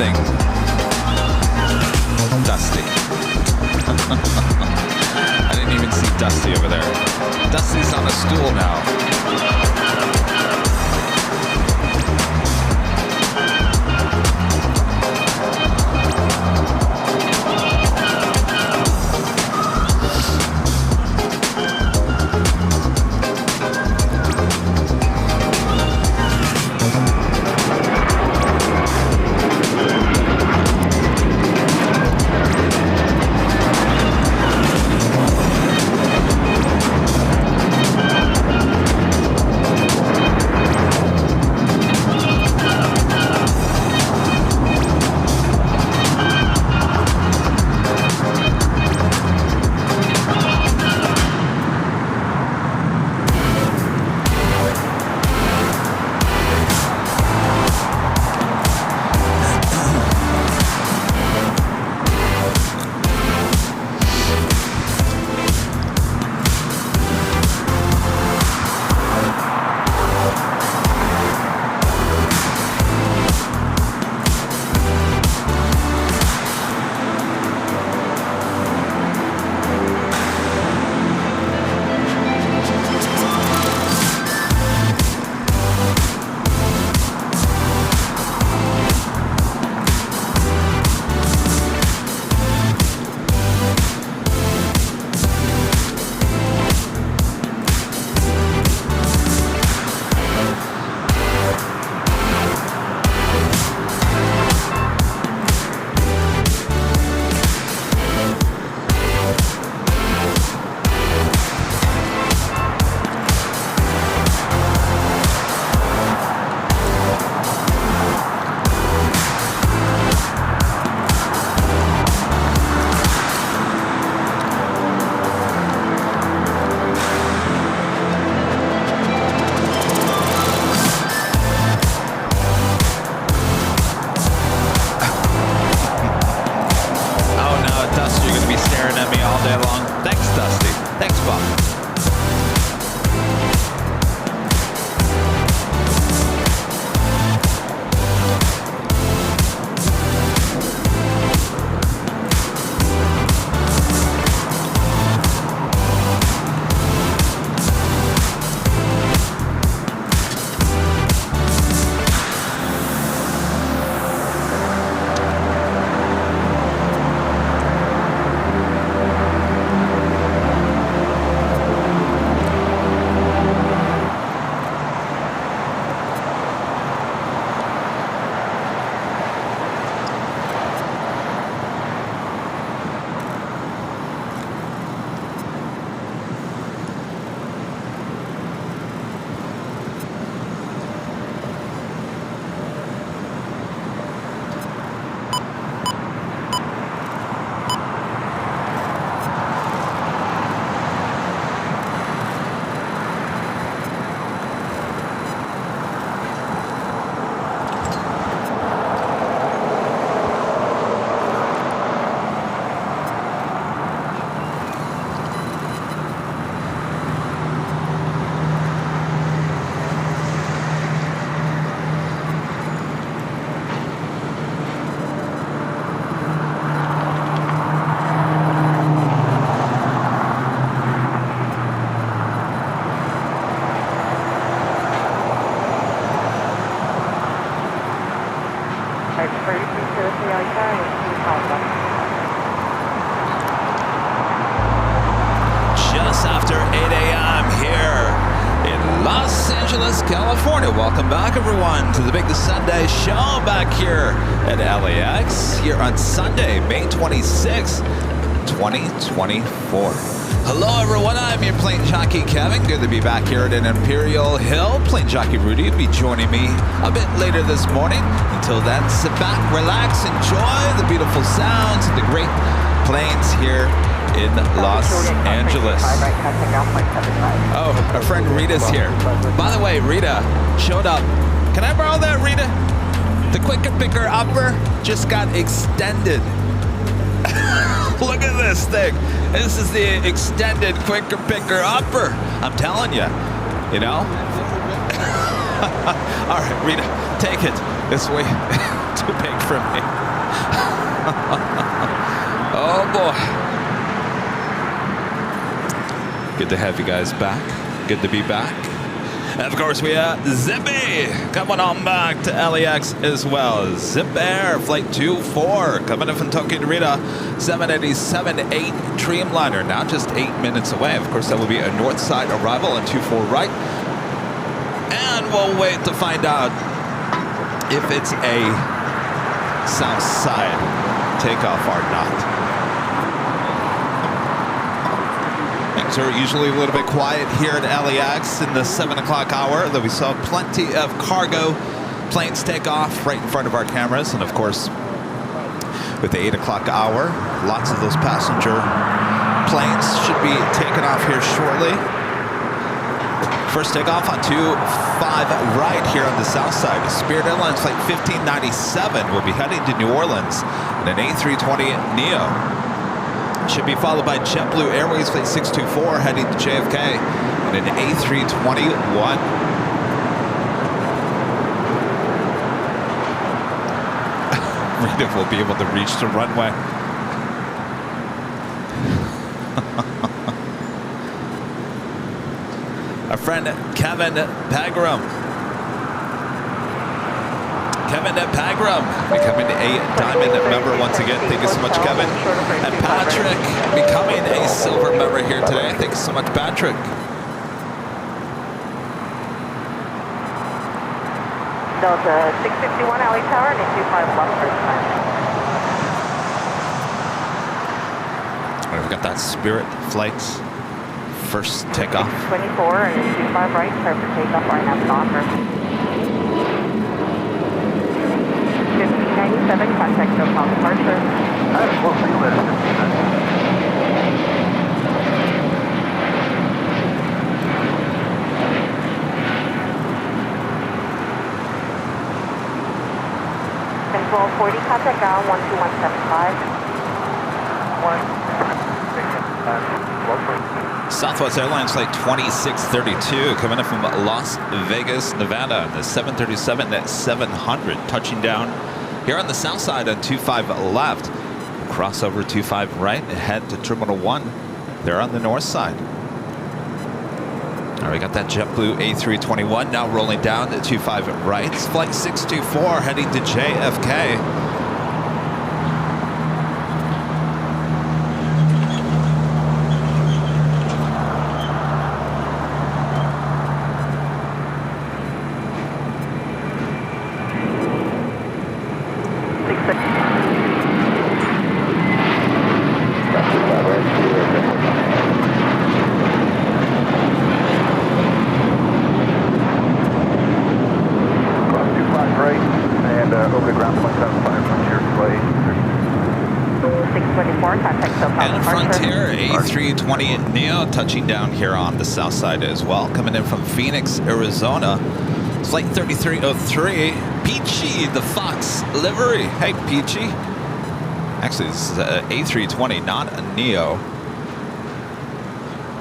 everything. Dusty. I didn't even see Dusty over there. Dusty's on a stool now. Just after 8 a.m. here in Los Angeles, California. Welcome back, everyone, to the Big Sunday show back here at LAX here on Sunday, May 26, 2024. Hello, everyone. I'm your plane jockey, Kevin. Good to be back here at an Imperial Hill. Plane jockey Rudy will be joining me a bit later this morning. Until then, sit back, relax, enjoy the beautiful sounds and the great planes here in Los Angeles. Oh, our friend Rita's here. By the way, Rita showed up. Can I borrow that, Rita? The quick and picker upper just got extended. Look at this thing. This is the extended quicker picker upper. I'm telling you, you know? All right, Rita, take it this way too big for me. Oh boy. Good to have you guys back. Good to be back. And of course, we have Zippy coming on back to LAX as well. Zip Air Flight 24 coming in from Tokyo Narita, 787-8 Dreamliner, now just 8 minutes away. Of course, that will be a north side arrival on 24 right. And we'll wait to find out if it's a south side takeoff or not. Things are usually a little bit quiet here at LAX in the 7 o'clock hour, though we saw plenty of cargo planes take off right in front of our cameras. And of course, with the 8 o'clock hour, lots of those passenger planes should be taking off here shortly. First takeoff on 25 right here on the south side. Spirit Airlines Flight 1597 will be heading to New Orleans in an A320neo. Should be followed by JetBlue Airways Flight 624 heading to JFK in an A321. Rita will be able to reach the runway. Our friend Kevin Pagram. Kevin Pagram becoming a diamond member once again. Thank you so much, Kevin. And Patrick becoming a silver member here today. Thank you so much, Patrick. Delta 651 Alley Tower and 25 left first time. All right, we've got that Spirit flight. First takeoff. 24 and 25 right, start for takeoff, line up offer. 1597, contact SoCal departure. We'll see you later. 1240, contact ground 12175. Southwest Airlines Flight 2632 coming in from Las Vegas, Nevada. The 737-700 touching down here on the south side on 25 left. Cross over 25 right and head to Terminal 1. They're on the north side. All right, we got that JetBlue A321 now rolling down to 25 right. It's Flight 624 heading to JFK. Neo touching down here on the south side as well, coming in from Phoenix, Arizona. Flight 3303, Peachy, the Fox livery. Hey, Peachy. Actually, this is a A320, not a Neo.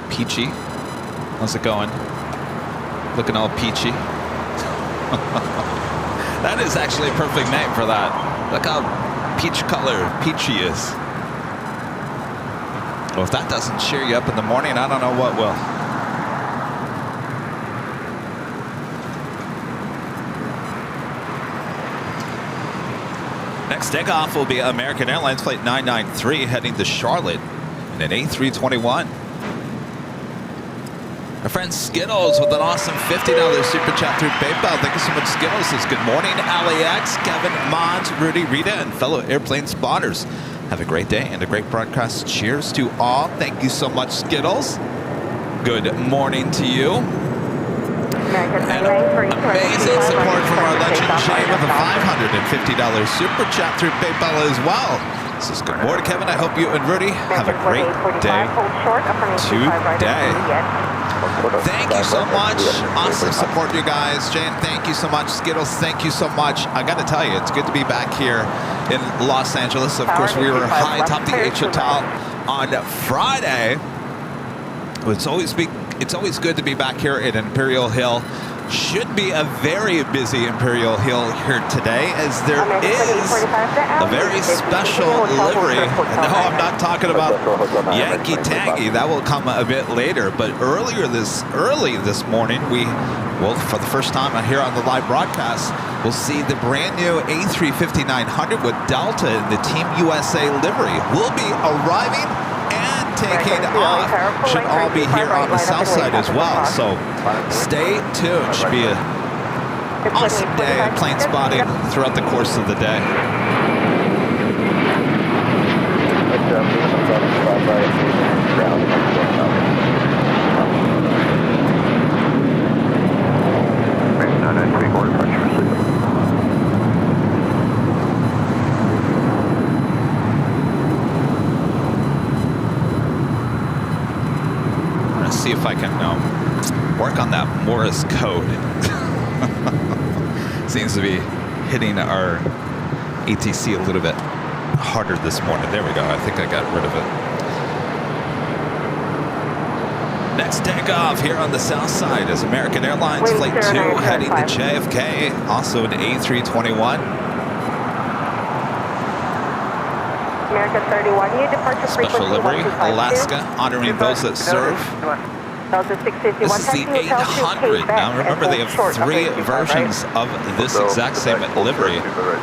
Peachy, how's it going? Looking all peachy. That is actually a perfect name for that. Look how peach color Peachy is. Well, if that doesn't cheer you up in the morning, I don't know what will. Next takeoff will be American Airlines Flight 993 heading to Charlotte in an A321. Our friend Skittles with an awesome $50 super chat through PayPal. Thank you so much, Skittles. Says good morning, LAX, Kevin, Mons, Rudy, Rita, and fellow airplane spotters. Have a great day and a great broadcast. Cheers to all. Thank you so much, Skittles. Good morning to you. And amazing support from our legend Shane with a $550 super chat through PayPal as well. This is good morning, Kevin. I hope you and Rudy have a great day today. Thank you so much. Awesome support, you guys. Jane, thank you so much. Skittles, thank you so much. I got to tell you, it's good to be back here in Los Angeles. Of course, we were high atop the H Hotel on Friday. It's always good to be back here at Imperial Hill Should be a very busy Imperial Hill here today, as there is a very special livery. No, I'm not talking about Yankee Tangy. That will come a bit later. But early this morning, we will, for the first time here on the live broadcast, we'll see the brand new A350-900 with Delta in the Team USA livery. Will be arriving and taking off. Should all be here on the south side as well. So stay tuned. Should be an awesome day of plane spotting throughout the course of the day. See if I can work on that Morse code. Seems to be hitting our ATC a little bit harder this morning. There we go. I think I got rid of it. Next takeoff here on the south side is American Airlines Flight 2 heading to JFK. Also an A321. American 31, you departure Special livery, Alaska, honoring those that serve. This is the 800. Now remember, they have 3 versions of this exact same livery.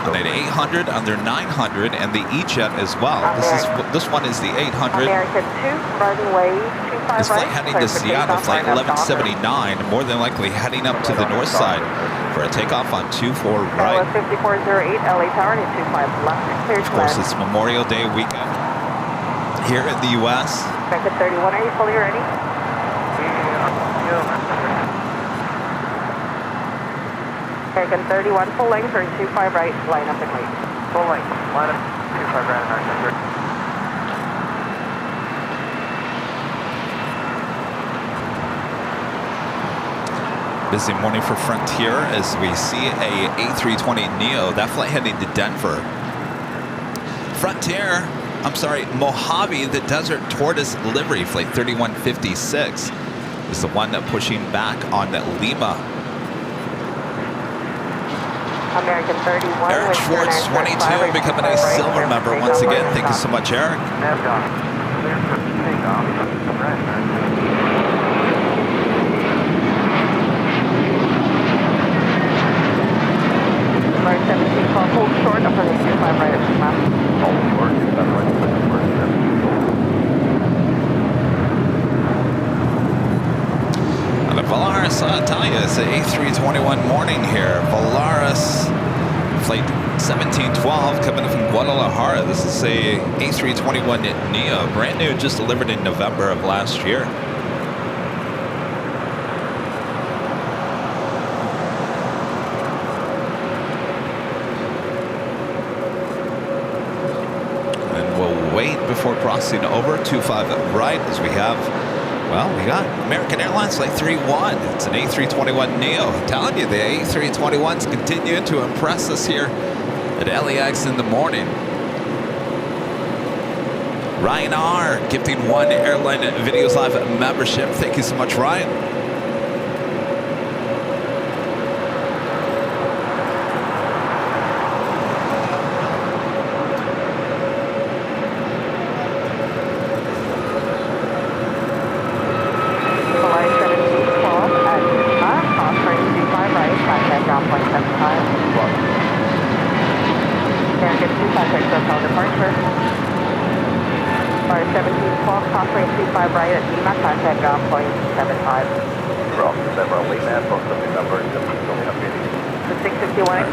On an 800, on their 900, and the E-Jet as well. This one is the 800. American 2, runway 25 This flight heading to Seattle, flight 1179, more than likely heading up to the north side for a takeoff on 24 right. 5408, LA Tower, and 25 left. Clear to Of course, land. it's Memorial Day weekend here in the U.S. American 31, are you fully ready? American 31, full length or 25 right, line up and wait. Full length, line up, 25 right, American. Busy morning for Frontier as we see a A320neo, that flight heading to Denver. Mojave, the Desert Tortoise livery, flight 3156, is the one pushing back on Lima. American 31. Eric Schwartz, 22, becoming a silver member once again. Thank you so much, Eric. Nav down. Clear for takeoff. Right, Flight 17, call hold short, up on the 25 right at the map. hold short, 25 right, second for 17. And Valaris, I'll tell you, it's an A321 morning here. Valaris, flight 1712, coming from Guadalajara. This is a A321 neo, brand new, just delivered in November of last year. Before crossing over 25 right, as we have, we got American Airlines Flight 31. It's an A321 neo. I'm telling you, the A321s continue to impress us here at LAX in the morning. Ryan R. gifting 1 Airline Videos Live membership. Thank you so much, Ryan.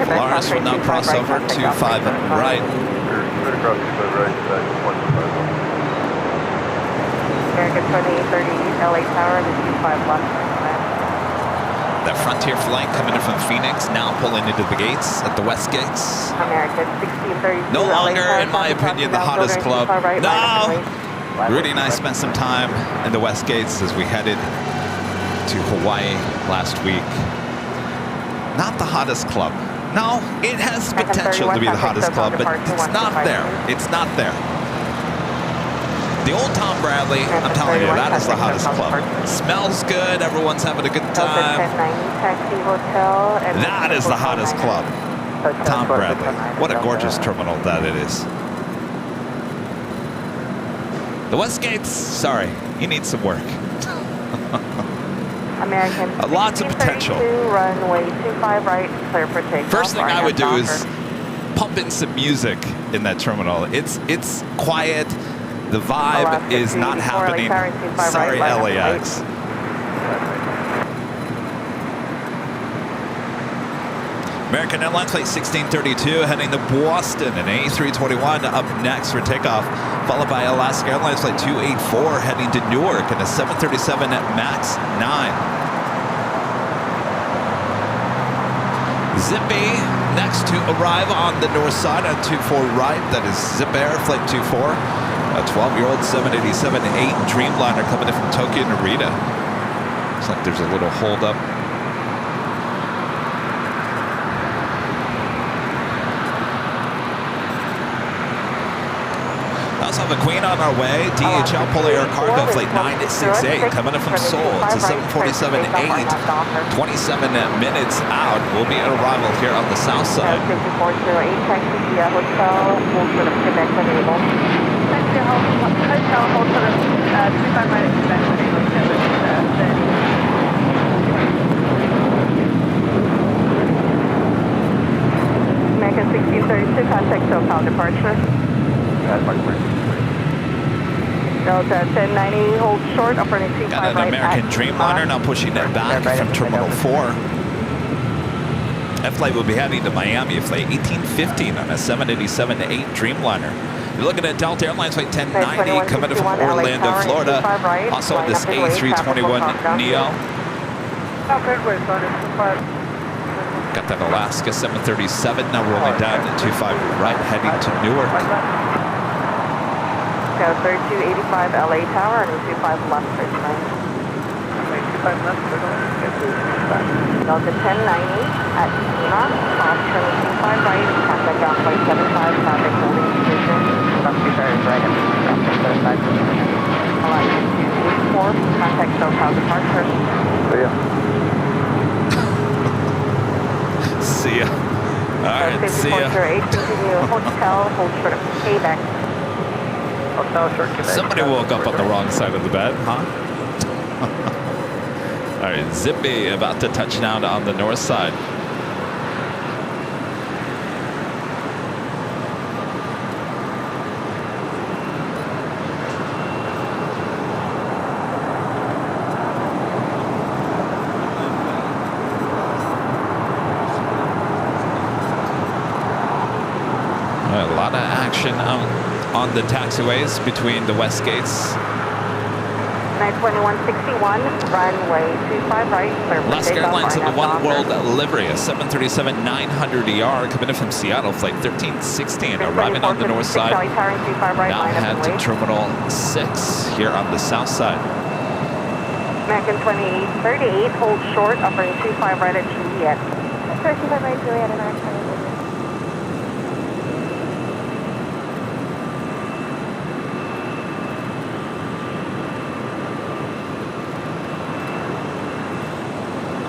Valaris will now cross over 25 right. American 2830, LA Tower, and 25 left. That Frontier flight coming in from Phoenix, now pulling into the gates at the west gates. American 1632. No longer, in my opinion, the hottest club. No! Rudy and I spent some time in the west gates as we headed to Hawaii last week. Not the hottest club. No, it has potential to be the hottest club, but it's not there. It's not there. The old Tom Bradley, I'm telling you, that is the hottest club. Smells good, everyone's having a good time. 1090 Taxi Hotel. And That is the hottest club. Hotel Tom Delta Bradley. 1090 What a Delta. gorgeous terminal that it is. The Westgate's, sorry, you need some work. American Lots of potential. 1632, runway 25 right, clear for takeoff. First thing I would do Arnhem is Docker. pump in some music in that terminal. It's quiet. The vibe Alaska is not 284, happening. LA, 25 Sorry, right, line up LAX. American Airlines flight 1632 heading to Boston, and A321 up next for takeoff, followed by Alaska Airlines flight 284 heading to Newark and a 737 MAX 9. Zippy next to arrive on the north side on 24 right. That is Zip Air flight 24. A 12-year-old 787-8 Dreamliner coming in from Tokyo Narita. Looks like there's a little hold up. We also have a Queen on our way. DHL Polar Cargo flight 968 coming in from Seoul. It's a 747-8. 27 minutes out. We'll be at arrival here on the south side. 5408 Taxi via Hotel, hold for the Quebec enable. Hotel, hold for the 25 right Quebec enable. American 1632, contact SoCal departure. Delta 1090, hold short, operating 25 Got an right American at Dreamliner now pushing it back from Terminal 4. That flight will be heading to Miami, flight 1815 on a 787-8 Dreamliner. You're looking at Delta Airlines flight 1090 coming in from Orlando, Florida. Also on this A321 Neo. Got that Alaska 737 now rolling down at 25 right, heading to Newark. 3285 LA Tower and 25 left for time. 25 left, Delta 1090 at Lima, off turn 25 right, contact down flight 75, traffic holding position. Must be very right at 75. Alaska 284, contact SoCal departure. See ya. All right, see ya. 5408, continue hotel, hold short of Quebec. Somebody woke up on the wrong side of the bed, huh? All right, Zippy about to touch down on the north side. A lot of action on the taxiways between the west gates. 92161, runway 25 right, clear for Alaska takeoff, Airlines in the Arnhem One World Docker. livery, a 737-900ER coming in from Seattle, flight 1316, arriving on the north side. Now head to Terminal 6 here on the south side. American 2838, hold short, operating 25 right at Juliet. 25 right, Juliet, and our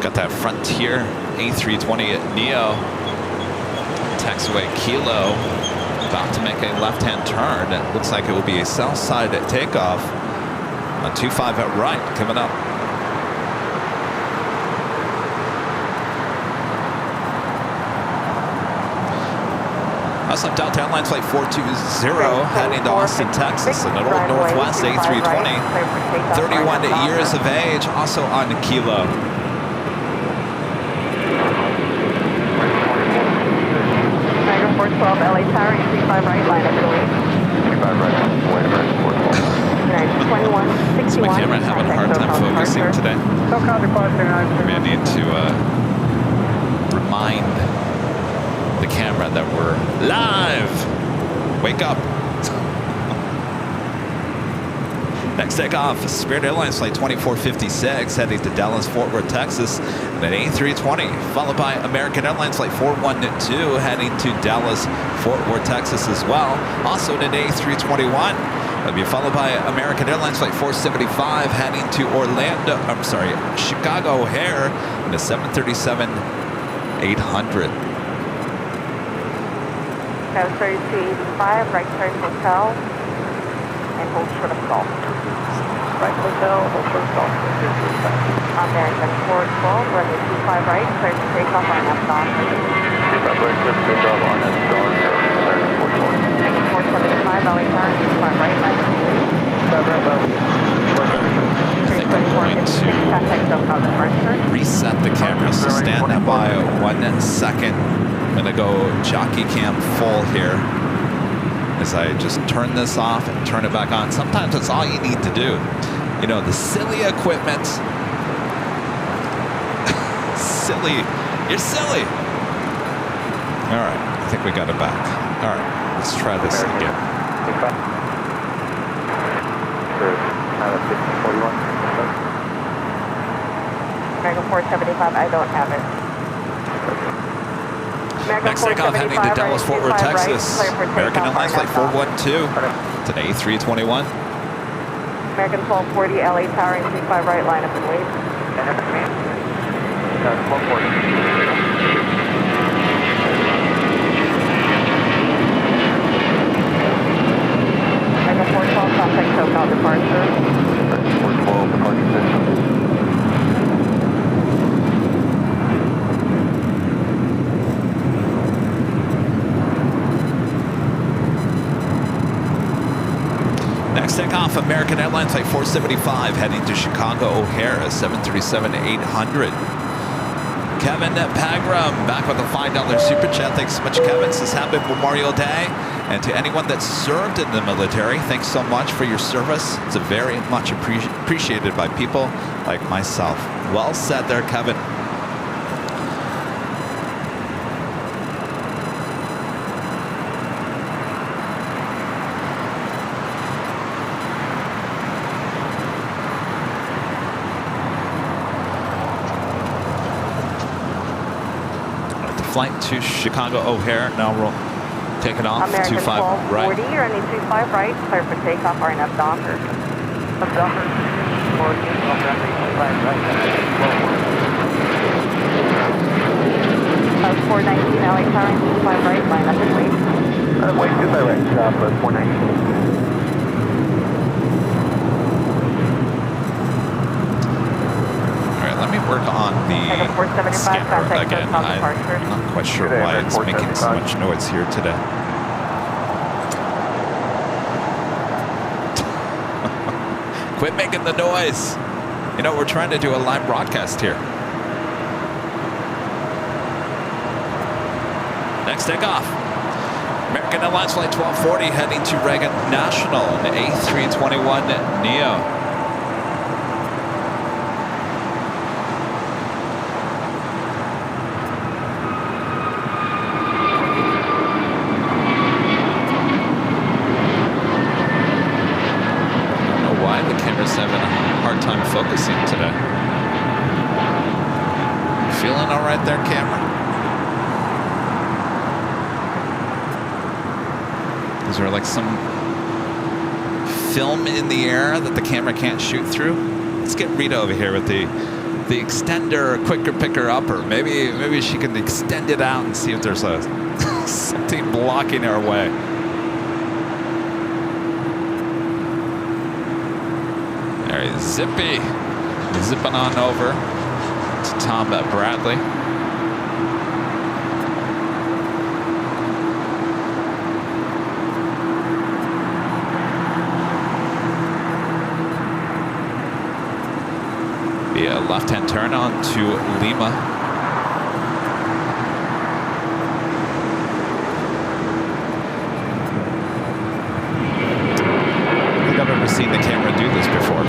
Got that Frontier A320 Neo. Taxiway Kilo. About to make a left-hand turn. It looks like it will be a south side takeoff. On 25 at right, coming up. Also, Delta Airlines flight 420 heading to Austin, Texas, and an old Northwest A320. 31 years of age, also on Kilo. Niagara 412, LA Tower, 35 right, line up to wait. 25 right, whatever, 412. 2161. My camera having a hard time focusing today. SoCal departure, Maybe I need to remind the camera that we're live. Wake up. Next takeoff, Spirit Airlines flight 2456 heading to Dallas, Fort Worth, Texas, and an A320, followed by American Airlines flight 412 heading to Dallas, Fort Worth, Texas as well. Also an A321. It'll be followed by American Airlines flight 475 heading to Chicago O'Hare in a 737-800. Go 3285, right turn hotel, and hold short of golf. Right hotel, hold short of golf. American 412, runway 25 right, clear to take off on F dawn. 25 right, clear to take off on F dawn, American 412. American 475, LA turn, 25 right, line. 25 right, level. I think I'm going to reset the camera, so stand by 1 second. I'm going to go jockey cam full here as I just turn this off and turn it back on. Sometimes that's all you need to do. You know, the silly equipment. Silly. You're silly. All right, I think we got it back. All right, let's try this again. American 475, I don't have it. Next takeoff heading to Dallas, Fort Worth, Texas. American Airlines flight 412. It's an A321. American 1240, LA Tower, and 25 right, line up and wait. American 412, contact SoCal departure. 412, departure system. Next takeoff, American Airlines flight 475 heading to Chicago O'Hare, 737-800. Kevin Pagram back with a $5 super chat. Thanks so much, Kevin. Says happy Memorial Day. And to anyone that served in the military, thanks so much for your service. It's very much appreciated by people like myself. Well said there, Kevin. Flight to Chicago O'Hare. Now we'll take it off. American 25 right. 1240, running 25 right, clear for takeoff, RNF Docker. Up Docker. 14, off runway 25 right. 419, LA Tower, and 25 right, line up and wait. Wait, 25 right, stop at 419. Let me work on the scanner again. I'm not quite sure why it's making so much noise here today. Quit making the noise. You know, we're trying to do a live broadcast here. Next takeoff. American Airlines flight 1240 heading to Reagan National, the A321neo. Focusing today. Feeling all right there, camera? Is there like some film in the air that the camera can't shoot through? Let's get Rita over here with the extender, quicker picker upper. Maybe she can extend it out and see if there's a something blocking our way. Zippy, zipping on over to Tom Bradley. Be a left-hand turn on to Lima. I think I've ever seen the camera do this before.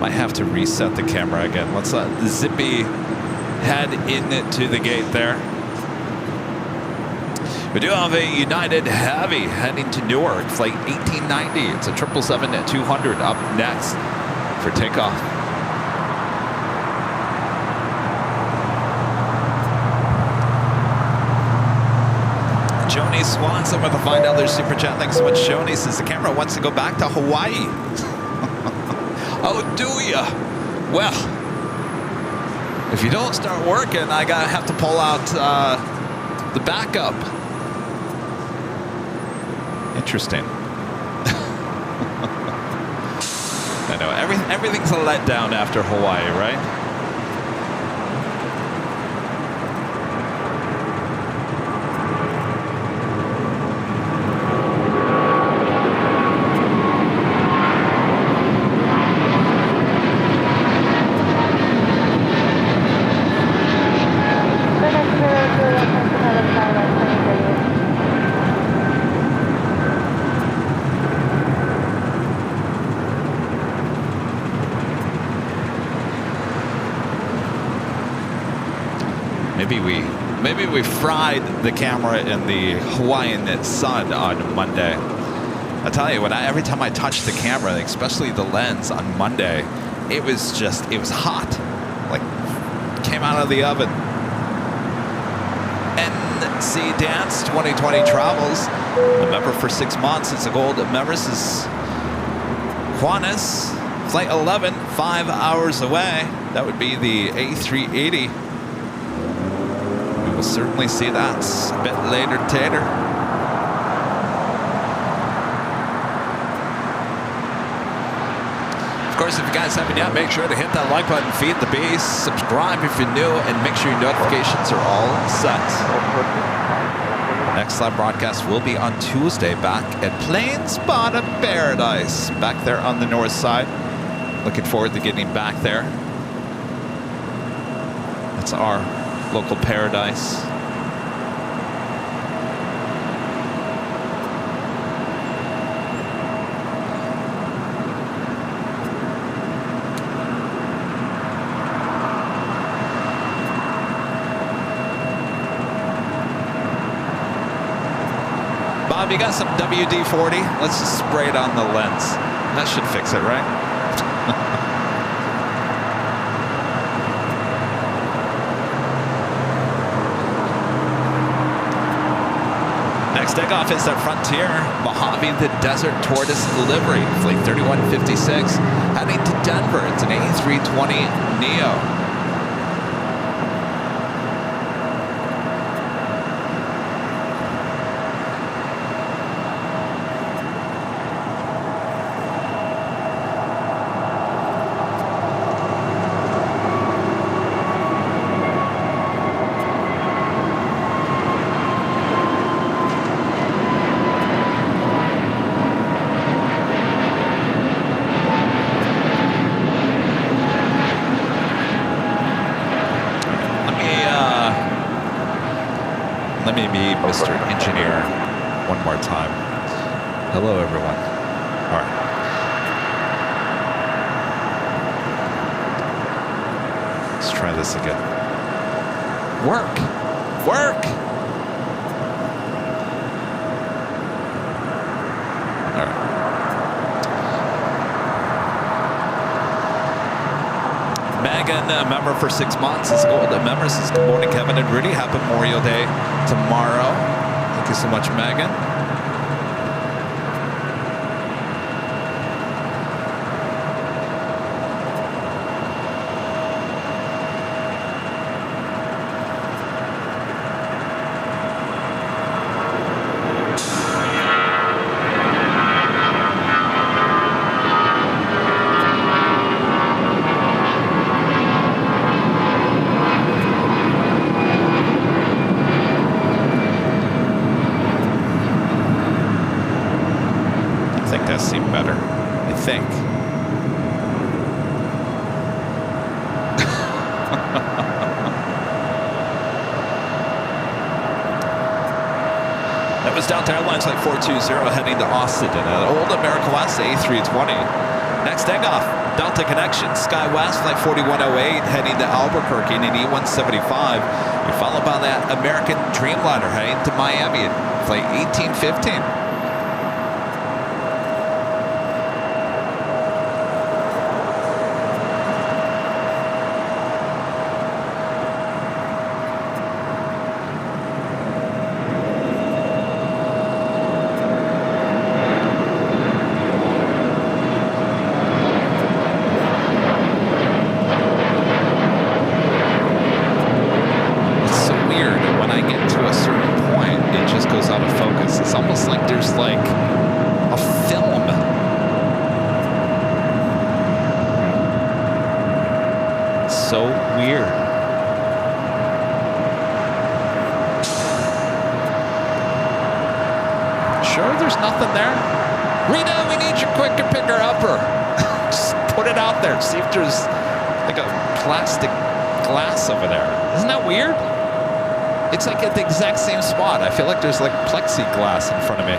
Might have to reset the camera again. Let's let Zippy head into the gate there. We do have a United Heavy heading to Newark, flight 1890. It's a 777-200 up next for takeoff. Joni Swanson with a $5 super chat. Thanks so much, Joni. Says the camera wants to go back to Hawaii. Oh, do ya? Well, if you don't start working, I have to pull out the backup. Interesting. I know everything's a letdown after Hawaii, right? Maybe we fried the camera in the Hawaiian sun on Monday. I tell you, every time I touched the camera, especially the lens on Monday, it was hot, like came out of the oven. NC Dance 2020 travels. A member for 6 months. It's a gold member. This is Juanes, flight 11, 5 hours away. That would be the A380. We'll certainly see that a bit later, Tater. Of course, if you guys haven't yet, make sure to hit that like button, feed the beast, subscribe if you're new, and make sure your notifications are all set. Next live broadcast will be on Tuesday back at Planespotting Paradise, back there on the north side. Looking forward to getting back there. That's our local paradise. Bob, you got some WD-40? Let's just spray it on the lens. That should fix it, right? Next takeoff is the Frontier Mojave the Desert Tortoise livery, flight 3156, heading to Denver. It's an A320 Neo. Let me be Mr. Engineer one more time. Hello, everyone. All right. Let's try this again. Work! Work! All right. Megan, a member for 6 months, is gold. Member says, good morning, Kevin and Rudy. Happy Memorial Day tomorrow. Thank you so much, Megan. That was Delta Airlines Flight 420 heading to Austin and an old America West A320. Next takeoff, Delta Connection, SkyWest Flight 4108 heading to Albuquerque in an E175. You're followed by that American Dreamliner heading to Miami at Flight 1815. See if there's like a plastic glass over there. Isn't that weird? It's like at the exact same spot. I feel like there's like plexiglass in front of me.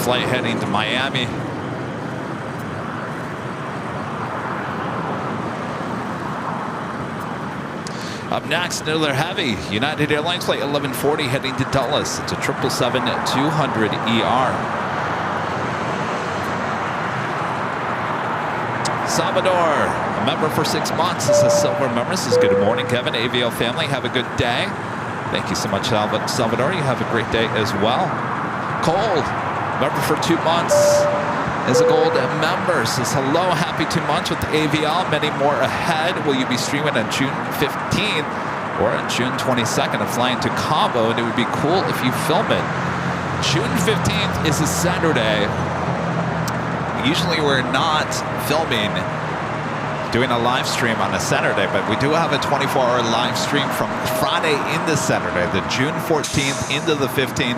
Flight heading to Miami. Up next, another heavy United Airlines Flight 1140 heading to Dulles. It's a 777-200ER. Salvador, a member for 6 months. This is Silver member. This is good morning, Kevin. AVL family, have a good day. Thank you so much, Salvador. You have a great day as well. Cold, member for 2 months, is a gold member. Says hello, happy 2 months with AVL. Many more ahead. Will you be streaming on June 15th or on June 22nd? I'm flying to Cabo, and it would be cool if you film it. June 15th is a Saturday. Usually we're not filming, doing a live stream on a Saturday, but we do have a 24-hour live stream from Friday into Saturday, the June 14th into the 15th,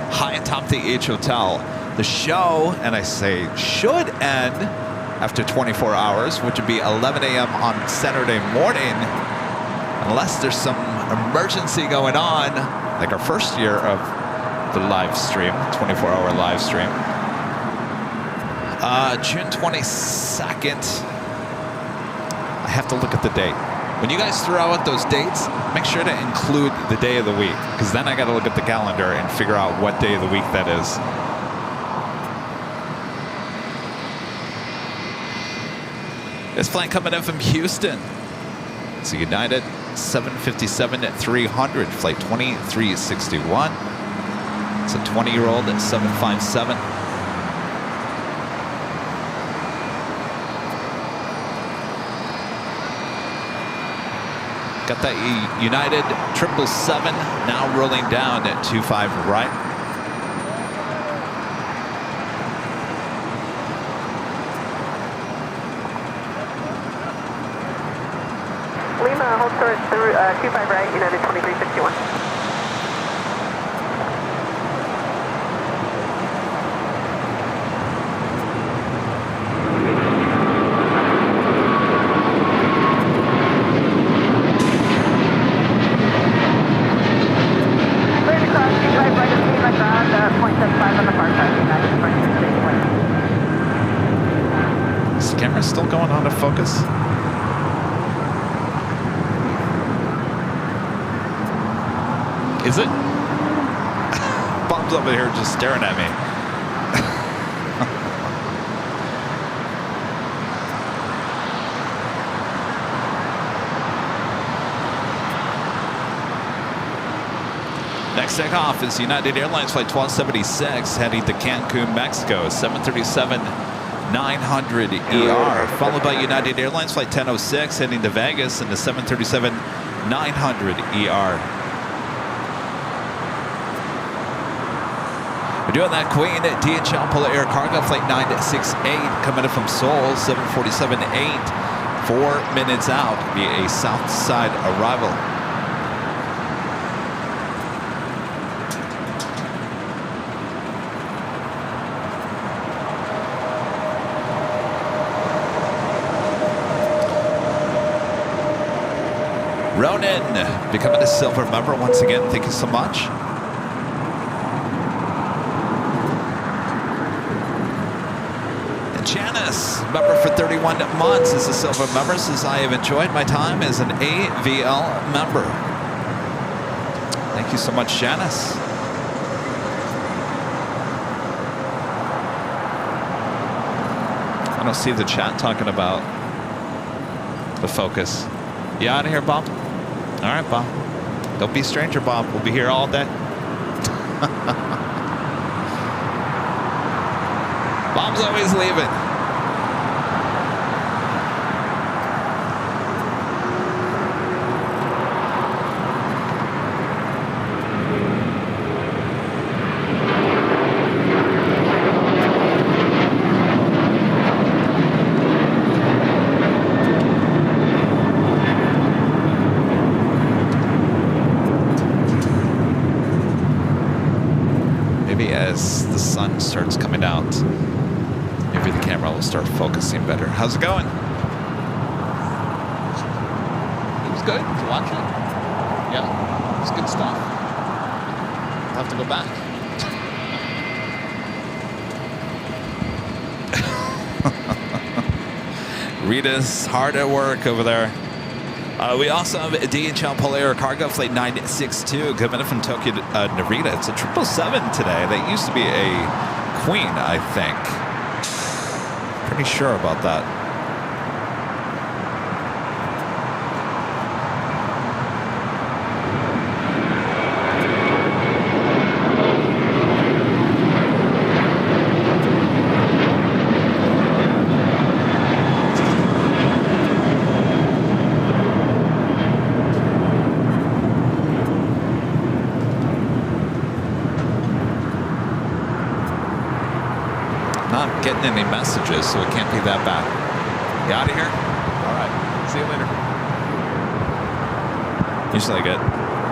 high atop the H Hotel. The show, and I say should end after 24 hours, which would be 11 a.m. on Saturday morning, unless there's some emergency going on, like our first year of the live stream, 24-hour live stream. June 22nd. I have to look at the date. When you guys throw out those dates, make sure to include the day of the week, because then I got to look at the calendar and figure out what day of the week that is. This flight coming in from Houston. It's a United 757-300, flight 2361. It's a 20-year-old at 757. Got that United 777 now rolling down at 25 right. Lima, hold storage through 25 right, United 2361. Still going on to focus. Is it? Bob's over here just staring at me. Next takeoff is United Airlines Flight 1276 heading to Cancun, Mexico, 737-900ER, followed by United Airlines Flight 1006 heading to Vegas in the 737-900ER. We're doing that Queen DHL Polar Air Cargo Flight 968 coming in from Seoul, 747-8, 4 minutes out, be a south side arrival. Ronan, becoming a silver member once again. Thank you so much. And Janice, member for 31 months, is a silver member. Says, I have enjoyed my time as an AVL member. Thank you so much, Janice. I don't see the chat talking about the Focus. You out of here, Bob? All right, Bob. Don't be a stranger, Bob. We'll be here all day. Bob's always leaving. As the sun starts coming out, maybe the camera will start focusing better. How's it going? It was good. Did you watch it? Yeah, it's good stuff. I'll have to go back. Rita's hard at work over there. We also have a DHL Polar Cargo Flight 962 coming in from Tokyo to Narita. It's a 777 today. That used to be a Queen, I think. Pretty sure about that. Getting any messages, so it can't be that bad. You out of here? All right. See you later. Usually I get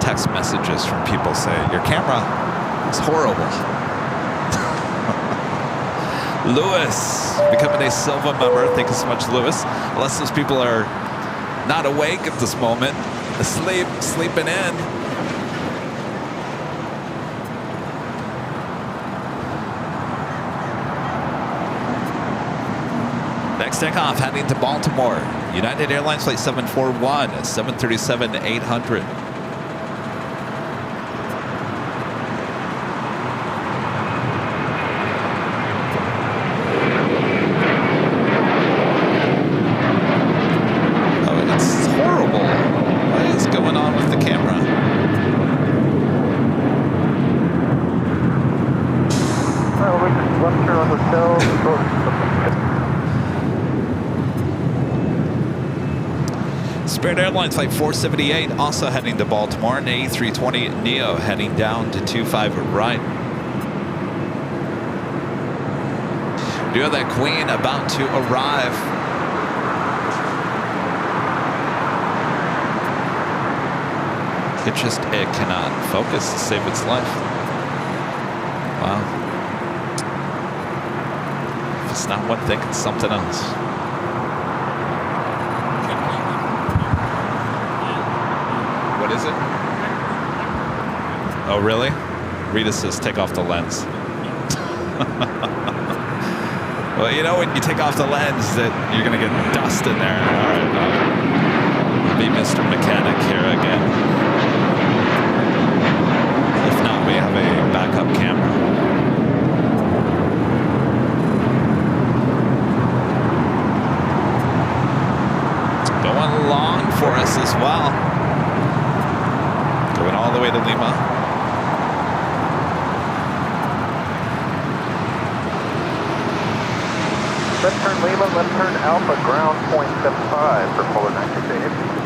text messages from people saying, your camera is horrible. Lewis, becoming a silver member. Thank you so much, Lewis. Unless those people are not awake at this moment, asleep, sleeping in. Next takeoff, heading to Baltimore. United Airlines Flight 741, 737-800. Oh, it's horrible. What is going on with the camera? We just left here on the hotel. Spirit Airlines Flight 478, also heading to Baltimore, and A320neo heading down to 25 right. Do have that Queen about to arrive. It cannot focus to save its life. Wow. If it's not one thing, it's something else. What is it? Oh, really? Rita says take off the lens. Well, you know when you take off the lens that you're going to get dust in there. All right, be Mr. Mechanic here again. If not, we have a backup camera. Going long for us as well. Going all the way to Lima. Left turn Lima, left turn Alpha, ground 0.75 for Polar 968.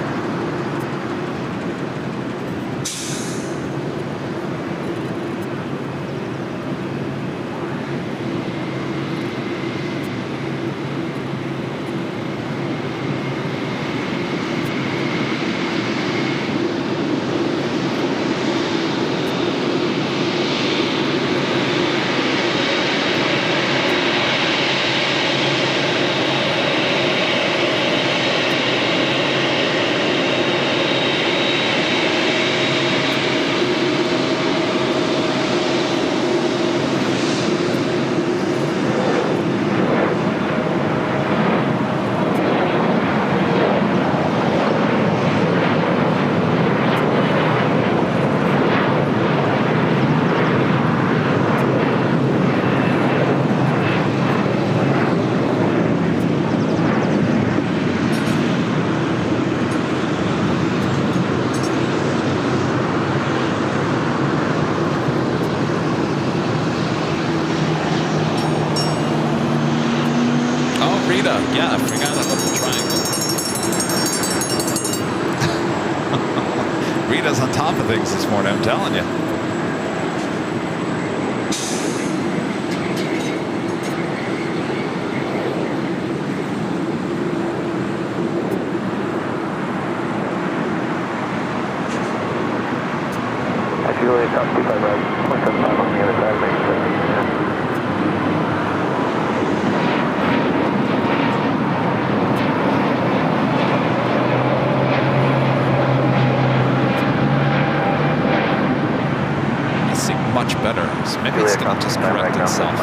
Rita. Yeah, I forgot about the triangle. Rita's on top of things this morning, I'm telling you. Juliet, top 25 right, 175 on the other side, make sure. It seemed much better, so maybe it's going to just correct itself.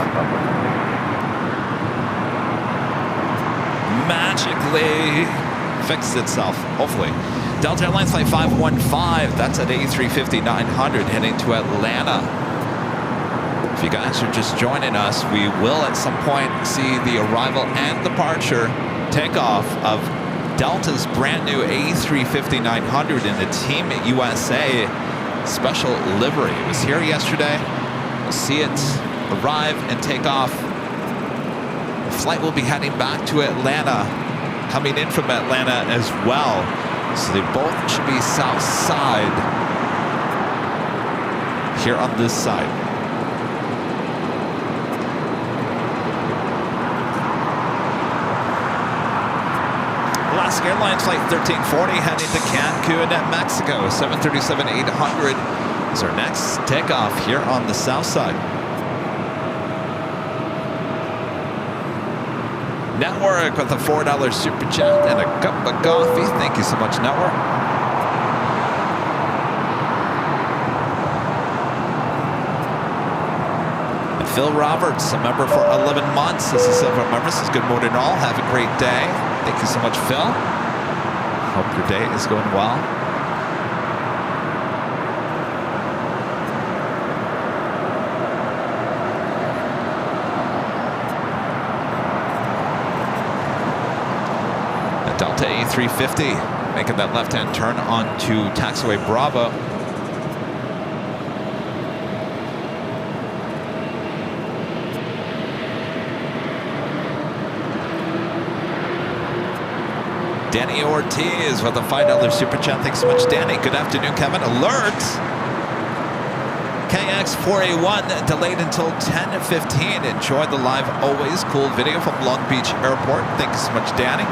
Magically fixed itself, hopefully. Delta Airlines Flight 515, that's at A350-900 heading to Atlanta. If you guys are just joining us, we will at some point see the arrival and departure takeoff of Delta's brand new A350-900 in the Team USA special livery. It was here yesterday. We'll see it arrive and take off. The flight will be heading back to Atlanta, coming in from Atlanta as well. So they both should be south side here on this side. Alaska Airlines Flight 1340 heading to Cancun, Mexico. 737-800 is our next takeoff here on the south side. Network with a $4 super chat and a cup of coffee. Thank you so much, Network. And Phil Roberts, a member for 11 months. This is several members. Says good morning all. Have a great day. Thank you so much, Phil. Hope your day is going well. Delta A350 making that left-hand turn onto taxiway Bravo. Danny Ortiz with a $5 super chat. Thanks so much, Danny. Good afternoon, Kevin. Alert! KX4A1 delayed until 10:15. Enjoy the live always. Cool video from Long Beach Airport. Thank you so much, Danny.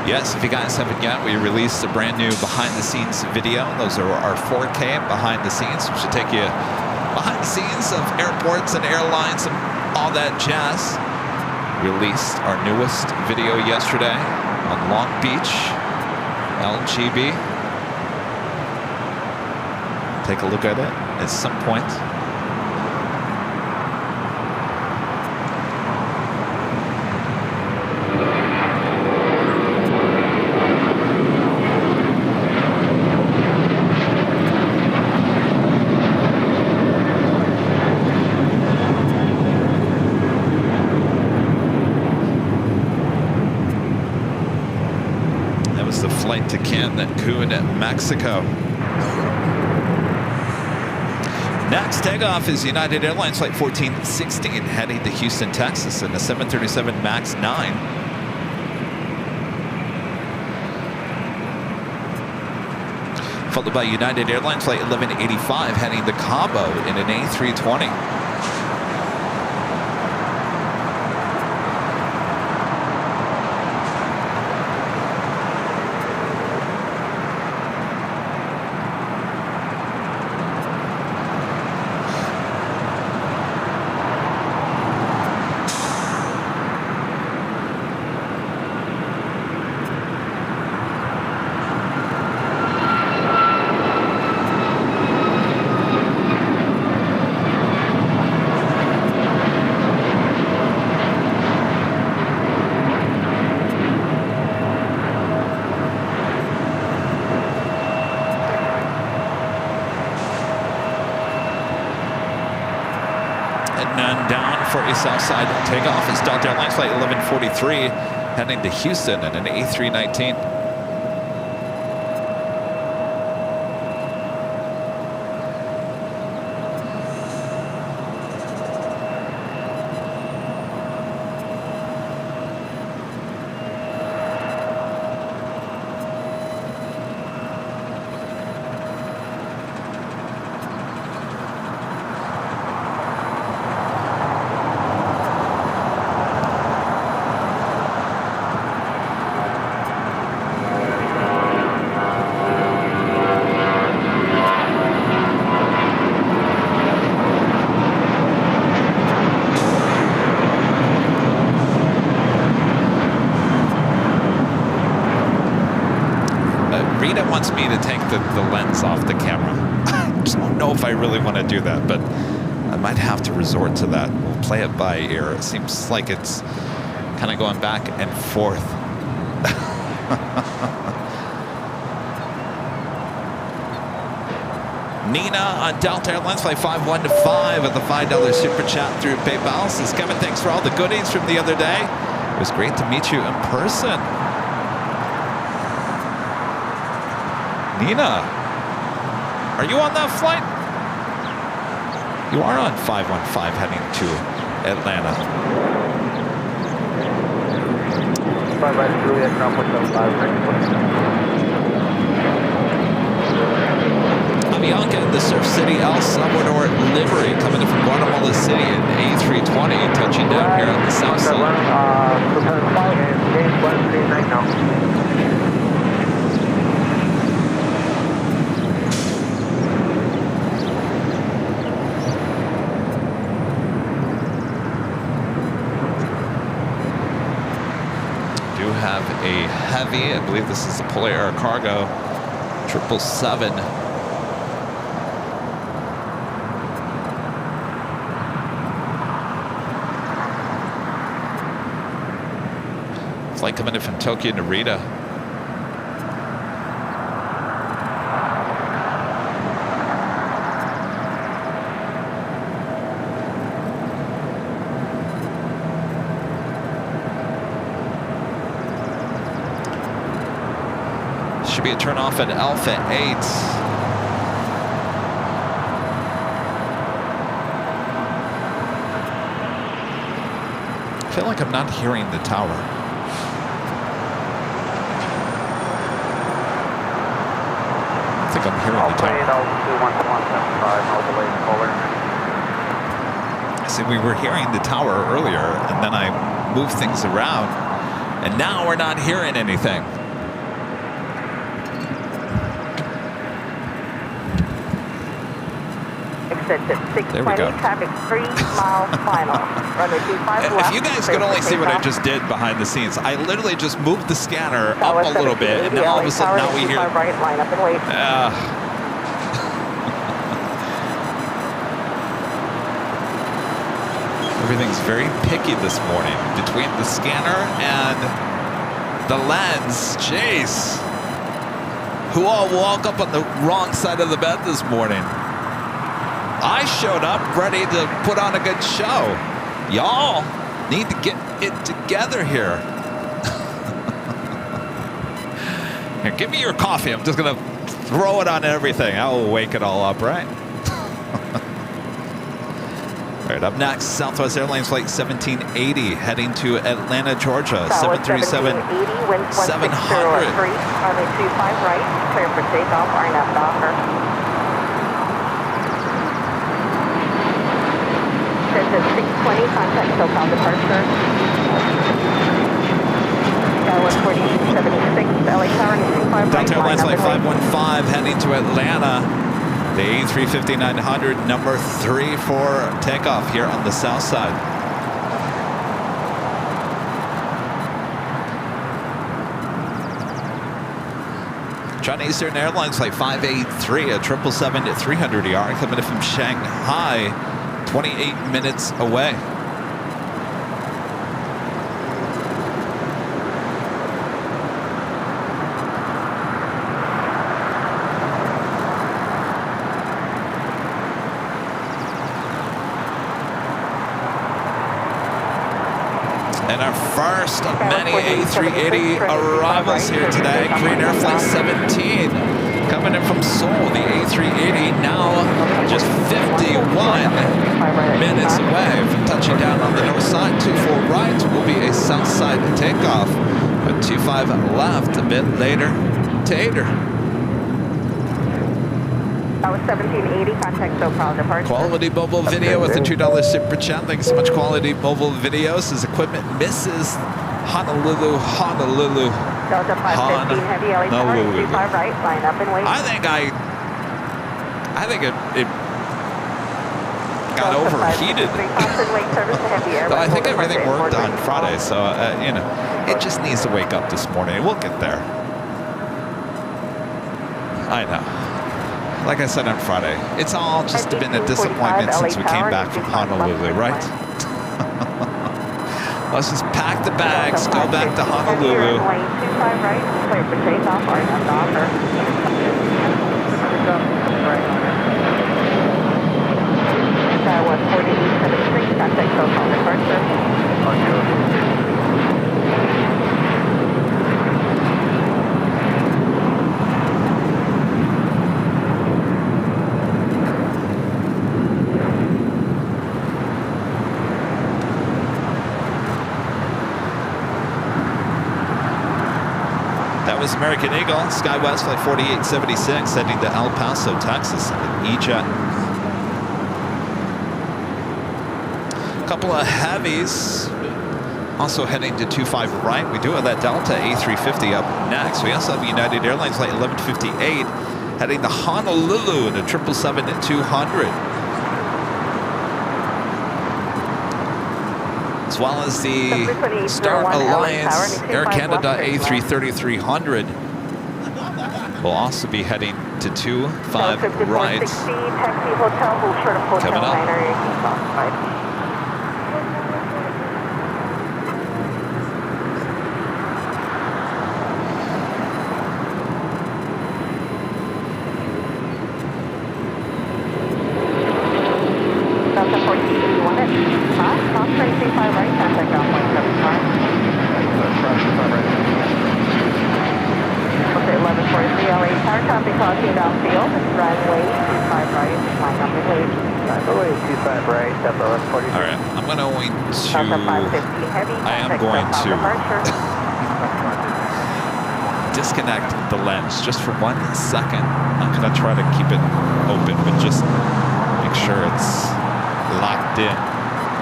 Yes, if you guys haven't yet, we released a brand new behind-the-scenes video. Those are our 4K behind-the-scenes, which should take you behind the scenes of airports and airlines and all that jazz. Released our newest video yesterday on Long Beach, LGB. Take a look at it at some point. To Cancun, Mexico. Next takeoff is United Airlines Flight 1416 heading to Houston, Texas in a 737 MAX 9. Followed by United Airlines Flight 1185 heading to Cabo in an A320. Southside takeoff is Delta Airlines Flight 1143 heading to Houston in an A319. the lens off the camera. I don't know if I really want to do that, but I might have to resort to that. We'll play it by ear. It seems like it's kind of going back and forth. Nina on Delta Airlines flight 515 at the $5 super chat through PayPal. Says, Kevin, thanks for all the goodies from the other day. It was great to meet you in person. Nina, are you on that flight? You are on 515 heading to Atlanta. 5 Juliet, ground point 75, Avianca in the Surf City, El Salvador livery coming in from Guatemala City in A320, touching down here on the south side. Do have a heavy, I believe this is a Polar Air Cargo 777. Flight coming in from Tokyo, Narita. Should be a turnoff at Alpha 8. I feel like I'm not hearing the tower. I think I'm hearing the tower. I said we were hearing the tower earlier, and then I moved things around, and now we're not hearing anything. There we go. Traffic 3 miles final. Runway 25 left. If you guys could only see what I just did behind the scenes, I literally just moved the scanner up a little bit, and then all of a sudden now we hear. Right, line up and wait. Everything's very picky this morning between the scanner and the lens. Jeez. Who all woke up on the wrong side of the bed this morning? I showed up ready to put on a good show. Y'all need to get it together here. Here, give me your coffee. I'm just going to throw it on everything. I will wake it all up, right? All right, up next, Southwest Airlines Flight 1780 heading to Atlanta, Georgia. 737 700. Runway 25 right, clear for takeoff, RNAV Docker. There's a 620, contact SoCal departure. Skywards 4876, LA Tower, 25 right. Delta Airlines Flight 515 heading to Atlanta. The A350-900, number 3 for takeoff here on the south side. China Eastern Airlines Flight 583, a 777-300ER coming in from Shanghai, 28 minutes away. And our first of many A380 arrivals here today. Korean Air Flight 17 coming in from Seoul. The A380 now just 51 minutes away from touching down on the north side. 24 right will be a south side takeoff, but 25 left a bit later. Tater. That was 1780, contact SoCal departure. Quality Mobile Video with the $2 super chat. Thanks so much, Quality Mobile Videos. As equipment misses Honolulu. Delta 515 heavy, LA Tower, 25 right, line up and wait. I think it got overheated. But I think everything worked on Friday, so you know, it just needs to wake up this morning. We'll get there. I know. Like I said on Friday, it's all just been a disappointment since we came back from Honolulu, right? Let's just pack the bags, go back to Honolulu. Runway 25 right, clear for takeoff, RNAV Docker. Skywest 4873, contact SoCal departure. That was American Eagle, Skywest Flight 4876, heading to El Paso, Texas, and E-Jet. A couple of heavies also heading to 25 right. We do have that Delta A350 up next. We also have United Airlines Flight 1158 heading to Honolulu in a 777-200. As well as the Star Alliance Air Canada A330-300 will also be heading to 25 right. Coming up. Delta 1481 at 5, cross 335 right, contact ground point 75. Okay, 1143 LA Tower, copy, crossing downfield, runway 25 right, line up and wait. Runway 25 right, Delta 1143. All right, I'm going Delta 550 heavy, I am contact going SoCal to departure. disconnect the lens just for 1 second. I'm going to try to keep it open, but just make sure it's locked in.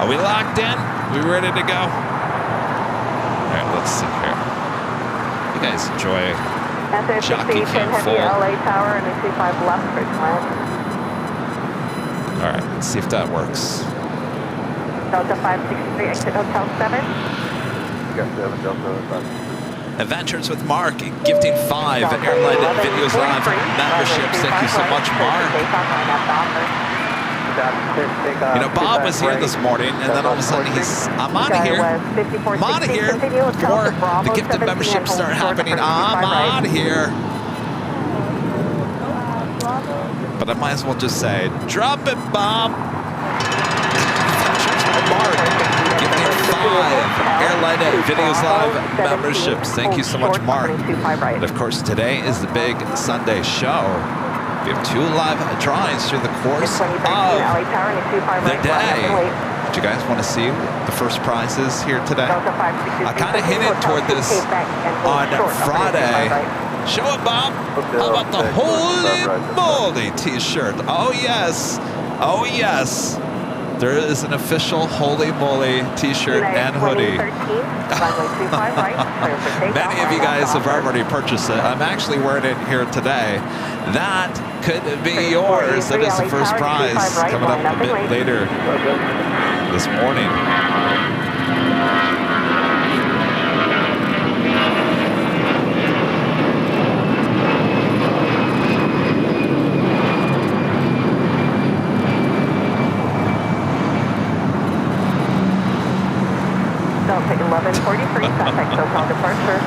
Are we locked in? We ready to go? All right, let's see here. You guys enjoy Jockey Cam heavy full. LA Tower and a 25 left for climb. All right, let's see if that works. Delta 563, exit Hotel 7. Got 7, Delta 5. Adventures with Mark, gifting 5 Airline Videos Live memberships. Thank you so much, Mark. You know, Bob was here this morning, and then all of a sudden I'm out of here. I'm out of here before the gifted memberships start happening. I'm out of here. But I might as well just say, drop it, Bob. Mark, gifting 5 Airline Videos Live memberships. Thank you so much, Mark. And of course, today is the big Sunday show. We have 2 live drawings through the course of the day. Do you guys want to see the first prizes here today? I kind of hinted toward this on Friday. Show it, Bob. How about the Holy Moly t-shirt? Oh, yes. Oh, yes. There is an official Holy Moly t-shirt and hoodie. Many of you guys have already purchased it. I'm actually wearing it here today. That could be yours. That is the first prize coming up a bit later this morning. Delta 1143, contact SoCal departure.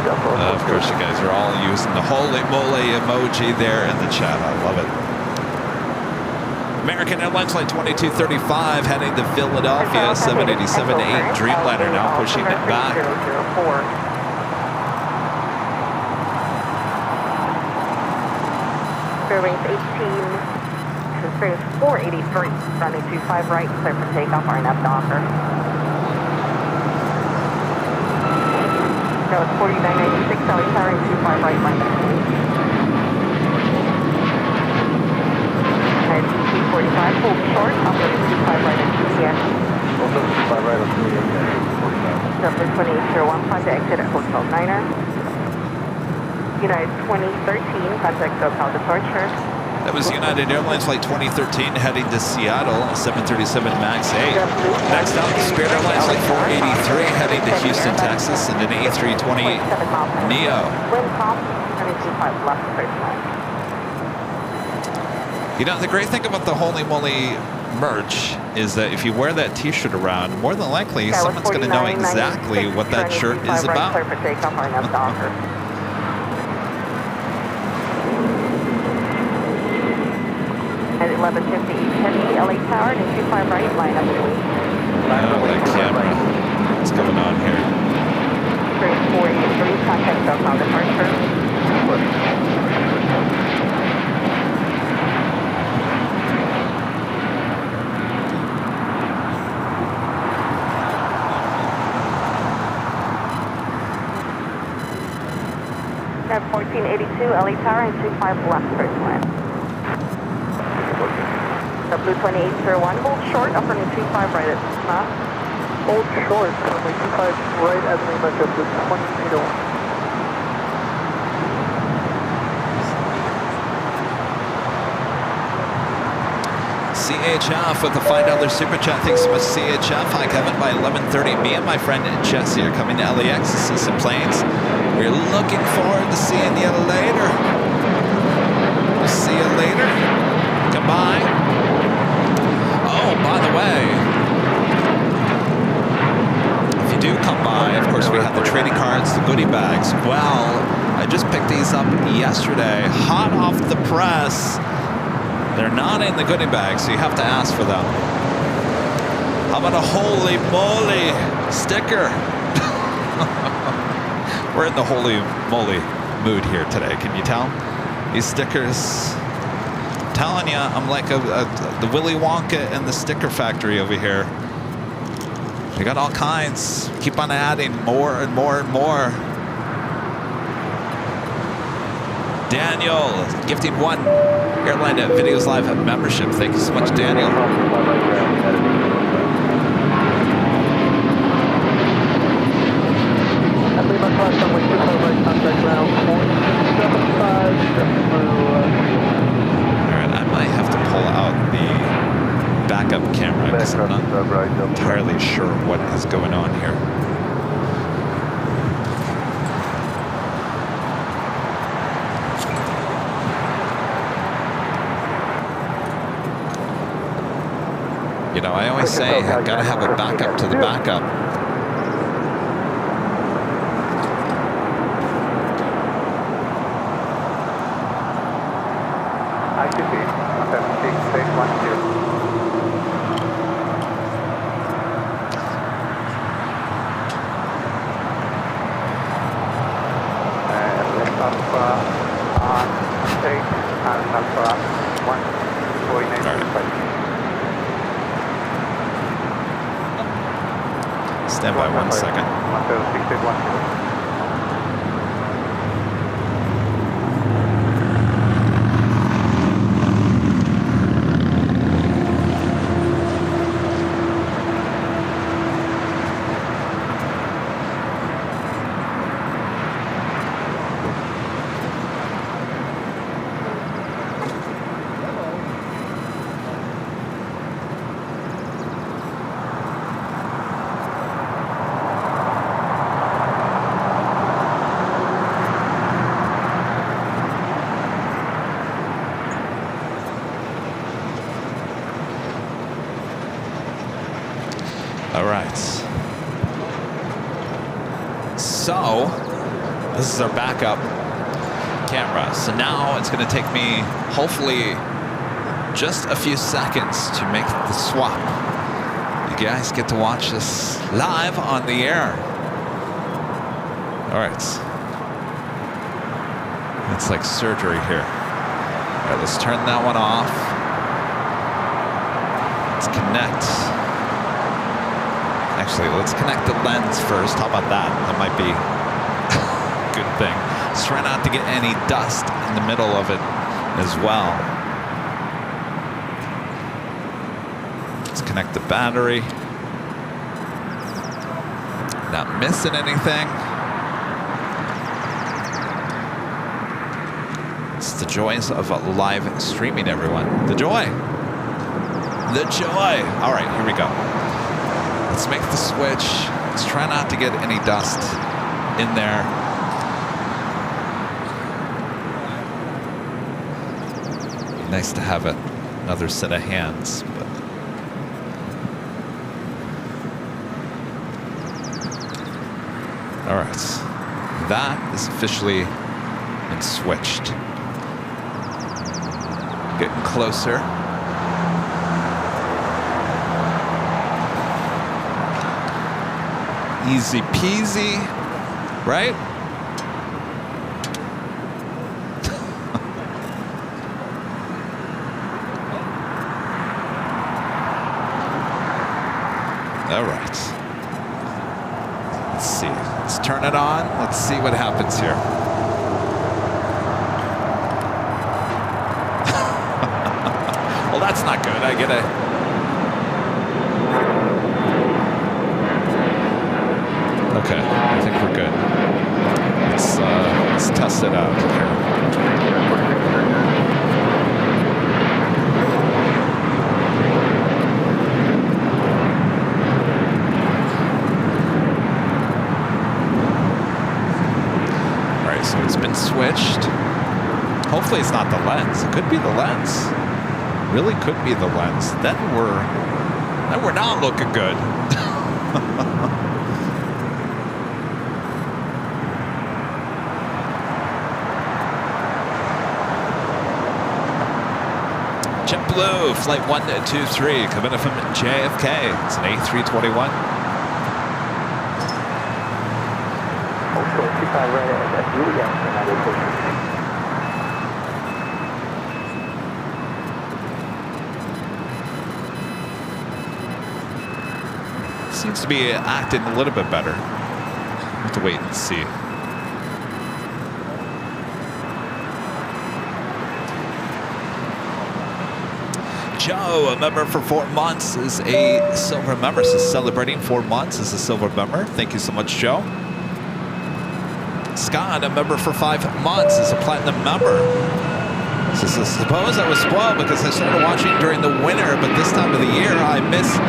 Of course, you guys are all using the Holy Moly emoji there in the chat. I love it. American Airlines Flight 2235 heading to Philadelphia, 787-8 Dreamliner now pushing it back. Fairways 18, fairways 483, running 25 right, clear for takeoff, RNAV Docker. That was 4996, LA Tower, 25 right, line up. And T45, hold short, operating 25 right at TCN. Also 25 right on 48, Number 28015 to exit at Hotel Niner. United 2013, contact SoCal departure. That was United Airlines Flight 2013 heading to Seattle, 737 MAX 8. Next up, Spirit Airlines Flight 483 heading to Houston, Texas, and an A320 Neo. Wind calm, 25 left, 39. You know, the great thing about the Holy Moly merch is that if you wear that t-shirt around, more than likely someone's going to know exactly what that shirt is about. Clear for takeoff, our nav Docker. At 11:50 Heavy, LA Tower, and 25 right, line up and wait. Oh, that camera. What's going on here? 483, contact southbound departure. At 1482 LA Tower and 25 left first line. W2801, hold short, upper new 25 right at stop. Hold short, runway 25 right as we match up with 2801. CHF with the $5 super chat. Thanks so much, CHF. Hi, Kevin. By 11:30, me and my friend Jesse are coming to LAX to see some planes. We're looking forward to seeing you later. We'll see you later. Goodbye. Oh, by the way, if you do come by, of course, we have the trading cards, the goodie bags. Well, I just picked these up yesterday, hot off the press. They're not in the goodie bag, so you have to ask for them. How about a holy moly sticker? We're in the holy moly mood here today. Can you tell? These stickers, I'm telling you, I'm like the Willy Wonka in the sticker factory over here. We got all kinds. Keep on adding more and more and more. Daniel, gifting 1 Airline Videos Live membership. Thank you so much, Daniel. Alright, I might have to pull out the backup camera because I'm not entirely sure what is going on here. You know, I always say, I've got to have a backup to the backup. ICP, 76, stage 1, 2. And left alpha on stage and alpha 1, going in. Stand by 1 second. 106.1. All right. So, this is our backup camera. So now it's going to take me, hopefully, just a few seconds to make the swap. You guys get to watch this live on the air. All right. It's like surgery here. All right, let's turn that one off. Let's connect. Actually, let's connect the lens first. How about that? That might be a good thing. Let's try not to get any dust in the middle of it as well. Let's connect the battery. Not missing anything. It's the joys of live streaming, everyone. The joy. The joy. All right, here we go. Let's make the switch. Let's try not to get any dust in there. Nice to have another set of hands. But all right, that is officially been switched. Getting closer. Easy peasy, right? All right. Let's see. Let's turn it on. Let's see what happens here. Well, that's not good. I get a... Okay, I think we're good. Let's test it out here. So it's been switched. Hopefully it's not the lens. It could be the lens. Really could be the lens. Then we're not looking good. JetBlue, flight 123, coming in from JFK. It's an A321. Seems to be acting a little bit better. We'll have to wait and see. Joe, a member for 4 months, is a silver member. So celebrating 4 months as a silver member. Thank you so much, Joe. Scott, a member for 5 months, is a platinum member. Says, I suppose I was spoiled because I started watching during the winter, but this time of the year I miss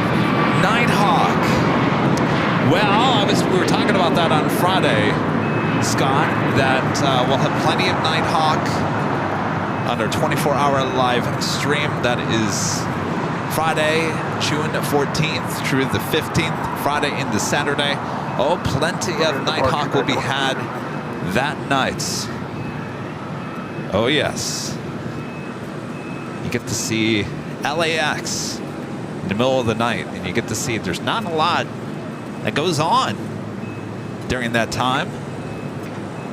Nighthawk. Well, we were talking about that on Friday, Scott, that we'll have plenty of Nighthawk on our 24-hour live stream. That is Friday, June 14th through the 15th, Friday into Saturday. Oh, plenty of Nighthawk will be had that night. Oh, yes. You get to see LAX in the middle of the night, and you get to see there's not a lot that goes on during that time,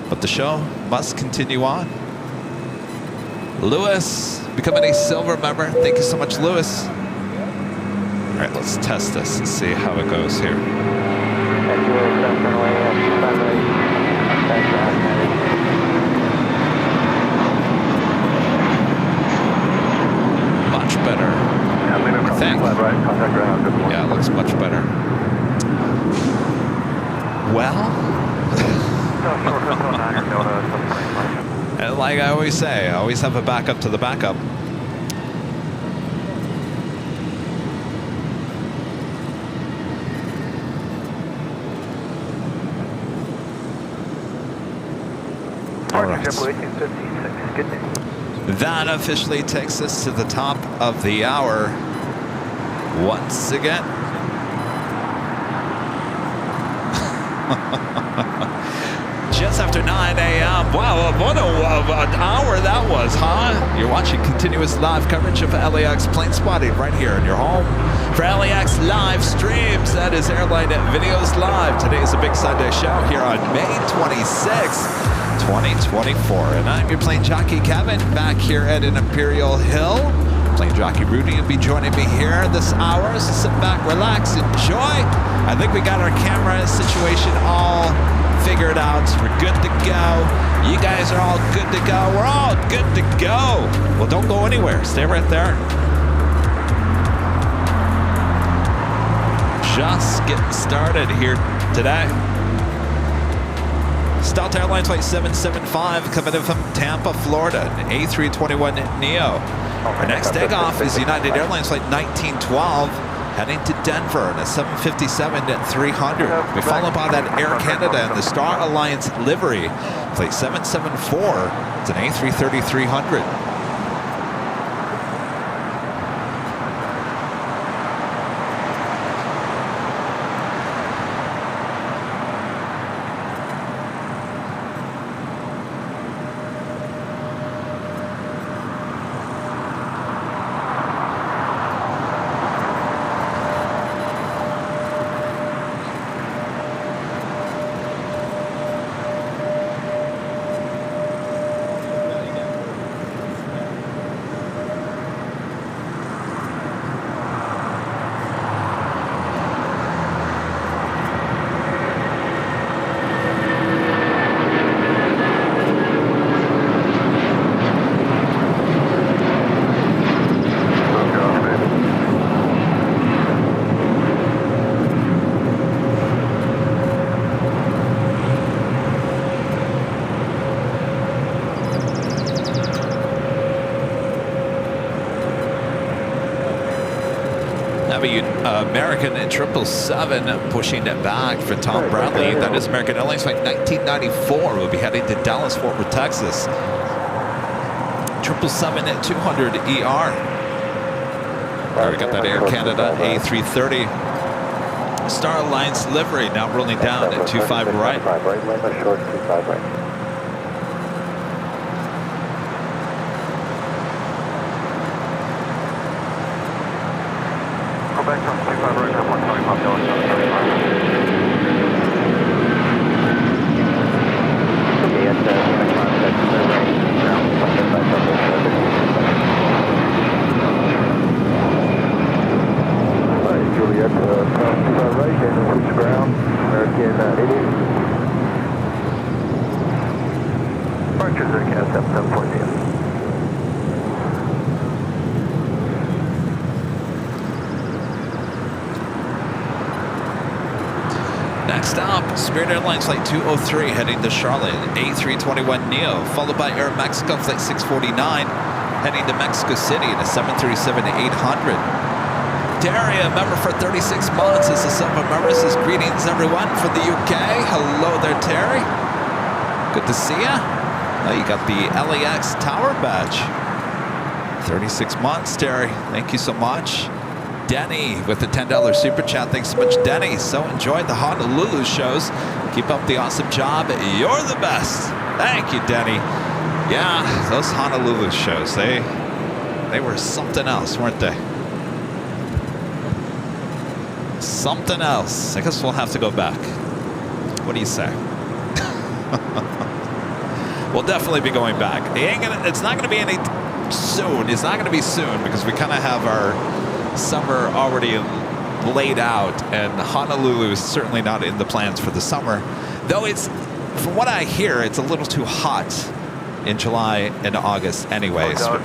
but the show must continue on. Lewis, becoming a silver member. Thank you so much, Lewis. All right, let's test this and see how it goes here. Much better. I think. Yeah, it looks much better. Well, and like I always say, I always have a backup to the backup. All right. That officially takes us to the top of the hour once again. Just after 9 a.m. Wow, what an hour that was, huh? You're watching continuous live coverage of LAX plane spotting right here in your home. For LAX live streams, that is Airline Videos Live. Today is a big Sunday show here on May 26th, 2024. And I'm your plane jockey, Kevin, back here at an Imperial Hill. Plane jockey Rudy will be joining me here this hour, so sit back, relax, enjoy. I think we got our camera situation all figured out. We're good to go. You guys are all good to go. We're all good to go. Well, don't go anywhere. Stay right there. Just getting started here today. Delta Airlines flight 775 coming in from Tampa, Florida, an A321neo. Our next takeoff is United Airlines flight 1912, heading to Denver in a 757-300. We follow by that Air Canada and the Star Alliance livery, flight 774. It's an A330-300. American 777 pushing it back for Tom Bradley. That is American Airlines flight 1994. We'll be heading to Dallas, Fort Worth, Texas. 777 at 200 ER. We got that Air Canada A330. Star Alliance livery now rolling down at 25 right. Short 25 right. Go back from 25 right, 125 dollars. Okay, at 25 right, ground 175 Juliet, south right, and switch ground, American 80. Departure Zercat 7740. Next up, Spirit Airlines flight 203 heading to Charlotte, A321neo, followed by Aeromexico flight 649 heading to Mexico City in a 737-800. Terry, a member for 36 months, is the son of members. Says greetings everyone from the UK. Hello there, Terry. Good to see ya. Oh, you got the LAX tower badge. 36 months, Terry. Thank you so much. Denny with the $10 super chat. Thanks so much, Denny. So enjoyed the Honolulu shows. Keep up the awesome job. You're the best. Thank you, Denny. Yeah, those Honolulu shows, they were something else, weren't they? Something else. I guess we'll have to go back. What do you say? We'll definitely be going back. It's not gonna be any soon. It's not gonna be soon because we kind of have our summer already laid out, and Honolulu is certainly not in the plans for the summer. Though it's, from what I hear, it's a little too hot in July and August anyway, so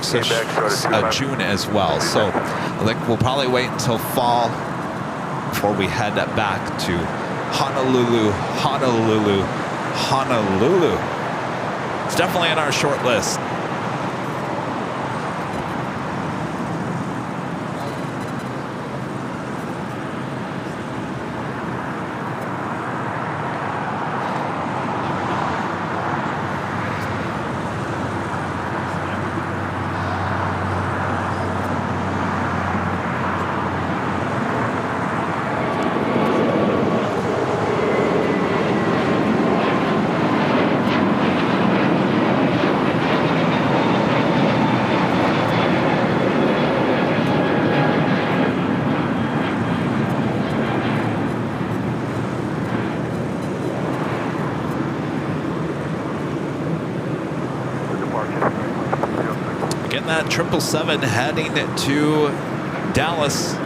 June as well. So I think we'll probably wait until fall before we head back to Honolulu, Honolulu, Honolulu. It's definitely on our short list. That 777 heading to Dallas.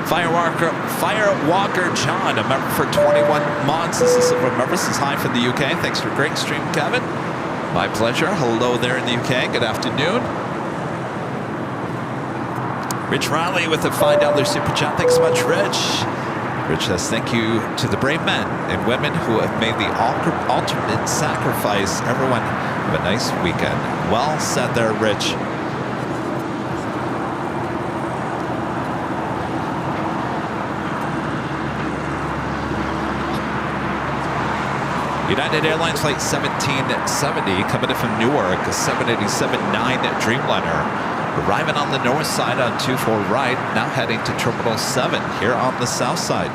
Firewalker John, a member for 21 months. This is a member. This is hi from the UK. Thanks for a great stream, Kevin. My pleasure. Hello there in the UK. Good afternoon. Rich Riley with a $5 super chat. Thanks so much, Rich. Rich says thank you to the brave men and women who have made the ultimate sacrifice. Everyone have a nice weekend. Well said there, Rich. United Airlines flight 1770 coming in from Newark, a 787-9 Dreamliner. Arriving on the north side on 24 right, now heading to Terminal 7 here on the south side.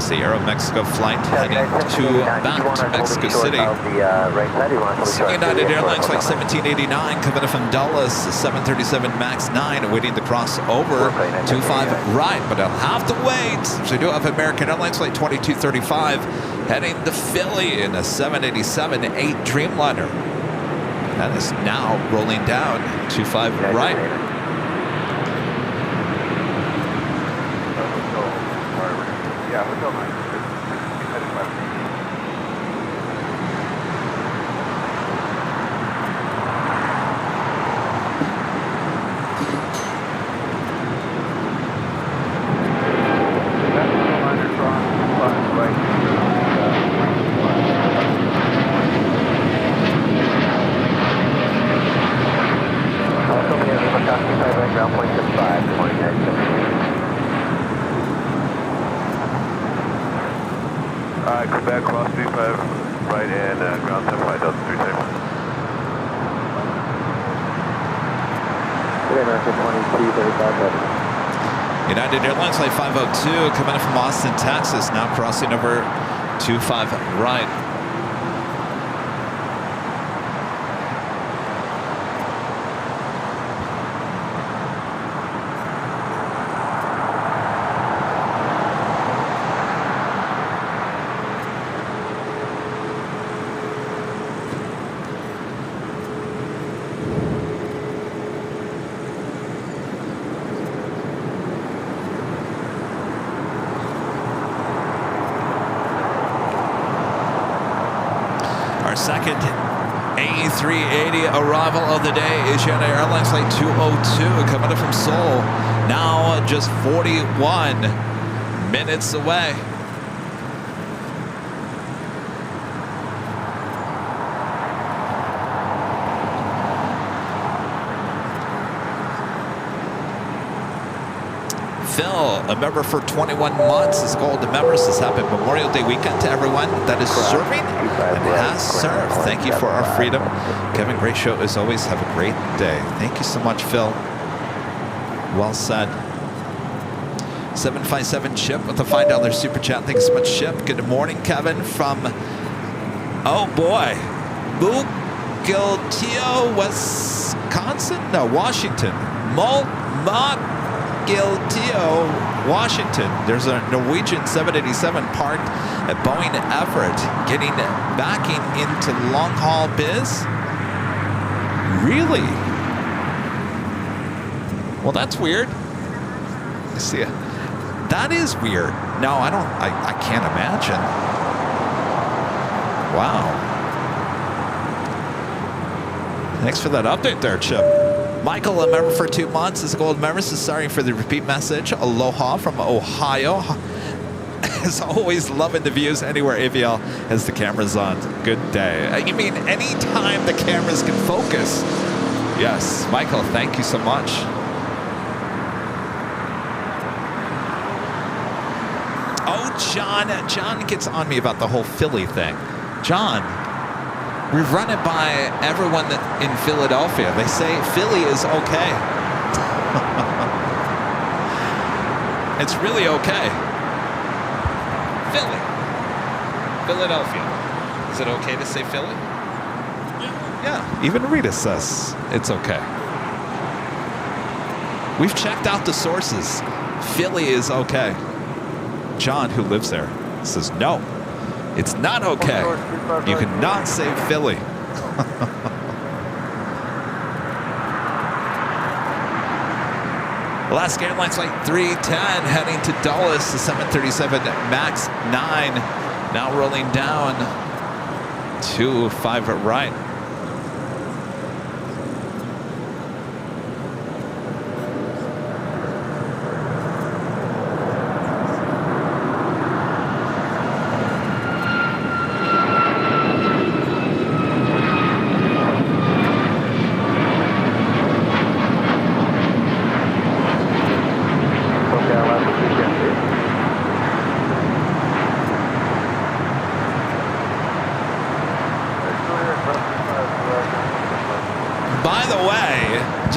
The Aeromexico flight heading back to Mexico City. United Airlines flight 1789 coming in from Dulles, 737 MAX 9 awaiting the crossover 25 right, but I'll have to wait. So we do have American Airlines flight 2235 heading to Philly in a 787-8 Dreamliner. That is now rolling down 25 right. Yeah, Hotel 9. right. Also, we have Lima taxi 5 right, ground point 5, 29. Quebec, cross 35 right and ground 75, Delta 37. United Airlines Flight 502 coming in from Austin, Texas, now crossing over 25 right. Second A380 arrival of the day is United Airlines Flight 202 coming in from Seoul, now just 41 minutes away. Phil, a member for 21 months, is gold members. This happy Memorial Day weekend to everyone that is serving and has served. Thank you for our freedom. Kevin, great show as always. Have a great day. Thank you so much, Phil. Well said. 757 Chip with a $5 super chat. Thanks so much, Chip. Good morning, Kevin from, oh boy, Mukilteo, Wisconsin? No, Washington. Gilteo, Washington. There's a Norwegian 787 parked at Boeing Everett, getting backing into long haul biz. Really? Well, that's weird. I see it. That is weird. No, I can't imagine. Wow. Thanks for that update there, Chip. Michael, a member for 2 months, is a gold member. So sorry for the repeat message. Aloha from Ohio. As always, loving the views anywhere AVL has the cameras on. Good day. You mean anytime the cameras can focus? Yes, Michael, thank you so much. Oh, John gets on me about the whole Philly thing. John, we run it by everyone in Philadelphia. They say Philly is okay. It's really okay. Philly. Philadelphia. Is it okay to say Philly? Yeah. Even Rita says it's okay. We've checked out the sources. Philly is okay. John, who lives there, says no. It's not okay. You cannot say Philly. Alaska Airlines Flight 310 heading to Dulles, the 737 MAX 9. Now rolling down to 5 right.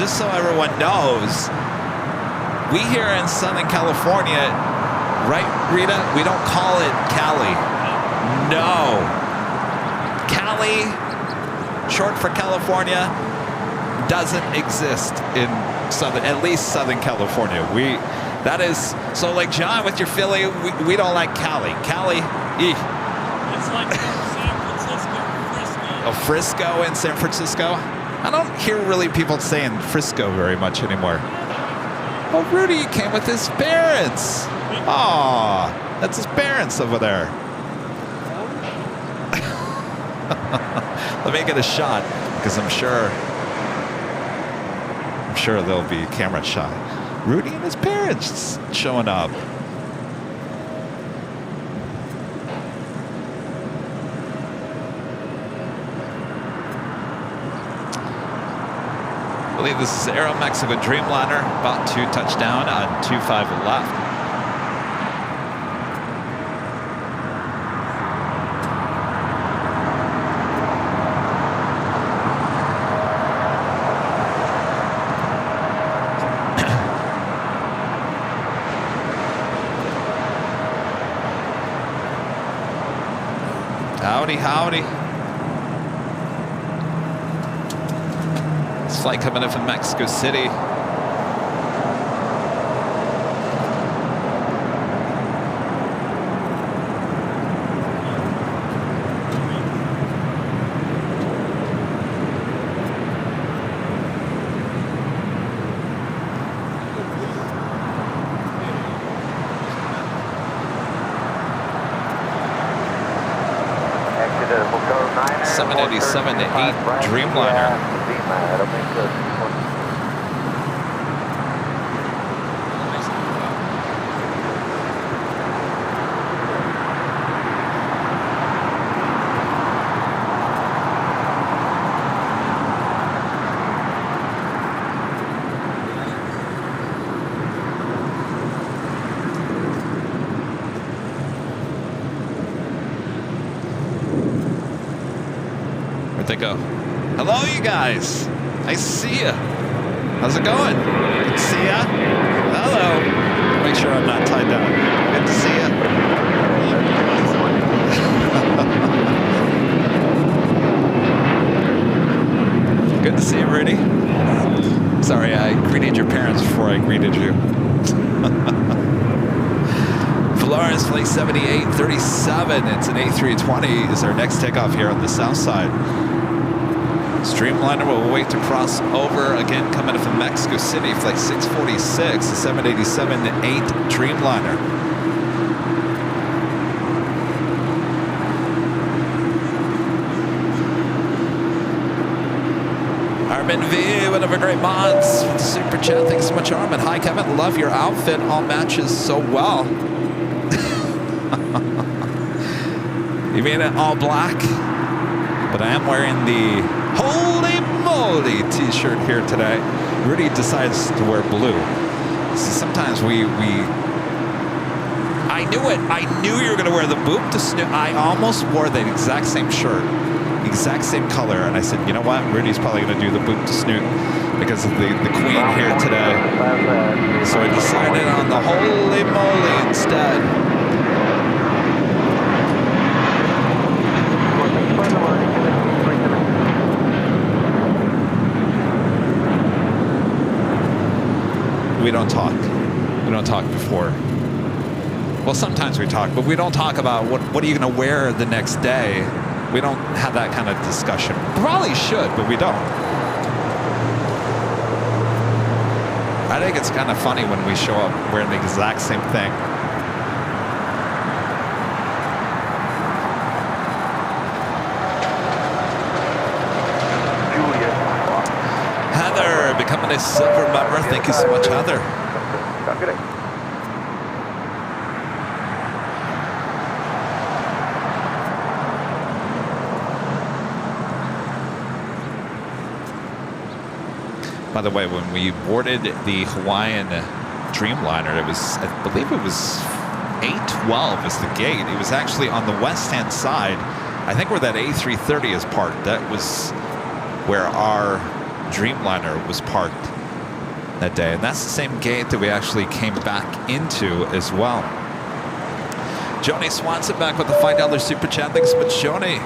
So everyone knows, we here in Southern California, right, Rita? We don't call it Cali. No. Cali, short for California, doesn't exist in at least Southern California. That is, so like John with your Philly, we don't like Cali. Cali, It's like San Francisco, Frisco. Oh, Frisco and San Francisco? I don't hear really people saying Frisco very much anymore. Oh, Rudy came with his parents. Aw, that's his parents over there. Let me get a shot, because I'm sure there'll be a camera shot. Rudy and his parents showing up. believe this is Aero Mexico Dreamliner, about to touch down on 25 left. Howdy, howdy. This flight coming in from Mexico City. Exit Hotel 787 to 8 Dreamliner. Where'd they go? Hello, you guys. I see ya. How's it going? Good to see ya. Hello. Make sure I'm not tied down. Good to see ya. Good to see you, Rudy. Sorry, I greeted your parents before I greeted you. Florence, flight 7837. It's an A320. Is our next takeoff here on the south side. Streamliner will wait to cross over again, coming in from Mexico City, flight 646, the 787 to 8 Dreamliner. Armin V, one of our great mods, with the super chat. Thanks so much, Armin. Hi, Kevin. Love your outfit. All matches so well. You mean it all black? But I am wearing the Holy Moly t-shirt here today. Rudy decides to wear blue. So sometimes I knew it. I knew you were going to wear the boop to snoot. I almost wore the exact same shirt, exact same color. And I said, you know what? Rudy's probably going to do the boop to snoot because of the queen here today. So I decided on the Holy Moly instead. We don't talk. We don't talk before. Well, sometimes we talk, but we don't talk about what are you going to wear the next day. We don't have that kind of discussion. Probably should, but we don't. I think it's kind of funny when we show up wearing the exact same thing. Heather, becoming a silver member. Thank you so much, Heather. By the way, when we boarded the Hawaiian Dreamliner, it was, I believe it was 812 is the gate. It was actually on the west-hand side. I think where that A330 is parked. That was where our Dreamliner was parked that day. And that's the same gate that we actually came back into as well. Joni Swanson back with the $5 super chat. Thanks so much, Joni.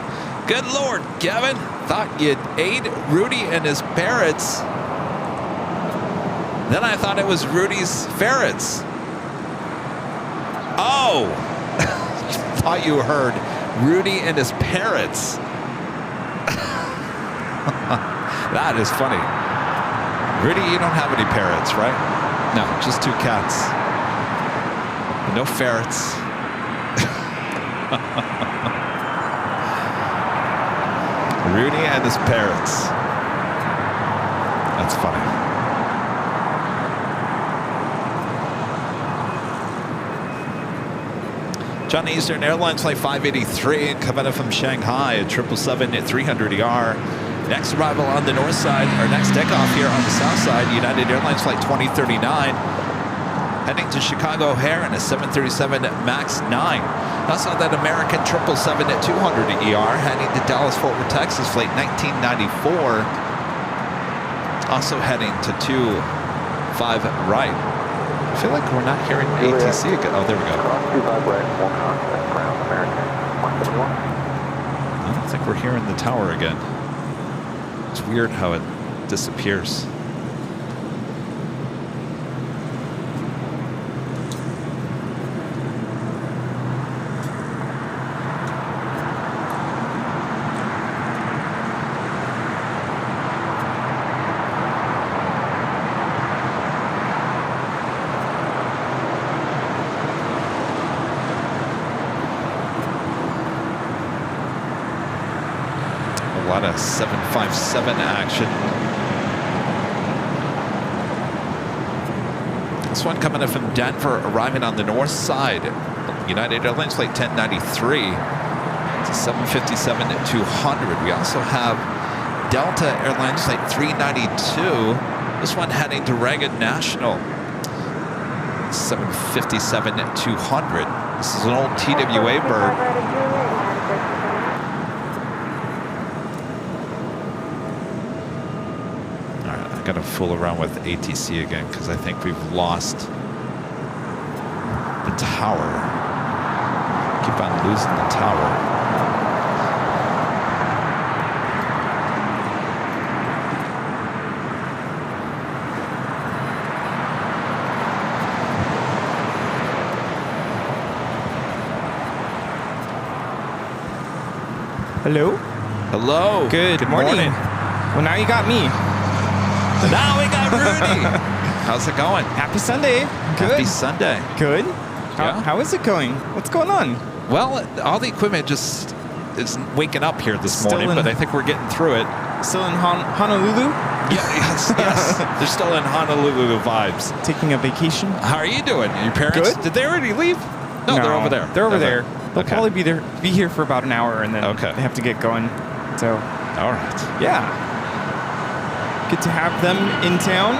Good Lord, Kevin. Thought you'd aid Rudy and his parrots. Then I thought it was Rudy's ferrets. Oh! Thought you heard Rudy and his parrots. That is funny. Rudy, you don't have any parrots, right? No, just 2 cats. No ferrets. Rudy and his parrots. That's funny. John Eastern Airlines flight 583 coming in from Shanghai at 777 at 300ER. Next arrival on the north side, or next takeoff here on the south side, United Airlines flight 2039, heading to Chicago O'Hare in a 737 MAX 9. Also that American 777 at 200 ER, heading to Dallas Fort Worth, Texas, flight 1994. Also heading to 25 right. I feel like we're not hearing ATC again. Oh, there we go. 25 right, 1 constant, ground American 171. I don't think we're hearing the tower again. It's weird how it disappears. A lot of 757 action. This one coming in from Denver, arriving on the north side. United Airlines flight 1093. It's a 757-200. We also have Delta Airlines flight 392. This one heading to Reagan National. 757-200. This is an old TWA bird. Got to fool around with ATC again because I think we've lost the tower. Keep on losing the tower. Hello? Hello. Good morning. Well, now you got me. Now we got Rudy. How's it going? Happy Sunday. Good. Happy Sunday. Good. Yeah. How is it going? What's going on? Well, all the equipment just is waking up here this Still morning, but I think we're getting through it. Still in Honolulu? Yes. They're still in Honolulu vibes. Taking a vacation? How are you doing? Your parents? Good. Did they already leave? No, they're over there. They're over there. They'll Okay. probably be here for about an hour, and then Okay. they have to get going. So, All right. yeah. Good to have them in town.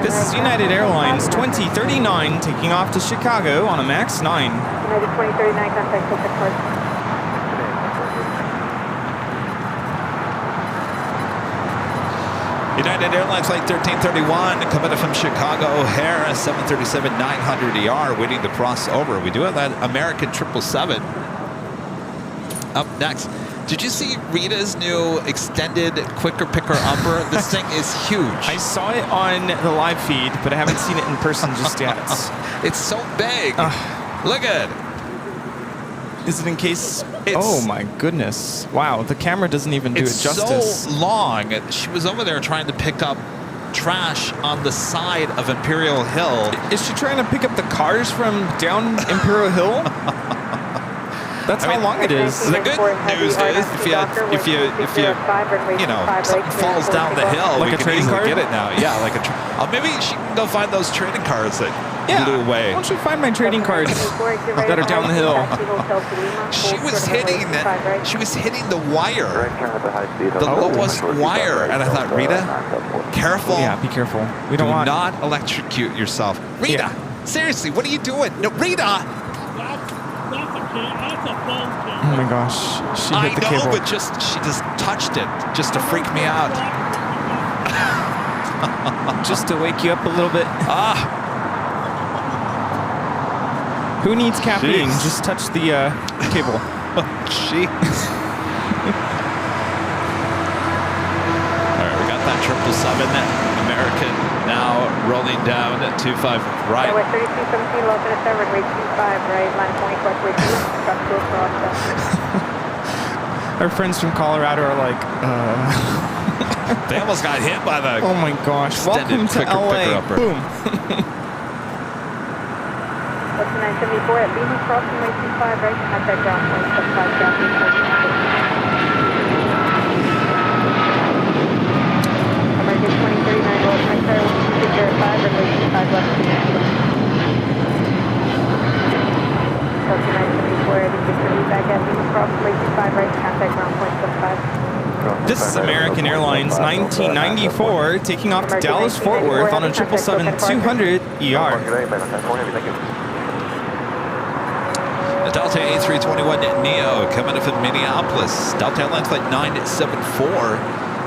This is United Airlines 2039 taking off to Chicago on a MAX 9. United 2039, contact Pacific Coast. United Airlines flight 1331 coming in from Chicago O'Hare, 737-900ER, waiting to cross over. We do have that American 777 up next. Did you see Rita's new extended quicker picker upper? This thing is huge. I saw it on the live feed, but I haven't seen it in person just yet. It's so big. Look at it. Is it in case? Oh my goodness! Wow, the camera doesn't even do it It's justice. so long. She was over there trying to pick up trash on the side of Imperial Hill. Is she trying to pick up the cars from down Imperial Hill? That's how long it is. The good news is if you something falls down the hill, Like we a can trading easily card? get it now. Yeah, like a. Maybe she can go find those trading cards that blew away. Why don't you find my trading cards that are down the hill? She was hitting the wire, Right turn at the high speed. the lowest wire, and I thought, Rita, careful. Yeah, be careful. We Do don't want. not electrocute yourself. Rita, seriously, what are you doing? No, Rita. That's a phone cable. Oh my gosh, she I hit the know, cable. but she just touched it just to freak me out. Just to wake you up a little bit. Who needs caffeine? Jeez. Just touch the cable. Jeez. All right, we got that 777 American now rolling down at 25 right. West 3217, low to the 7, runway 25, right, line 20, westway 2, truck to cross. Our friends from Colorado are like, They almost got hit by the. oh my gosh, Extended welcome to quicker LA. picker upper. Boom. West 974 at Lima, crossing way 25, right, contact ground point 75, ground point 49. American 2039, roll 25, This is American Airlines 1994 taking off to Dallas Fort Worth on a 777-200 ER. The Delta A321 Neo coming in from Minneapolis. Delta Airlines flight 974.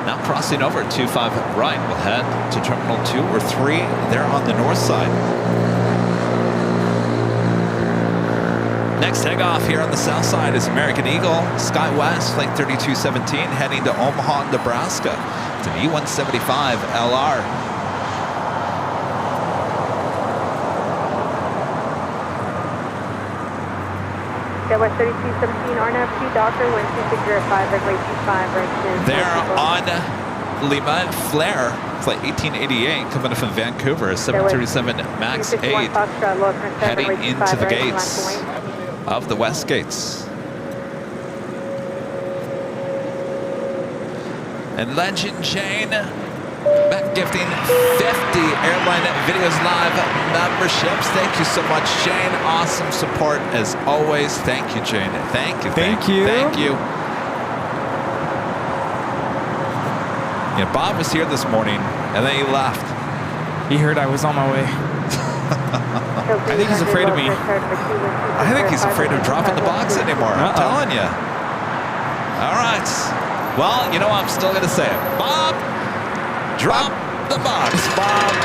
Now crossing over 25 right. We'll head to Terminal 2 or 3 there on the north side. Next takeoff here on the south side is American Eagle, SkyWest, flight 3217, heading to Omaha, Nebraska. It's an E175 LR. SkyWest 3217, RNAV 2, Doctor, wind 2605, runway 25, right. They're on Lima Flair, flight 1888, coming from Vancouver, 737 MAX 8, heading into the gates of the West Gates. And Legend Jane back gifting 50 Airline Videos Live memberships. Thank you so much, Jane. Awesome support as always. Thank you, Jane. Thank you. Thank you. Thank you. Yeah, Bob was here this morning, and then he left. He heard I was on my way. I think he's afraid of me. I think he's afraid of dropping the box anymore. I'm telling you. All right. Well, you know what? I'm still going to say it. Bob, drop the box, Bob.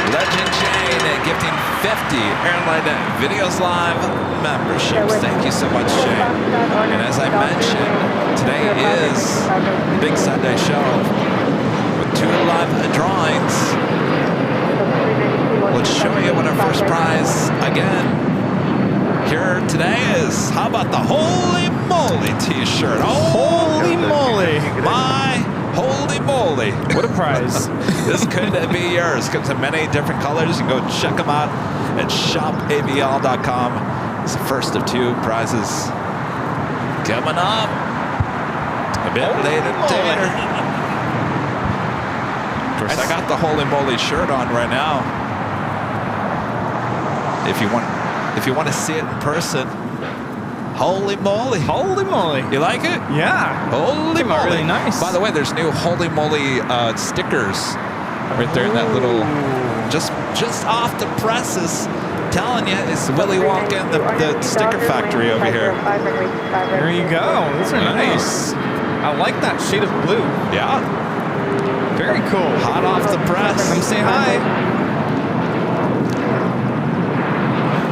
Legend Jane gifting 50 Airline Videos Live memberships. Thank you so much, Jane. And as I mentioned, today is the Big Sunday show with 2 live drawings. Let's show you what our first prize, again, here today is, how about the Holy Moly t-shirt? Holy moly. My holy moly. What a prize. This could be yours. Comes in many different colors. You can go check them out at shopabl.com. It's the first of 2 prizes coming up a bit later. Of course, I got the Holy Moly shirt on right now. If you want to see it in person, holy moly. Holy moly. You like it? Yeah. Holy moly. Really nice. By the way, there's new Holy Moly stickers right there in that little, just off the presses. Telling you, it's Willy Wonka and the sticker factory over here. There you go. Those are nice. I like that shade of blue. Yeah. Very cool. Hot off the press. Come say hi.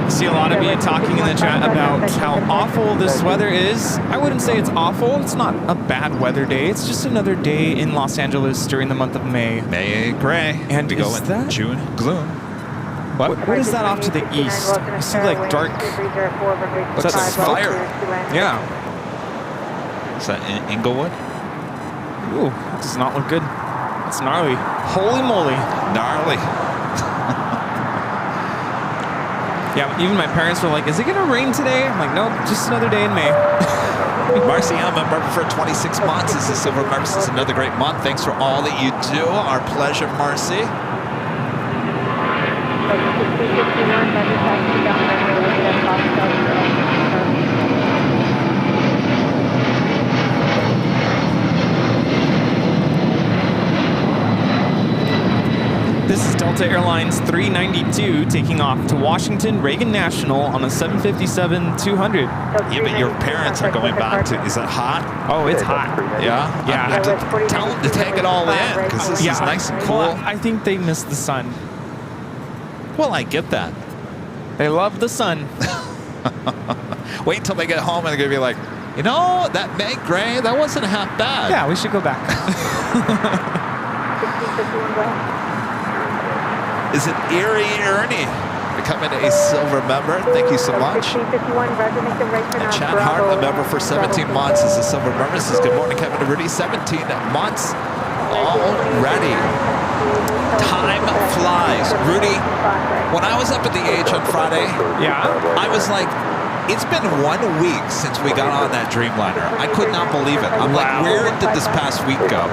See a lot of you talking in the chat about how awful this weather is. I wouldn't say it's awful. It's not a bad weather day. It's just another day in Los Angeles during the month of May. May gray. And we go is in that June gloom. What is that off to the east? I see like dark. Looks like smoke? fire. Yeah. Is that in Inglewood? Ooh, that does not look good. It's gnarly. Holy moly. Gnarly. Yeah, even my parents were like, is it going to rain today? I'm like, nope, just another day in May. Marcy, I'm a member for 26 months. This is Silver Member. This is another great month. Thanks for all that you do. Our pleasure, Marcy. This is Delta Airlines 392 taking off to Washington Reagan National on a 757-200. Yeah, but your parents are going back to, is it hot? Oh, it's hot. Yeah? Yeah. Tell them to take it all in, because this is nice and cool. Well, I think they miss the sun. Well, I get that. They love the sun. Wait until they get home and they're going to be like, you know, that May gray, that wasn't half bad. Yeah, we should go back. Is it Erie Ernie becoming a silver member? Thank you so much. And Chad Hart, a member for 17 months, is a silver member. Says, good morning, Kevin and Rudy. 17 months already. Time flies. Rudy, when I was up at the H on Friday, Yeah. I was like, it's been 1 week since we got on that Dreamliner. I could not believe it. I'm like, where did this past week go?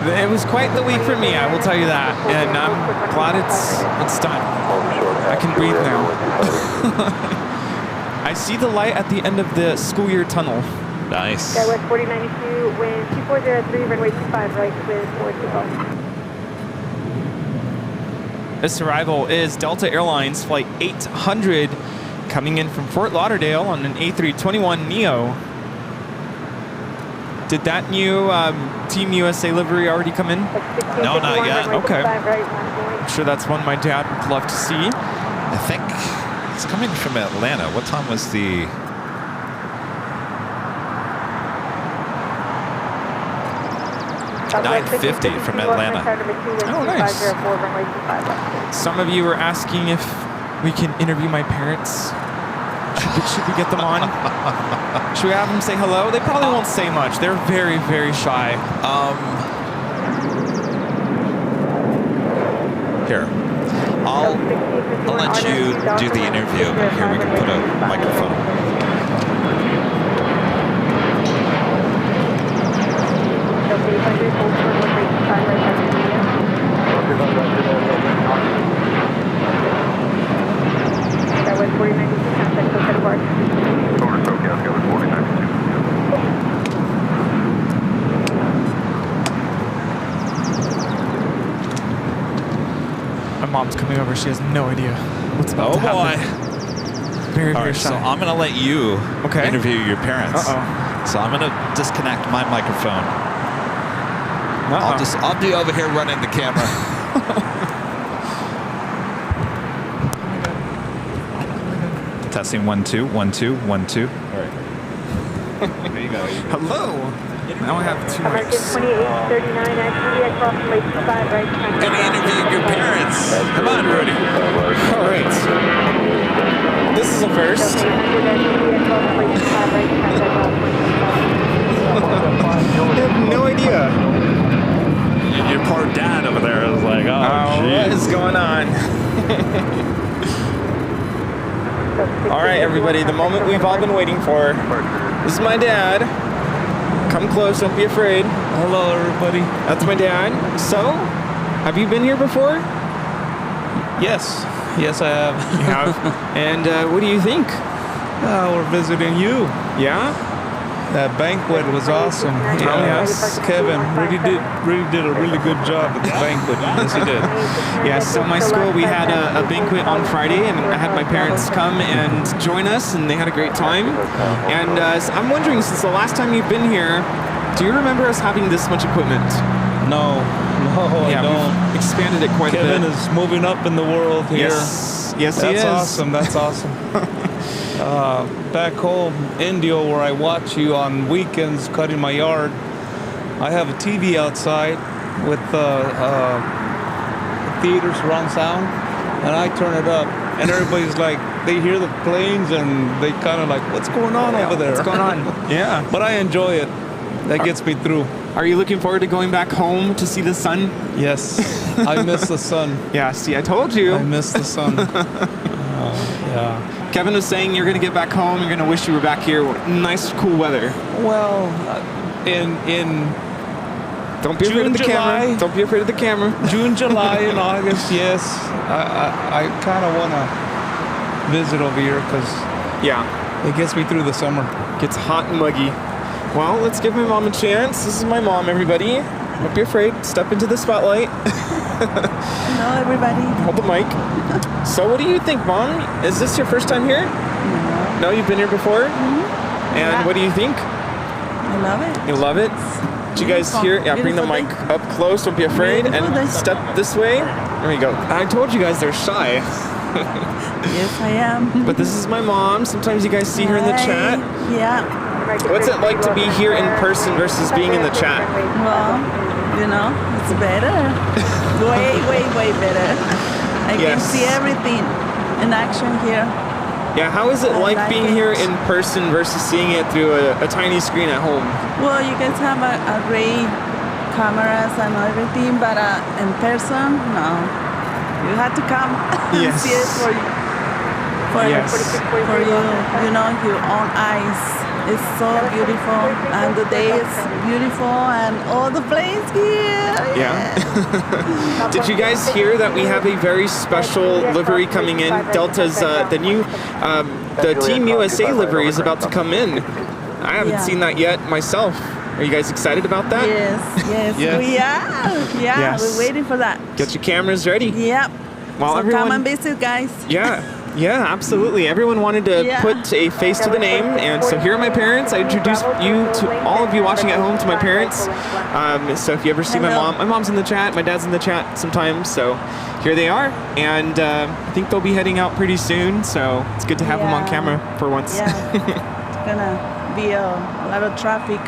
It was quite the week for me, I will tell you that. And I'm glad it's done. I can breathe now. I see the light at the end of the school year tunnel. Nice. Skywest 4092, wind 2403, runway 25 right with 420. This arrival is Delta Airlines Flight 800 coming in from Fort Lauderdale on an A321neo. Did that new Team USA livery already come in? No, not yet. Okay. I'm sure that's one my dad would love to see. I think it's coming from Atlanta. What time was the... $9:50 from Atlanta. Oh, nice. Some of you were asking if we can interview my parents. Should we get them on? Should we have them say hello? They probably won't say much. They're very, very shy. Here. I'll let you do the interview. Here, we can put a microphone. My mom's coming over. She has no idea what's about to happen. Very, All very right, shy. so I'm going to let you Okay. interview your parents. Uh-oh. So I'm going to disconnect my microphone. I'll be over here running the camera. Testing 1 2 1 2 1 2. All right. There you go. Hello. Now I have two American mics. 2839, actually across Lake 5 right. Gonna interview your parents. Come on, Rudy. All right. This is a first. I have no idea. Your poor dad over there is like, oh, What is going on? All right, everybody, the moment we've all been waiting for. This is my dad. Come close, don't be afraid. Hello, everybody. That's my dad. So, have you been here before? Yes. Yes, I have. You have. And what do you think? We're visiting you. Yeah? That banquet was awesome. yes. Kevin really did a really good job at the banquet. Yes, he did. Yeah, so my school, we had a banquet on Friday, and I had my parents come and join us, and they had a great time. And so I'm wondering, since the last time you've been here, do you remember us having this much equipment? No, I don't. We've expanded it quite a bit. Kevin is moving up in the world here. Yes, he is. That's awesome. That's awesome. Back home, Indio, where I watch you on weekends cutting my yard, I have a TV outside with theater surround sound, and I turn it up, and everybody's like, they hear the planes, and they kind of like, what's going on over there? What's going on? Yeah. But I enjoy it. That gets me through. Are you looking forward to going back home to see the sun? Yes, I miss the sun. Yeah, see, I told you. I miss the sun. Yeah. Kevin was saying you're going to get back home, you're going to wish you were back here. Nice, cool weather. Well, in Don't be afraid of the camera. Don't be afraid of the camera. June, July, and August, yes. I kind of want to visit over here because it gets me through the summer. Gets hot and muggy. Well, let's give my mom a chance. This is my mom, everybody. Don't be afraid. Step into the spotlight. Hello, everybody. Hold the mic. So what do you think, Mom? Is this your first time here? No, you've been here before? Mm-hmm. And what do you think? I love it. You love it? Did you guys hear? Yeah, bring the mic up close. Don't be afraid. And step this way. There you go. I told you guys they're shy. Yes, I am. But this is my mom. Sometimes you guys see her in the chat. Yeah. What's it like to be here in person versus being in the chat? Well, you know, it's better. way better. I can see everything in action here. Yeah, how is it like being here in person versus seeing it through a tiny screen at home? Well, you guys have a great cameras and everything, but in person, no. You have to come and see it for you. For you know, your own eyes. It's so beautiful, and the day is beautiful, and all the planes here. Yeah. Did you guys hear that we have a very special livery coming in? Delta's the new the Team USA livery is about to come in. I haven't seen that yet myself. Are you guys excited about that? Yes, Yes. we are. Yeah, Yes. we're waiting for that. Get your cameras ready. Yep. Well, so everyone, come and visit, guys. Yeah, absolutely. Everyone wanted to Yeah. put a face to the name, and so here are my parents. I introduced you to all of you watching at home to my parents. So if you ever see my mom's in the chat, my dad's in the chat sometimes. So here they are, and I think they'll be heading out pretty soon. So it's good to have them on camera for once. Yeah, it's gonna be a lot of traffic.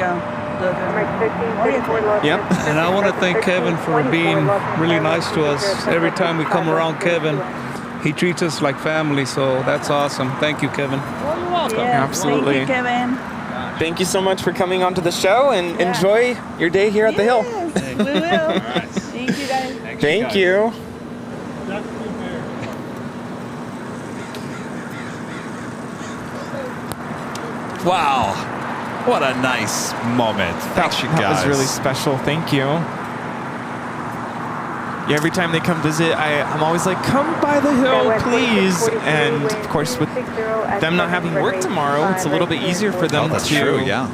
Yep. And I want to thank Kevin for being really nice to us. Every time we come around Kevin, he treats us like family, so that's awesome. Thank you, Kevin. You're welcome. Yes, Absolutely. Thank you, Kevin. Thank you so much for coming onto the show, and enjoy your day here at the hill. Yes, we will. Thank you, guys. Thank you. Wow. What a nice moment. Thanks, you guys. That was really special. Thank you. Yeah, every time they come visit, I'm always like, come by the hill, please. And of course, with them not having work tomorrow, it's a little bit easier for them that's true, yeah.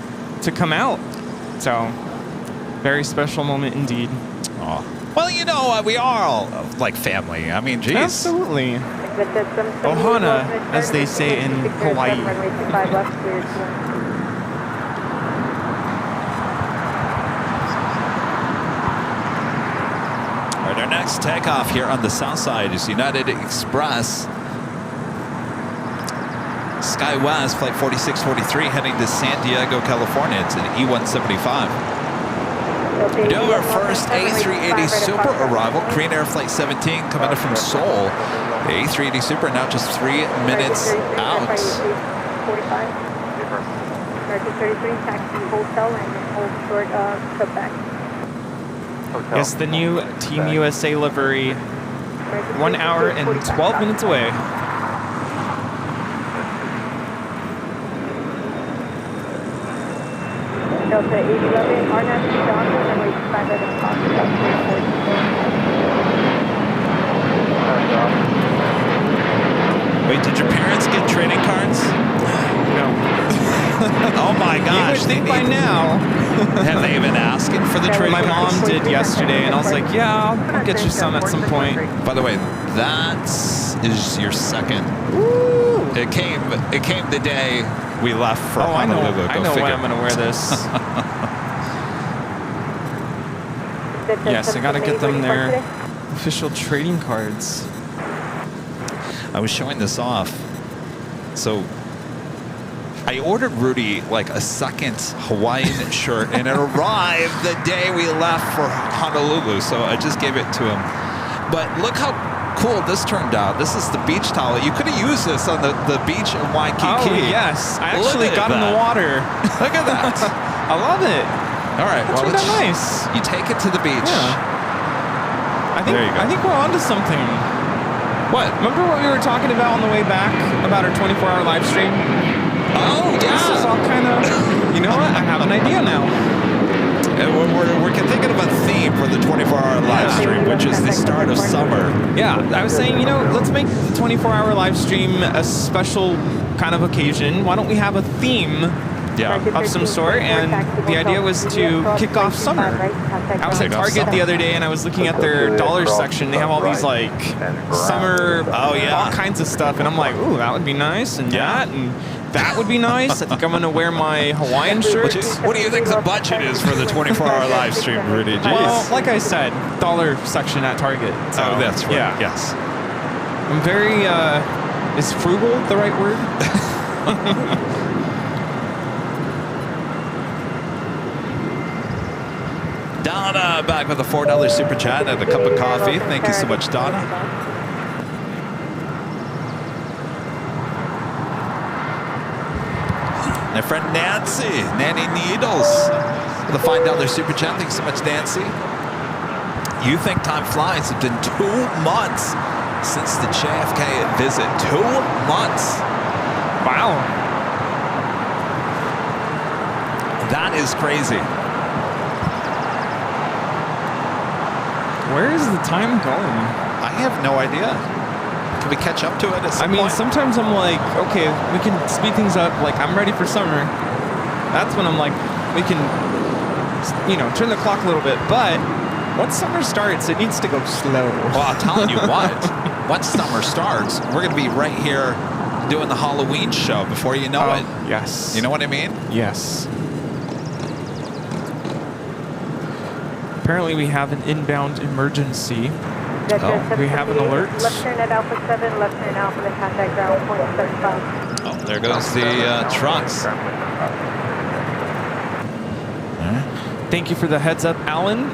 to come out. So, very special moment indeed. Oh. Well, you know, we are all like family. I mean, geez. Absolutely. Ohana, as they say in Hawaii. All right, our next takeoff here on the south side is United Express. SkyWest, flight 4643, heading to San Diego, California. It's an E175. We do have our first A380 Super arrival, Korean Air Flight 17, coming in from Seoul. The A380 Super now just 3 minutes out. Yes, the new Team USA livery. 1 hour and 12 minutes away. Delta 811, RNAV Johnson, and we expanded and cost Wait, did your parents get trading cards? No. Oh my gosh. You would think by now. Have they been asking for the trading My cards? mom did yesterday, and I was like, yeah, I'll get you some at some point. By the way, that is your second. Woo! It came the day we left for I know Honolulu. Go why figure. I'm going to wear this. Yes, I got to get them their official trading cards. I was showing this off. So I ordered Rudy like a second Hawaiian shirt, and it arrived the day we left for Honolulu. So I just gave it to him. But look how cool this turned out. This is the beach towel. You could have used this on the beach in Waikiki. Oh, yes. I actually got in the water. Look at that. I love it. All right. That's Well, really nice. You take it to the beach. Yeah. There you go. I think we're onto something. What? Remember what we were talking about on the way back about our 24-hour live stream? Oh, This is yeah. all kind of, you know what? I have an idea now. We're thinking of a theme for the 24-hour live stream, which is the start of summer. Yeah, I was saying, you know, let's make the 24-hour live stream a special kind of occasion. Why don't we have a theme of some sort? And the idea was to kick off summer. I was at Target the other day, and I was looking at their dollar section. They have all these, like, summer, all kinds of stuff. And I'm like, ooh, that would be nice, and that would be nice. I think I'm going to wear my Hawaiian shirt. What do you think the budget is for the 24-hour live stream, Rudy? Jeez. Well, like I said, dollar section at Target. So, Oh, that's right. Yeah. Yes. I'm very, is frugal the right word? Donna back with a $4 super chat and a cup of coffee. Thank you so much, Donna. My friend Nancy, Nanny Needles, with a $5 super chat. Thanks so much, Nancy. You think time flies? It's been 2 months since the JFK visit. 2 months. Wow. That is crazy. Where is the time going? I have no idea. Can we catch up to it at some point? Sometimes I'm like, okay, we can speed things up. Like, I'm ready for summer. That's when I'm like, we can, turn the clock a little bit. But once summer starts, it needs to go slow. Well, I'm telling you what, once summer starts, we're going to be right here doing the Halloween show before you know it. Yes. You know what I mean? Yes. Apparently we have an inbound emergency. We have an alert. Left turn at Alpha 7, left turn Alpha to contact ground 0.75. Oh, there goes the trucks. Thank you for the heads up, Alan.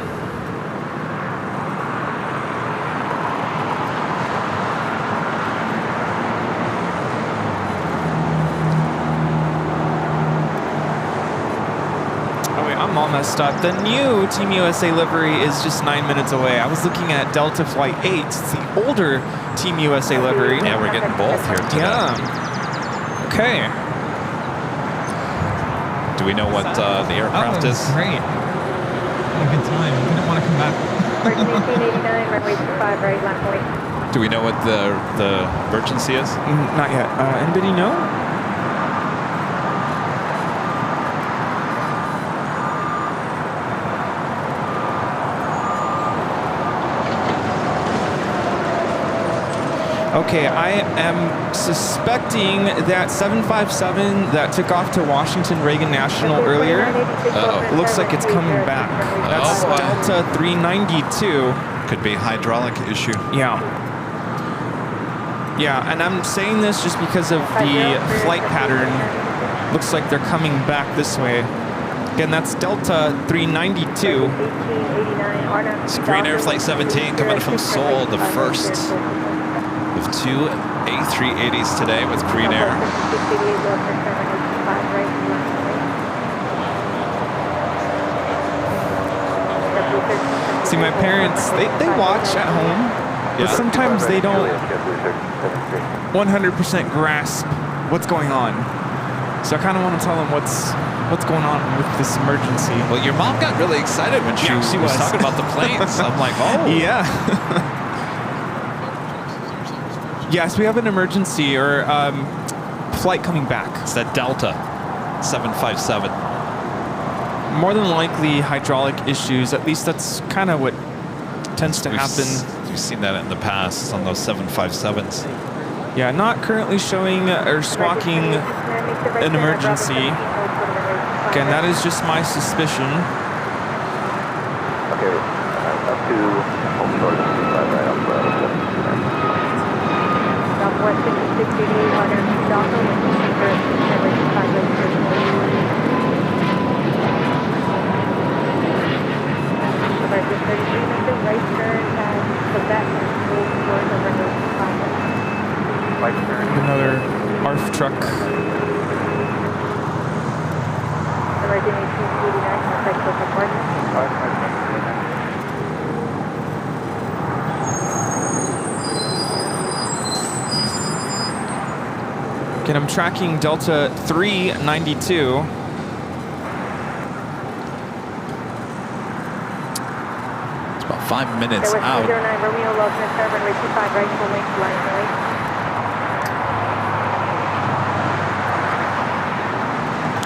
I'm all messed up. The new Team USA livery is just 9 minutes away. I was looking at Delta Flight 8. It's the older Team USA livery. Yeah, we're getting both here today. Yeah. Okay. Do we know what the aircraft is? Great. Had a good time. Didn't want to come back. Virgin 1889, runway 25, right, line point. Do we know what the emergency is? Not yet. Anybody know? Okay, I am suspecting that 757 that took off to Washington Reagan National earlier looks like it's coming back. That's Delta 392. Could be hydraulic issue. Yeah. Yeah, and I'm saying this just because of the flight pattern. Looks like they're coming back this way. Again, that's Delta 392. It's Green Air Flight 17 coming from Seoul, the first of two A380s today with Green Air. See, my parents, they watch at home, but sometimes they don't 100% grasp what's going on. So I kind of want to tell them what's going on with this emergency. Well, your mom got really excited when she was talking about the planes. I'm like, oh. Yeah. Yes, we have an emergency or flight coming back. It's that Delta 757. More than likely hydraulic issues. At least that's kind of what tends to happen. We've seen that in the past on those 757s. Yeah, not currently showing or squawking an emergency. Again, that is just my suspicion. Okay, up to home short, right up Southwest 5688, water, Delta, right turn and Quebec towards the runway 25. right turn. Another ARF truck. Virgin 1889, contact with the port. Again, I'm tracking Delta 392. It's about 5 minutes There was out. 209 Romeo, Welcome to runway 25, right, full length, line right.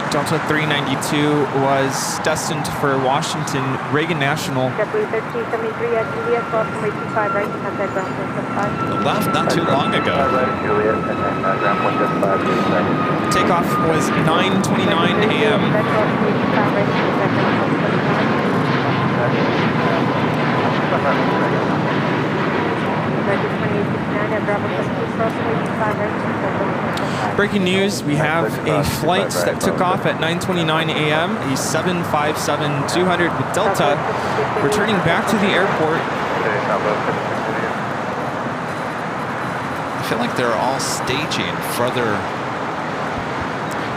Delta 392 was destined for Washington Reagan National. JetBlue 1373 at Juliet, Welcome to 25, right, contact ground 175. Left not too long ago. Right at Juliet, and then ground 175. Takeoff was 9:29 a.m. Breaking news, we have a flight that took off at 9:29 a.m., a 757-200 with Delta, returning back to the airport. I feel like they're all staging further.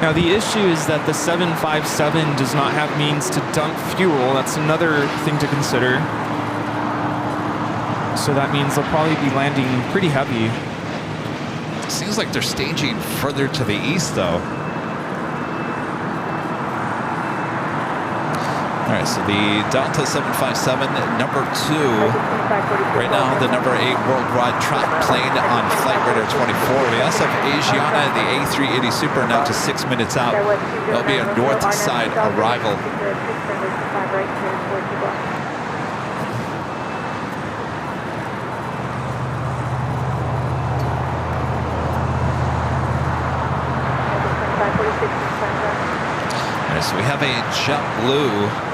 Now the issue is that the 757 does not have means to dump fuel. That's another thing to consider. So that means they'll probably be landing pretty heavy. Seems like they're staging further to the east, though. All right, so the Delta 757, number 2. Right now, the number 8 worldwide track plane on Flight Radar 24. We also have Asiana, the A380 Super, now to 6 minutes out. There'll be a north side arrival. All right, so we have a JetBlue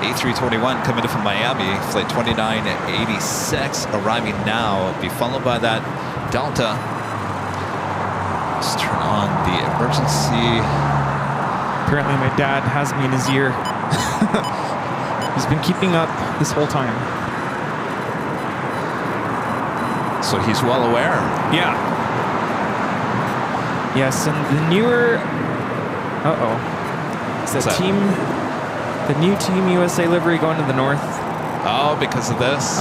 A321 coming in from Miami, flight 2986, arriving now. Be followed by that Delta. Let's turn on the emergency. Apparently my dad has me in his ear. He's been keeping up this whole time. So he's well aware. Yeah. Yes, and the newer... Is that team... The new Team USA livery going to the north? Oh, because of this?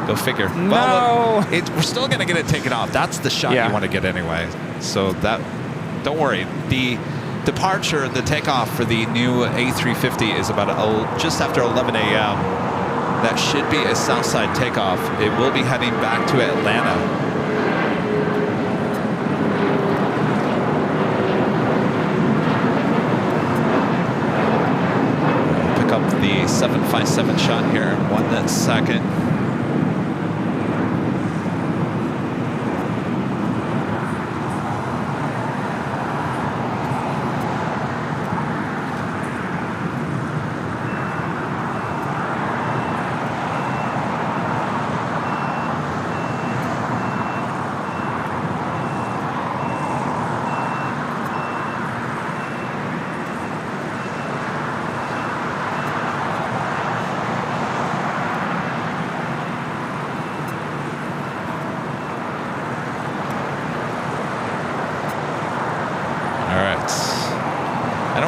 Go figure. No! Well, we're still going to get it taken off. That's the shot you want to get anyway. So that... Don't worry. The departure, the takeoff for the new A350 is about just after 11 a.m. That should be a Southside takeoff. It will be heading back to Atlanta. Up the 757 shot here in 1 second.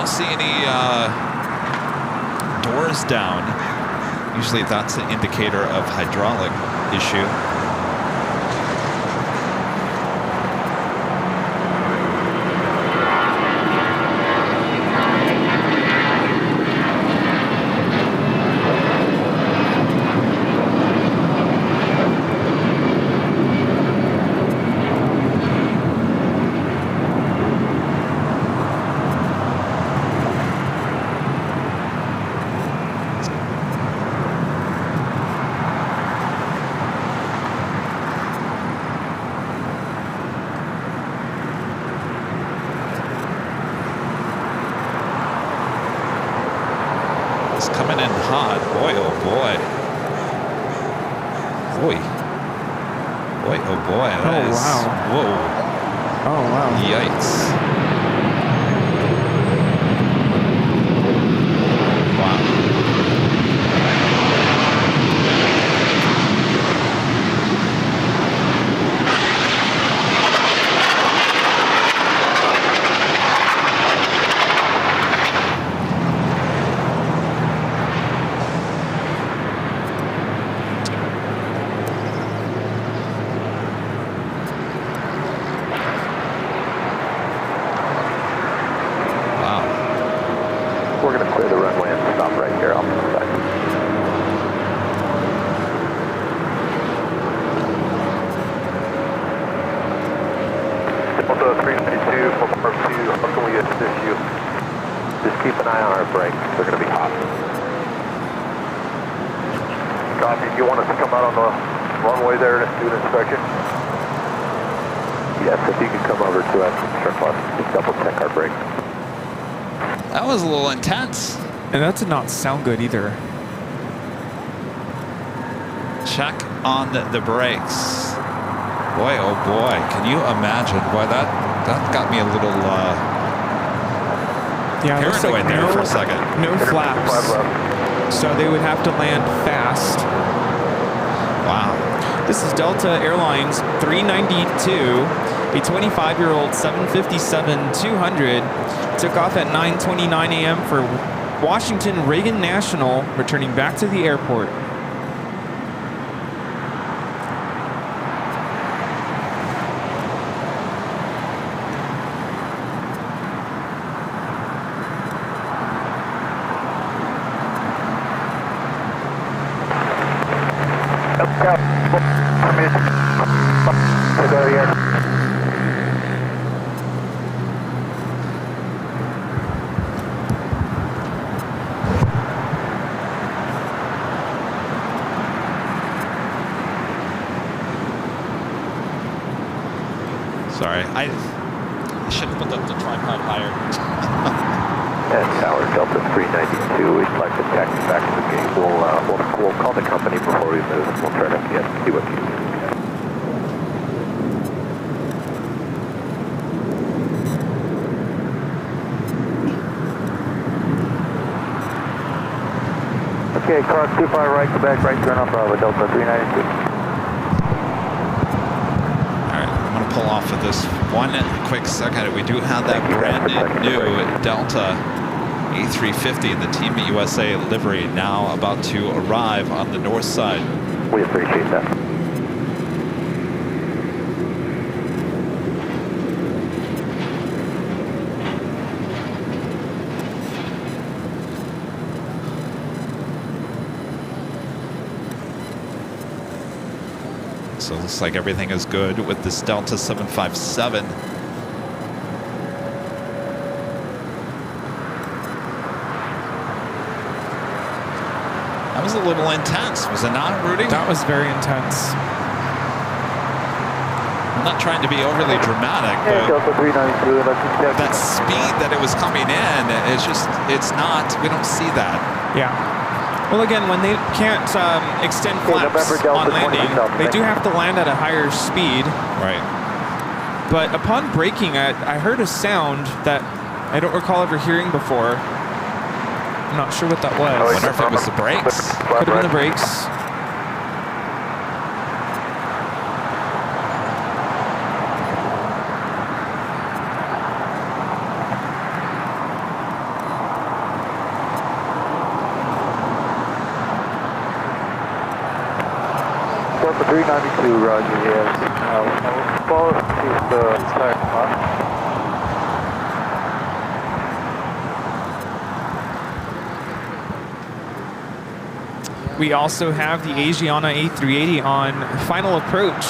See any doors down. Usually that's an indicator of hydraulic issue. Coming in hot. Boy, oh boy. Boy. Boy, oh boy. That is, wow. Whoa. Oh, wow. Yikes. Wow. We're going to clear the runway and stop right here off the side. Delta 392, for 2, how can we assist you? Just keep an eye on our brakes, they're going to be hot. Copy, you want us to come out on the runway there and do an inspection? Yes, if you can come over to us, surplus, just double check our brakes. That was a little intense. And that did not sound good either. Check on the brakes. Boy, oh boy, can you imagine? Boy, that got me a little paranoid there for a second. No flaps. So they would have to land fast. Wow. This is Delta Airlines 392, a 25-year-old 757-200. Took off at 9:29 a.m. for Washington Reagan National, returning back to the airport. To go here. Sorry, I should have put the tripod higher. And Tower Delta 392, we'd like to taxi back to the gate. We'll call the company before we move. We'll try to see what we can do. Okay, cross 25 right, Quebec, right turn off Bravo, Delta 392. Pull off of this one quick second. We do have that brand new Delta A350 in the Team USA livery now about to arrive on the north side. We appreciate that. So it looks like everything is good with this Delta 757. That was a little intense, was it not, Rudy? That was very intense. I'm not trying to be overly dramatic, but Delta 392, that speed that it was coming in, it's not, we don't see that. Yeah. Well, again, when they can't extend flaps on landing, they do have to land at a higher speed. Right. But upon braking, I heard a sound that I don't recall ever hearing before. I'm not sure what that was. I wonder if it was the brakes. Could have been the brakes. Delta 392, roger, yes. Follow to the start mark. We also have the Asiana A380 on final approach.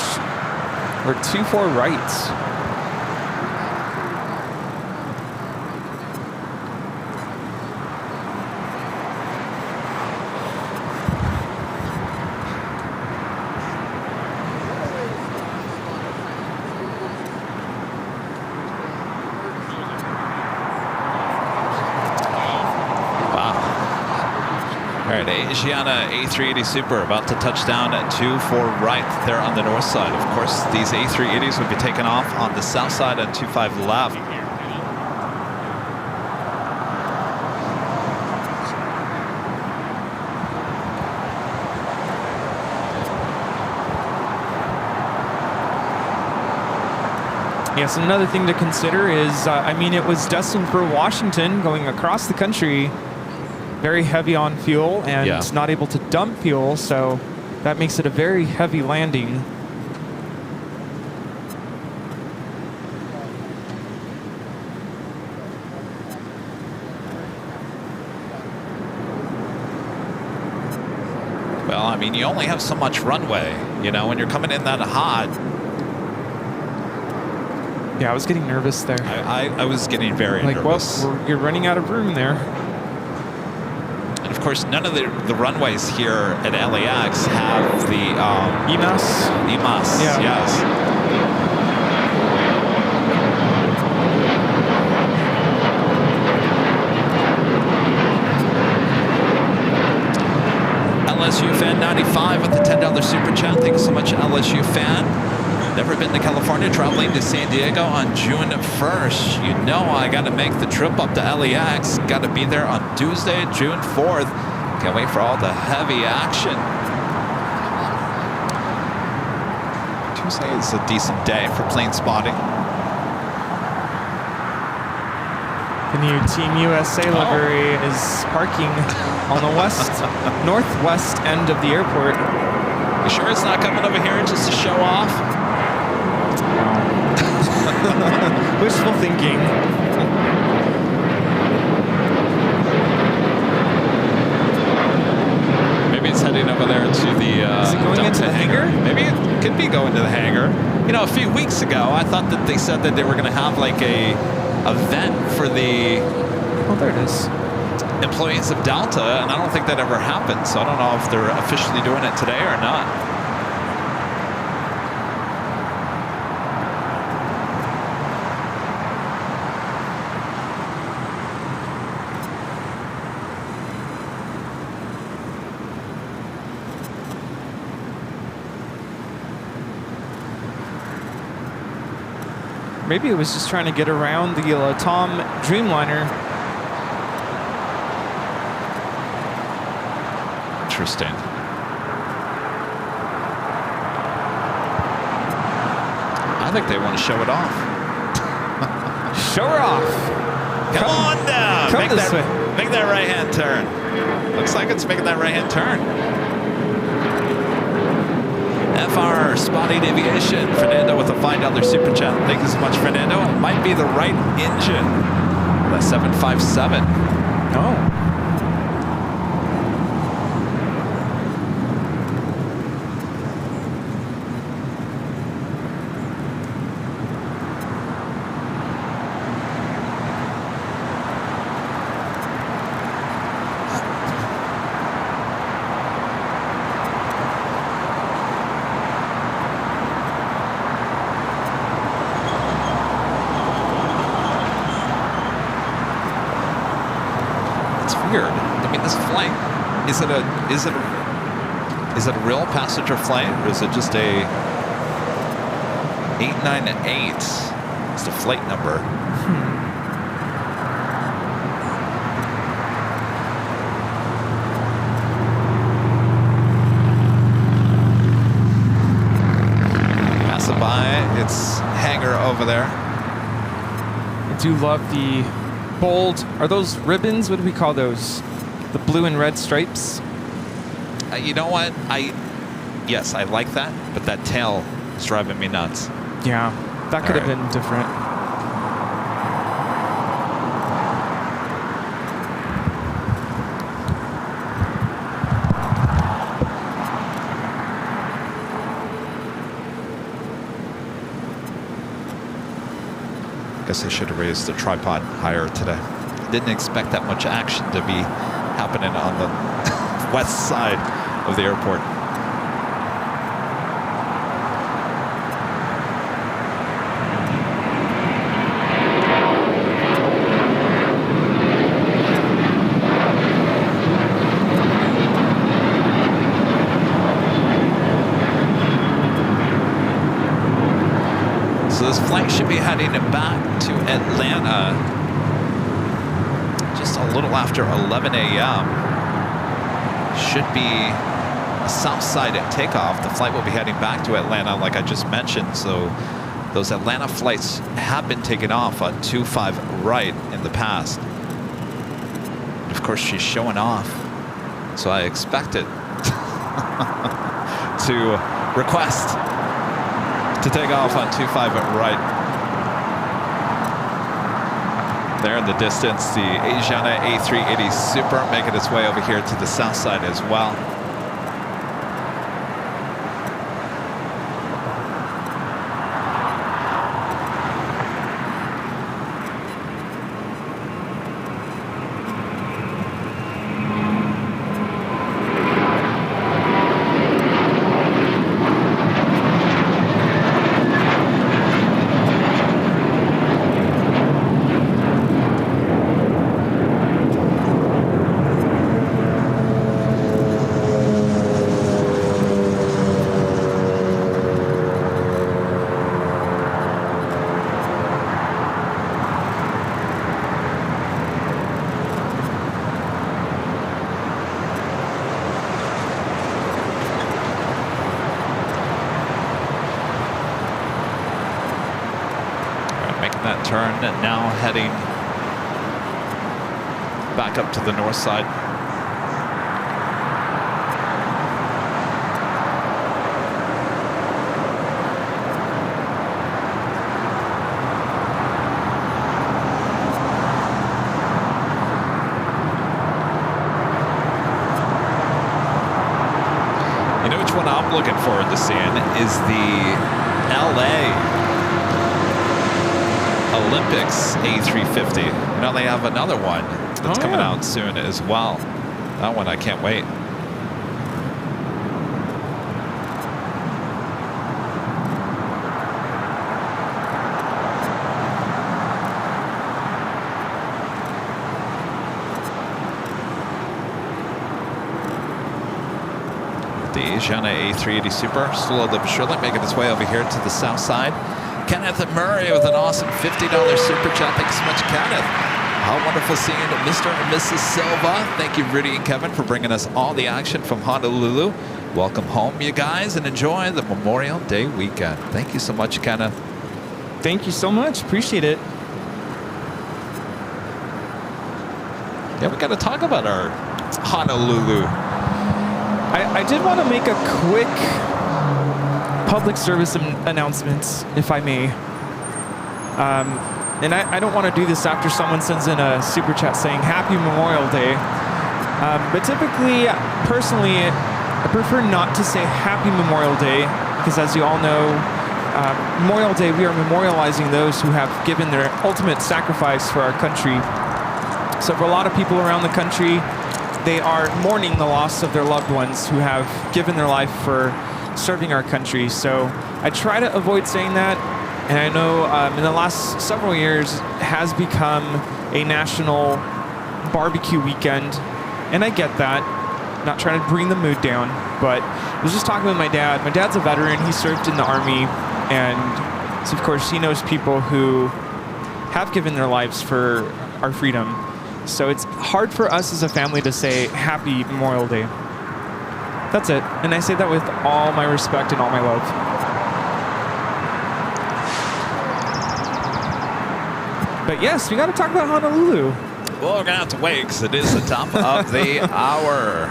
We're 24 right. Asiana A380 Super about to touch down at 24 right there on the north side. Of course, these A380s would be taken off on the south side at 25 left. Yes, another thing to consider is, I mean, it was destined for Washington going across the country. Very heavy on fuel and not able to dump fuel, so that makes it a very heavy landing. Well, I mean, you only have so much runway, you know, when you're coming in that hot. Yeah, I was getting nervous there. I was getting very nervous. Well, you're running out of room there. Of course, none of the runways here at LAX have the EMAS. EMAS, yeah. Yes. LSU fan 95 with the $10 super chat. Thank you so much, LSU fan. Never been to California, traveling to San Diego on June 1st. You know I got to make the trip up to LAX. Got to be there on Tuesday, June 4th. Can't wait for all the heavy action. Tuesday is a decent day for plane spotting. The new Team USA livery is parking on the northwest end of the airport. You sure it's not coming over here just to show off? Wishful thinking. Maybe it's heading over there to the is it going into the hangar? hangar? Maybe it could be going to the hangar. You know, a few weeks ago, I thought that they said that they were going to have like a event for the Oh, there it is. employees of Delta, and I don't think that ever happened. So I don't know if they're officially doing it today or not. Maybe it was just trying to get around the Tom Dreamliner. Interesting. I think they want to show it off. Show her off. Come on down. Come this way. Make that right-hand turn. Looks like it's making that right-hand turn. FR Spotting Aviation. Fernando with a $5 super chat. Thank you so much, Fernando. It might be the right engine. The 757. Oh. I mean, this flight, is it a real passenger flight, or is it just a 898? It's the flight number. Passing by its hangar over there. I do love the bold. Are those ribbons? What do we call those? The blue and red stripes? You know what? Yes, I like that, but that tail is driving me nuts. Yeah, that could have been different. Guess I should have raised the tripod higher today. Didn't expect that much action to be happening on the west side of the airport. So this flight should be heading back to Atlanta just a little after 11 a.m. Should be a south side at takeoff. The flight will be heading back to Atlanta, like I just mentioned. So those Atlanta flights have been taken off on 25 right in the past. And of course, she's showing off. So I expected to request to take off on 25 right. There in the distance, the Asiana A380 Super making its way over here to the south side as well. That turn and now heading back up to the north side. You know which one I'm looking forward to seeing is the LA Olympics A350. You know, they have another one that's coming out soon as well. That one I can't wait. The Asiana A380 Super, slowly but surely making its way over here to the south side. Kenneth Murray with an awesome $50 super chat. Thanks so much, Kenneth. How wonderful seeing Mr. and Mrs. Silva. Thank you, Rudy and Kevin, for bringing us all the action from Honolulu. Welcome home, you guys, and enjoy the Memorial Day weekend. Thank you so much, Kenneth. Thank you so much. Appreciate it. Yeah, we got to talk about our Honolulu. I did want to make a quick public service announcement, if I may. And I don't want to do this after someone sends in a super chat saying Happy Memorial Day. But typically, personally, I prefer not to say Happy Memorial Day because, as you all know, Memorial Day, we are memorializing those who have given their ultimate sacrifice for our country. So for a lot of people around the country, they are mourning the loss of their loved ones who have given their life for serving our country. So I try to avoid saying that. And I know in the last several years has become a national barbecue weekend. And I get that. Not trying to bring the mood down. But I was just talking with my dad. My dad's a veteran. He served in the Army. And so, of course, he knows people who have given their lives for our freedom. So it's hard for us as a family to say Happy Memorial Day. That's it. And I say that with all my respect and all my love. But yes, we got to talk about Honolulu. Well, we're going to have to wait because it is the top of the hour.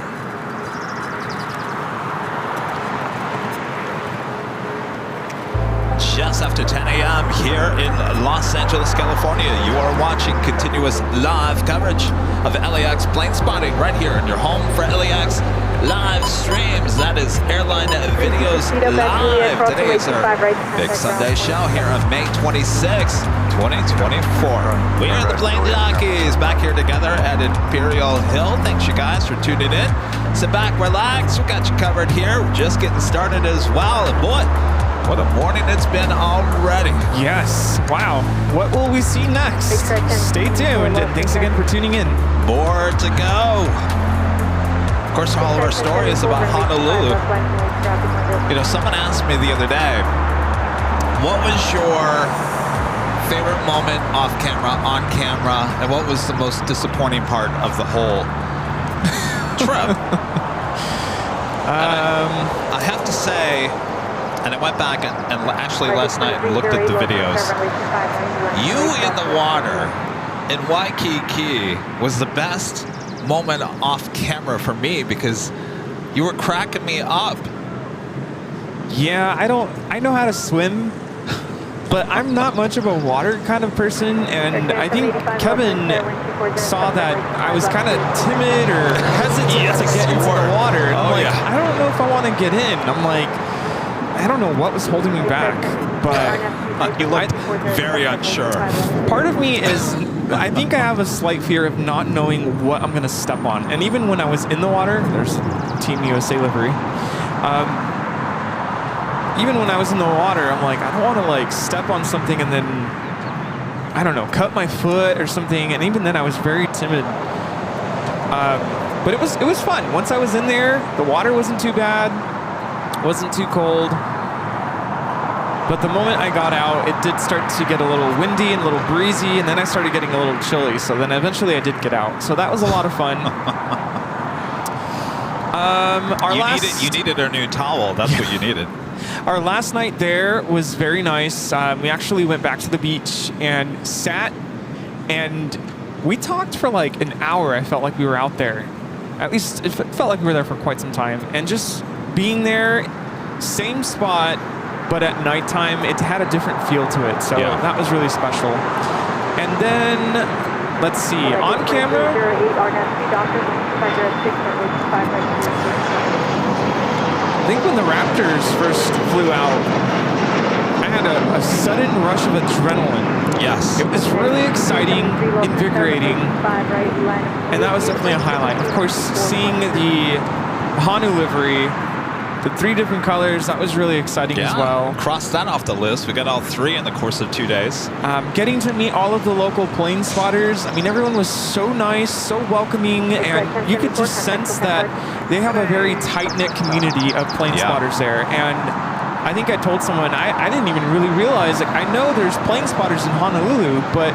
Just after 10 a.m. here in Los Angeles, California. You are watching continuous live coverage of LAX plane spotting right here in your home for LAX live streams. That is Airline Videos Live. Today is our big Sunday show here on May 26, 2024. We are the Plane Jockeys back here together at Imperial Hill. Thanks you guys for tuning in. Sit back, relax. We got you covered here. We're just getting started as well. And boy, what a morning it's been already. Yes. Wow. What will we see next? Stay tuned, and thanks again for tuning in. More to go. Of course, all of our stories about Honolulu. You know, someone asked me the other day, what was your favorite moment off camera, on camera, and what was the most disappointing part of the whole trip? I have to say, and I went back and actually last night and looked at the videos. You in the water in Waikiki was the best moment off camera for me because you were cracking me up. Yeah, I know how to swim, but I'm not much of a water kind of person, and I think Kevin saw that I was kind of timid or hesitant to get into the water. And I'm like, I don't know if I want to get in. I'm like, I don't know what was holding me back, but you looked very unsure. Part of me is, I think I have a slight fear of not knowing what I'm going to step on. And even when I was in the water, there's Team USA livery. Even when I was in the water, I'm like, I don't want to like step on something and then, I don't know, cut my foot or something. And even then I was very timid. But it was fun. Once I was in there, the water wasn't too bad. Wasn't too cold, but the moment I got out, it did start to get a little windy and a little breezy, and then I started getting a little chilly, so then eventually I did get out. So that was a lot of fun. You needed a new towel. That's what you needed. Our last night there was very nice. We actually went back to the beach and sat, and we talked for like an hour. I felt like we were out there. At least it felt like we were there for quite some time, and just being there, same spot, but at nighttime, it had a different feel to it. So that was really special. And then, let's see, on camera. I think when the Raptors first flew out, I had a sudden rush of adrenaline. Yes. It was really exciting, invigorating, and that was definitely a highlight. Of course, seeing the Honolulu livery, the 3 different colors, that was really exciting as well. Cross that off the list. We got all 3 in the course of 2 days. Getting to meet all of the local plane spotters. I mean, everyone was so nice, so welcoming, and you could just sense that they have a very tight-knit community of plane spotters there. And I think I told someone, I didn't even really realize, like, I know there's plane spotters in Honolulu, but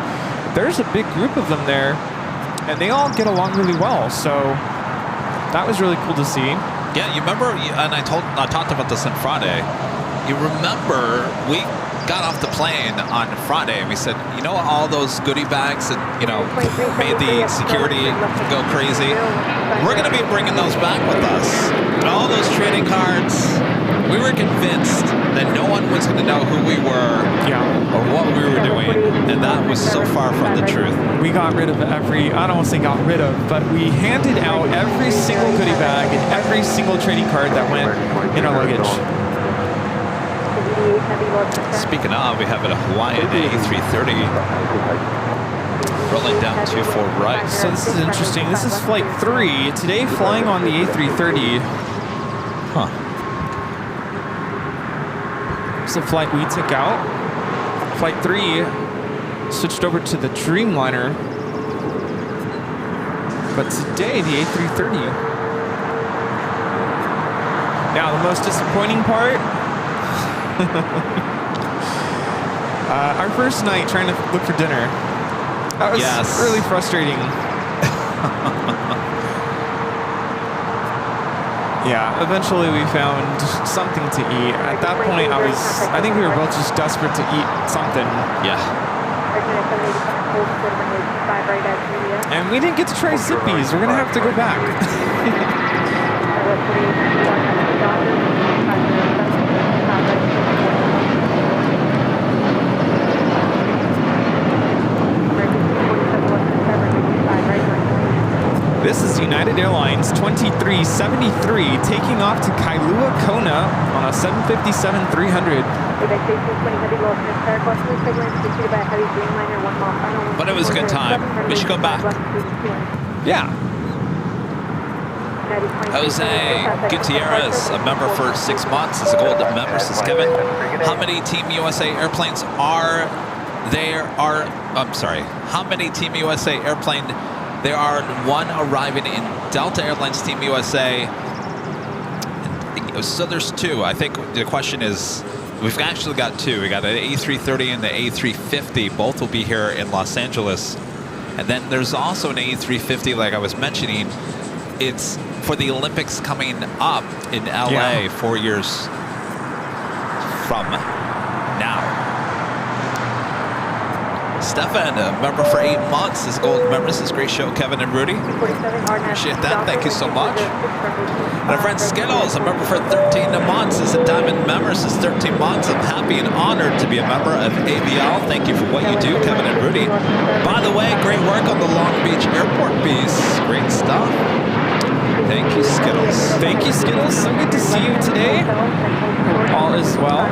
there's a big group of them there, and they all get along really well. So that was really cool to see. Yeah, you remember, and I talked about this on Friday. You remember we got off the plane on Friday and we said, you know, all those goodie bags that, you know, made the security go crazy? We're going to be bringing those back with us. And all those trading cards, we were convinced that no one was going to know who we were or what we were doing. And that was so far from the truth. We got rid of every, I don't want to say got rid of, but we handed out every single goodie bag and every single trading card that went in our luggage. Speaking of, we have a Hawaiian A330 rolling down 24 right. So this is interesting. This is flight 3. Today flying on the A330. Huh. It's the flight we took out. Flight 3 switched over to the Dreamliner. But today, the A330. Now, the most disappointing part, our first night trying to look for dinner. That was really frustrating. Yeah, eventually we found something to eat. At that point, I think we were both just desperate to eat something. Yeah. And we didn't get to try Zippies. We're gonna have to go back. This is United Airlines 2373 taking off to Kailua Kona on a 757-300. But it was a good time. We should go back. Yeah. Jose Gutierrez, a member for 6 months, is a gold member, says Kevin. How many Team USA airplanes are there? How mmany Team USA airplane there are? One arriving in Delta Airlines Team USA. So there's 2. I think the question is, we've actually got 2. We got an A330 and the A350. Both will be here in Los Angeles. And then there's also an A350, like I was mentioning. It's for the Olympics coming up in LA 4 years from now. Stefan, a member for 8 months, is gold member. This is great show, Kevin and Rudy. Appreciate that. Thank you so much. And our friend Skittles, a member for 13 months, is a diamond member. This is 13 months. I'm happy and honored to be a member of ABL. Thank you for what you do, Kevin and Rudy. By the way, great work on the Long Beach airport piece. Great stuff. Thank you, Skittles. Thank you, Skittles. So good to see you today. All is well.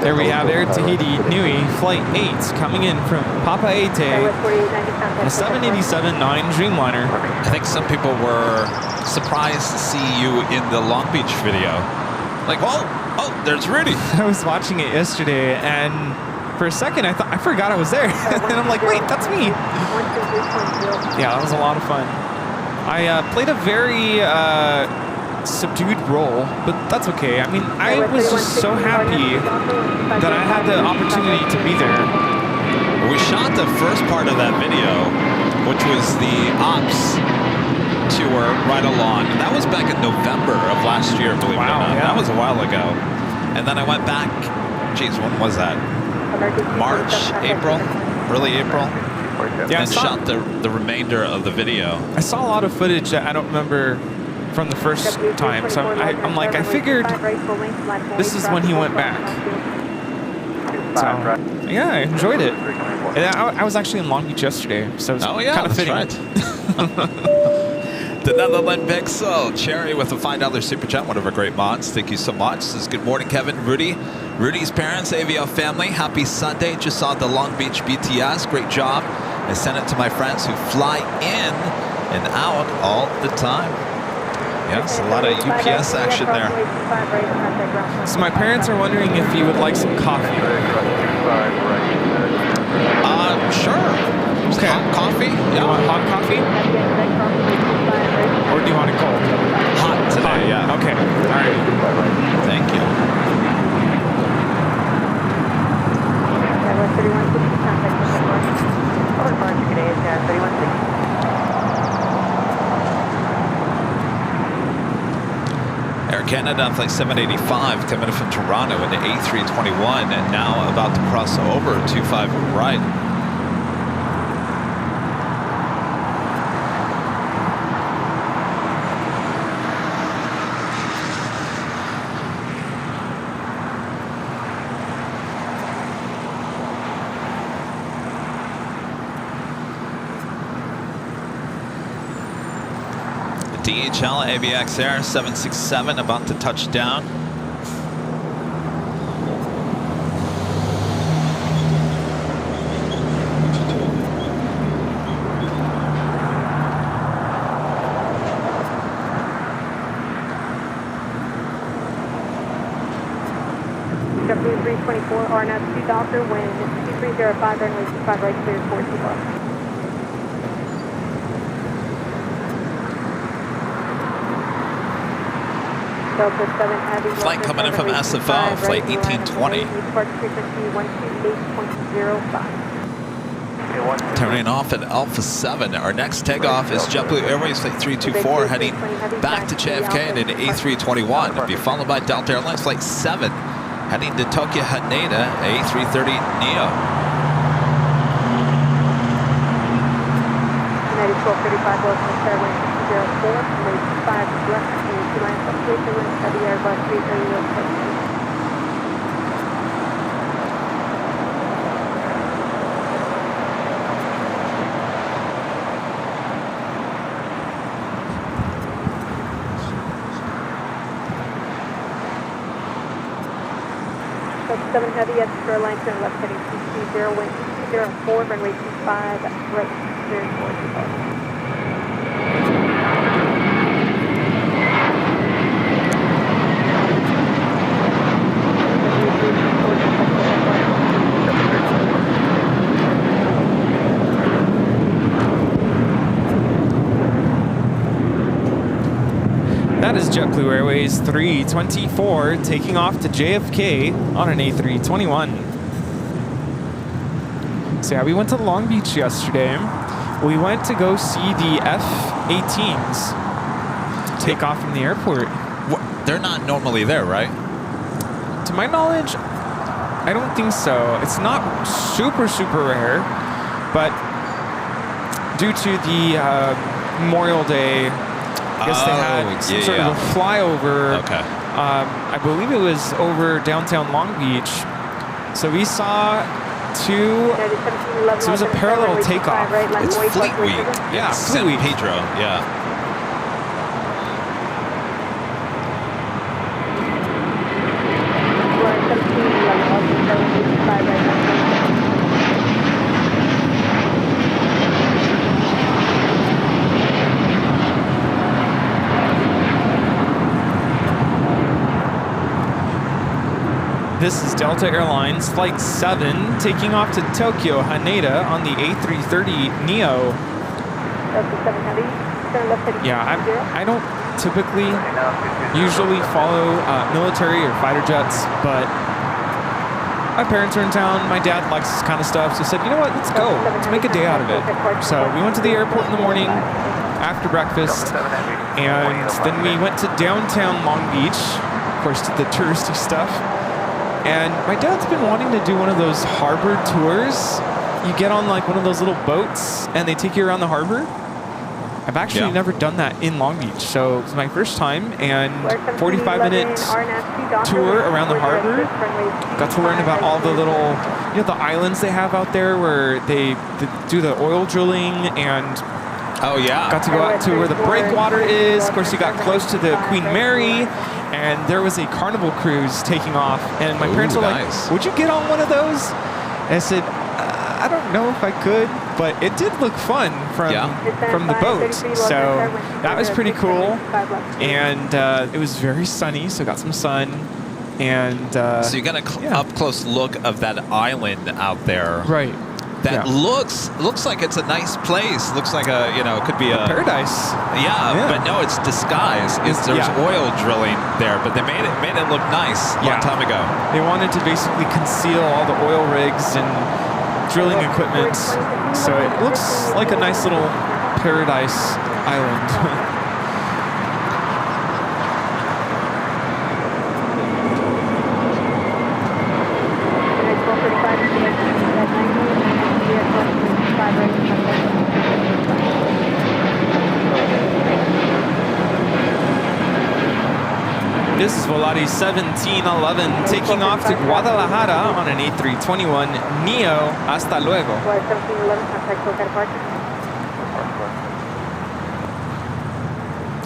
There we have Air Tahiti Nui Flight 8 coming in from Papaete, a 787-9 Dreamliner. I think some people were surprised to see you in the Long Beach video. Like, oh, there's Rudy. I was watching it yesterday, and for a second I forgot I was there. And I'm like, wait, that's me. Yeah, that was a lot of fun. I played a very subdued role, but that's okay. I mean, I was just so happy that I had the opportunity to be there. We shot the first part of that video, which was the Ops tour right along. And that was back in November of last year, believe it or not. Yeah. That was a while ago. And then I went back, geez, when was that? March, April, early April? Yeah, and shot the remainder of the video. I saw a lot of footage that I don't remember from the first time, so I'm like, I figured this is when he went back. So, yeah, I enjoyed it. And I was actually in Long Beach yesterday, so it was kind of fitting. Right. The Netherlands Pixel, Cherry with a $5 super chat, one of our great mods. Thank you so much. Says good morning, Kevin, Rudy. Rudy's parents, AVL family, happy Sunday. Just saw the Long Beach BTS, great job. I sent it to my friends who fly in and out all the time. Yes, a lot of UPS action there. So my parents are wondering if you would like some coffee. Sure. Okay. Hot coffee? You want hot coffee? Or do you want it cold? Hot today, yeah. Okay. All right. Thank you. Air Canada on flight 785 coming in from Toronto in the A321 and now about to cross over 25 right. DHL AVX Air 767 about to touch down. JetBlue 324, RNAV 2 Doctor, wind 2305, runway 25 right, clear 425. Flight coming in from SFO, flight 1820. Turning off at Alpha 7. Our next takeoff is JetBlue Airways flight 324 heading back to JFK in an A321. It'll be followed by Delta Airlines flight 7 heading to Tokyo Haneda A330 Neo. 9435 Wilson Airway 604, 5 direct to line fluctuation with heavy Airbus 330. Seven heavy at Airline turn left heading 220, wind 204, runway 25 right, clear 425. That is JetBlue Airways 324 taking off to JFK on an A321. So yeah, we went to Long Beach yesterday. We went to go see the F-18s take off from the airport. They're not normally there, right? To my knowledge, I don't think so. It's not super, super rare, but due to the Memorial Day, I guess they had some sort of a flyover. Okay. I believe it was over downtown Long Beach. So we saw two. So it was a parallel takeoff. It's Fleet Week. Yeah, San Fleet Week. Pedro. Yeah. This is Delta Airlines Flight 7 taking off to Tokyo Haneda on the A330 Neo. Yeah, I don't typically usually follow military or fighter jets, but my parents are in town. My dad likes this kind of stuff, so I said, you know what, let's go. Let's make a day out of it. So we went to the airport in the morning after breakfast, and then we went to downtown Long Beach, of course, to the touristy stuff. And my dad's been wanting to do one of those harbor tours. You get on like one of those little boats and they take you around the harbor. I've actually never done that in Long Beach. So it's my first time, and 45-minute tour around the harbor. Got to learn about all the little, the islands they have out there where they do the oil drilling, and Oh, yeah. Got to go out to where the breakwater is. Of course, you got close to the Queen Mary, and there was a Carnival cruise taking off. And my parents were like, would you get on one of those? And I said, I don't know if I could, but it did look fun from the boat. So that was pretty cool. And it was very sunny, so got some sun. And so you got a up close look of that island out there. Right. That looks like it's a nice place. Looks like it could be a paradise. Yeah, but no, it's disguised. There's oil drilling there, but they made it look nice a long time ago. They wanted to basically conceal all the oil rigs and drilling equipment, so it looks like a nice little paradise island. This is Volare 1711 taking off to Guadalajara on an A321 Neo. Hasta luego.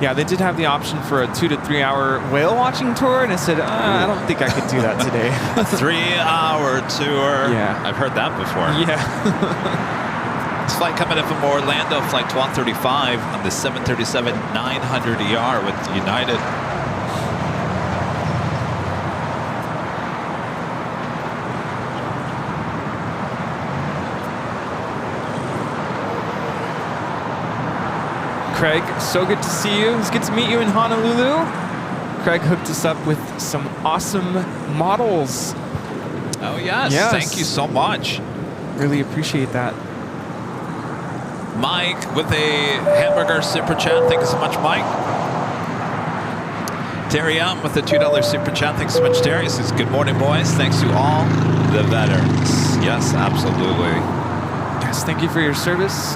Yeah, they did have the option for a 2 to 3 hour whale watching tour, and I said, I don't think I could do that today. A 3-hour tour. Yeah. I've heard that before. Yeah. This flight coming in from Orlando, flight 1235 on the 737-900ER with United. Craig, so good to see you. It's good to meet you in Honolulu. Craig hooked us up with some awesome models. Oh, yes. Thank you so much. Really appreciate that. Mike with a hamburger super chat. Thank you so much, Mike. Terry M with a $2 super chat. Thanks so much, Terry. He says, good morning, boys. Thanks to all the veterans. Yes, absolutely. Yes, thank you for your service.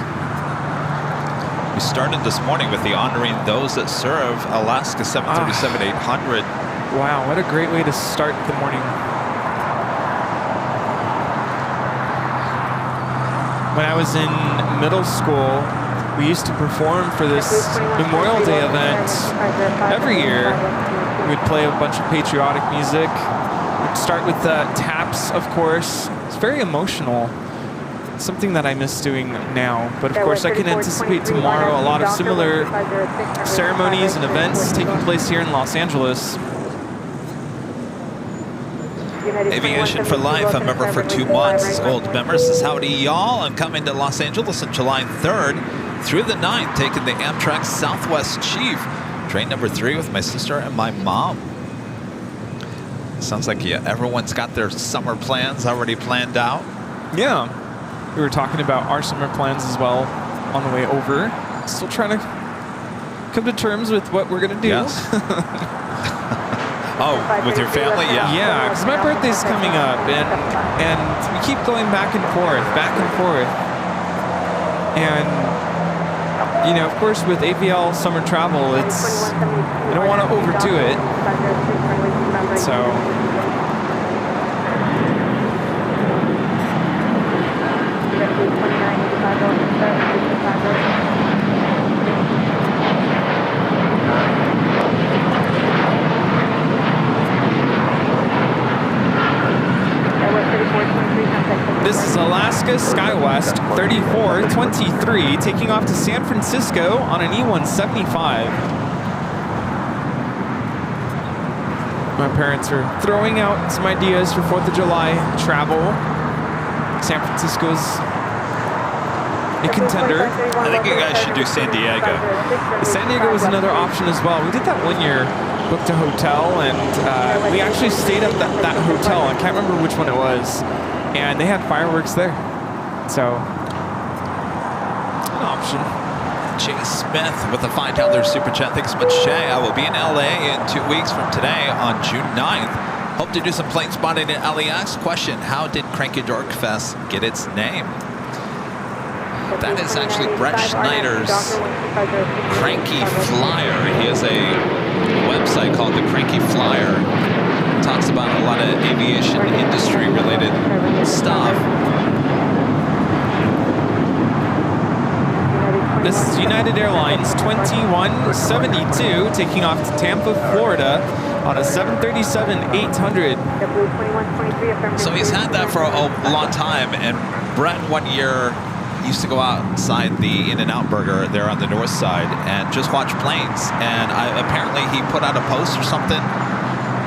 We started this morning with the honoring those that serve Alaska 737-800. Wow, what a great way to start the morning. When I was in middle school, we used to perform for this Memorial Day event every year. We'd play a bunch of patriotic music. We'd start with taps, of course. It's very emotional. Something that I miss doing now, but of course I can anticipate tomorrow a lot of similar ceremonies and events taking place here in Los Angeles. Aviation for Life, a member for 2 months. Old member says, howdy y'all. I'm coming to Los Angeles on July 3rd through the 9th, taking the Amtrak Southwest Chief, train number 3 with my sister and my mom. Sounds like everyone's got their summer plans already planned out. Yeah. We were talking about our summer plans as well on the way over. Still trying to come to terms with what we're going to do. Yes. Oh, with your family? Yeah. Yeah, because my birthday's coming up, and we keep going back and forth. And, of course, with AVL summer travel, I don't want to overdo it. So... This is Alaska SkyWest 3423 taking off to San Francisco on an E175. My parents are throwing out some ideas for 4th of July travel. San Francisco's a contender. I think you guys should do San Diego. San Diego was another option as well. We did that one year, booked a hotel, and we actually stayed at that hotel. I can't remember which one it was. And they had fireworks there. So, an option. Jay Smith with a $5 super chat. Thanks so much, Jay. I will be in LA in 2 weeks from today on June 9th. Hope to do some plane spotting at LAX. Question, how did Cranky Dork Fest get its name? That is actually Brett Schneider's Cranky Flyer. He has a website called the Cranky Flyer. Talks about a lot of aviation industry related stuff. This is United Airlines 2172 taking off to Tampa, Florida on a 737-800. So he's had that for a long time, and Brett 1 year used to go outside the In-N-Out Burger there on the north side and just watch planes. And apparently he put out a post or something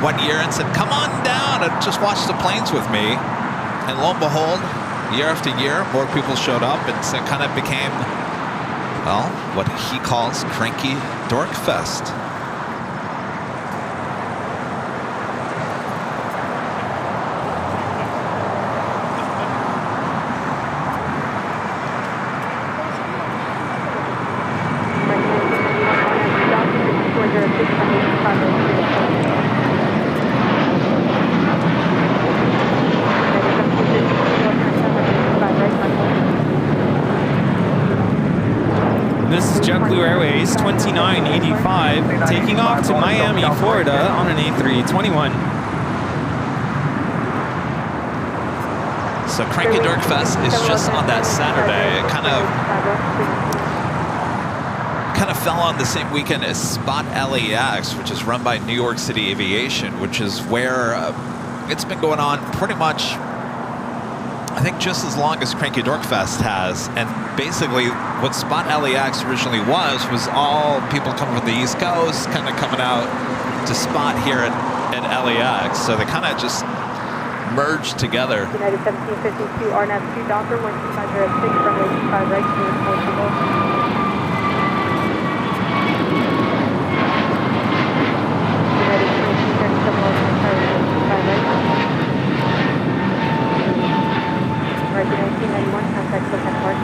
1 year and said, come on down and just watch the planes with me. And lo and behold, year after year, more people showed up, and so it kind of became, well, what he calls Cranky Dork Fest. This is JetBlue Airways 2985 taking off to Miami, Florida on an A321. So Cranky Dork Fest is just on that Saturday. It kind of fell on the same weekend as Spot LAX, which is run by New York City Aviation, which is where it's been going on pretty much, I think, just as long as Cranky Dork Fest has. And basically what Spot LAX originally was all people coming from the East Coast kind of coming out to Spot here at LAX. So they kind of just merged together. United 1752, RNAV 2 Docker, 12506 from 85 right to Portugal. United 2237, 125 right. Right to 1991, contact Southern Park.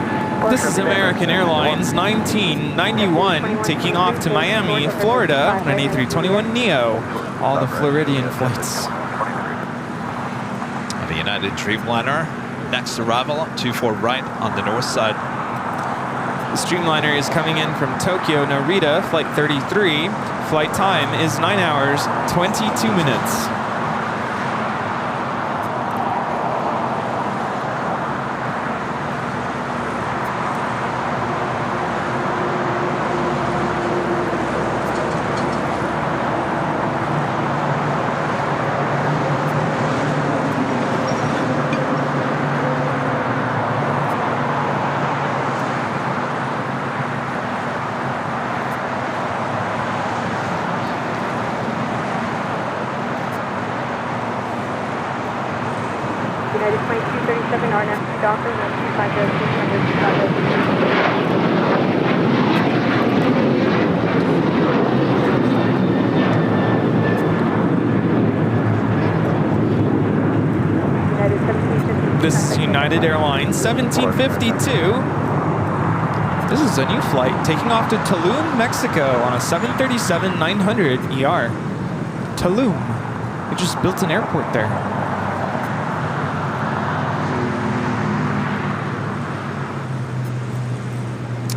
This is American Airlines 1991 taking off to Miami, Florida on an A321neo. All the Floridian flights. The United Dreamliner, next arrival, 24 right on the north side. The Streamliner is coming in from Tokyo, Narita, flight 33. Flight time is 9 hours, 22 minutes. United 2237, RNAV 2 Docker, 125 This is United Airlines 1752. This is a new flight taking off to Tulum, Mexico on a 737-900 ER. Tulum. They just built an airport there.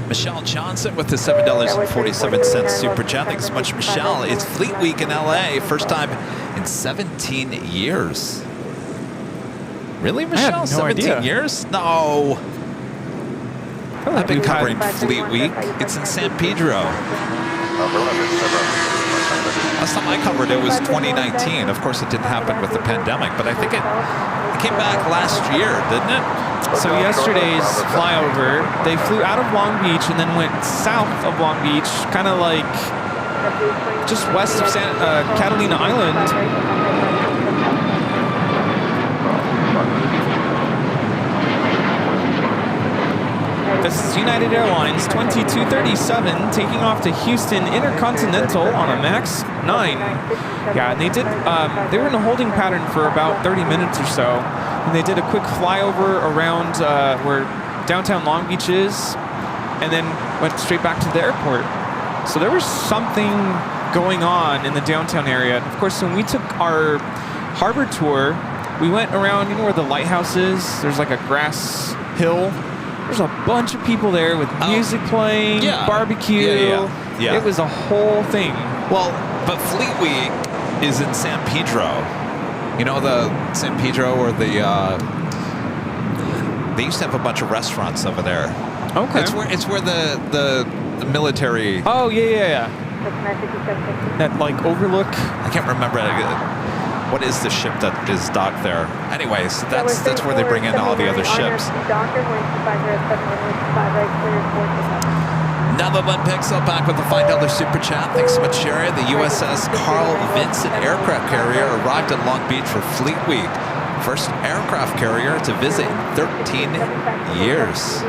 Michelle Johnson with the $7.47 super chat. Thanks so much, Michelle. It's Fleet Week in LA, first time in 17 years. Really, Michelle? I have no 17 idea. years? No. I've been covering Fleet Week. It's in San Pedro. Last time I covered it was 2019. Of course, it didn't happen with the pandemic, but I think it came back last year, didn't it? So yesterday's flyover, they flew out of Long Beach and then went south of Long Beach, kind of like just west of Catalina Island. This is United Airlines 2237 taking off to Houston Intercontinental on a MAX 9. Yeah, and they were in a holding pattern for about 30 minutes or so. And they did a quick flyover around where downtown Long Beach is, and then went straight back to the airport. So there was something going on in the downtown area. Of course, when we took our harbor tour, we went around, you know where the lighthouse is? There's like a grass hill. There's a bunch of people there with music playing, barbecue. Yeah. It was a whole thing. Well, but Fleet Week is in San Pedro. You know the San Pedro, or they used to have a bunch of restaurants over there. Okay. It's where the military. Oh yeah. That like overlook. I can't remember what is the ship that is docked there. Anyways, that's where they bring in all the other ships. Another one picks up back with the $5 super chat. Thanks so much, Sherry. The USS Carl Vinson aircraft carrier arrived in Long Beach for Fleet Week. First aircraft carrier to visit in 13 years.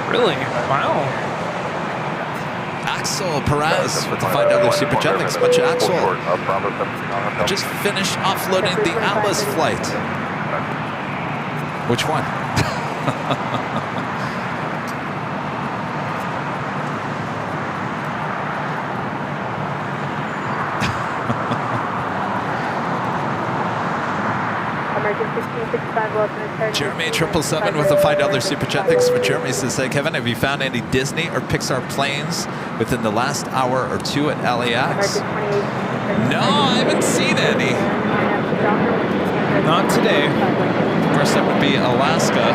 Really? Wow. Axel Perez with the $5 super chat. Thanks so much, Axel. I just finished offloading the Atlas flight. Which one? Jeremy 777 with a $5 super chat. Thanks for Jeremy. Says, hey, Kevin, have you found any Disney or Pixar planes within the last hour or two at LAX? No, I haven't seen any. Not today. Of course, that would be Alaska.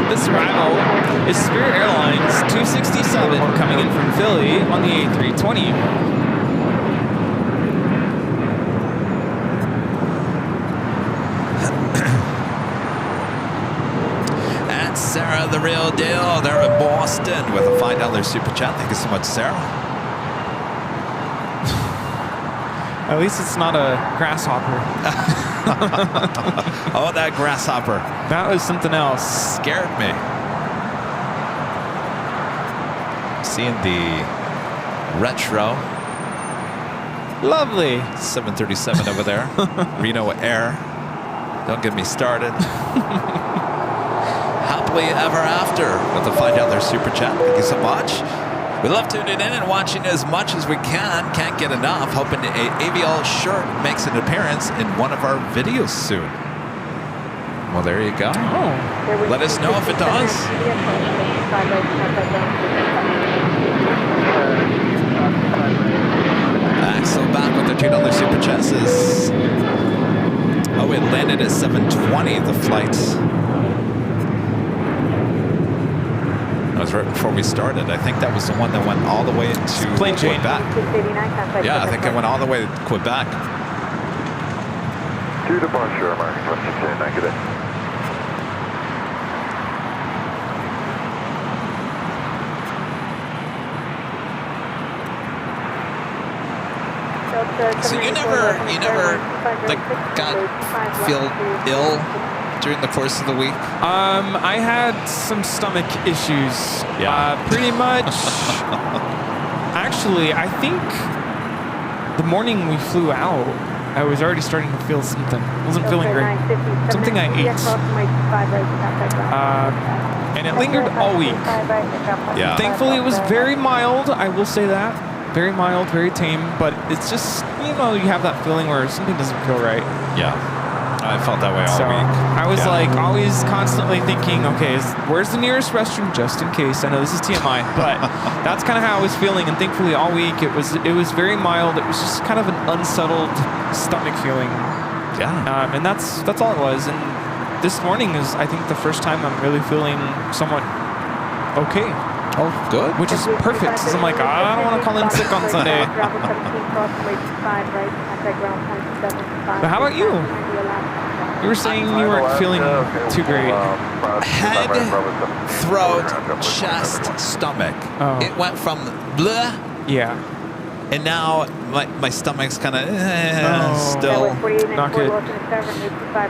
This arrival is Spirit Airlines 267 coming in from Philly on the A320. Sarah, the real deal. They're in Boston with a $5 super chat. Thank you so much, Sarah. At least it's not a grasshopper. Oh, that grasshopper. That was something else. Scared me. Seeing the retro. Lovely. 737 over there. Reno Air. Don't get me started. Happily ever after with the $5 super chat. Thank you so much. We love tuning in and watching as much as we can. Can't get enough. Hoping the AVL shirt makes an appearance in one of our videos soon. Well, there you go. Oh. Let us know if it does. Axel back with the $2 super chat says, oh, it landed at 7:20, the flight. That was right before we started. I think that was the one that went all the way into Quebec. Yeah, I think it went all the way to Quebec. To departure, American 26, negative. So you never like feel ill during the course of the week? I had some stomach issues. Yeah. Pretty much. Actually, I think the morning we flew out, I was already starting to feel something. Wasn't feeling great. Something I ate. And it lingered all week. Yeah. Thankfully, it was very mild. I will say that. Very mild, very tame. But it's just, you know, you have that feeling where something doesn't feel right. Yeah. I felt that way all week. I was like always constantly thinking, okay, where's the nearest restroom just in case? I know this is TMI, but that's kind of how I was feeling. And thankfully all week it was very mild. It was just kind of an unsettled stomach feeling. Yeah. And that's all it was. And this morning is, I think, the first time I'm really feeling somewhat okay. Oh, good. Which is perfect, because I'm like, I don't want to call in sick on Sunday. But how about you? You were saying you weren't feeling too great. Head, throat, chest, stomach. Oh. It went from blah. Yeah. And now my stomach's kind of still. Not good.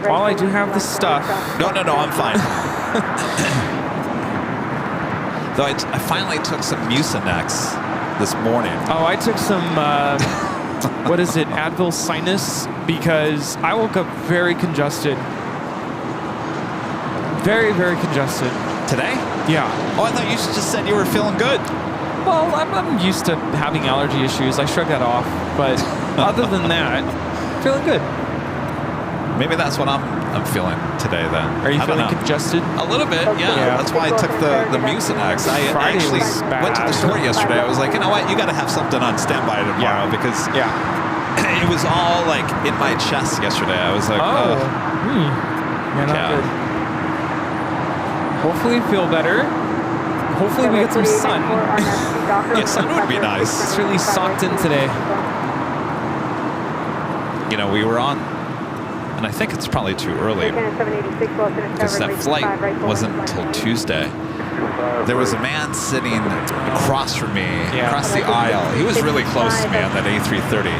While I do have the stuff. No, I'm fine. Though I finally took some Mucinex this morning. Oh, I took some, what is it, Advil Sinus, because I woke up very congested. Very, very congested. Today? Yeah. Oh, I thought you just said you were feeling good. Well, I'm used to having allergy issues. I shrug that off. But other than that, feeling good. Maybe that's what I'm feeling today then. Are you feeling congested? A little bit, yeah. That's why I took the Mucinex. I actually went to the store yesterday. I was like, you know what? You got to have something on standby tomorrow because It was all like in my chest yesterday. I was like, Yeah, not Yeah. good. Hopefully you feel better. Hopefully we get some sun. Yeah, sun would be nice. It's really socked in today. You know, we were on, and I think it's probably too early because that flight wasn't until Tuesday. There was a man sitting across from me, across the aisle. He was really close to me on that A330.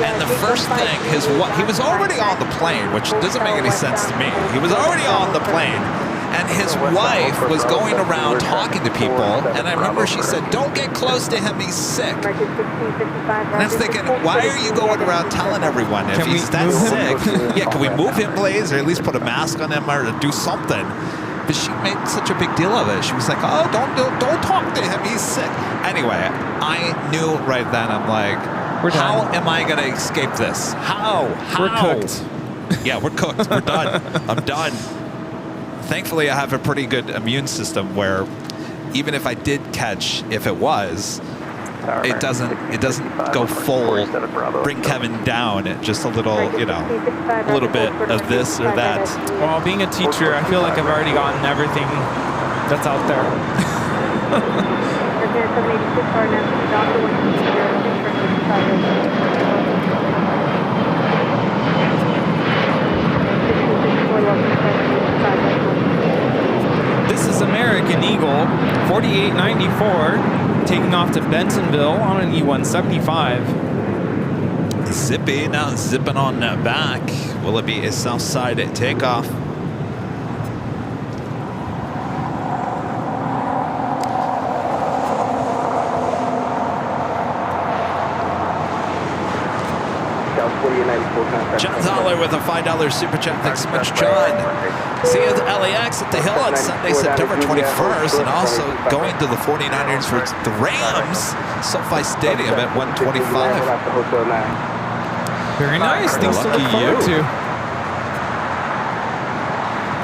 And the first thing, he was already on the plane, which doesn't make any sense to me. He was already on the plane. And his wife was going around talking to people, and I remember she said, "Don't get close to him, he's sick." And I was thinking, why are you going around telling everyone if he's that sick? Yeah, can we move him, please, or at least put a mask on him or do something? But she made such a big deal of it. She was like, "Oh, don't talk to him, he's sick." Anyway, I knew right then, I'm like, how am I going to escape this? How? We're cooked. Yeah, we're cooked. We're done. I'm done. Thankfully, I have a pretty good immune system where even if I did catch, if it was, it doesn't go full, bring Kevin down. Just a little, you know, a little bit of this or that. Well, being a teacher, I feel like I've already gotten everything that's out there. This is American Eagle 4894 taking off to Bentonville on an E175. Zippy now zipping on that back. Will it be a south side takeoff? John Zoller with a $5 super chat. Thanks so much, John. See you at the LAX at the Hill on Sunday, September 21st, and also going to the 49ers for the Rams, SoFi Stadium at 1:25. Very nice. Things to look forward to.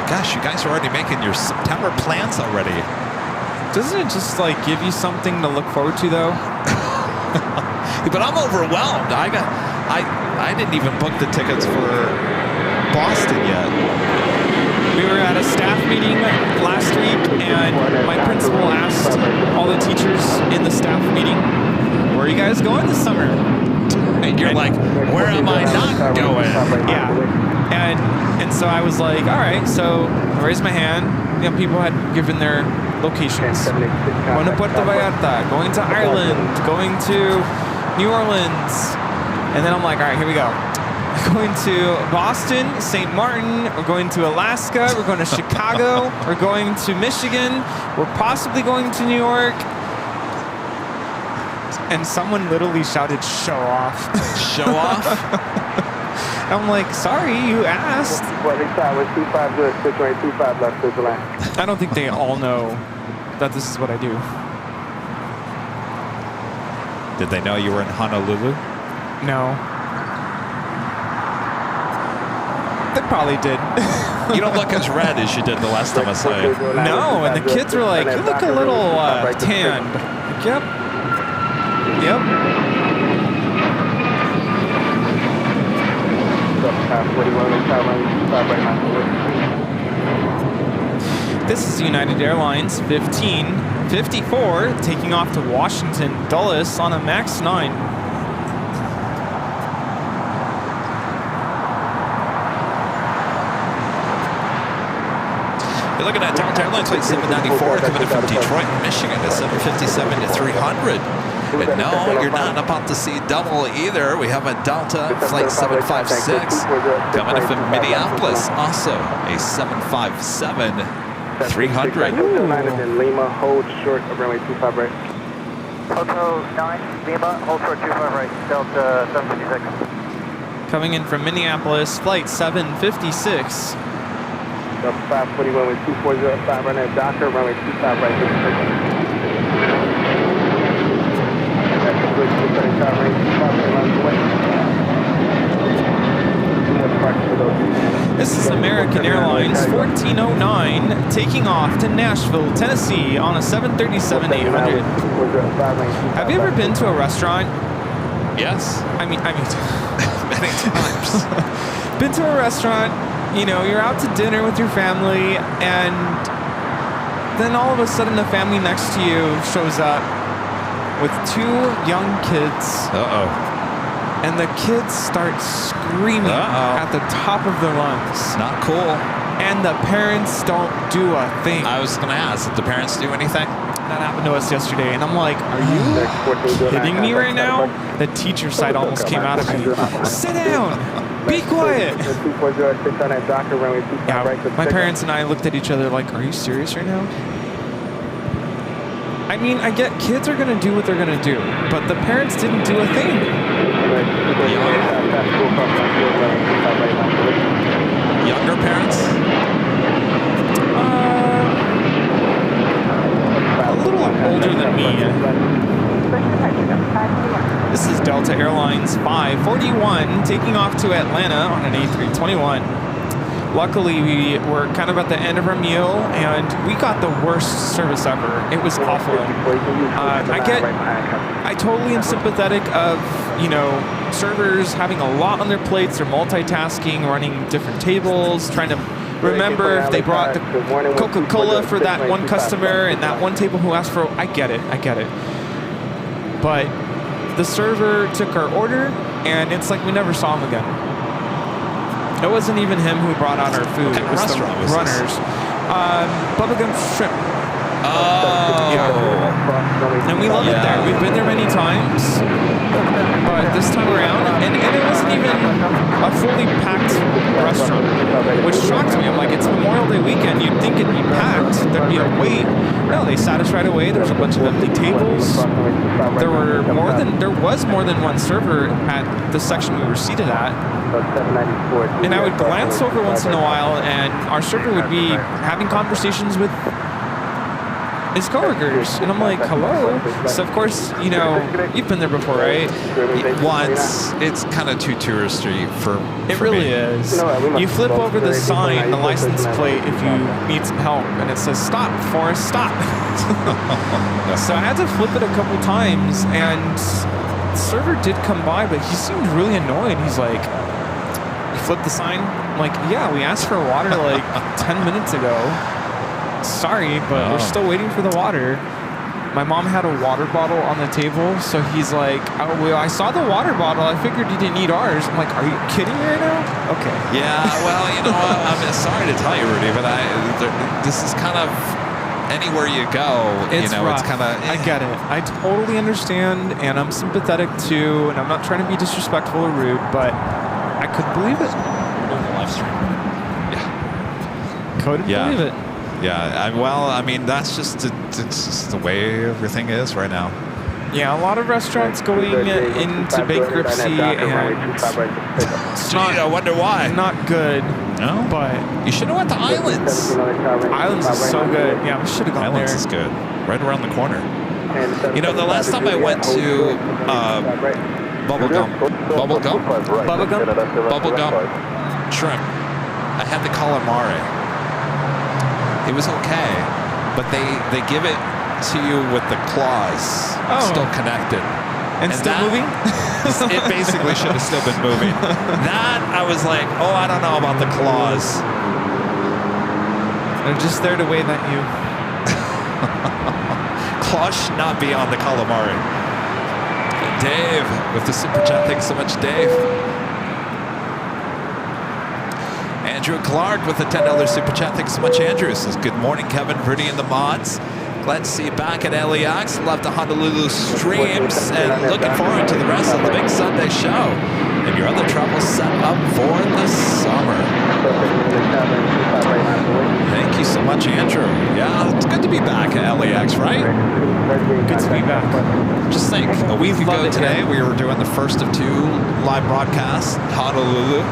Gosh, you guys are already making your September plans already. Doesn't it just like give you something to look forward to, though? But I'm overwhelmed. I didn't even book the tickets for Boston yet. We were at a staff meeting last week, and my principal asked all the teachers in the staff meeting, "Where are you guys going this summer?" And you're like, "Where am I not going?" Yeah. And so I was like, all right. So I raised my hand. You know, people had given their locations. Going to Puerto Vallarta, going to Ireland, going to New Orleans. And then I'm like, all right, here we go. We're going to Boston, St. Martin. We're going to Alaska. We're going to Chicago. We're going to Michigan. We're possibly going to New York. And someone literally shouted, "Show off." Show off? I'm like, sorry, you asked. I don't think they all know that this is what I do. Did they know you were in Honolulu? No. They probably did. You don't look as red as you did the last time I saw you. No, and the kids were like, "You look a little tanned." Like, yep. Yep. This is United Airlines 1554 taking off to Washington Dulles on a MAX 9. You're looking at Delta Airlines flight 794 coming in from Detroit, Michigan to 757 to 300. And no, you're not about to see double either. We have a Delta flight 756 coming in from Minneapolis, also a 757 300. Lima, hold short of runway 25 right. Hotel 9, Lima, hold short 25 right, Delta 756. Coming in from Minneapolis, flight 756. Delta 541 with 2405 right now, Docker, runway 25 right. This is American Airlines 1409 taking off to Nashville, Tennessee on a 737-800. Have you ever been to a restaurant Yes. I mean, Many times. been to a restaurant, you know, you're out to dinner with your family, and then all of a sudden the family next to you shows up with 2 young kids. Uh-oh. And the kids start screaming at the top of their lungs. Not cool. And the parents don't do a thing. I was going to ask, did the parents do anything? That happened to us yesterday, and I'm like, are you kidding me right now? The teacher side almost came out of me. Sit down! Be quiet! Yeah, my parents and I looked at each other like, are you serious right now? I mean, I get kids are going to do what they're going to do, but the parents didn't do a thing. Younger parents? A little older than me. This is Delta Airlines 541 taking off to Atlanta on an A321. Luckily, we were kind of at the end of our meal, and we got the worst service ever. It was awful. I totally am sympathetic of, you know, servers having a lot on their plates. They're multitasking, running different tables, trying to remember if they brought the Coca-Cola for that one customer and that one table who asked for. I get it. But the server took our order, and it's like we never saw him again. It wasn't even him who brought out our food. It was the runners. Bubblegum shrimp. Oh. Yeah. And we love it there. We've been there many times. But this time around, and it wasn't even a fully packed restaurant, which shocked me. I'm like, it's Memorial Day weekend. You'd think it'd be packed. There'd be a wait. No, they sat us right away. There's a bunch of empty tables. There was more than one server at the section we were seated at. And I would glance over once in a while, and our server would be having conversations with his coworkers, and I'm like, hello. So of course, you know, you've been there before, right? Once. It's kind of too touristy for really me. is. You flip over the sign, the license plate, if you need some help, and it says stop, Forrest, stop. So I had to flip it a couple times, and the server did come by, but he seemed really annoyed. He's like, you flipped the sign? I'm like, yeah, we asked for water like 10 minutes ago. Sorry, but we're still waiting for the water. My mom had a water bottle on the table, so he's like, oh, well, I saw the water bottle. I figured you didn't need ours. I'm like, are you kidding me right now? Okay. Yeah, well, you know what? I'm sorry to tell you, Rudy, but this is kind of anywhere you go. It's rough. It's kind of. I get it. I totally understand, and I'm sympathetic too, and I'm not trying to be disrespectful or rude, but I couldn't believe it. Live stream. Yeah. Couldn't believe it. Yeah, I mean, that's just the way everything is right now. Yeah, a lot of restaurants going into bankruptcy, and I wonder why. Not good. No? But you should have went to Islands. Islands is so good. Yeah, we should have gone Islands there. is good. Right around the corner. You know, the last time I went to Bubblegum shrimp, I had the calamari. It was okay, but they give it to you with the claws still connected. And still moving? It basically should have still been moving. That, I was like, oh, I don't know about the claws. They're just there to wave at you. Claws should not be on the calamari. Dave, with the super chat, thanks so much, Dave. Andrew Clark with the $10 super chat. Thanks so much, Andrew. Says, good morning, Kevin, Verdi, and the mods. Glad to see you back at LAX. Love the Honolulu streams and looking forward to the rest of the big Sunday show and your other travels set up for the summer. Thank you so much, Andrew. Yeah, it's good to be back at LAX, right? Good to be back. Just think, a week ago today, we were doing the first of 2 live broadcasts in Honolulu.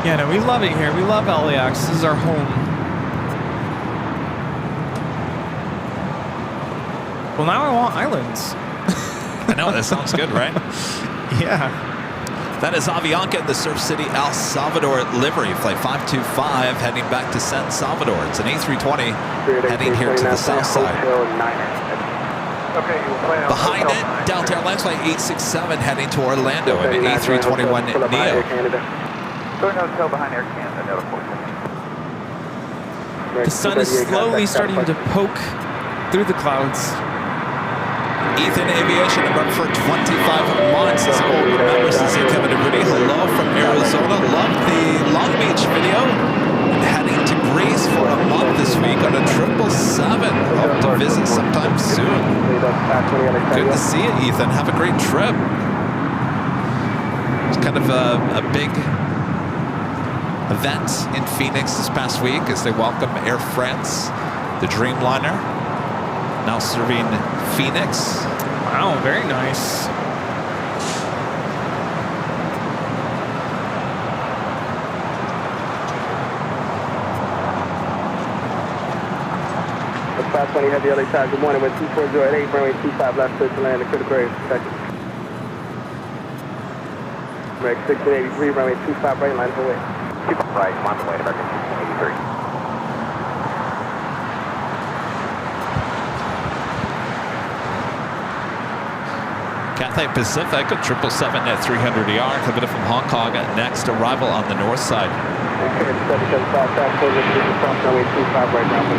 Yeah, no, we love it here. We love LAX. This is our home. Well, now I want islands. I know, that sounds good, right? Yeah. That is Avianca in the Surf City, El Salvador livery, flight 525, heading back to San Salvador. It's an A320 heading here to the south side. Okay, you will plan on Behind Hotel it, 9. Delta Airlines Flight 867 heading to Orlando in an A321 Neo. Going hotel behind Air Canada, Delta 47. The sun is slowly starting to poke through the clouds. Ethan Aviation, I'm up for 25 months. As old members to say Kevin and Rudy, hello from Arizona. Love the Long Beach video. And heading to Greece for a month this week on a 777. Hope to visit sometime soon. Good to see you, Ethan. Have a great trip. It's kind of a big event in Phoenix this past week as they welcome Air France, the Dreamliner, now serving Phoenix. Wow, very nice. The 520 Heavy LA Tide, good morning, with 240 at 8, runway 25 left, clear to land, the critical area protected. American 1683, runway 25 right, line of away. Keep it right, on the way to American 1683. Cathay Pacific, a 777 at 300ER, coming in from Hong Kong at next arrival on the north side. Okay, 775, fast forward, cross runway 25 right now, okay,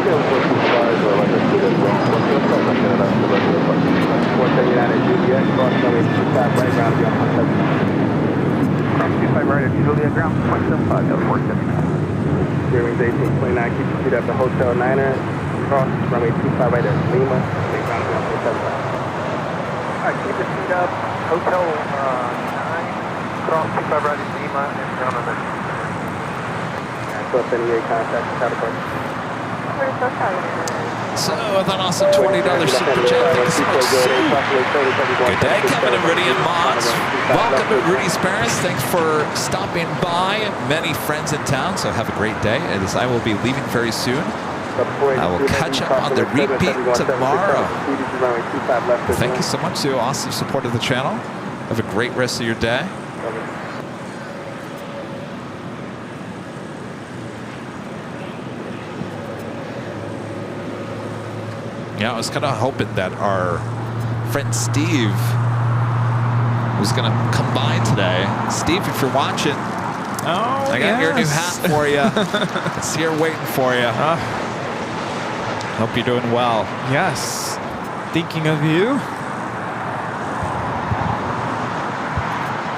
479 at Juliet, cross runway 25 right round, beyond 175. Cross 25 right at Juliet, ground 0.75, Delta 479. Rear wings 1829, keep your feet up to Hotel Niner, cross runway 25 right at Lima, make ground beyond 175. Alright, keep your feet up. Hotel 9, cross 25 right at Lima, and ground on the 1278 contact, counterpart. So, with an awesome $20 super chat, thank you so much. Good day, Kevin and Rudy and Mods. Welcome to Rudy's Paris. Thanks for stopping by. Many friends in town, so have a great day. As I will be leaving very soon. I will catch up on the repeat tomorrow. Thank you so much for your awesome support of the channel. Have a great rest of your day. Yeah, I was kind of hoping that our friend Steve was going to come by today. Steve, if you're watching, I got your new hat for you. It's here waiting for you. Hope you're doing well. Yes. Thinking of you.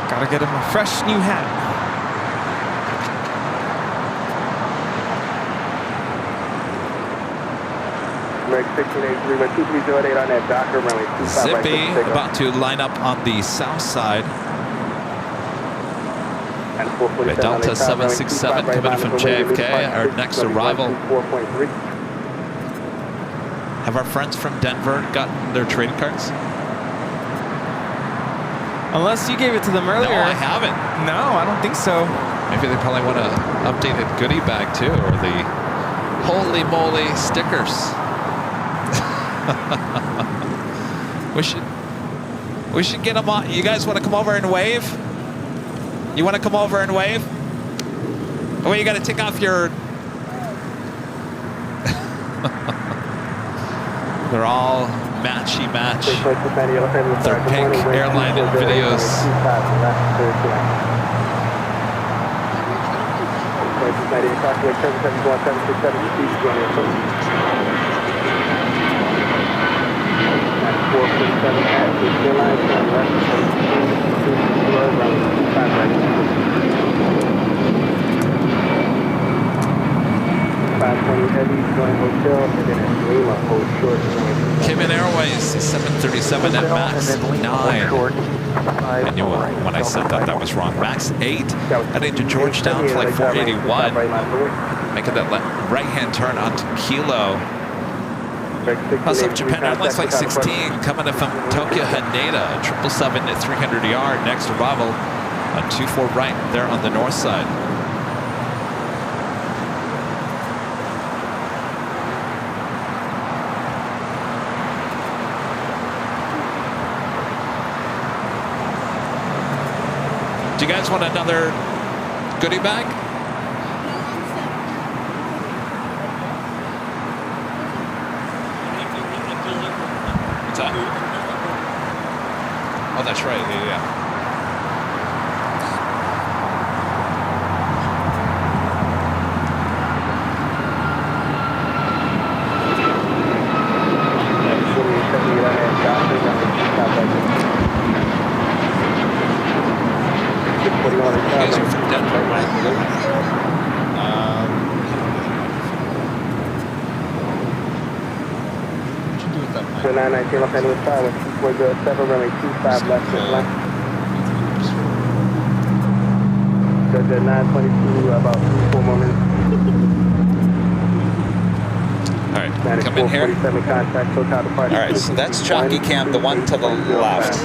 Gotta get him a fresh new hat. Zippy about to line up on the south side. The Delta 767 coming from JFK, our next arrival. Have our friends from Denver gotten their trading cards? Unless you gave it to them earlier. No, I haven't. No, I don't think so. Maybe they probably want an updated goodie bag too, or the holy moly stickers. we should get them on. You guys want to come over and wave? You want to come over and wave? Oh, you got to take off your... They're all matchy-match. They're pink airline videos. Cayman Airways 737 at max 9. I knew when I said that was wrong. Max 8 heading to Georgetown, flight 481. Making that right-hand turn onto Kilo. Also, Japan Airlines flight 16 coming in from Tokyo Haneda, 777 at 300ER, next arrival on 24 right there on the north side. Do you guys want another goodie bag? Oh, that's right. Yeah. You guys are from Denver, right? What'd you do with that mic? 919 Los Angeles Tower, 240 runway 25 left to line. The 922, about 4 more minutes. All right, come in here. All right, so that's Jockey Cam, the one to the left.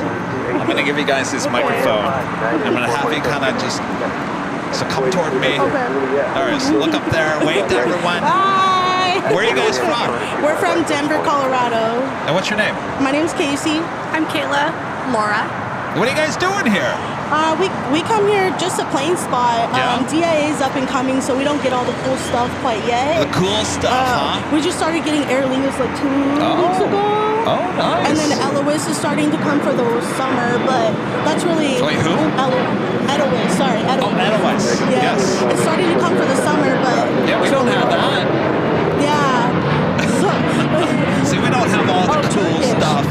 I'm going to give you guys this microphone. I'm going to have you kind of just, so come toward me. All right, so look up there, wave to everyone. Hi! Where are you guys from? We're from Denver, Colorado. And what's your name? My name's Casey. I'm Kayla. Laura. What are you guys doing here? We come here just to plane spot. Yeah. DIA is up and coming, so we don't get all the cool stuff quite yet. The cool stuff, huh? We just started getting AIRLINEVIDEOS like 2 weeks ago. Oh, nice. And then LOS is starting to come for the summer, but that's really... Wait, who? LOS, sorry. Oh, LOS. Yeah. Yes. It's starting to come for the summer, but... Yeah, we don't have that. Yeah. See, we don't have all the cool stuff.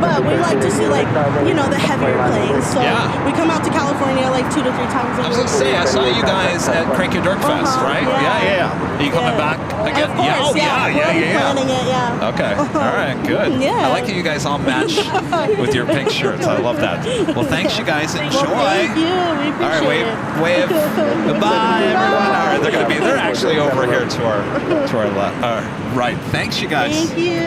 But we like to see, like, you know, the heavier planes. So we come out to California like 2 to 3 times a year. I was going to say, I saw you guys at Crank Your Dork Fest, right? Yeah. Are you coming back again? Of course, yeah. Planning it, yeah. Okay. All right, good. Yeah. I like how you guys all match with your pink shirts. I love that. Well, thanks, you guys. Enjoy. Well, thank you. We appreciate all right, wave. Goodbye, everyone. All right, they're actually over here to our left. Right. Thanks, you guys. Thank you.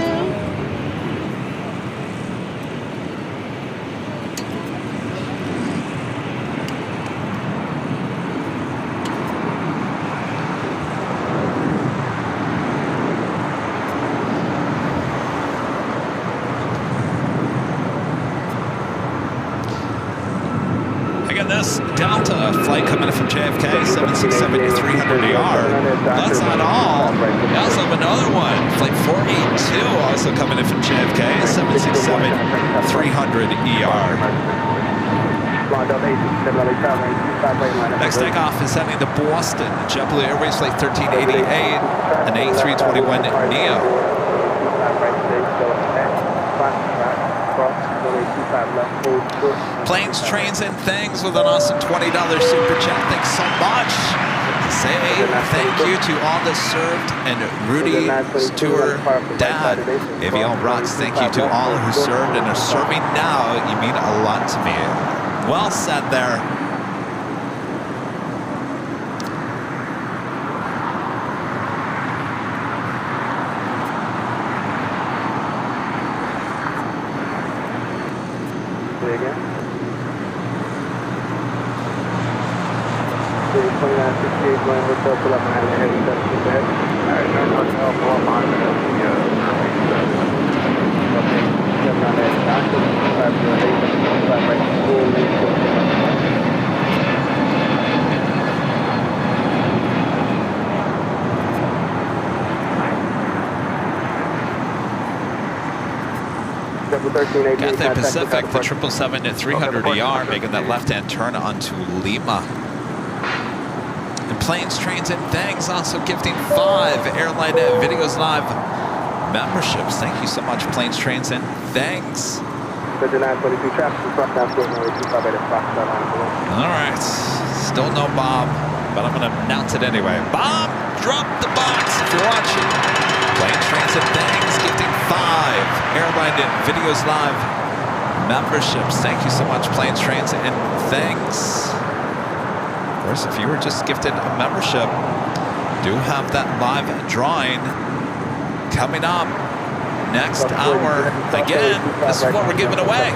This Delta flight coming in from JFK, 767-300ER. That's not all. We also have another one, flight 482, also coming in from JFK, 767-300ER. Next takeoff is heading to Boston, JetBlue Airways flight 1388, an A321neo. Planes, Trains, and Things with an awesome $20 super chat. Thanks so much. Say thank you to all that served and Rudy Stewart, Dad. Avion Rocks, thank you to all who served and are serving now. You mean a lot to me. Well said there. Cathay Pacific, the 777-300ER, making that left-hand turn onto Lima. And Planes, Trains, and Things also gifting 5 Airline Videos Live memberships. Thank you so much, Planes, Trains, and Things. All right, still no Bob, but I'm going to announce it anyway. Bob, drop the box if you're watching. Planes, Trains, and Things gifting 5 Airline Videos Live memberships. Thank you so much, Planes, Trains, and Things. Of course, if you were just gifted a membership, do have that live drawing coming up next hour. Again, this is what we're giving away.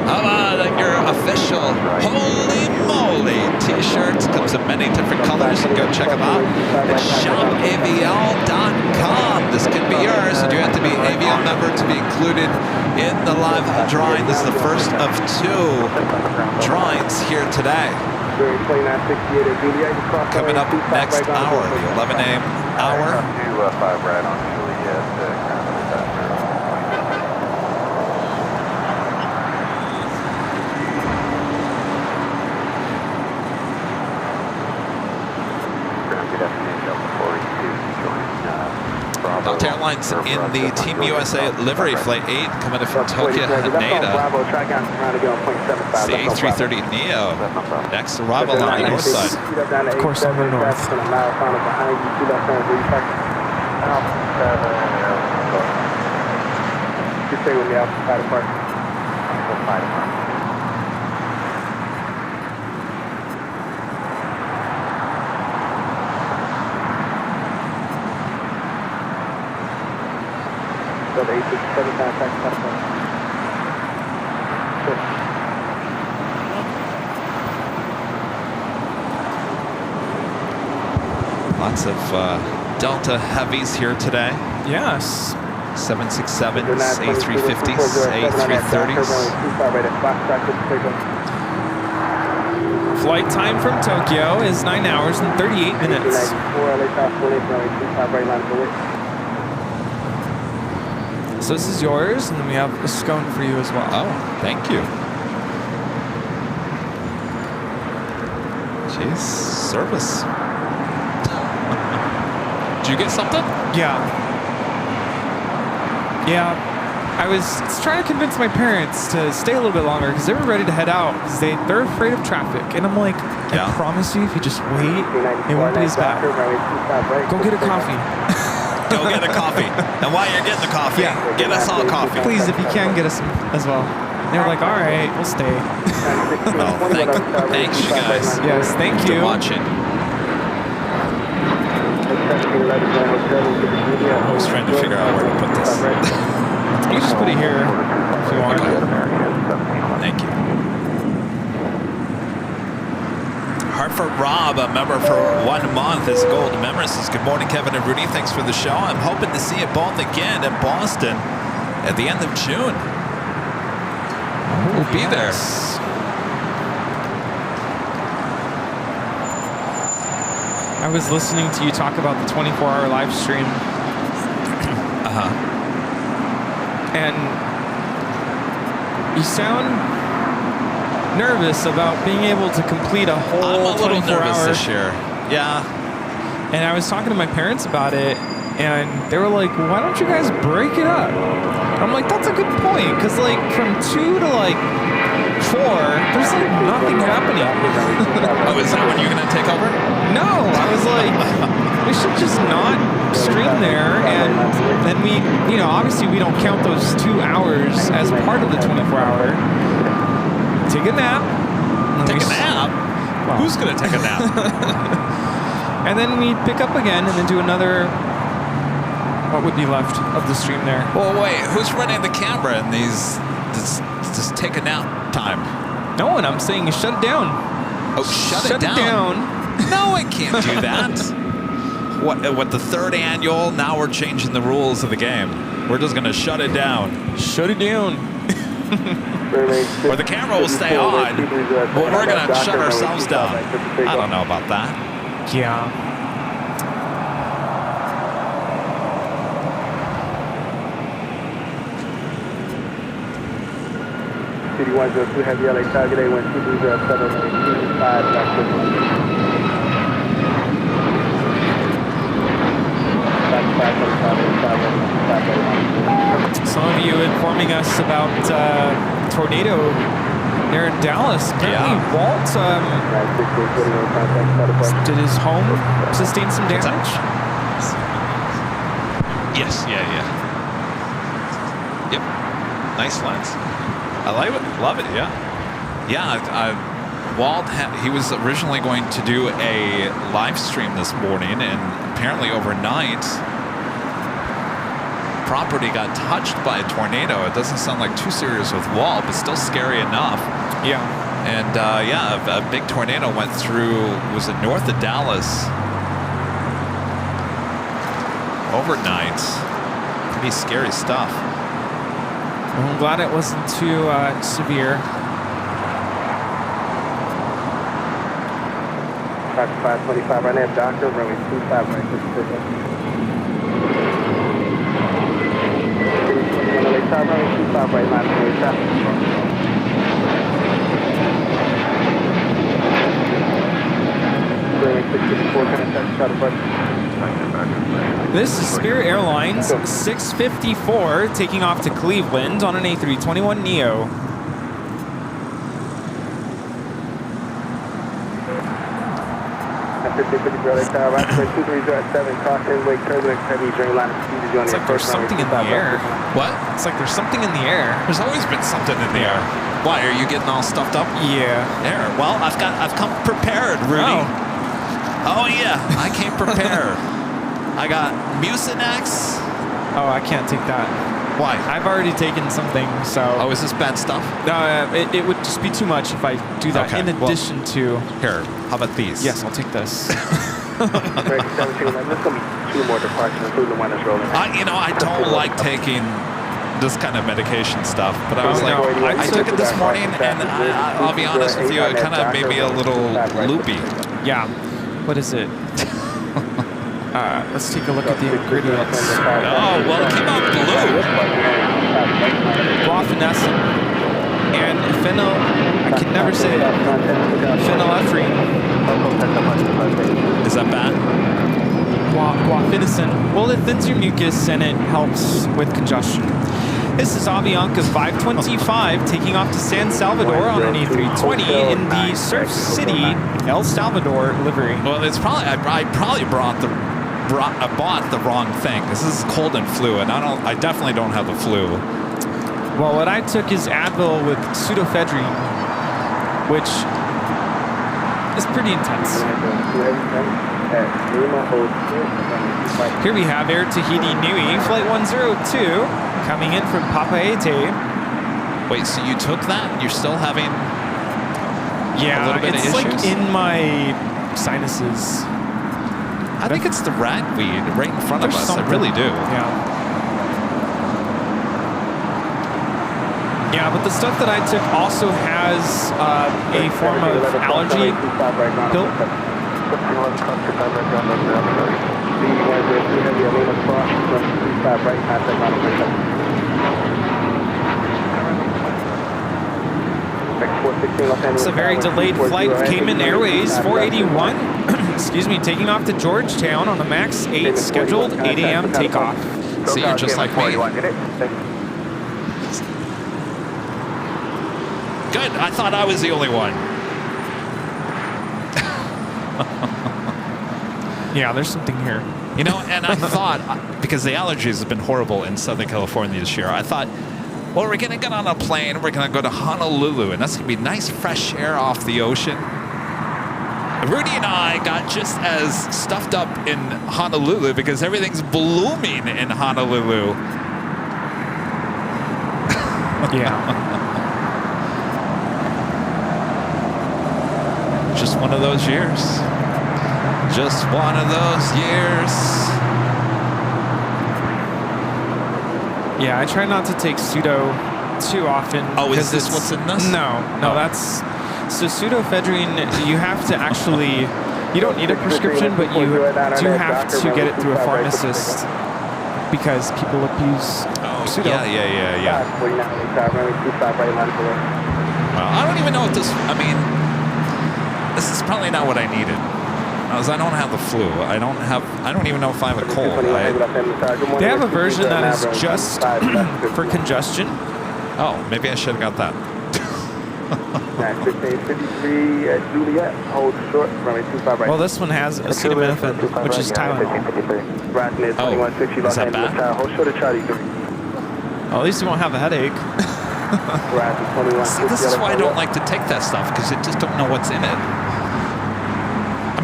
How about your official Holy Moly t-shirts? Comes in many different colors. You can go check them out at shopavl.com. This could be yours. You do have to be an AVL member to be included in the live drawing. This is the first of 2 drawings here today. Coming up next hour, the 11 a.m. hour. 5 right on Juliet. Delta Airlines in the Team USA livery, Flight 8, coming in from Tokyo, Haneda. It's the A330neo. Next arrival on the north side. Of course, on the north. You stay with me out the side of park. So the 867 contact side of park. Lots of Delta heavies here today. Yes. 767s, A350s, A330s. Flight time from Tokyo is 9 hours and 38 minutes. So this is yours, and then we have a scone for you as well. Oh, thank you. Jeez, service. Did you get something? Yeah. Yeah. I was trying to convince my parents to stay a little bit longer because they were ready to head out because they're afraid of traffic. And I'm like, I promise you, if you just wait, it won't be as bad. Go get a coffee. Go get a coffee. And while you're getting the coffee, get us all coffee. Please, if you can, get us some as well. They were like, all right, we'll stay. Well, thanks, you guys. Yes, thank you. For watching. I was trying to figure out where to put this. You can just put it here if you want. Thank you. Hartford Rob, a member for 1 month, is a gold member. Says, good morning, Kevin and Rudy. Thanks for the show. I'm hoping to see you both again in Boston at the end of June. We'll be there. I was listening to you talk about the 24-hour live stream. And you sound nervous about being able to complete a whole 24 hours. I'm a little nervous this year. Yeah. And I was talking to my parents about it, and they were like, why don't you guys break it up? I'm like, that's a good point, because like from 2 to like 4, there's like nothing happening. Oh, is that when you're going to take over? No, I was like, we should just not stream there, and then we, you know, obviously we don't count those 2 hours as part of the 24-hour. Take a nap. Take a nap? Well. Who's going to take a nap? And then we pick up again and then do another, what would be left of the stream there. Well, wait, who's running the camera in these, this take a nap time? No one, I'm saying you shut it down. Oh, shut it down? No, I can't do that. What, the 3rd annual, now we're changing the rules of the game. We're just going to shut it down. Shut it down. Or the camera will stay on, but we're going to shut ourselves down. I don't know about that. Yeah. City 102 Heavy LA target A122 Some of you informing us about tornado there in Dallas. Apparently, Walt did his home sustain some damage? Yes, yeah. Yep, nice lens. I like it, love it, yeah. Yeah, Walt, he was originally going to do a live stream this morning, and apparently overnight, property got touched by a tornado. It doesn't sound like too serious with Walt, but still scary enough. Yeah. And a big tornado went through, was it north of Dallas? Overnight. Pretty scary stuff. Well, I'm glad it wasn't too severe. 525 right now, Doctor, runway 25 right this position. Runway 25 right line, runway traffic. Runway 654, contact shuttle button. This is Spirit Airlines 654 taking off to Cleveland on an A321neo. It's like there's something in the air. What? It's like there's something in the air. There's always been something in the air. Why, are you getting all stuffed up? Yeah. There. Well, I've come prepared, Rudy. Oh yeah, I came prepared. I got Mucinex. Oh, I can't take that. Why? I've already taken something, so... Oh, is this bad stuff? No, it would just be too much if I do that in addition to... Here, how about these? Yes, I'll take this. There's going to be 2 more departures, including the one that's rolling. I don't like taking this kind of medication stuff, but I was like, I took it this morning, and I'll be honest with you, it kind of made me a little loopy. Yeah. What is it? Let's take a look at the ingredients. Oh, well, it came out blue. Guaifenesin and phenyl, I can never say it. Phenylephrine. Is that bad? Guaifenesin. Well, it thins your mucus and it helps with congestion. This is Avianca 525 taking off to San Salvador on an A320 in the Surf City, El Salvador livery. Well, it's probably I probably bought the wrong thing. This is cold and flu, and I definitely don't have the flu. Well, what I took is Advil with pseudoephedrine, which is pretty intense. Here we have Air Tahiti Nui, Flight 102, coming in from Papeete. Wait, so you took that? You're still having a little bit of issues? It's like in my sinuses. I think it's the ragweed right in front of us. I really do. Yeah. Yeah, but the stuff that I took also has a form of allergy pill. It's a very delayed flight with Cayman Airways 481. Excuse me, taking off to Georgetown on the MAX 8 scheduled 8 a.m. takeoff. See, you're just like me. Good. I thought I was the only one. Yeah, there's something here. And I thought, because the allergies have been horrible in Southern California this year, I thought, well, we're going to get on a plane, we're going to go to Honolulu, and that's going to be nice fresh air off the ocean. Rudy and I got just as stuffed up in Honolulu because everything's blooming in Honolulu. Yeah. Just one of those years. Just one of those years. Yeah, I try not to take pseudo too often. Oh, is this what's in this? No, that's... So pseudoephedrine, you have to actually... You don't need a prescription, but you do have to get it through a pharmacist because people abuse pseudo. Yeah. Well, I don't even know if this... this is probably not what I needed. I don't have the flu. I don't even know if I have a cold. They have a version that is just for congestion. Oh, maybe I should have got that. 1653 at Juliet, hold short, runway 25 right. Well, this one has acetaminophen, which is Tylenol. Oh, is that bad? Hold short of Charlie 3. Well, at least you won't have a headache. See, this is why I don't like to take that stuff, because you just don't know what's in it.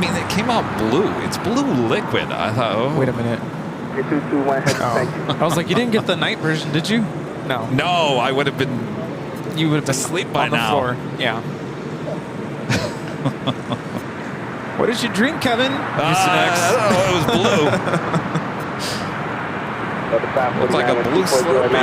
It came out blue. It's blue liquid. I thought, oh. Wait a minute. 221, thank you. I was like, you didn't get the night version, did you? No. No, I would have been... You would have been asleep by on the now. Floor. Yeah. What did you drink, Kevin? It was blue. Looks like a blue Slurpee.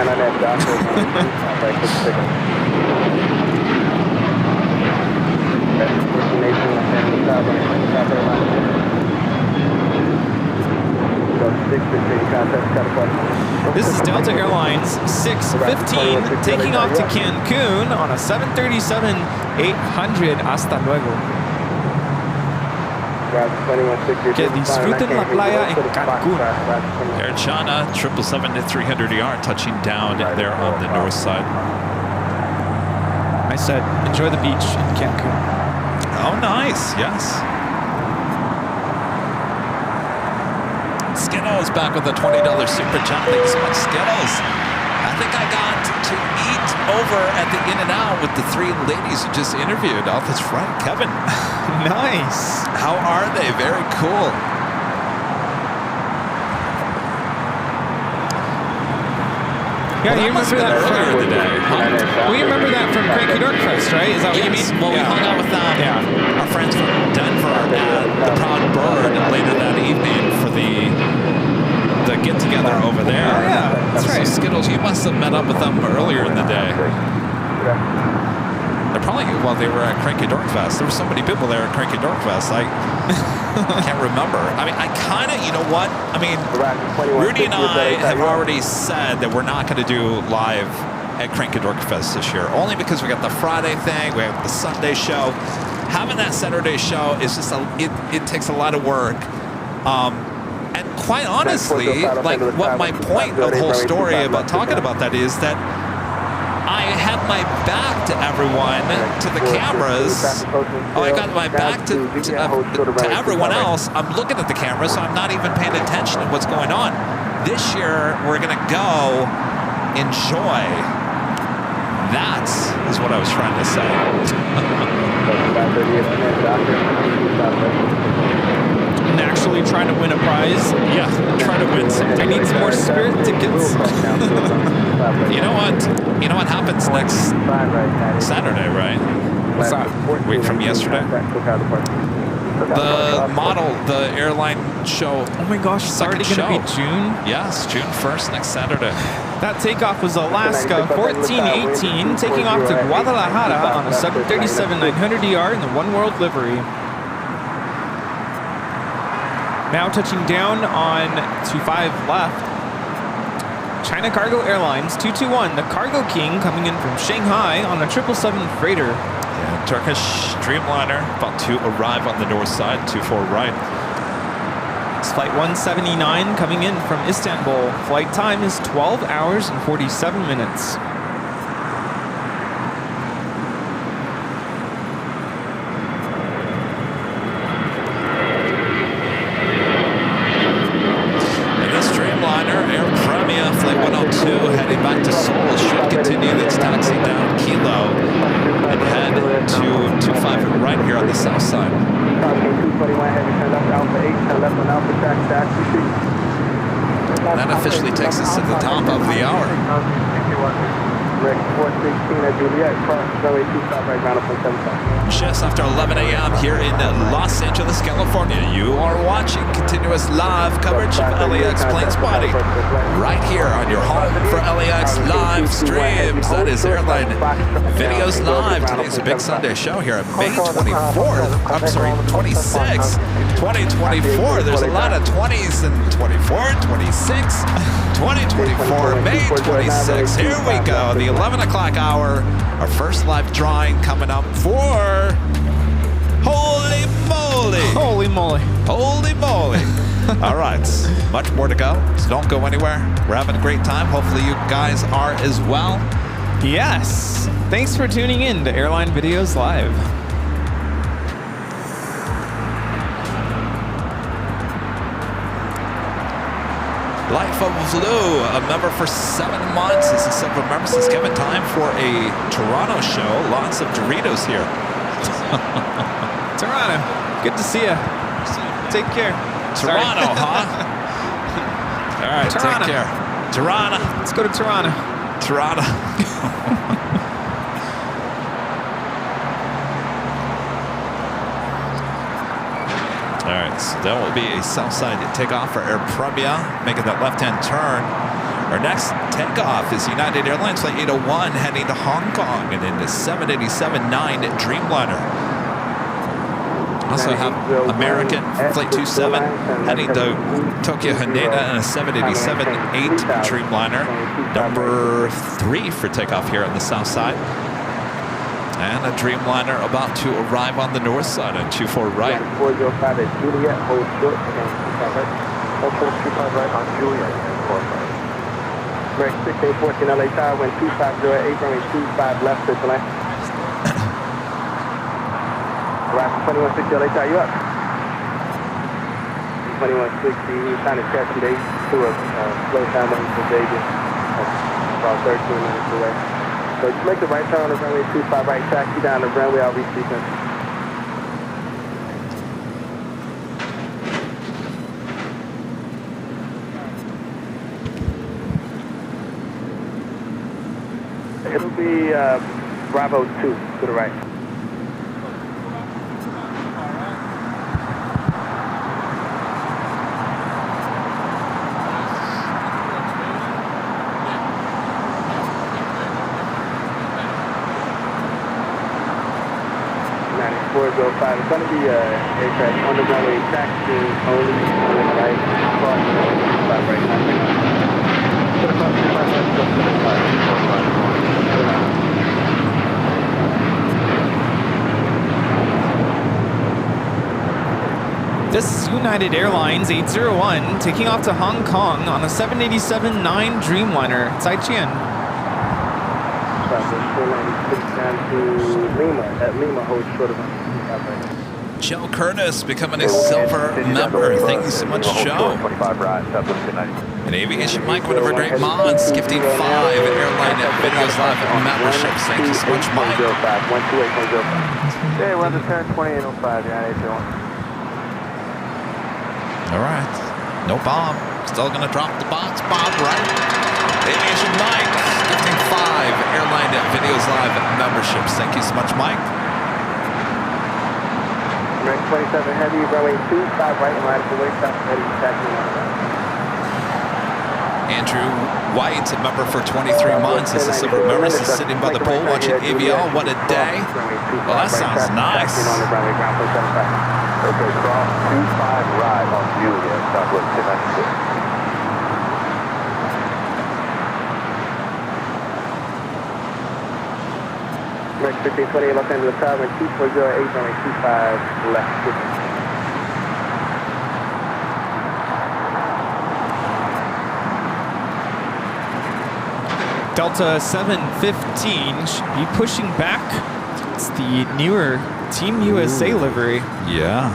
This is Delta Airlines 615 taking off to Cancun on a 737-800. Hasta luego. Que disfruten la playa en Cancún. Air China 777-300ER touching down there on the north side. I said, enjoy the beach in Cancun. Oh, nice. Yes. Skittles back with a $20 super chat. Thanks so much, Skittles. I think I got to eat over at the In-N-Out with the 3 ladies you just interviewed. Oh, that's right, Kevin. Nice. How are they? Very cool. Yeah, you remember that earlier in the day. Well, you remember that from Cranky Dork Fest, right? Is that what you mean? Well, we hung out with our friends from Denver at the Proud Bird later that evening for the get-together over there. Oh, yeah, that's right. So Skittles, you must have met up with them earlier in the day. They're probably, well, they were at Cranky Dork Fest. There were so many people there at Cranky Dork Fest. I can't remember. I mean, I kind of, you know what? I mean, Rudy and I have already said that we're not going to do live at Cranky Dork Fest this year, only because we got the Friday thing, we have the Sunday show. Having that Saturday show is just, it takes a lot of work. And quite honestly, like what my point of the whole story about talking about that is that I had my back to everyone, to the cameras. Oh, I got my back to everyone else. I'm looking at the camera, so I'm not even paying attention to what's going on. This year, we're going to go enjoy. That is what I was trying to say. Naturally trying to win a prize. Yeah, trying to win something. I need some more spirit tickets. You know what? You know what happens next Saturday, right? What's that? Week from yesterday. The model, the airline show. Oh my gosh, it's already going to be June? Yes, June 1st, next Saturday. That takeoff was Alaska 1418, taking off to Guadalajara on a 737-900ER in the One World livery. Now touching down on 25 left. China Cargo Airlines 221, the Cargo King coming in from Shanghai on a 777 freighter. Yeah, Turkish Dreamliner about to arrive on the north side, 24 right. It's flight 179 coming in from Istanbul. Flight time is 12 hours and 47 minutes. Heading back to Seoul, should continue its taxi down Kilo and head to 25 right here on the south side. That officially takes us to the top of the hour. Just after 11 a.m. here in Los Angeles, California, you are watching continuous live coverage of LAX Planespotting right here on your home for LAX live streams. That is Airline Videos Live. Today's a big Sunday show here on May 24th. I'm sorry, 26th, 2024. There's a lot of 20s and 24, 26, 2024, May 26th. Here we go. The 11 o'clock hour, our first live drawing coming up for holy moly. Holy moly. Holy moly. All right, much more to go, so don't go anywhere. We're having a great time. Hopefully you guys are as well. Yes. Thanks for tuning in to Airline Videos Live. Life of Lou, a member for 7 months. This is several members. It's given time for a Toronto show. Lots of Doritos here. Toronto, good to see you. Take care. Toronto, huh? All right, Toronto. take care. Toronto. Let's go to Toronto. Toronto. All right, so that will be a south side takeoff for Air Premia, making that left-hand turn. Our next takeoff is United Airlines Flight 801 heading to Hong Kong, and then the 787-9 Dreamliner. Also have American Flight 27 heading to Tokyo Haneda and a 787-8 Dreamliner. Number 3 for takeoff here on the south side. And a Dreamliner about to arrive on the north side on 24 right. 405 at Juliet, hold short, and 25 right. Hold short, 25 right on Juliet, and 4 right. Break 1614 LA Tower, wind 250 at 8, runway 25 left, circle line. Arrive 2160 LA Tower, you up? 2160, he was trying to catch you, they threw a slow time waiting for Vegas, about 13 minutes away. So just make the right turn on the runway 25 right, taxi down the runway, I'll resequence. It'll be Bravo 2 to the right. It's going to be aircraft on the runway, taxiing only on the right, cross the runway 25 right, to the front, 25 right, go to the side. This is United Airlines 801 taking off to Hong Kong on a 787-9 Dreamliner. It's Aichian. Down to Lima. At Lima, hold short of Joe Curtis becoming a silver member. Thank you so much, Joe. 25 right, And Aviation Mike, one of our great mods, gifting 5 Airline Videos Live memberships. Thank you so much, Mike. 128.05. Hey, we're on the turn 2805, United 801. All right. No bomb. Still going to drop the box. Bob, right? Aviation Mike, gifting 5 Airline Videos Live memberships. Thank you so much, Mike. Rank 27 heavy, runway 25 right, and line for way south, ready to taxi on the right. Andrew White, a member for 23 months. This is silver member. This is sitting by the pool watching AVL. What a day. Well, that sounds nice. Okay, cross 25 right on Juliet, Southwest 296. Rank 1528 Los Angeles Tower, 2408, runway 25 left. Delta 715 should be pushing back. It's the newer Team USA livery. Yeah.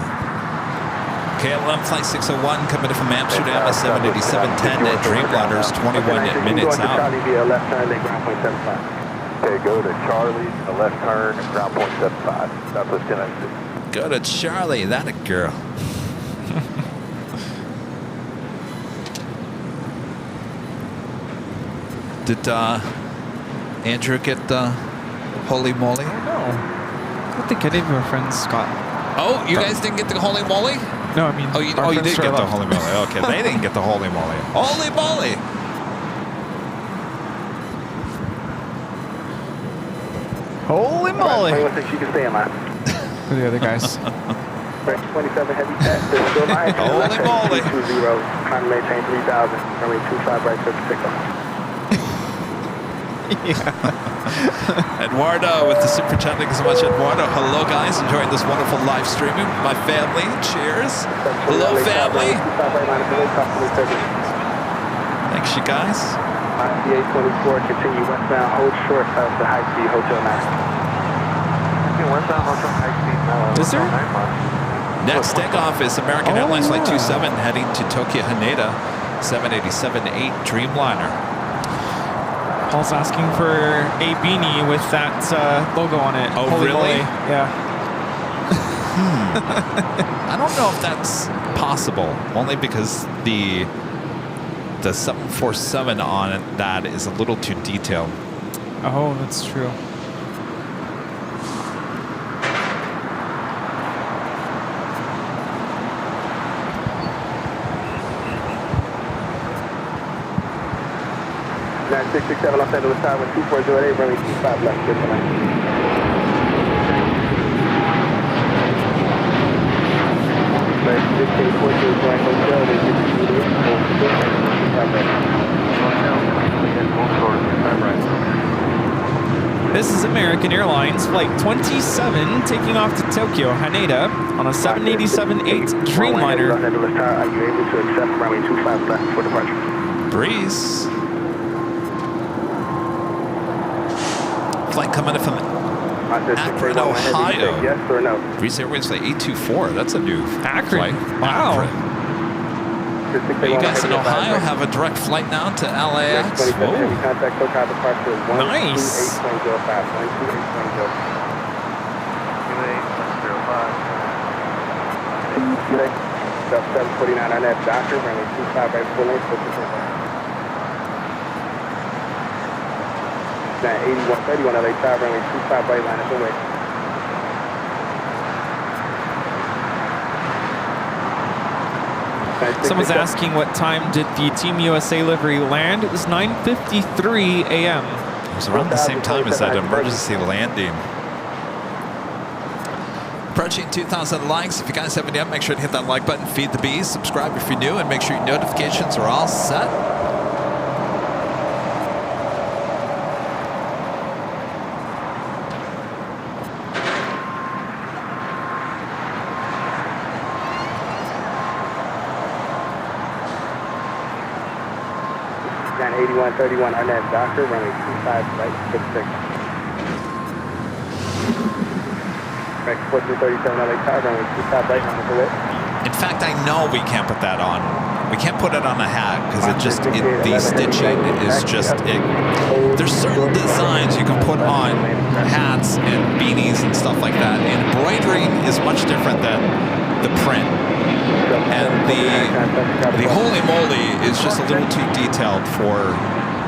KLM Flight 601 coming in from Amsterdam at 787.10 at Dreamliners, 21 minutes out. Okay, go to Charlie, a left turn, ground point 75, Southwest 296. Go to Charlie, that a girl. Did Andrew get the holy moly? No. I don't think any of our friends got. Oh, you guys didn't get the holy moly? No, I mean. Oh, you did get the holy moly. Okay, they didn't get the holy moly. Holy moly! Holy moly! Right, you can stay in line. Who are the other guys? 27 heavy tax, still line. Holy moly! 20, trying to maintain 3,000, runway 25 right, 56. Yeah. Eduardo with the super chat. Thank you so much, Eduardo. Hello, guys. Enjoying this wonderful live streaming. My family. Cheers. Hello, family. Thanks, you guys. ICA 24, continue westbound, hold short of the High Speed Hotel 9. Westbound Hotel High Speed. Is there? Next takeoff is American Airlines Flight 27 heading to Tokyo Haneda, 787-8 Dreamliner. Paul's asking for a beanie with that logo on it. Oh, Holy really? moly. Yeah. I don't know if that's possible, only because the 747 on it, that is a little too detailed. Oh, that's true. Nine 667 Los Angeles Tower, 2408, runway 25 left, good tonight. This is American Airlines Flight 27 taking off to Tokyo, Haneda on a 787-8 Dreamliner. Are you able to accept runway 25 left for departure? Breeze. Flight coming in from Akron, Ohio. Yes or no? Breeze Airways Flight 824. That's a new Akron. flight. Wow. Akron. But you guys in Ohio have a direct flight now to LAX. Whoa. Contact SoCal departure Nice. 749 on that doctor, running 25 right full length, 8131 LA Tower, running 25 right line up away. Someone's asking what time did the Team USA livery land? It was 9:53 a.m. It was around the same time as that emergency landing. Approaching 2,000 likes. If you guys haven't yet, make sure to hit that like button, feed the bees, subscribe if you're new, and make sure your notifications are all set. Jan 8131 Arnett Doctor, running 25 right 66. Next 4337 LA Tower, running 25 right on the way. In fact, I know we can't put that on. We can't put it on a hat because the stitching is just, there's certain designs you can put on hats and beanies and stuff like that. Embroidering is much different than the print. And the holy moly is just a little too detailed for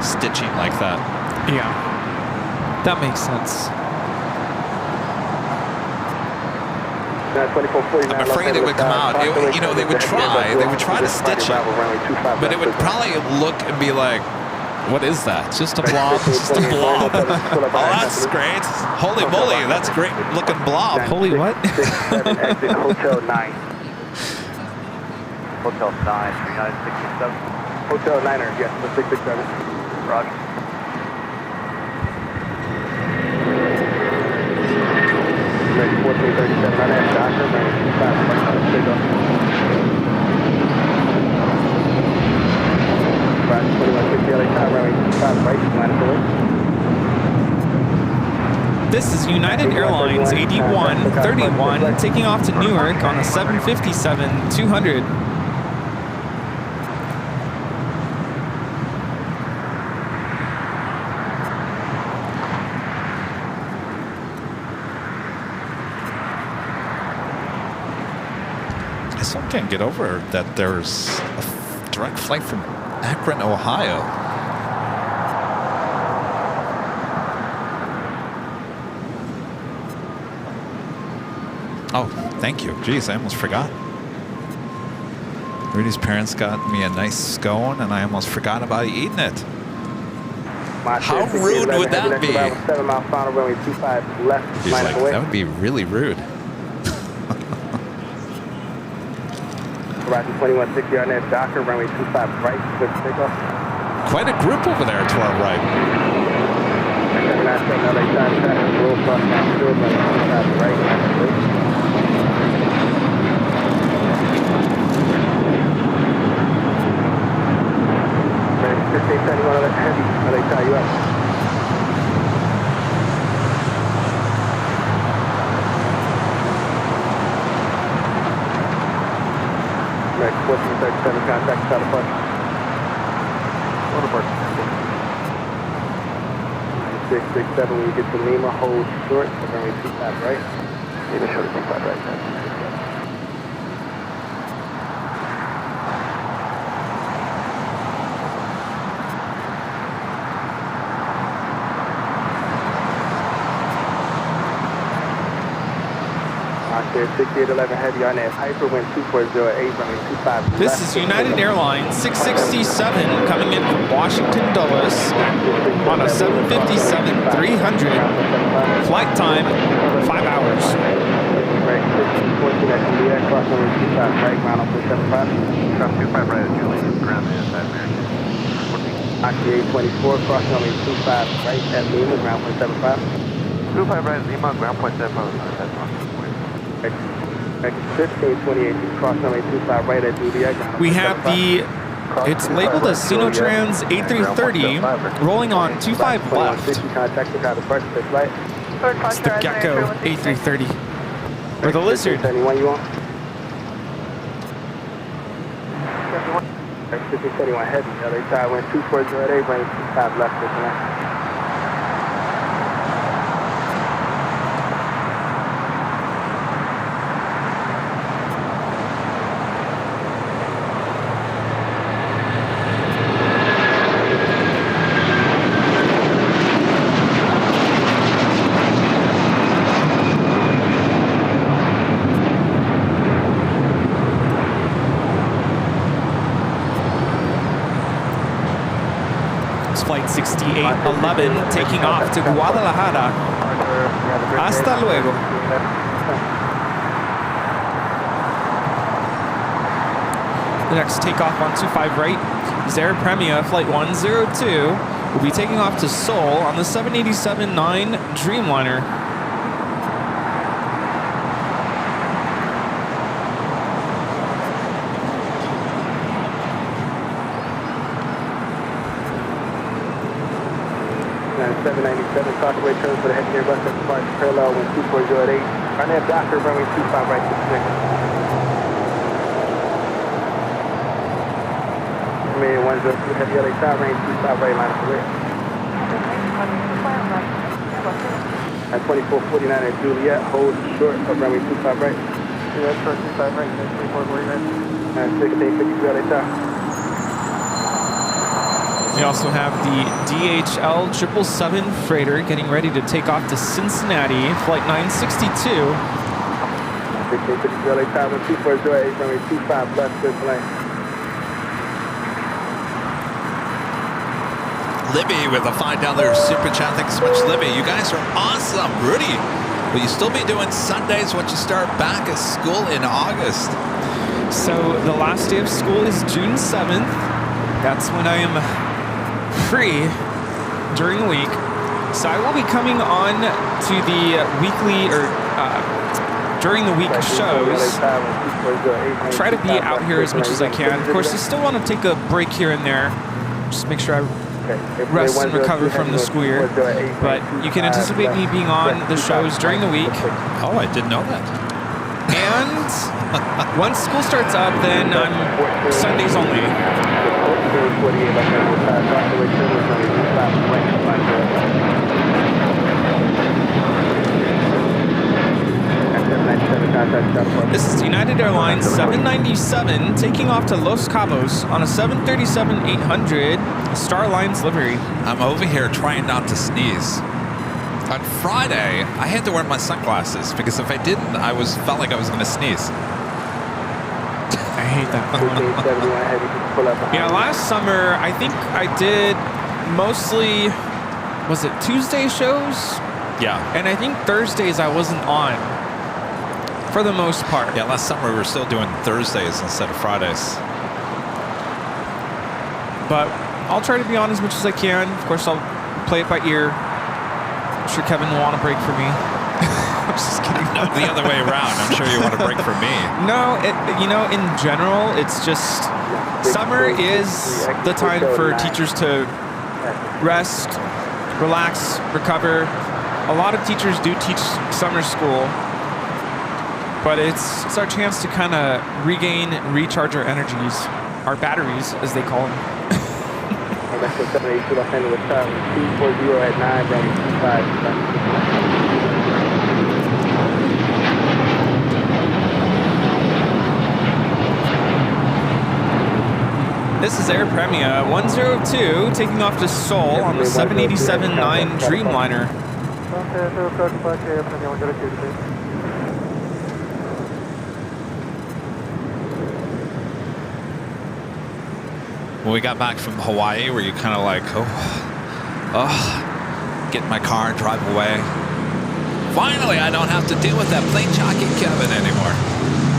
stitching like that. Yeah, that makes sense. I'm afraid it would come out. You know, they would try to stitch it, but it would probably look and be like, what is that? It's just a blob. It's just a blob. Oh, that's great. Holy moly, that's a great looking blob. Holy what? Hotel 9. Hotel 9, 3967. Hotel 9er, yes, 667. Roger. Ready 1437 on that doctor, running 25 right on the signal. Roger 2160 LA Tower, running 25 right, line of the way. This is United Airlines 8131 taking off to Newark on a 757-200. I still can't get over that there's a direct flight from Akron, Ohio. Oh, thank you. Jeez, I almost forgot. Rudy's parents got me a nice scone, and I almost forgot about eating it. How rude would that be? 7 mile final runway 25 left. He's like, that would be really rude. Horizon 2160 on that Docker, runway 25 right, good takeoff. Quite a group over there to our right. 797 LA time, traffic, roll cross down field, runway 25 right, Ready, 5871 LA heavy, LA tie you up. Next 1437 contact shot apart. What apart? 667 when you get to Lima, hold short, runway 25 right. Lima short 25 right. Oscar 6811 heavy on that Hyper, wind 2408, runway 25 This is United Airlines 667 coming in from Washington Dulles on a 757-300. Flight time 5 hours. Right, 14 at the cross number 25 right, ground up 75. Cross 25 right at Julie, ground inside American. Oxy 824, crossing runway 25 right at Lima, ground point 75. 25 right, Lima, ground point 75. X1528, crossing runway 25 right at Juliet, ground We point have 75. it's labeled as Sinotrans 8330 rolling on 25 left. 60, contact the departure for flight. It's the Gecko 8330. Or the Lizard. 71 you want? 1571 heavy, LA side wind 2408, range 25 left for tonight. Flight 6811 taking off to Guadalajara. Hasta luego. The next takeoff on 25 right is Air Premia Flight 102. Will be taking off to Seoul on the 787-9 Dreamliner. And 797 Talkaway turns for the heading Airbus at departure parallel wind 2408. Right now, Docker, runway 25 right to the Remaining 102, heavy LA side range 25 right line of career. At 2449 at Juliet, hold short of runway 25 right. Juliet, short 25 right, 2449. And 1650 LA side. We also have the DHL 777 freighter getting ready to take off to Cincinnati, flight 962. 1650 LA side wind 2408, runway 25 left, good lane. Libby with a $5 super chat. Thanks so much, Libby. You guys are awesome. Rudy, will you still be doing Sundays once you start back at school in August? So the last day of school is June 7th. That's when I am free during the week. So I will be coming on to the weekly or during the week shows. Try to be out here as much as I can. Of course, I still want to take a break here and there. Just make sure I rest and recover from the school year. But you can anticipate me being on the shows during the week. Oh, I didn't know that. And once school starts up, then I'm Sundays only. This is United Airlines 797 taking off to Los Cabos on a 737-800 Star Alliance livery. I'm over here trying not to sneeze. On Friday, I had to wear my sunglasses because if I didn't, felt like I was going to sneeze. I hate that. Yeah, last summer, I think I did mostly, was it Tuesday shows? Yeah. And I think Thursdays I wasn't on. For the most part. Yeah, last summer we were still doing Thursdays instead of Fridays. But I'll try to be on as much as I can. Of course, I'll play it by ear. I'm sure Kevin will want a break for me. I'm just kidding. No, the other way around. I'm sure you want a break from me. No, in general, it's just summer is the time for teachers to rest, relax, recover. A lot of teachers do teach summer school. But it's our chance to kind of regain and recharge our energies, our batteries, as they call them. This is Air Premia 102 taking off to Seoul on the 787-9 Dreamliner. When we got back from Hawaii, were you kind of like, get in my car, drive away? Finally, I don't have to deal with that plane jockey Kevin anymore.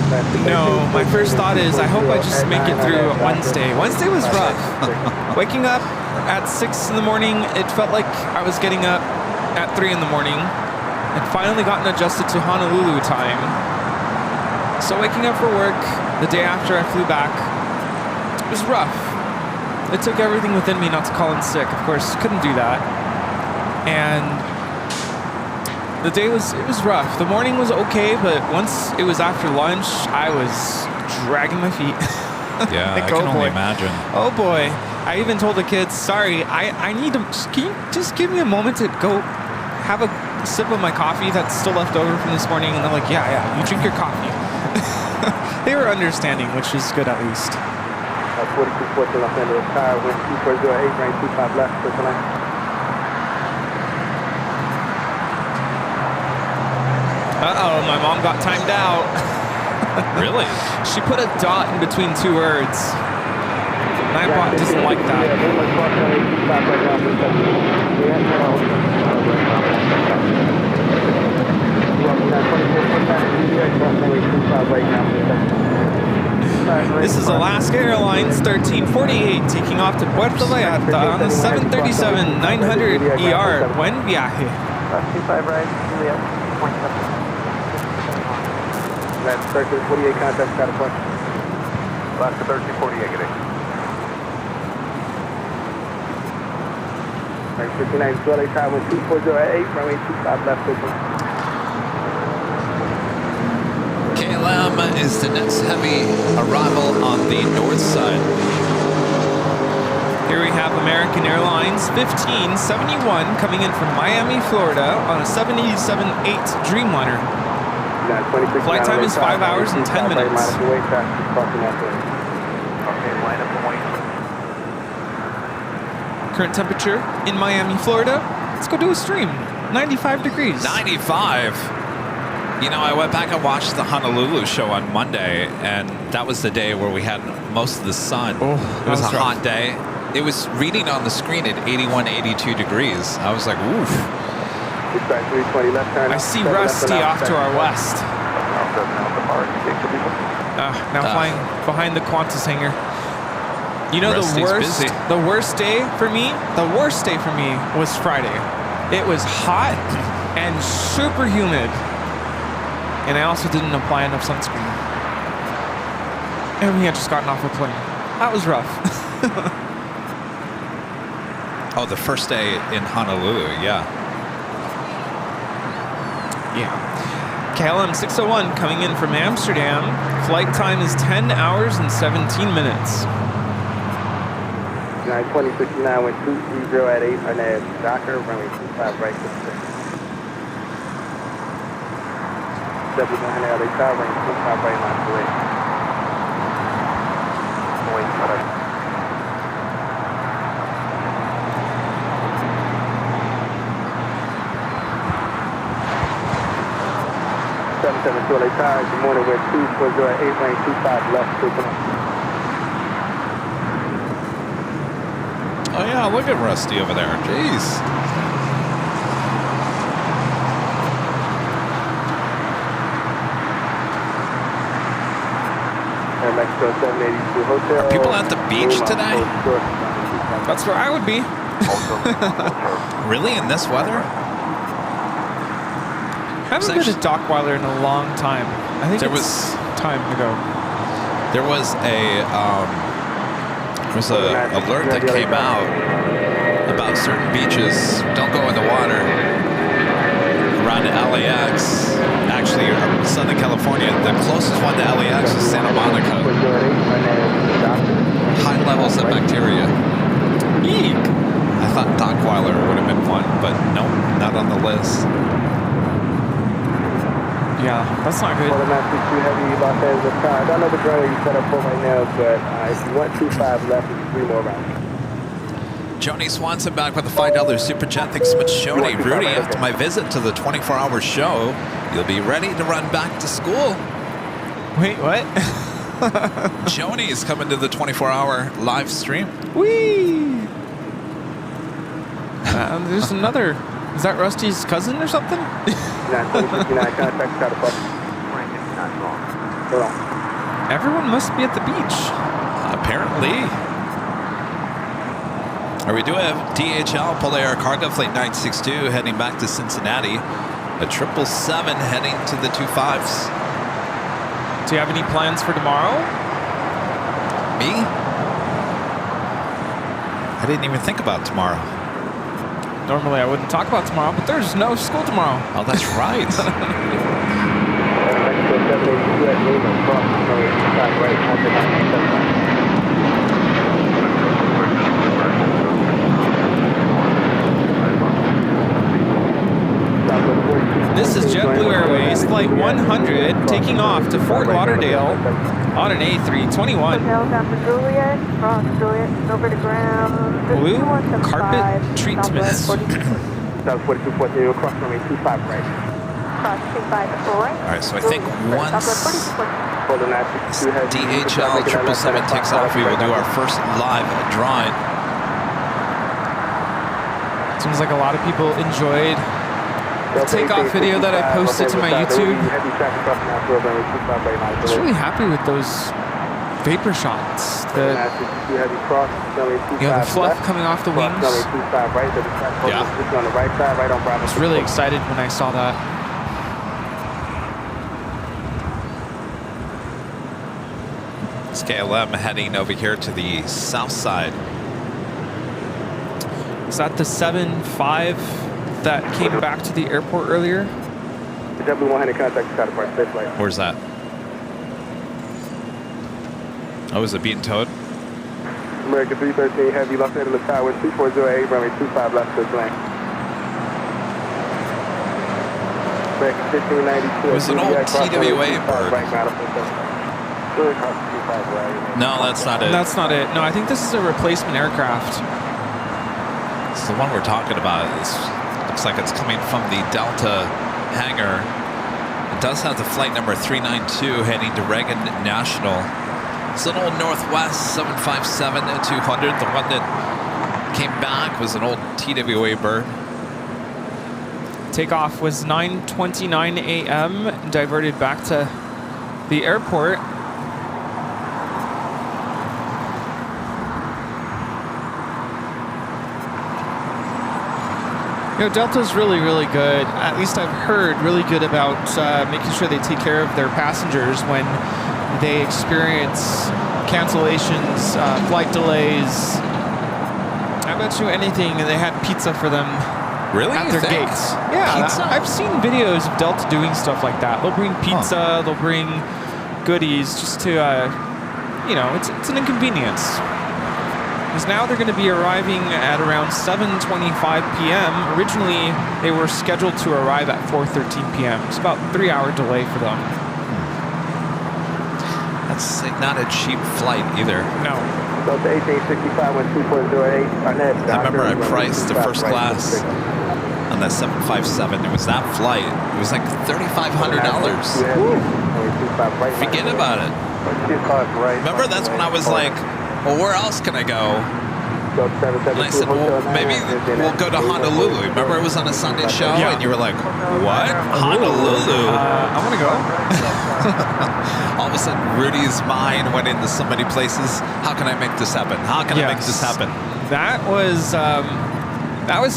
No, my first thought is I hope I just make it through Wednesday. Wednesday was rough. Waking up at 6 in the morning, it felt like I was getting up at 3 in the morning. I'd finally gotten adjusted to Honolulu time. So waking up for work the day after I flew back, it was rough. It took everything within me not to call in sick. Of course, couldn't do that. And the day was rough. The morning was okay, but once it was after lunch, I was dragging my feet. Yeah, like, I can only imagine. Oh boy. I even told the kids, sorry, I need to, can you just give me a moment to go have a sip of my coffee that's still left over from this morning? And they're like, yeah, you drink your coffee. They were understanding, which is good at least. 4214 Los Angeles Tower, wind 2408, range 25 left, circle line. Uh-oh, my mom got timed out. Really? She put a dot in between two words. Nightbot doesn't like that. This is Alaska Airlines 1348 taking off to Puerto Vallarta on the 737-900 ER. Buen viaje. 25 right, Juliet, 27. That's 1348 contact, got a question. Alaska 1348, good day. Right, 59, LA Tower, wind 2408, runway 25 left, circle. KLM is the next heavy arrival on the north side. Here we have American Airlines 1571 coming in from Miami, Florida on a 787-8 Dreamliner. Flight time is 5 hours and 10 minutes. Okay, line up and wait. Current temperature in Miami, Florida. Let's go do a stream. 95 degrees. 95. You know, I went back and watched the Honolulu show on Monday, and that was the day where we had most of the sun. Oh, it was a hot day. It was reading on the screen at 81, 82 degrees. I was like, oof. I see Rusty off to our west. Now flying behind the Qantas hangar. You know, Rusty's the worst day for me was Friday. It was hot and super humid. And I also didn't apply enough sunscreen. And we had just gotten off a plane. That was rough. Oh, the first day in Honolulu, yeah. Yeah. KLM 601 coming in from Amsterdam. Flight time is 10 hours and 17 minutes. 92069, wind 230 at 8, Arnaz, Docker, runway 25 right, 56. 700 LA Tower, range 25 right, line away. Wait, sorry. To LA Tower, good morning, wind 240 at 8, range 25 left, circle. Oh, yeah, look at Rusty over there. Jeez. Mexico 782 Hotel. Are people at the beach today? That's where I would be. Really? In this weather? I haven't been to Dockweiler in a long time. I think it's time to go. There was a alert that came out about certain beaches. Don't go in the water around LAX. Actually, Southern California. The closest one to LAX is Santa Monica. High levels of bacteria. Eek. I thought Dockweiler would have been one, but nope, not on the list. Yeah, that's not good. Well, the Master 2 Heavy Los Angeles car. I don't know the runway you set up for right now, but if you want 25 left, it's 3 more rounds. Joni Swanson back with a $5 super chat. Thanks so much, Joni. Rudy, after my visit to the 24-hour show, you'll be ready to run back to school. Wait, what? Joni is coming to the 24-hour live stream. Whee! There's another. Is that Rusty's cousin or something? 959 contact, got a bus. Everyone must be at the beach. Apparently. Or we do have DHL, Polar Cargo Flight 962 heading back to Cincinnati. A 777 heading to the 25s. Do you have any plans for tomorrow? Me? I didn't even think about tomorrow. Normally I wouldn't talk about tomorrow, but there's no school tomorrow. Oh, that's right. This is JetBlue Airways Flight 100 taking off to Fort Lauderdale on an A321. Blue carpet treatments. South 4240, across runway 25 right. Cross 25 right. All right, so I think once DHL 777 takes off, we will do our first live drawing. Seems like a lot of people enjoyed the takeoff video that I posted to my YouTube. I was really happy with those vapor shots. The fluff coming off the wings. Yeah. I was really excited when I saw that. It's KLM heading over here to the south side. Is that the 7.5 that came back to the airport earlier? W100 contact counterpart, space flight. Where's that? Oh, is it being towed? American 313 Heavy, Los Angeles Tower, 2408, runway 25 left to blank. American 1592. It was an old TWA bird. No, that's not it. That's not it. No, I think this is a replacement aircraft. It's the one we're talking about. It looks like it's coming from the Delta hangar. It does have the flight number 392 heading to Reagan National. It's an old Northwest 757-200. The one that came back was an old TWA bird. Takeoff was 9:29 a.m. Diverted back to the airport. You know, Delta's really, really good. At least I've heard really good about making sure they take care of their passengers when they experience cancellations, flight delays. I bet you anything they had pizza for them Really? at their gates. Yeah, Pizza? I've seen videos of Delta doing stuff like that. They'll bring pizza, they'll bring goodies just to, you know, it's an inconvenience. Because now they're going to be arriving at around 7:25 p.m. Originally, they were scheduled to arrive at 4:13 p.m. It's about a 3-hour delay for them. That's not a cheap flight either. No. So to 1865 when 2408. I remember I priced the first class on that 757. It was that flight. It was like $3,500. Forget about it. Remember, that's when I was like, well, where else can I go? And I said, well, maybe we'll go to Honolulu. Remember, it was on a Sunday show, Yeah. and you were like, what? Honolulu? I want to go. All of a sudden, Rudy's mind went into so many places. How can I make this happen? How can I make this happen? That was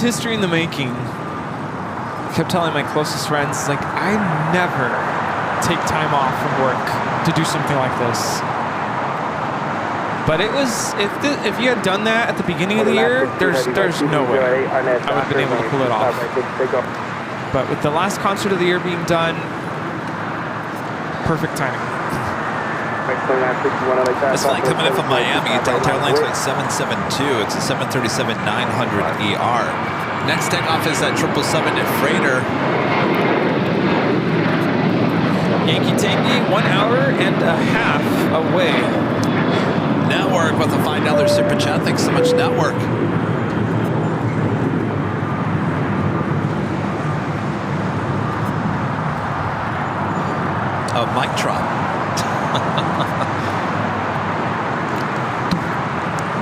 history in the making. I kept telling my closest friends, like, I never take time off from work to do something like this. But it was, if you had done that at the beginning of the year, there's no way I would have been able to pull it off. But with the last concert of the year being done, perfect timing. This flight coming in from Miami, Delta Airlines flight 772. It's a 737-900ER. Next takeoff is that 777 freighter. Yankee Tangy, 1 hour and a half away. Network with a $5 super chat. Thanks so much, Network. A mic drop.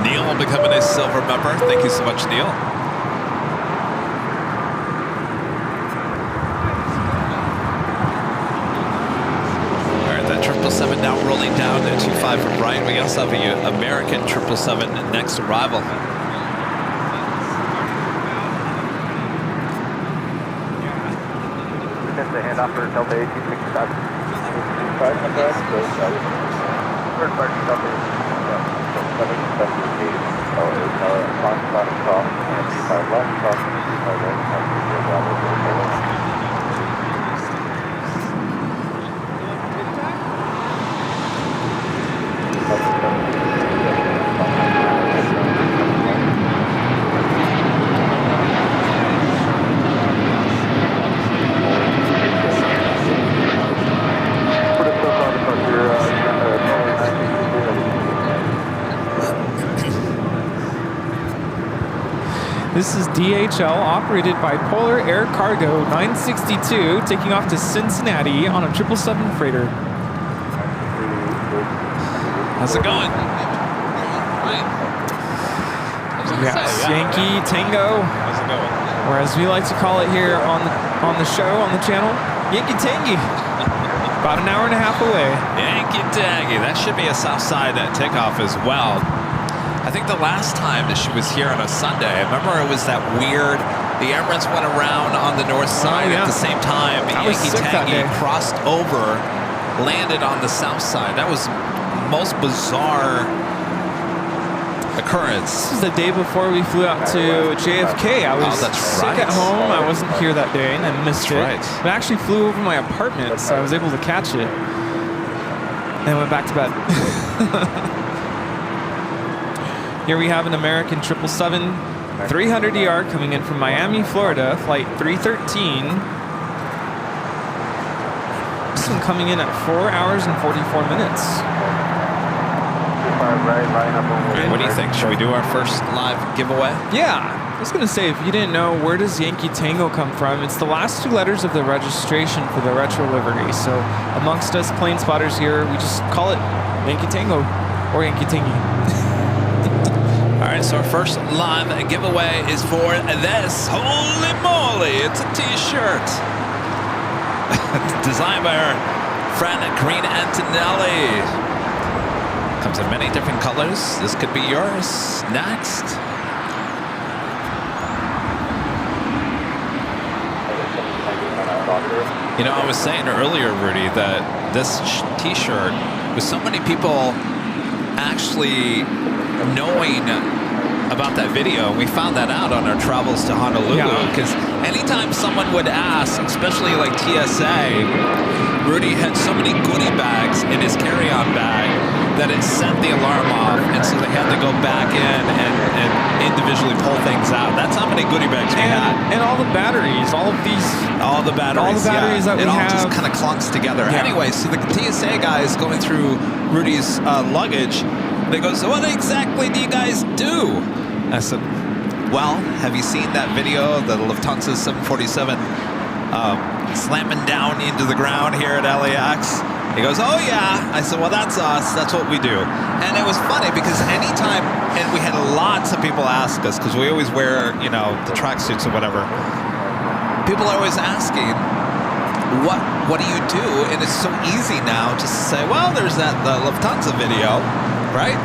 Neil will become a silver member. Thank you so much, Neil. All right, that 777 now rolling down to 25 right. We also have a American 777 next arrival. The handoff for Delta 1865. Third party Delta 778. Planespotting call. And 25 left. Cross 25 right. This is DHL, operated by Polar Air Cargo 962, taking off to Cincinnati on a 777 freighter. How's it going? Yes, Yankee Tango. How's it going? Or as we like to call it here on the show, on the channel, Yankee Tangy. About an hour and a half away. Yankee Tangy. That should be a south side takeoff as well. I think the last time that she was here on a Sunday, I remember it was that weird, the Emirates went around on the north side at the same time. Yankee Tangy crossed over, landed on the south side. That was the most bizarre occurrence. This is the day before we flew out to JFK. I was sick at home. I wasn't here that day and I missed it. But I actually flew over my apartment, so I was able to catch it. And went back to bed. Here we have an American 777 300ER coming in from Miami, Florida, flight 313. This one coming in at 4 hours and 44 minutes. What do you think? Should we do our first live giveaway? Yeah. I was going to say, if you didn't know, where does Yankee Tango come from? It's the last two letters of the registration for the retro livery. So amongst us plane spotters here, we just call it Yankee Tango or Yankee Tangy. All right, so our first live giveaway is for this. Holy moly, it's a t-shirt. Designed by our friend Green Antonelli. Comes in many different colors. This could be yours next. You know, I was saying earlier, Rudy, that this t-shirt, with so many people actually knowing about that video, we found that out on our travels to Honolulu, because anytime someone would ask, especially like TSA, Rudy had so many goodie bags in his carry-on bag that it set the alarm off, and so they had to go back in and individually pull things out. That's how many goodie bags we had. And all the batteries, all the batteries that we have. It all just kind of clunks together. Anyway, so the TSA guy is going through Rudy's luggage. They go, so what exactly do you guys do? I said, well, have you seen that video, the Lufthansa 747 slamming down into the ground here at LAX? He goes, oh yeah. I said, well, that's us. That's what we do. And it was funny because anytime, and we had lots of people ask us, because we always wear, you know, the tracksuits or whatever. People are always asking, what do you do? And it's so easy now just to say, well, there's the Lufthansa video. Right?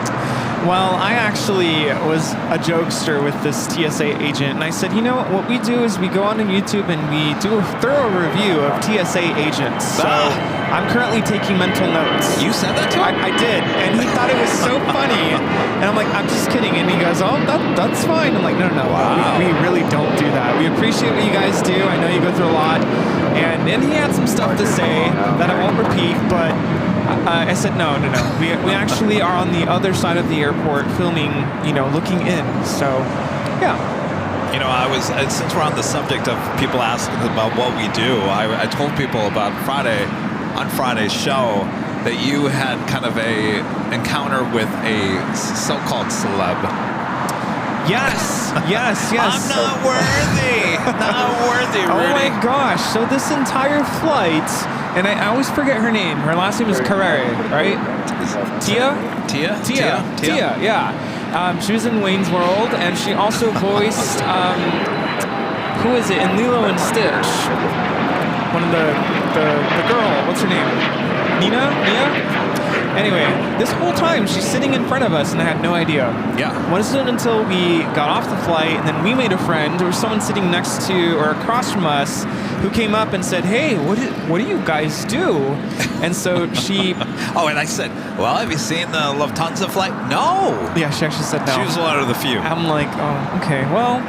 Well, I actually was a jokester with this TSA agent, and I said, you know, what we do is we go on YouTube and we do a thorough review of TSA agents. So I'm currently taking mental notes. You said that to him? I did, and he thought it was so funny. And I'm like, I'm just kidding. And he goes, oh, that's fine. I'm like, no. Wow. We really don't do that. We appreciate what you guys do. I know you go through a lot. And he had some stuff to say that I won't repeat, but I said, no. We actually are on the other side of the airport filming, you know, looking in. So, yeah. You know, since we're on the subject of people asking about what we do, I told people about on Friday's show that you had kind of a encounter with a so-called celeb. Yes. I'm not worthy, Rudy. Oh my gosh! So this entire flight, and I always forget her name. Her last name is Carrere, right? Tia. Yeah. She was in Wayne's World, and she also voiced who is it in Lilo and Stitch? One of the girl. What's her name? Nina? Anyway, this whole time she's sitting in front of us and I had no idea. Yeah. It wasn't until we got off the flight and then we made a friend. There was someone sitting next to or across from us who came up and said, "Hey, what do you guys do?" And so she... Oh, and I said, "Well, have you seen the Lufthansa flight?" No. Yeah, she actually said no. She was one of the few. I'm like, oh, okay, well.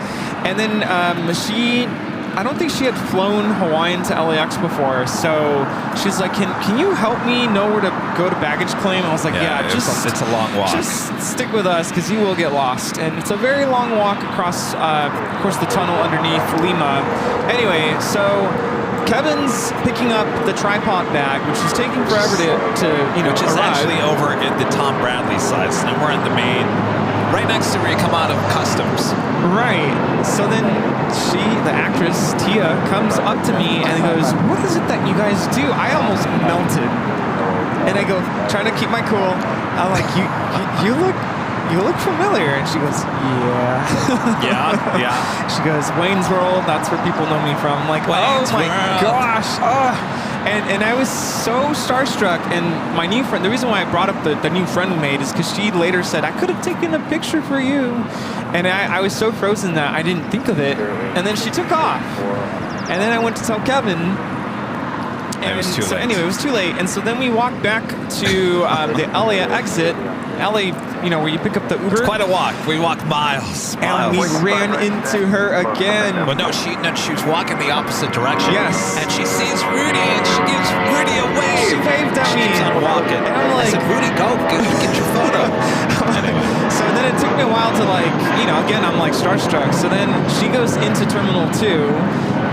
And then I don't think she had flown Hawaiian to LAX before, so she's like, can you help me know where to go to baggage claim? I was like, yeah it's a long walk. Just stick with us because you will get lost. And it's a very long walk across, of course, the tunnel underneath Lima. Anyway, so Kevin's picking up the tripod bag, which is taking forever to which is arrive. actually over at the Tom Bradley side. So then we're in the main, right next to where you come out of customs. Right. So then the actress, Tia, comes up to me and goes, "What is it that you guys do?" I almost melted. And I go, trying to keep my cool. I'm like, you look familiar. And she goes, yeah. Yeah. She goes, Wayne's World, that's where people know me from. I'm like, Wayne's oh my World. gosh. Oh. And I was so starstruck. And my new friend, the reason why I brought up the new friend we made is because she later said, "I could have taken a picture for you." And I was so frozen that I didn't think of it. And then she took off. And then I went to tell Kevin. And it was too late. Anyway, it was too late. And so then we walked back to the LA exit. LA, where you pick up the Uber. It's quite a walk. We walked miles. And we ran into her again. Well, no, she was walking the opposite direction. Yes. And she sees Rudy, and she gives Rudy a wave. She waved at me. She keeps on walking. And I'm like, I said, "Rudy, go get your photo." Anyway. So then it took me a while to again, I'm like starstruck. So then she goes into Terminal 2,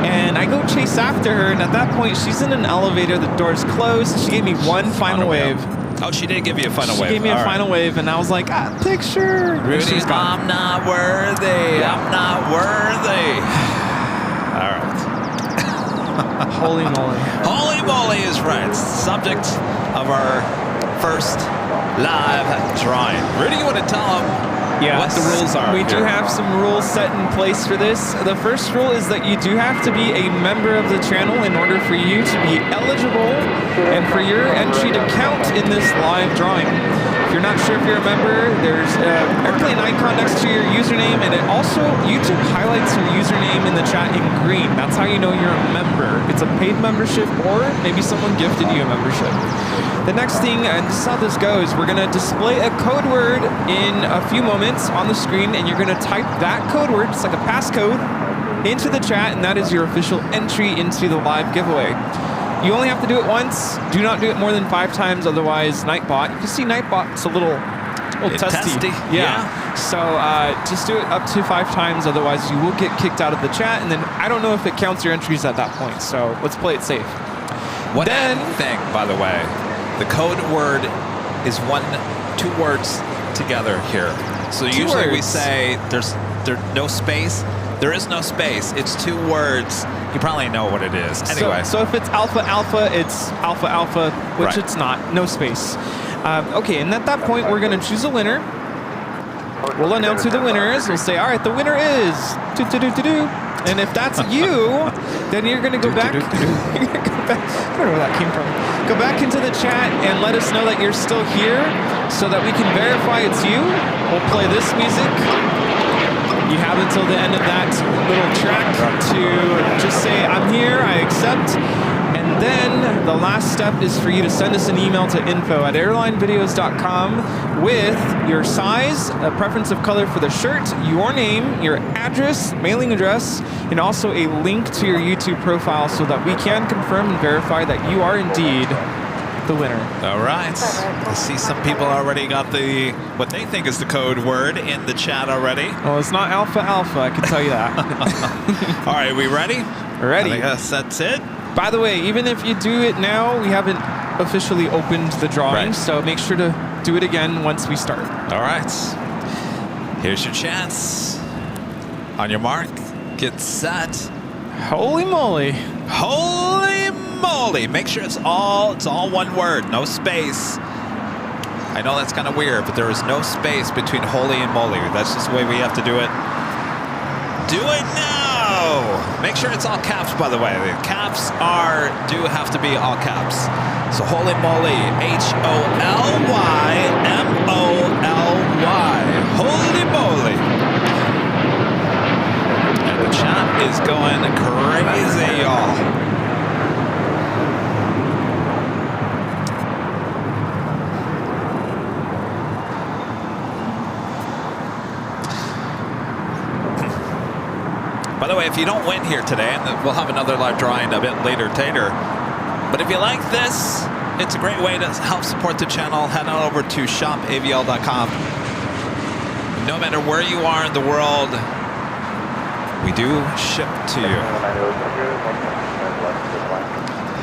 and I go chase after her. And at that point, she's in an elevator. The door's closed. She gave me one final wave. Oh, she did give you a final wave. She gave me a final wave, and I was like, picture. Rudy, I'm not worthy. Yeah. I'm not worthy. All right. Holy moly. Holy moly is right. Subject of our first live drawing. Rudy, you want to tell them what the rules are? We do have some rules set in place for this. The first rule is that you do have to be a member of the channel in order for you to be eligible and for your entry to count in this live drawing. If you're not sure if you're a member, there's an airplane icon next to your username, and it also, YouTube highlights your username in the chat in green. That's how you know you're a member. It's a paid membership, or maybe someone gifted you a membership. The next thing, and this is how this goes, we're going to display a code word in a few moments on the screen, and you're going to type that code word, it's like a passcode, into the chat, and that is your official entry into the live giveaway. You only have to do it once. Do not do it more than 5 times, otherwise Nightbot. You can see Nightbot's a little testy. Yeah. So just do it up to 5 times, otherwise you will get kicked out of the chat, and then I don't know if it counts your entries at that point, so let's play it safe. One thing, by the way, the code word is 2 words together here. So usually we say there's no space. There is no space. It's 2 words. You probably know what it is. Anyway. So if it's alpha alpha, it's alpha alpha, which it's not. No space. Okay, and at that point, we're going to choose a winner. We'll announce who the winner is. We'll say, all right, the winner is do-do-do-do-do. And if that's you, then you're going to go back. I don't know where that came from. Go back into the chat and let us know that you're still here so that we can verify it's you. We'll play this music. You have until the end of that little track to just say, "I'm here, I accept." And then the last step is for you to send us an email to info@airlinevideos.com with your size, a preference of color for the shirt, your name, your address, mailing address, and also a link to your YouTube profile so that we can confirm and verify that you are indeed the winner. All right. I see some people already got what they think is the code word in the chat already. Well, it's not alpha alpha, I can tell you that. All right, we ready? Ready. I guess that's it. By the way, even if you do it now, we haven't officially opened the drawing, so make sure to do it again once we start. All right. Here's your chance. On your mark, get set. Holy moly. Holy moly. Make sure it's all one word, no space. I know that's kind of weird, but there is no space between holy and moly. That's just the way we have to do it. Do it now. Make sure it's all caps, by the way. The caps do have to be all caps. So holy moly, H-O-L-Y-M-O-L-Y. Holy moly. And the chat is going crazy, y'all. By the way, if you don't win here today, and we'll have another live drawing a bit later, but if you like this, it's a great way to help support the channel. Head on over to shopavl.com. No matter where you are in the world, we do ship to you.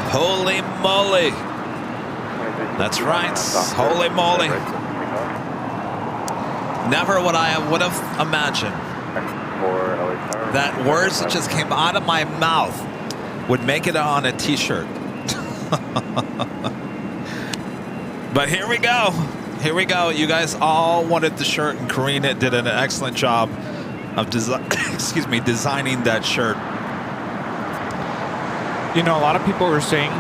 Holy moly. That's right. Holy moly. Never would I have imagined that words that just came out of my mouth would make it on a t-shirt. But here we go. Here we go. You guys all wanted the shirt, and Karina did an excellent job of designing that shirt. You know, a lot of people were saying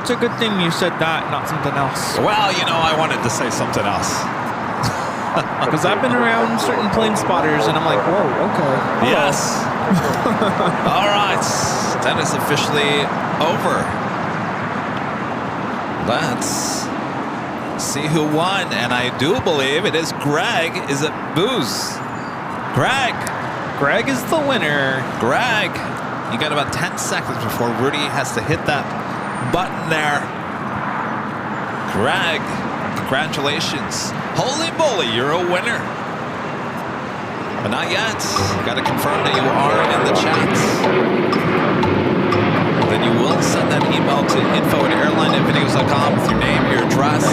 it's a good thing you said that, not something else. Well, you know, I wanted to say something else. Because I've been around certain plane spotters, and I'm like, whoa, okay. Yes. All right. That is officially over. Let's see who won. And I do believe it is Greg. Is it Booze? Greg. Greg is the winner. Greg. You got about 10 seconds before Rudy has to hit that button there. Greg, congratulations. Holy moly, you're a winner. But not yet. You got to confirm that you are in the chat. Then you will send that email to info@airlinevideos.com with your name, your address,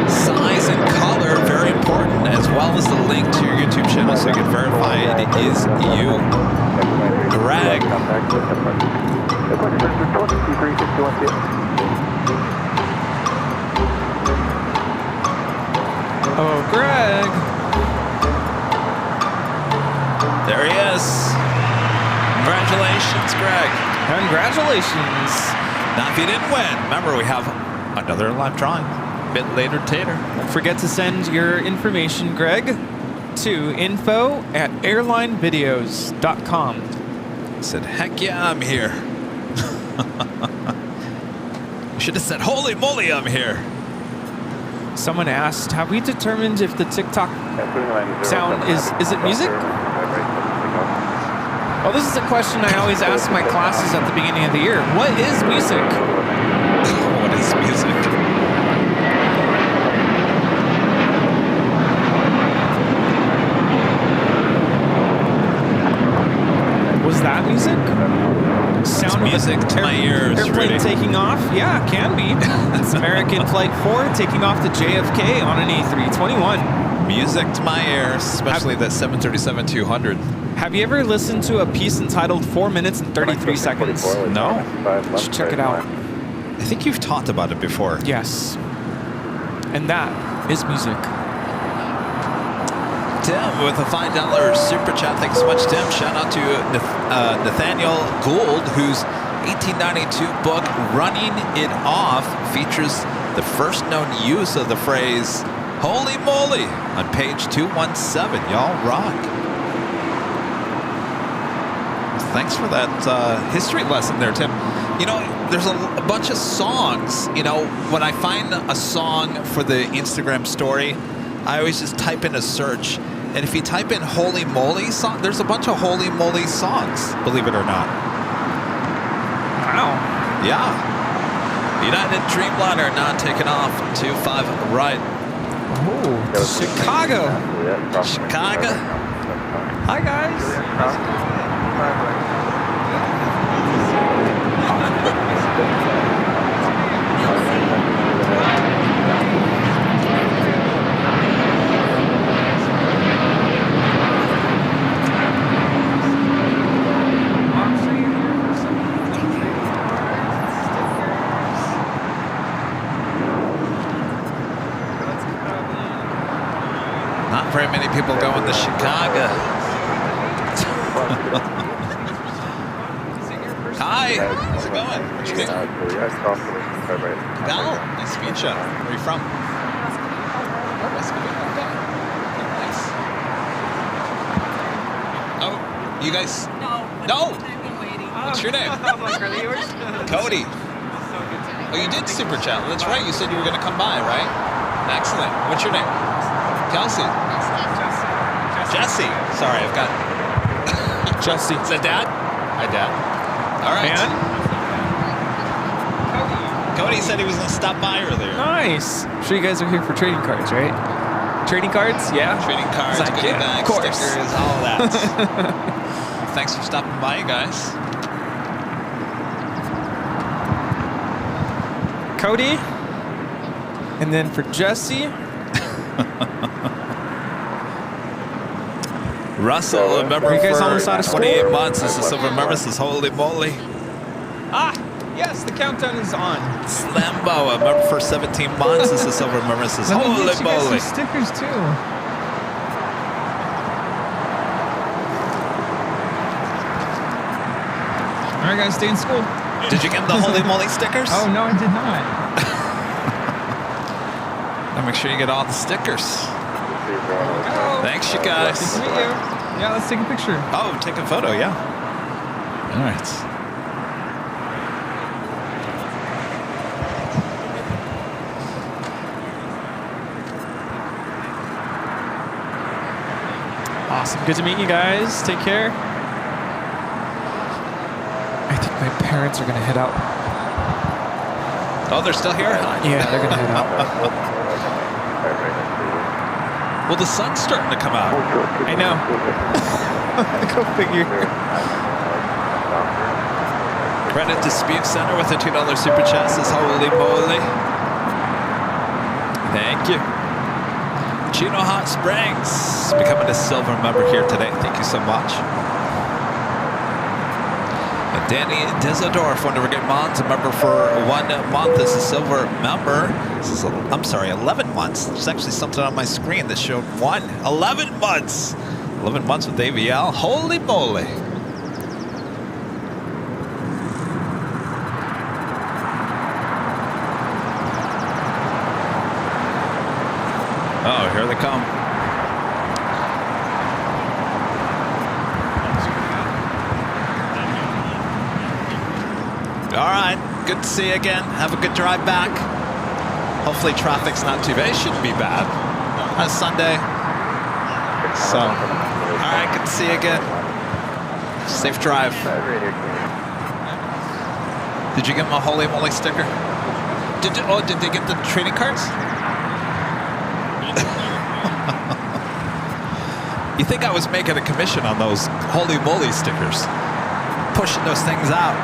size, and color. Very important, as well as the link to your YouTube channel so you can verify it is you. Greg. Oh, Greg. There he is. Congratulations, Greg. Congratulations. Now, if you didn't win, remember we have another live drawing a bit later, Tater. Don't forget to send your information, Greg, to info@airlinevideos.com. Said, heck yeah, I'm here. Should have said, holy moly, I'm here. Someone asked, have we determined if the TikTok sound is it music? Well, this is a question I always ask my classes at the beginning of the year. What is music? What is music? Was that music? Sound music to my ears. Airplane taking off? Yeah, can be. It's American Flight 4 taking off to JFK on an A321. Music to my ears, especially that 737-200. Have you ever listened to a piece entitled 4 minutes and 33 seconds? No. You should check it out. I think you've talked about it before. Yes. And that is music. Tim with a $5 super chat. Thanks so much, Tim. Shout out to Nathaniel Gould, whose 1892 book, Running It Off, features the first known use of the phrase, holy moly, on page 217. Y'all rock. Thanks for that history lesson there, Tim. You know, there's a bunch of songs. You know, when I find a song for the Instagram story, I always just type in a search. And if you type in holy moly song, there's a bunch of holy moly songs, believe it or not. Wow. Yeah. United Dreamliner not taking off. 25 right. Oh, Chicago. Chicago. Hi, guys. Not very many people going to Chicago. Hi. How's it going? What's your name? Val. Nice to meet you. Where are you from? Oh, Escondido. Okay. Nice. Oh, you guys? No. I've been waiting. What's your name? Cody. Oh, you did super chat. That's right. You said you were going to come by, right? Excellent. What's your name? Kelsey. Jesse. Sorry, I've got Jesse. Is that Dad? Hi, Dad. All right. And? Cody said he was going to stop by earlier. Nice. Sure you guys are here for trading cards, right? Trading cards? Yeah. Trading cards, Like, goodie yeah, bags, of course. stickers, all that. Thanks for stopping by, you guys. Cody. And then for Jesse. Russell, a member Are you guys for almost out of school? 28 months. This is Silver Member. This is Holy Moly. Ah, yes, the countdown is on. Slambo, a member for 17 months. This is Silver Member. This is Let me Holy get you guys Moly. some stickers too. All right, guys, stay in school. Did you get the Holy Moly stickers? Oh, no, I did not. Now make sure you get all the stickers. Oh, Thanks, you guys. nice to meet you. Yeah, let's take a picture. Oh, take a photo, yeah. All right. Awesome. Good to meet you guys. Take care. I think my parents are going to head out. Oh, they're still here? Yeah, they're going to head out. Well, the sun's starting to come out. I know. Go figure. Credit Dispute Center with a $2 super chat says Holy Moly. Thank you. Chino Hot Springs becoming a silver member here today. Thank you so much. And Danny Dizadorf, one of our good mods, a member for 1 month as a silver member. This is, I'm sorry, 11 months. There's actually something on my screen that showed 11 months. 11 months with AVL. Holy moly. Oh, here they come. All right, good to see you again. Have a good drive back. Hopefully traffic's not too bad. It shouldn't be bad. On a Sunday. So, all right, good to see you again. Safe drive. Did you get my Holy Moly sticker? Did they get the trading cards? You think I was making a commission on those Holy Moly stickers? Pushing those things out.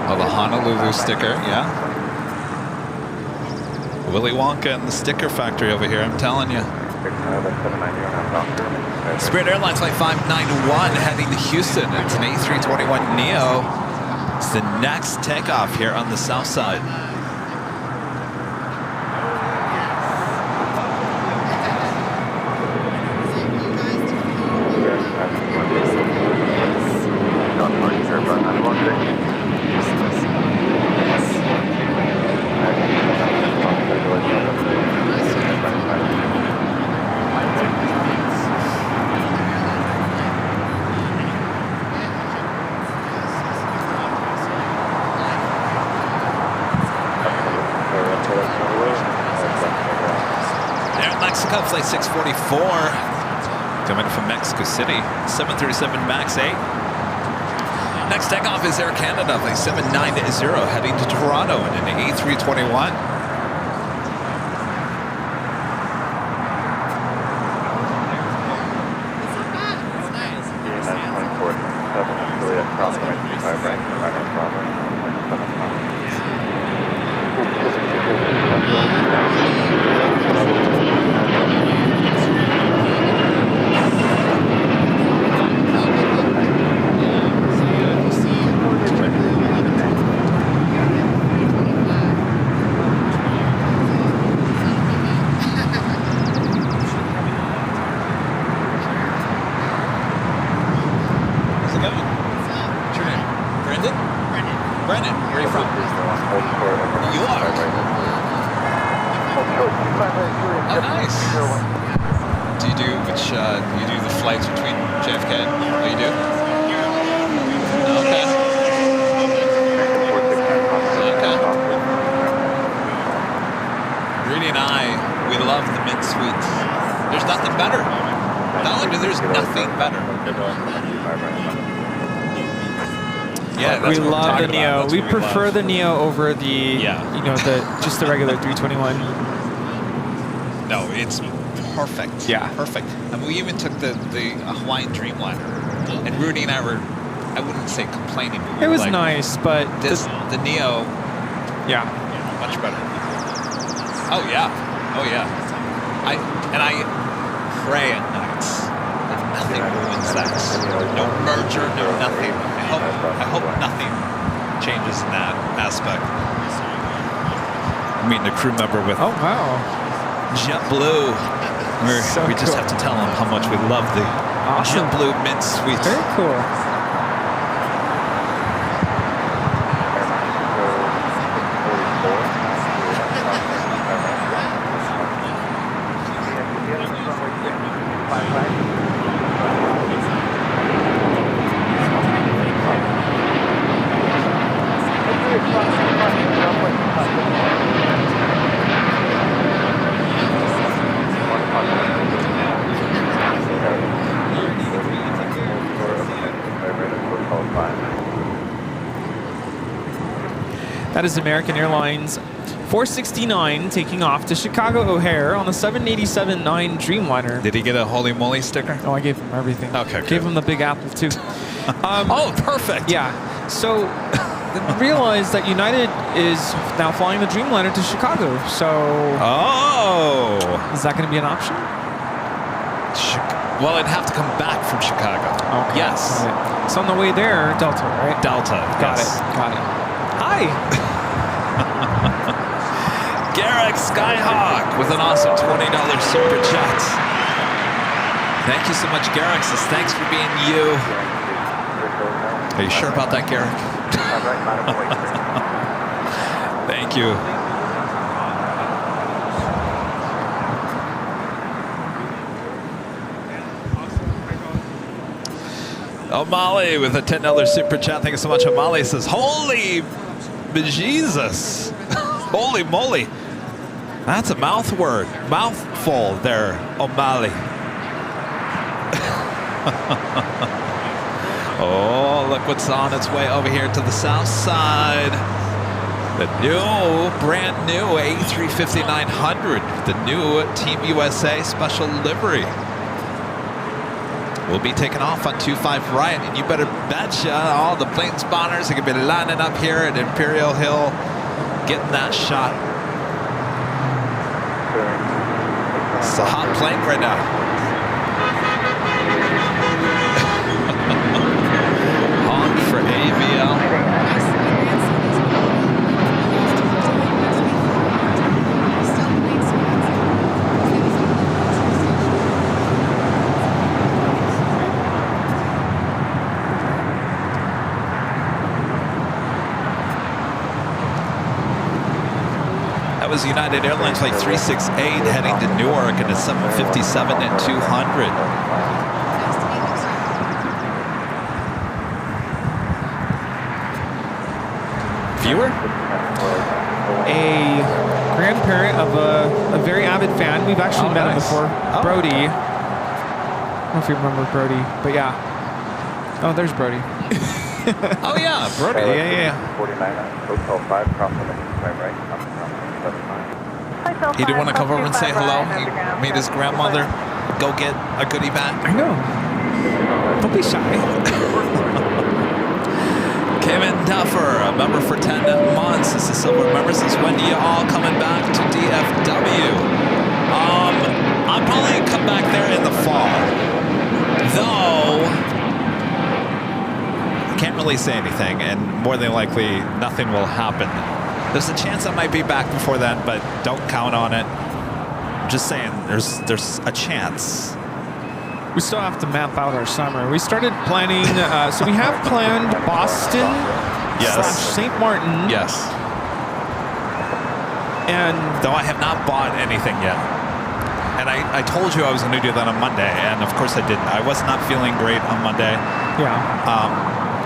Oh, the Honolulu sticker, yeah. Willy Wonka and the sticker factory over here, I'm telling you. Spirit Airlines Flight 591 heading to Houston. It's an A321neo. It's the next takeoff here on the south side. Mexico, flight 644, coming from Mexico City, 737 MAX 8. Next takeoff is Air Canada, flight 790, heading to Toronto in an A321. Oh, nice. Do you do the flights between JFK? Oh, you do? Okay. Okay. Rudy and I, we love the mint sweets. There's nothing better. Not only there's nothing better. Yeah, that's we what love the we're Neo. about. We prefer the Neo over the, just the regular 321. No, it's perfect. Yeah. Perfect. And we even took the Hawaiian Dreamliner. And Rudy and I were, I wouldn't say complaining, but It was like, nice, but the Neo, much better. Oh yeah. Oh yeah. I pray at nights that nothing ruins that. No merger, no nothing. I hope nothing changes in that aspect. I'm meeting a crew member with JetBlue. We just have to tell them how much we love the JetBlue mint sweets. Very cool. That is American Airlines 469 taking off to Chicago O'Hare on the 787-9 Dreamliner. Did he get a Holy Moly sticker? Oh, I gave him everything. Okay, good. Gave him the Big Apple too. Oh, perfect. Yeah. So realized that United is now flying the Dreamliner to Chicago. So is that going to be an option? Well, it'd have to come back from Chicago. Okay. Yes. Right. So on the way there, Delta, right? Delta. Got it. Hi. Garrick Skyhawk with an awesome $20 super chat. Thank you so much, Garrick. Says thanks for being you. Are you sure about that, Garrick? Thank you. O'Malley with a $10 super chat. Thank you so much. O'Malley says, holy bejesus. Holy moly. That's a mouthful there, O'Malley. Oh, look what's on its way over here to the south side. The new, brand new A350-900, the new Team USA special livery. We'll be taking off on 25 right, and you better betcha all the plane spawners are going to be lining up here at Imperial Hill, getting that shot. It's a hot plane right now. Honk for AVL. That was United Airlines Flight 368 heading to Newark in a 757 and 200. Viewer? A grandparent of a very avid fan. We've actually met him before. Brody. I don't know if you remember Brody, but yeah. Oh, there's Brody. Oh yeah, Brody. Yeah. 49 Hotel 5, crossing the right. He didn't want to come over and say hello. He made his grandmother go get a goodie bag. I know. Don't be shy. Kevin Duffer, a member for 10 months. This is Silver member. Says, when do you all coming back to DFW? I'll probably come back there in the fall. Though, I can't really say anything, and more than likely, nothing will happen. There's a chance I might be back before then, but don't count on it. I'm just saying, there's a chance. We still have to map out our summer. We started planning, so we have planned Boston / St. Martin. Yes. And though I have not bought anything yet. And I told you I was going to do that on Monday, and of course I didn't. I was not feeling great on Monday. Yeah.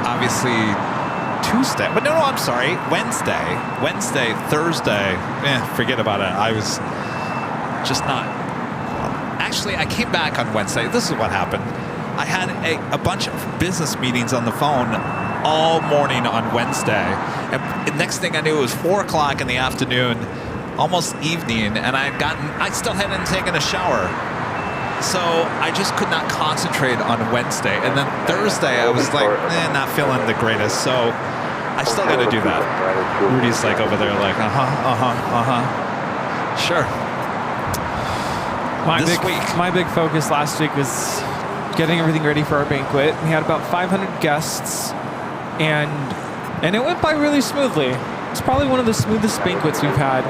Obviously Tuesday, but no, I'm sorry, Wednesday, Thursday, forget about it. I was just not. Actually, I came back on Wednesday. This is what happened. I had a bunch of business meetings on the phone all morning on Wednesday. And the next thing I knew, it was 4 o'clock in the afternoon, almost evening, and I still hadn't taken a shower. So I just could not concentrate on Wednesday. And then Thursday, I was like, not feeling the greatest. So I still got to do that. Rudy's like over there like, sure. My big focus last week was getting everything ready for our banquet. We had about 500 guests, and it went by really smoothly. It's probably one of the smoothest banquets we've had.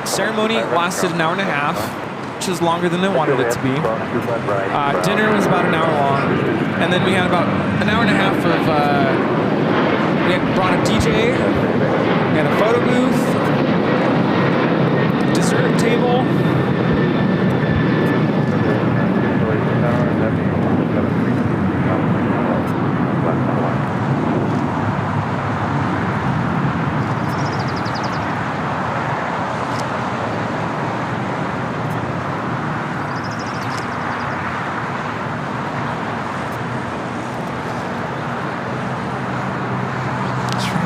Ceremony lasted an hour and a half, which is longer than I wanted it to be. Dinner was about an hour long, and then we had about an hour and a half of we had brought a DJ, we had a photo booth, dessert table.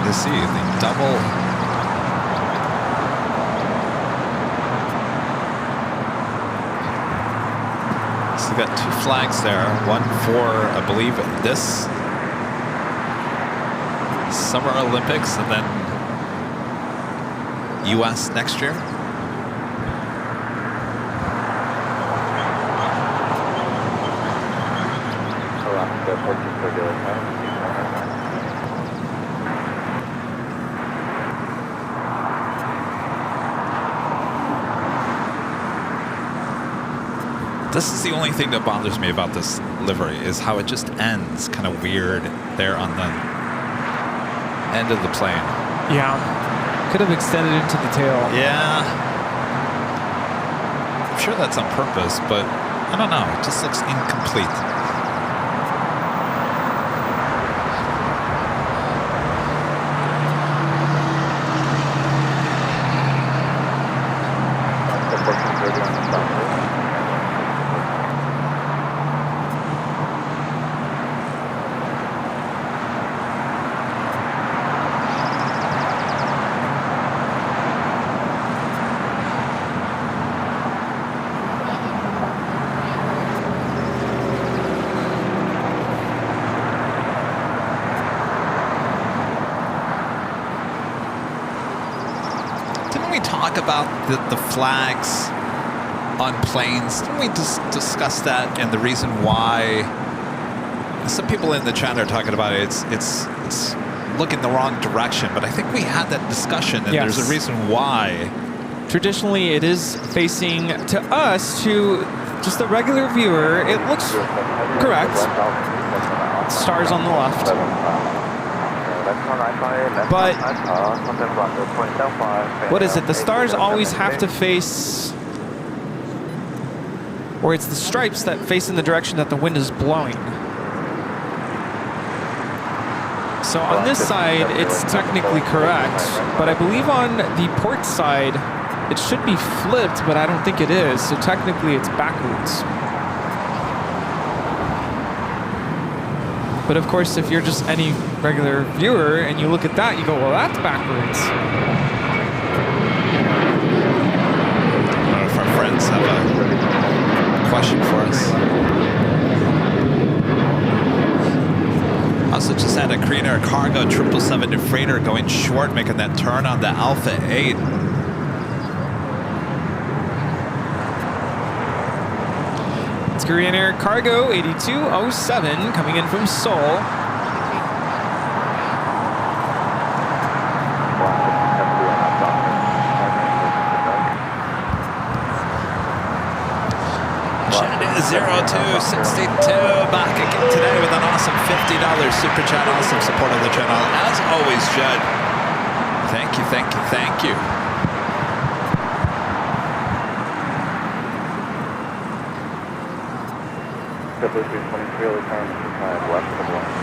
See the double. So we got 2 flags there. One for, I believe, this Summer Olympics, and then U.S. next year. This is the only thing that bothers me about this livery, is how it just ends kind of weird there on the end of the plane. Yeah. Could have extended into the tail. Yeah. I'm sure that's on purpose, but I don't know. It just looks incomplete. About the flags on planes. Didn't we discuss that and the reason why? Some people in the chat are talking about it. It's looking the wrong direction, but I think we had that discussion, and yes. There's a reason why. Traditionally, it is facing to us, to just the regular viewer. It looks correct. Stars on the left. But what is it? The stars always have to face, or it's the stripes that face in the direction that the wind is blowing. So on this side, it's technically correct, but I believe on the port side, it should be flipped, but I don't think it is. So technically, it's backwards. But of course, if you're just any regular viewer and you look at that, you go, well, that's backwards. I don't know if our friends have a question for us. Also just had a Korean Cargo 777 freighter going short, making that turn on the Alpha 8. Korean Air Cargo 8207 coming in from Seoul. Shannon 0262 back again today with an awesome $50 super chat. Awesome support of the channel as always, Judd. Thank you, thank you, thank you. 323, return to time, left of the line.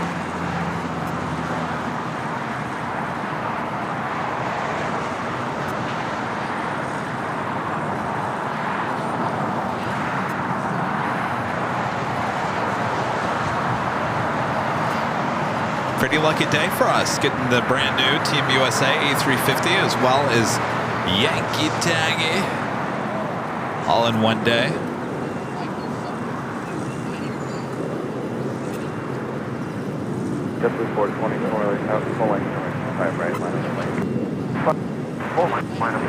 Pretty lucky day for us, getting the brand new Team USA A350 as well as Yankee Taggy all in one day. JetBlue 424, out full length, right, minus full length, minus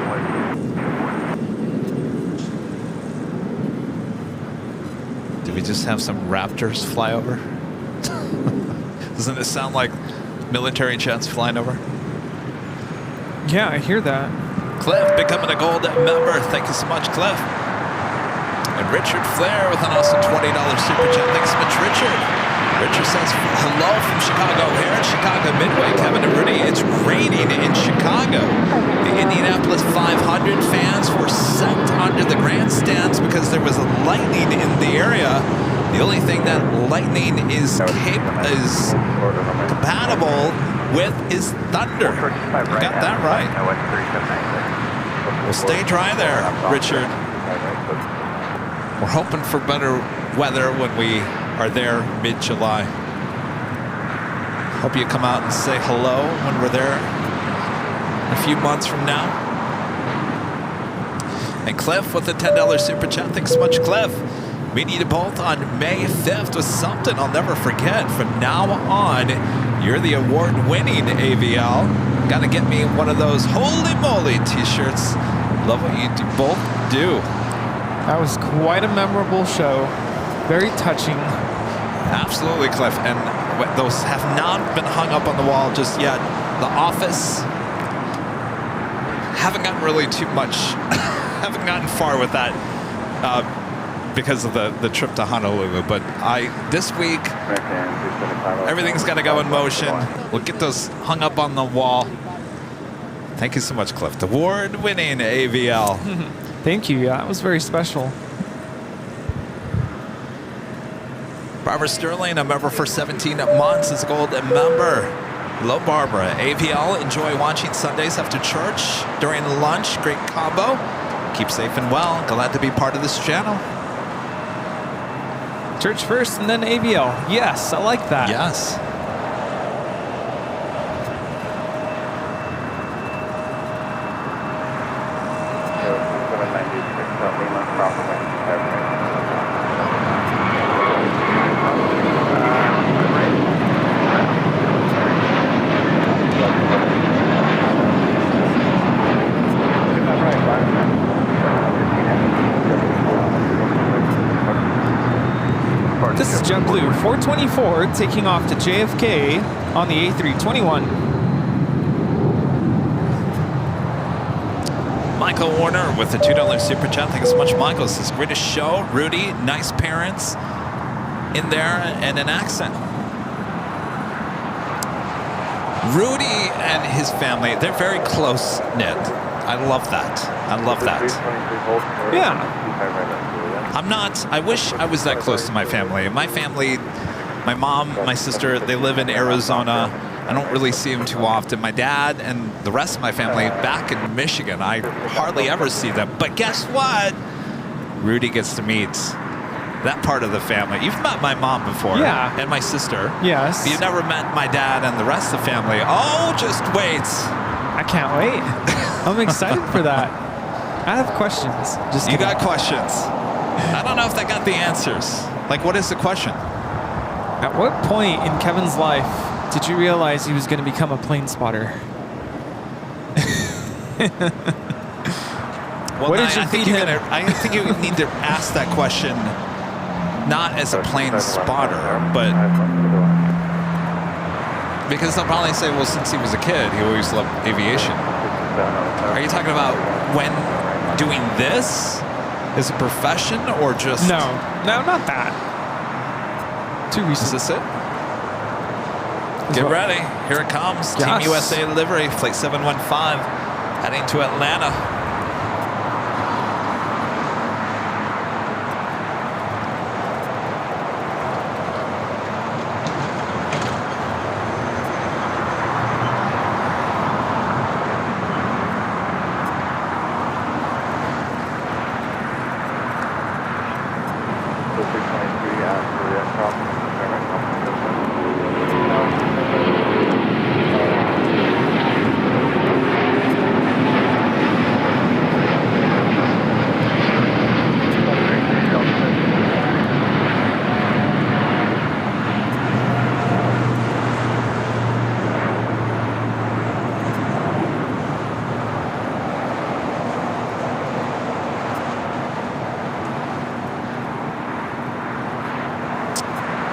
Did we just have some Raptors fly over? Doesn't it sound like military jets flying over? Yeah, I hear that. Cliff becoming a gold member. Thank you so much, Cliff. And Richard Flair with an awesome $20 super chat. Thanks so much, Richard. Richard says, hello from Chicago. Here in Chicago Midway, Kevin and Rudy. It's raining in Chicago. The Indianapolis 500 fans were sent under the grandstands because there was lightning in the area. The only thing that lightning is compatible with is thunder. You got that right. Well, stay dry there, Richard. We're hoping for better weather when we are there mid-July. Hope you come out and say hello when we're there a few months from now. And Cliff with the $10 super chat. Thanks so much, Cliff. We need you both on May 5th with something I'll never forget. From now on, you're the award-winning AVL. Got to get me one of those holy moly t-shirts. Love what you both do. That was quite a memorable show. Very touching. Absolutely, Cliff. And those have not been hung up on the wall just yet. The Office, haven't gotten really too much, haven't gotten far with that. Because of the trip to Honolulu, but this week everything's got to go in motion. We'll get those hung up on the wall. Thank you so much, Cliff. The award-winning AVL. Thank you. Yeah, that was very special. Barbara Sterling, a member for 17 months, is a gold member. Hello, Barbara. AVL, enjoy watching Sundays after church during lunch. Great combo. Keep safe and well. Glad to be part of this channel. Church first and then AVL. Yes, I like that. Yes. This is JetBlue 424 taking off to JFK on the A321. Michael Warner with the $2 super chat. Thanks so much, Michael. This is greatest show. Rudy, nice parents in there and an accent. Rudy and his family, they're very close knit. I love that. I love that. Yeah. I wish I was that close to my family. My family, my mom, my sister, they live in Arizona. I don't really see them too often. My dad and the rest of my family back in Michigan, I hardly ever see them. But guess what? Rudy gets to meet that part of the family. You've met my mom before. Yeah. And my sister. Yes. But you've never met my dad and the rest of the family. Oh, just wait. I can't wait. I'm excited for that. I have questions. Just you got questions. I don't know if they got the answers. Like, what is the question? At what point in Kevin's life did you realize he was going to become a plane spotter? Well, what did you feed him? I think you need to ask that question not as a plane spotter, but because they'll probably say, well, since he was a kid, he always loved aviation. Are you talking about when doing this as a profession or just... No, not that. Too recent. Is this it? Get ready. Here it comes. Yes. Team USA livery, flight 715, heading to Atlanta.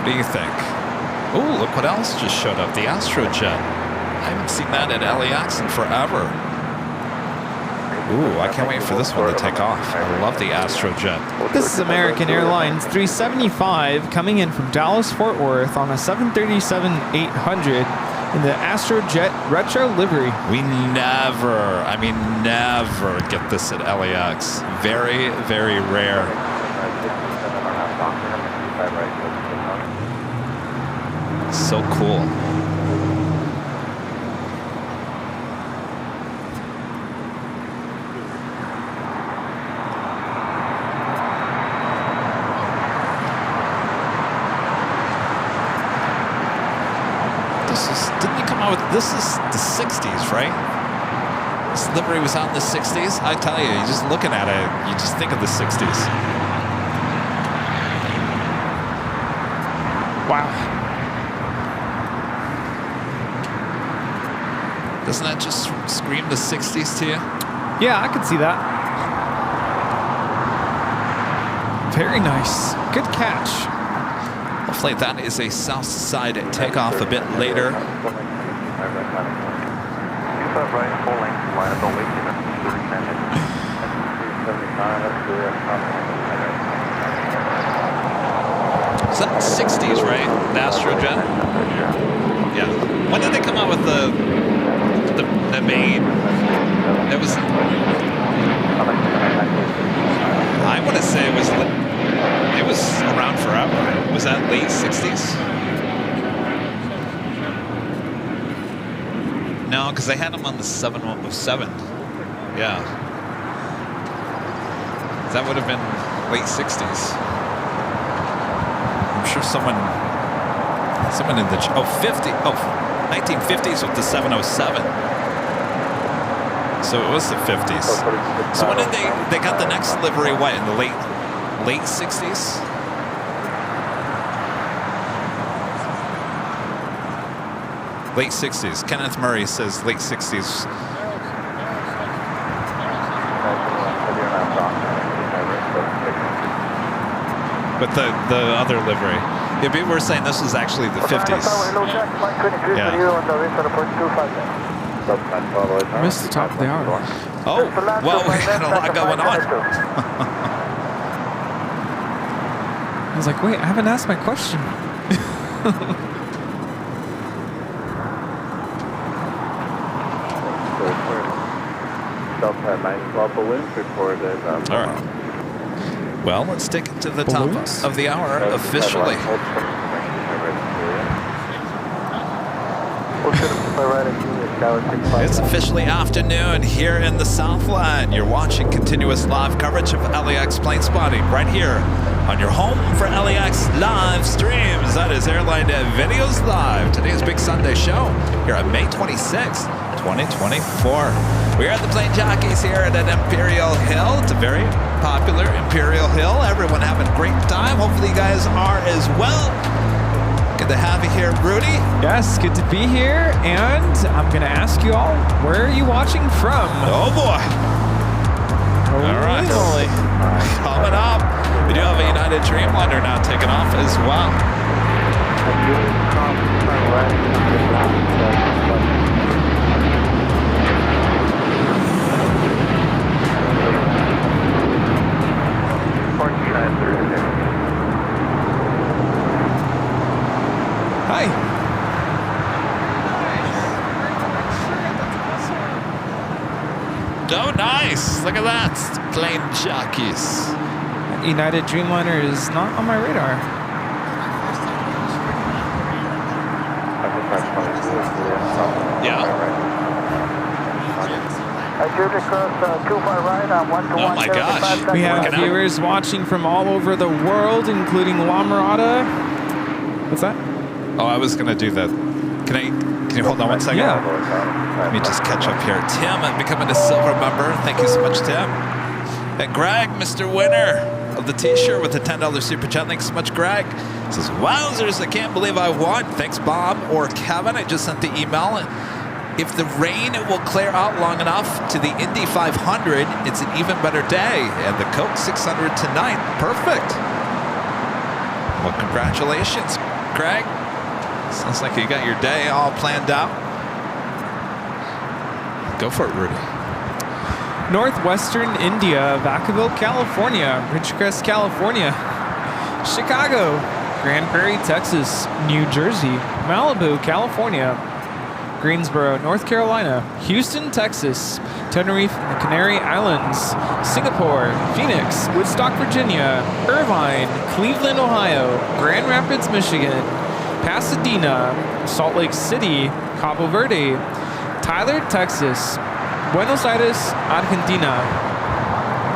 What do you think? Oh, look what else just showed up. The Astrojet. I haven't seen that at LAX in forever. Ooh, I can't wait for this one to take off. I love the Astrojet. This is American Airlines 375 coming in from Dallas Fort Worth on a 737-800 in the Astrojet retro livery. We never get this at LAX. Very, very rare. So cool. Didn't he come out with, this is the 60s, right? This livery was out in the 60s. I tell you, you're just looking at it, you just think of the 60s. Wow. Doesn't that just scream the 60s to you? Yeah, I can see that. Very nice. Good catch. Hopefully that is a south side takeoff a bit later. Is that 60s, right? The Astrojet? Yeah. When did they come out with the main? It was. I want to say it was around forever. Was that late 60s? No, because they had them on the 707. Yeah. That would have been late 60s. I'm sure someone in the 1950s with the 707. So it was the 50s. So when did they got the next livery? What, in the late 60s? Late 60s. Kenneth Murray says late 60s. But the other livery. Yeah, people were saying this was actually the 50s. Yeah. I missed the top of the hour. Oh, well, we had a lot going on. I was like, wait, I haven't asked my question. All right. Well, let's take it to the top of the hour officially. It's officially afternoon here in the Southland. You're watching continuous live coverage of LAX plane spotting right here on your home for LAX live streams. That is Airline Videos Live. Today's Big Sunday show here on May 26th, 2024. We're at the Plane Jockeys here at an Imperial Hill. It's a very popular Imperial Hill. Everyone having a great time. Hopefully you guys are as well. Good to have you here, Rudy. Yes, good to be here. And I'm going to ask you all, where are you watching from? Oh, boy. All right. Coming up, we do have a United Dreamliner now taking off as well. Hi. Oh, nice. Look at that. Plane Jockeys. United Dreamliner is not on my radar. Yeah. Oh my gosh. We have viewers watching from all over the world, including La Mirada. What's that? Oh, I was gonna do that. Can you hold on one second? Yeah. Let me just catch up here. Tim, becoming a silver member. Thank you so much, Tim. And Greg, Mr. Winner of the t-shirt with the $10 super chat. Thanks so much, Greg. Says, wowzers, I can't believe I won. Thanks, Bob or Kevin. I just sent the email. If the rain will clear out long enough to the Indy 500, it's an even better day. And the Coke 600 tonight. Perfect. Well, congratulations, Greg. Sounds like you got your day all planned out. Go for it, Rudy. Northwestern India, Vacaville, California, Ridgecrest, California, Chicago, Grand Prairie, Texas, New Jersey, Malibu, California, Greensboro, North Carolina, Houston, Texas, Tenerife, and the Canary Islands, Singapore, Phoenix, Woodstock, Virginia, Irvine, Cleveland, Ohio, Grand Rapids, Michigan, Pasadena, Salt Lake City, Cabo Verde, Tyler, Texas, Buenos Aires, Argentina,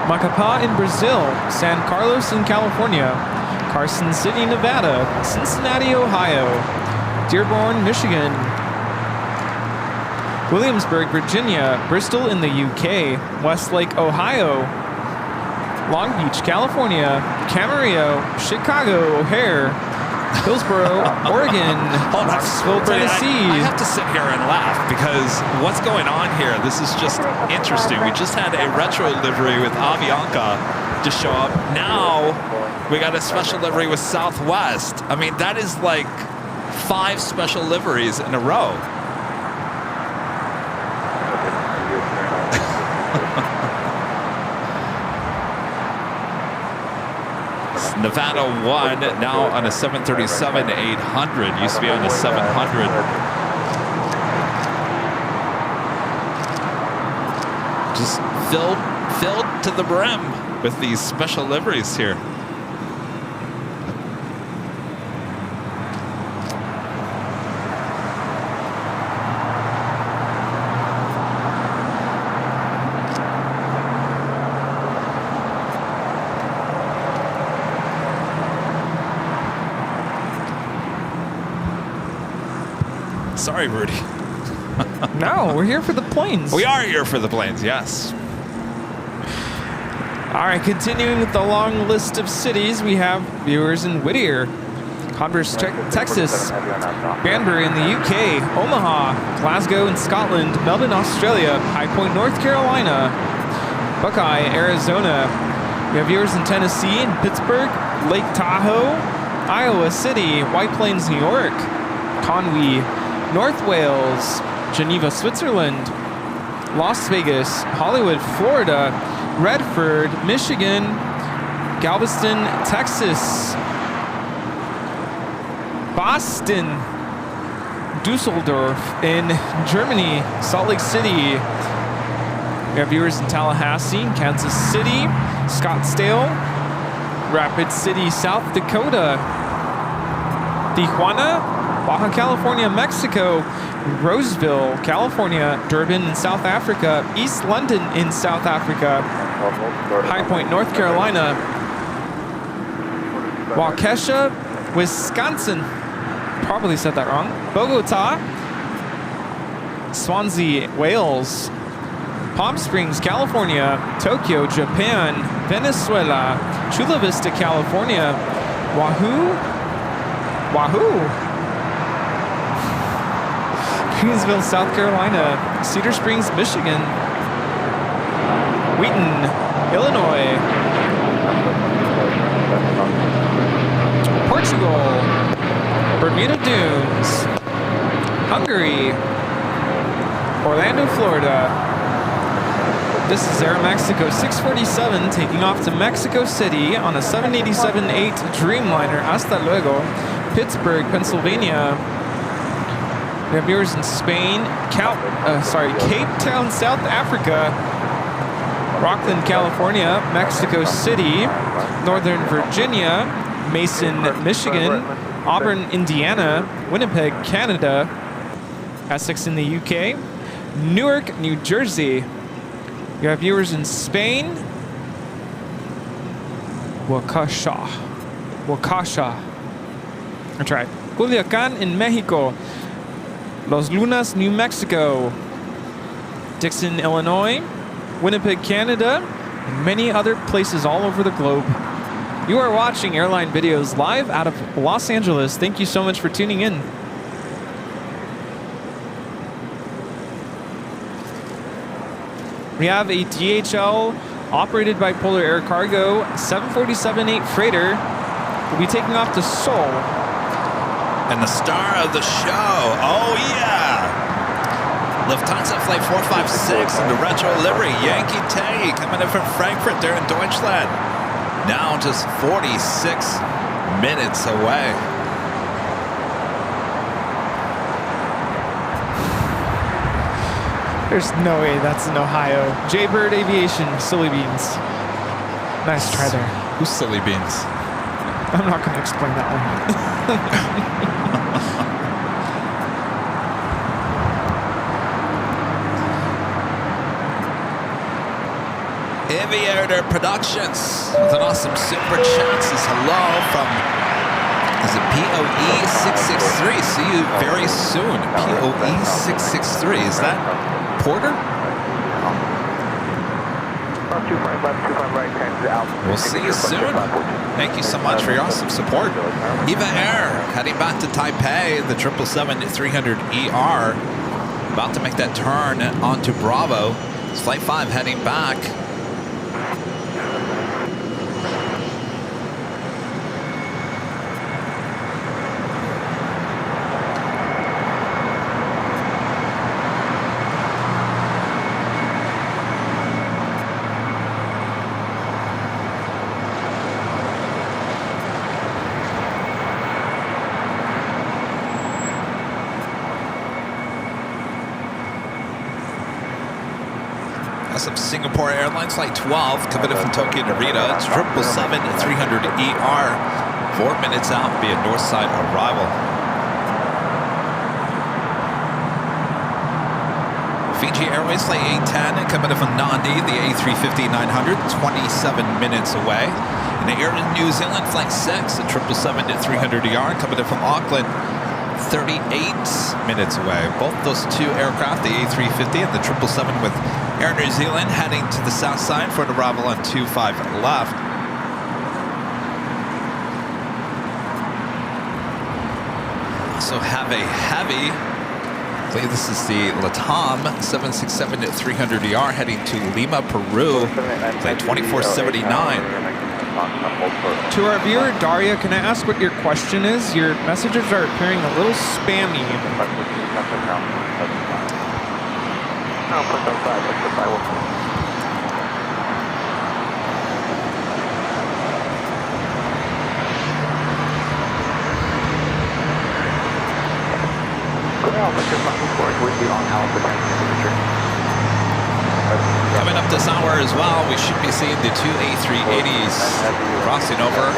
Macapá in Brazil, San Carlos in California, Carson City, Nevada, Cincinnati, Ohio, Dearborn, Michigan, Williamsburg, Virginia, Bristol in the UK, Westlake, Ohio, Long Beach, California, Camarillo, Chicago, O'Hare, Hillsboro, Oregon, Knoxville, Tennessee. I have to sit here and laugh because what's going on here? This is just interesting. We just had a retro livery with Avianca just show up. Now we got a special livery with Southwest. I mean, that is like 5 special liveries in a row. Nevada 1, now on a 737-800. Used to be on a 700. Just filled to the brim with these special liveries here. Sorry, Rudy. No, we're here for the planes. We are here for the planes, yes. All right, continuing with the long list of cities, we have viewers in Whittier, Converse, Texas, Banbury in the UK, Omaha, Glasgow in Scotland, Melbourne, Australia, High Point, North Carolina, Buckeye, Arizona. We have viewers in Tennessee, in Pittsburgh, Lake Tahoe, Iowa City, White Plains, New York, Conwy, North Wales, Geneva, Switzerland, Las Vegas, Hollywood, Florida, Redford, Michigan, Galveston, Texas, Boston, Dusseldorf in Germany, Salt Lake City. We have viewers in Tallahassee, Kansas City, Scottsdale, Rapid City, South Dakota, Tijuana, Baja California, Mexico, Roseville, California, Durban in South Africa, East London in South Africa, High Point, North Carolina, Waukesha, Wisconsin, probably said that wrong, Bogota, Swansea, Wales, Palm Springs, California, Tokyo, Japan, Venezuela, Chula Vista, California, Wahoo, Greensville, South Carolina, Cedar Springs, Michigan, Wheaton, Illinois, Portugal, Bermuda Dunes, Hungary, Orlando, Florida. This is Aeromexico 647 taking off to Mexico City on a 787-8 Dreamliner. Hasta luego. Pittsburgh, Pennsylvania. We have viewers in Spain, Cape Town, South Africa, Rockland, California, Mexico City, Northern Virginia, Mason, Michigan, Auburn, Indiana, Winnipeg, Canada, Essex in the UK, Newark, New Jersey, You have viewers in Spain. Wakasha. I tried. Culiacán in Mexico. Los Lunas, New Mexico. Dixon, Illinois. Winnipeg, Canada. And many other places all over the globe. You are watching Airline Videos live out of Los Angeles. Thank you so much for tuning in. We have a DHL operated by Polar Air Cargo 747-8 freighter. We'll be taking off to Seoul. And the star of the show, oh yeah! Lufthansa Flight 456 in the retro livery, Yankee Tay, coming in from Frankfurt there in Deutschland. Now just 46 minutes away. There's no way that's in Ohio. Jaybird Aviation, silly beans. Nice try there. Who's silly beans? I'm not going to explain that one. Aviator Productions with an awesome super chat says hello from, is it POE663? See you very soon. POE663, is that Porter? We'll see you soon. Thank you so much for your awesome support. Eva Air heading back to Taipei, the 777-300ER. About to make that turn onto Bravo. It's Flight 5 heading back. Some Singapore Airlines Flight 12 coming in from Tokyo to Narita. It's 777-300ER. 4 minutes out, be a north side arrival. Fiji Airways Flight 810 coming in from Nandi, the A350-900, 27 minutes away. And the Air New Zealand Flight 6, the 777-300ER coming in from Auckland, 38 minutes away. Both those two aircraft, the A350 and the 777 with Air New Zealand, heading to the south side for an arrival on 25 left. Also have a heavy, I believe this is the Latam 767-300ER heading to Lima, Peru, flight 2479. To our viewer, Daria, can I ask what your question is? Your messages are appearing a little spammy. Coming up this hour as well, we should be seeing the two A380s crossing over,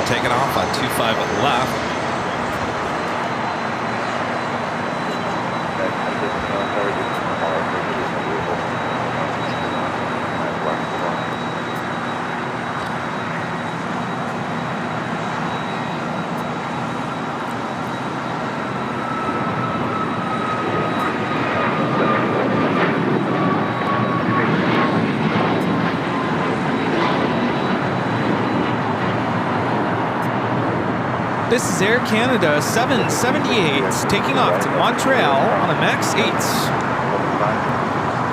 taking off on 25 left. This is Air Canada 778 taking off to Montreal on a MAX 8. All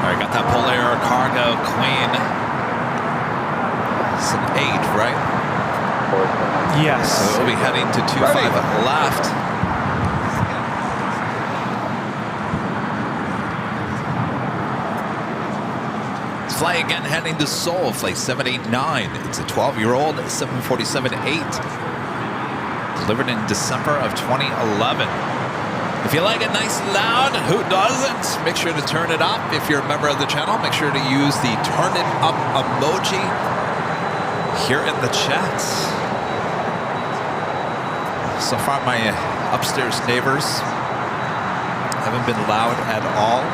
right, got that Polar Air Cargo Queen. It's an 8, right? Yes. So we'll be heading to 25 left. Let's fly again, heading to Seoul, flight 789. It's a 12-year-old 747-8. Delivered in December of 2011. If you like it nice and loud, who doesn't? Make sure to turn it up. If you're a member of the channel, make sure to use the turn it up emoji here in the chat. So far, my upstairs neighbors haven't been loud at all.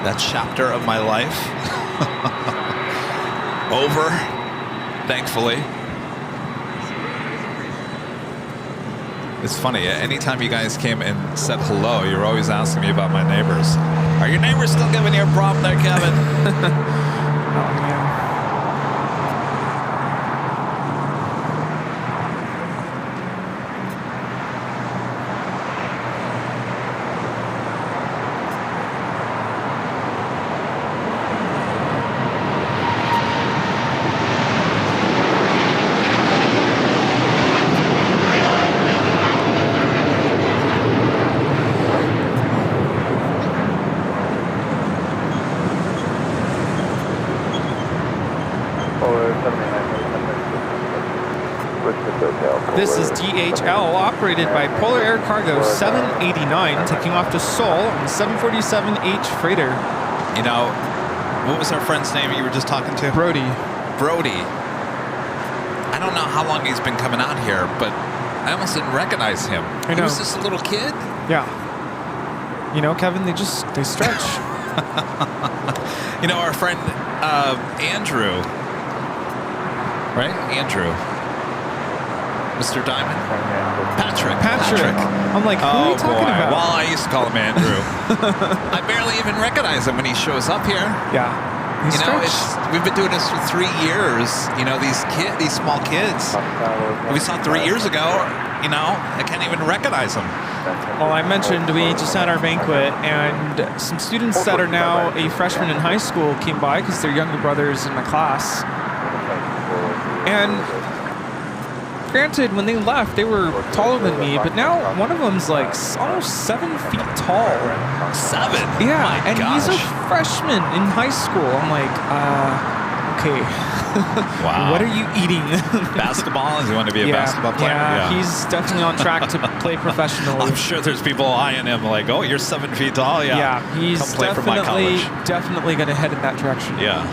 that chapter of my life over, thankfully. It's funny, anytime you guys came and said hello, you're always asking me about my neighbors. Are your neighbors still giving you a problem there, Kevin? Oh, man. This is DHL, operated by Polar Air Cargo 789, taking off to Seoul on the 747H freighter. You know, what was our friend's name you were just talking to? Brody. Brody. I don't know how long he's been coming out here, but I almost didn't recognize him. I know. He was just a little kid. Yeah. You know, Kevin, they stretch. You know, our friend Andrew, right? Andrew. Mr. Diamond? Patrick. I'm like, who are you talking about? Well, I used to call him Andrew. I barely even recognize him when he shows up here. Yeah. You know, we've been doing this for 3 years. You know, these small kids. We saw 3 years ago. You know, I can't even recognize them. Well, I mentioned we just had our banquet, and some students that are now a freshman in high school came by because they're younger brothers in my class. And granted, when they left, they were taller than me, but now one of them's like almost 7 feet tall. 7? Yeah, and he's a freshman in high school. I'm like, okay. Wow. What are you eating? Basketball? Does he want to be a basketball player? Yeah, he's definitely on track to play professionally. I'm sure there's people eyeing him like, oh, you're 7 feet tall? Yeah, he's come play for my college. definitely going to head in that direction. Yeah.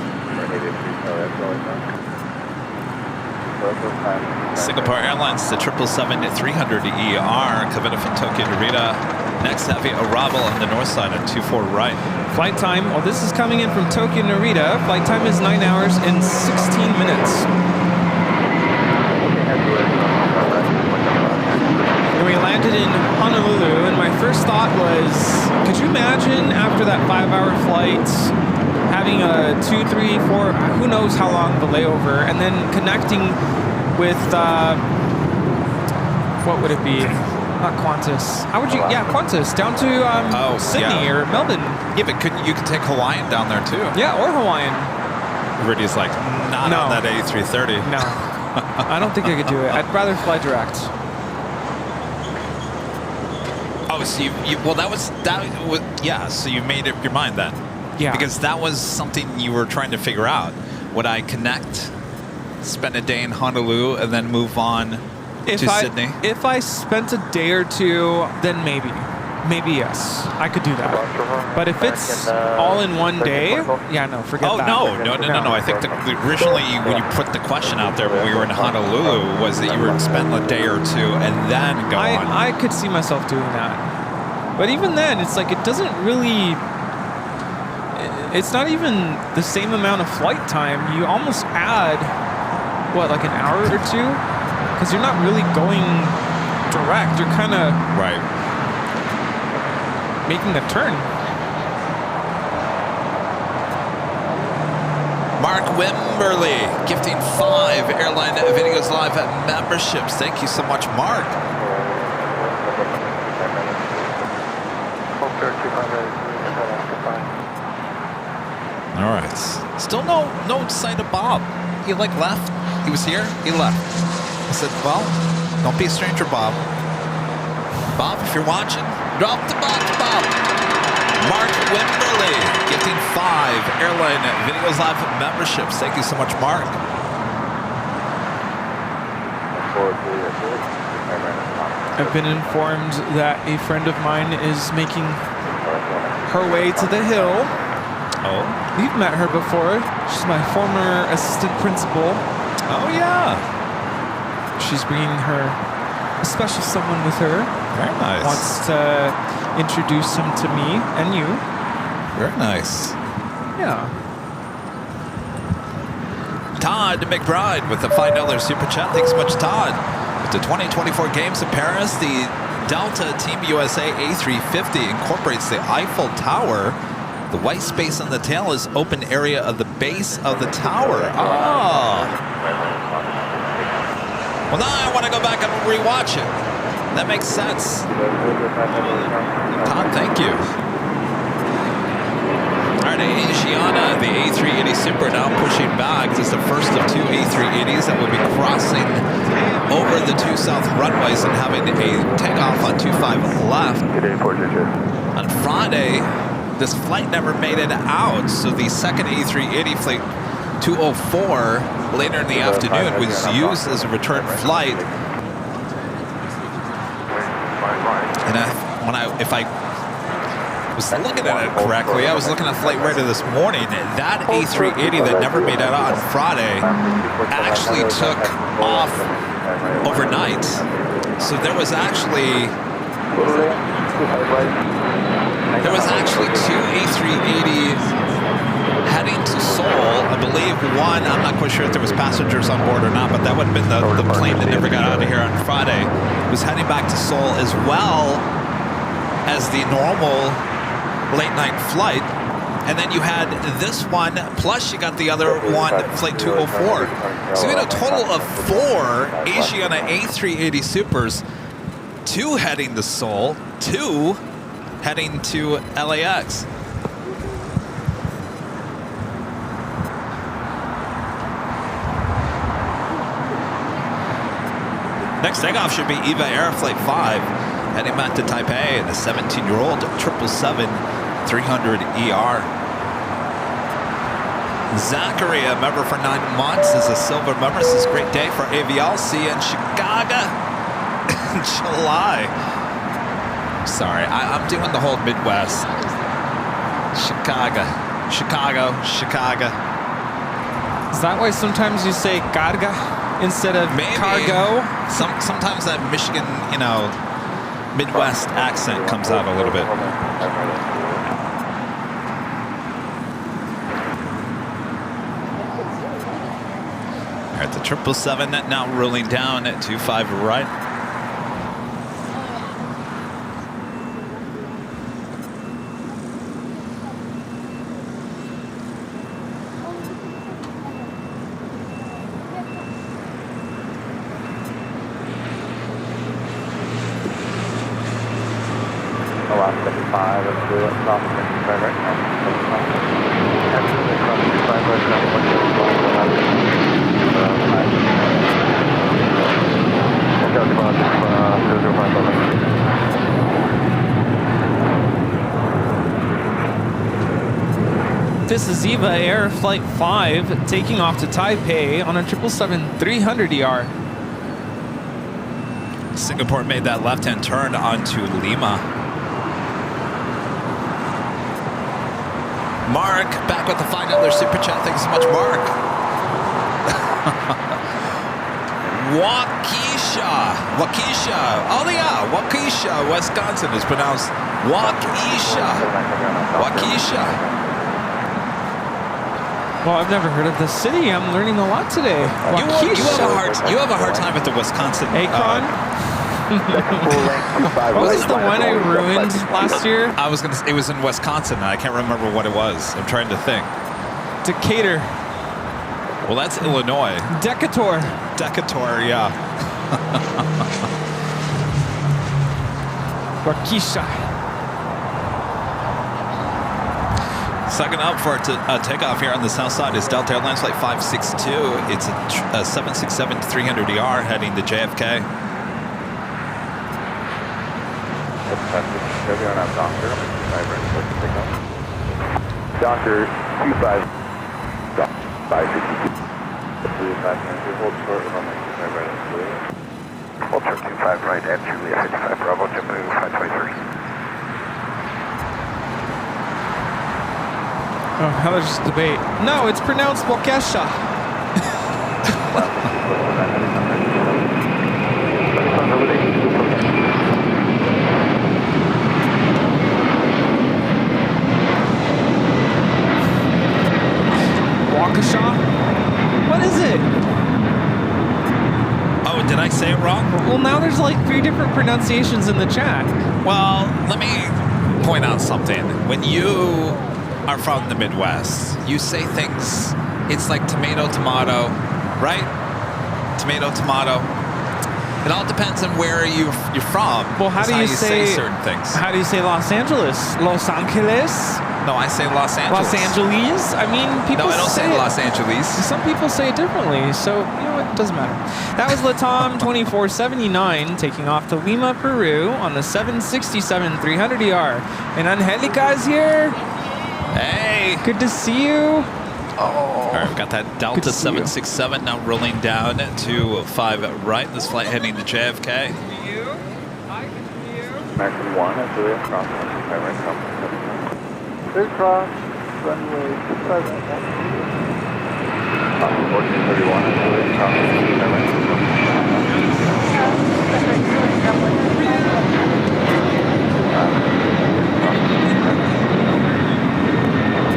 Singapore Airlines to 777-300ER, coming from Tokyo Narita. Next heavy arrival on the north side at 24 right. Flight time, well, this is coming in from Tokyo Narita. Flight time is 9 hours and 16 minutes. And we landed in Honolulu, and my first thought was, could you imagine after that 5-hour flight having a 2, 3, 4, who knows how long of a layover, and then connecting with, what would it be? Not Qantas. How would you, Qantas, down to Sydney or Melbourne. Yeah, but you could take Hawaiian down there too. Yeah, or Hawaiian. Rudy's like, not on that A330. No, I don't think I could do it. I'd rather fly direct. Oh, so so you made up your mind then. Yeah. Because that was something you were trying to figure out. Would I connect, spend a day in Honolulu, and then move on to Sydney? If I spent a day or two, then maybe. Maybe yes. I could do that. But if it's all in one day, forget that. No. I think originally when you put the question out there when we were in Honolulu was that you were spending a day or two and then go on. I could see myself doing that. But even then, it's like it doesn't really... It's not even the same amount of flight time. You almost add, what, like an hour or two? Because you're not really going direct. You're kind of making a turn. Mark Wimberly gifting 5 Airline Videos Live memberships. Thank you so much, Mark. All right. Still no sight of Bob. He left. He was here. He left. I said, well, don't be a stranger, Bob. Bob, if you're watching, drop the box, Bob. Mark Wimberly gifting 5 Airline Videos Live memberships. Thank you so much, Mark. I've been informed that a friend of mine is making her way to the Hill. Oh. We've met her before. She's my former assistant principal. Oh, yeah. She's bringing a special someone with her. Very nice. Wants to introduce him to me and you. Very nice. Yeah. Todd McBride with the $5 super chat. Thanks so much, Todd. With the 2024 Games in Paris, the Delta Team USA A350 incorporates the Eiffel Tower. The white space on the tail is open area of the base of the tower. Oh. Well, now I want to go back and rewatch it. That makes sense. Todd, thank you. All right, Asiana, the A380 Super now pushing back. This is the first of two A380s that will be crossing over the 2 south runways and having a takeoff on 25 left. On Friday, this flight never made it out, so the second A380 flight 204 later in the afternoon was used as a return flight. And if I was looking at it correctly, I was looking at Flight Radar this morning. That A380 that never made it out on Friday actually took off overnight. So there was actually two A380s heading to Seoul. I believe one, I'm not quite sure if there was passengers on board or not, but that would have been the plane that never got out of here on Friday. Was heading back to Seoul as well as the normal late night flight. And then you had this one, plus you got the other one, Flight 204. So you had a total of 4 Asiana A380 Supers, 2 heading to Seoul, 2 heading to LAX. Next takeoff should be EVA Air Flight 5, heading back to Taipei in a 17-year-old 777-300ER. Zachary, a member for 9 months, is a silver member. This is a great day for AVL. See you in Chicago in July. Sorry, I'm doing the whole Midwest. Chicago. Is that why sometimes you say carga instead of cargo? Sometimes that Michigan, Midwest accent comes out a little bit. All right, the 777 now rolling down at 25 right. This is EVA Air Flight 5 taking off to Taipei on a 777-300ER. Singapore made that left-hand turn onto Lima. Mark, back with the $5 super chat. Thanks so much, Mark. Waukesha. Oh yeah, Waukesha, Wisconsin is pronounced Waukesha. Well, I've never heard of this city. I'm learning a lot today. You have a hard time with the Wisconsin. Akron? What was the one I ruined last year? I was gonna say it was in Wisconsin. And I can't remember what it was. I'm trying to think. Decatur. Well, that's Illinois. Decatur, yeah. Waukesha. Second up for a takeoff here on the south side is Delta Airlines Flight 562. It's a 767-300ER heading to JFK. Doctor 25. 562. Hold short 25 right and Julia 55 Bravo, jump move 523. Oh, how there's just debate. No, it's pronounced Waukesha. say it wrong? Well, now there's like 3 different pronunciations in the chat. Well, let me point out something. When you are from the Midwest, you say things, it's like tomato, tomato, right? Tomato, tomato. It all depends on where you're from. Well, how do you say certain things? How do you say Los Angeles? Los Angeles? No, I say Los Angeles. Los Angeles? I mean, people No, I don't say Los Angeles. Some people say it differently, so you know what? It doesn't matter. That was Latom 2479 taking off to Lima, Peru on the 767 300ER. And Angelica is here. Hey. Good to see you. Oh. All right, we've got that Delta 767 now rolling down to 5 right. This flight heading to JFK. American 1, I believe, cross 125 right, cross Clear cross, runway 27. 1431, I believe, cross 125 right.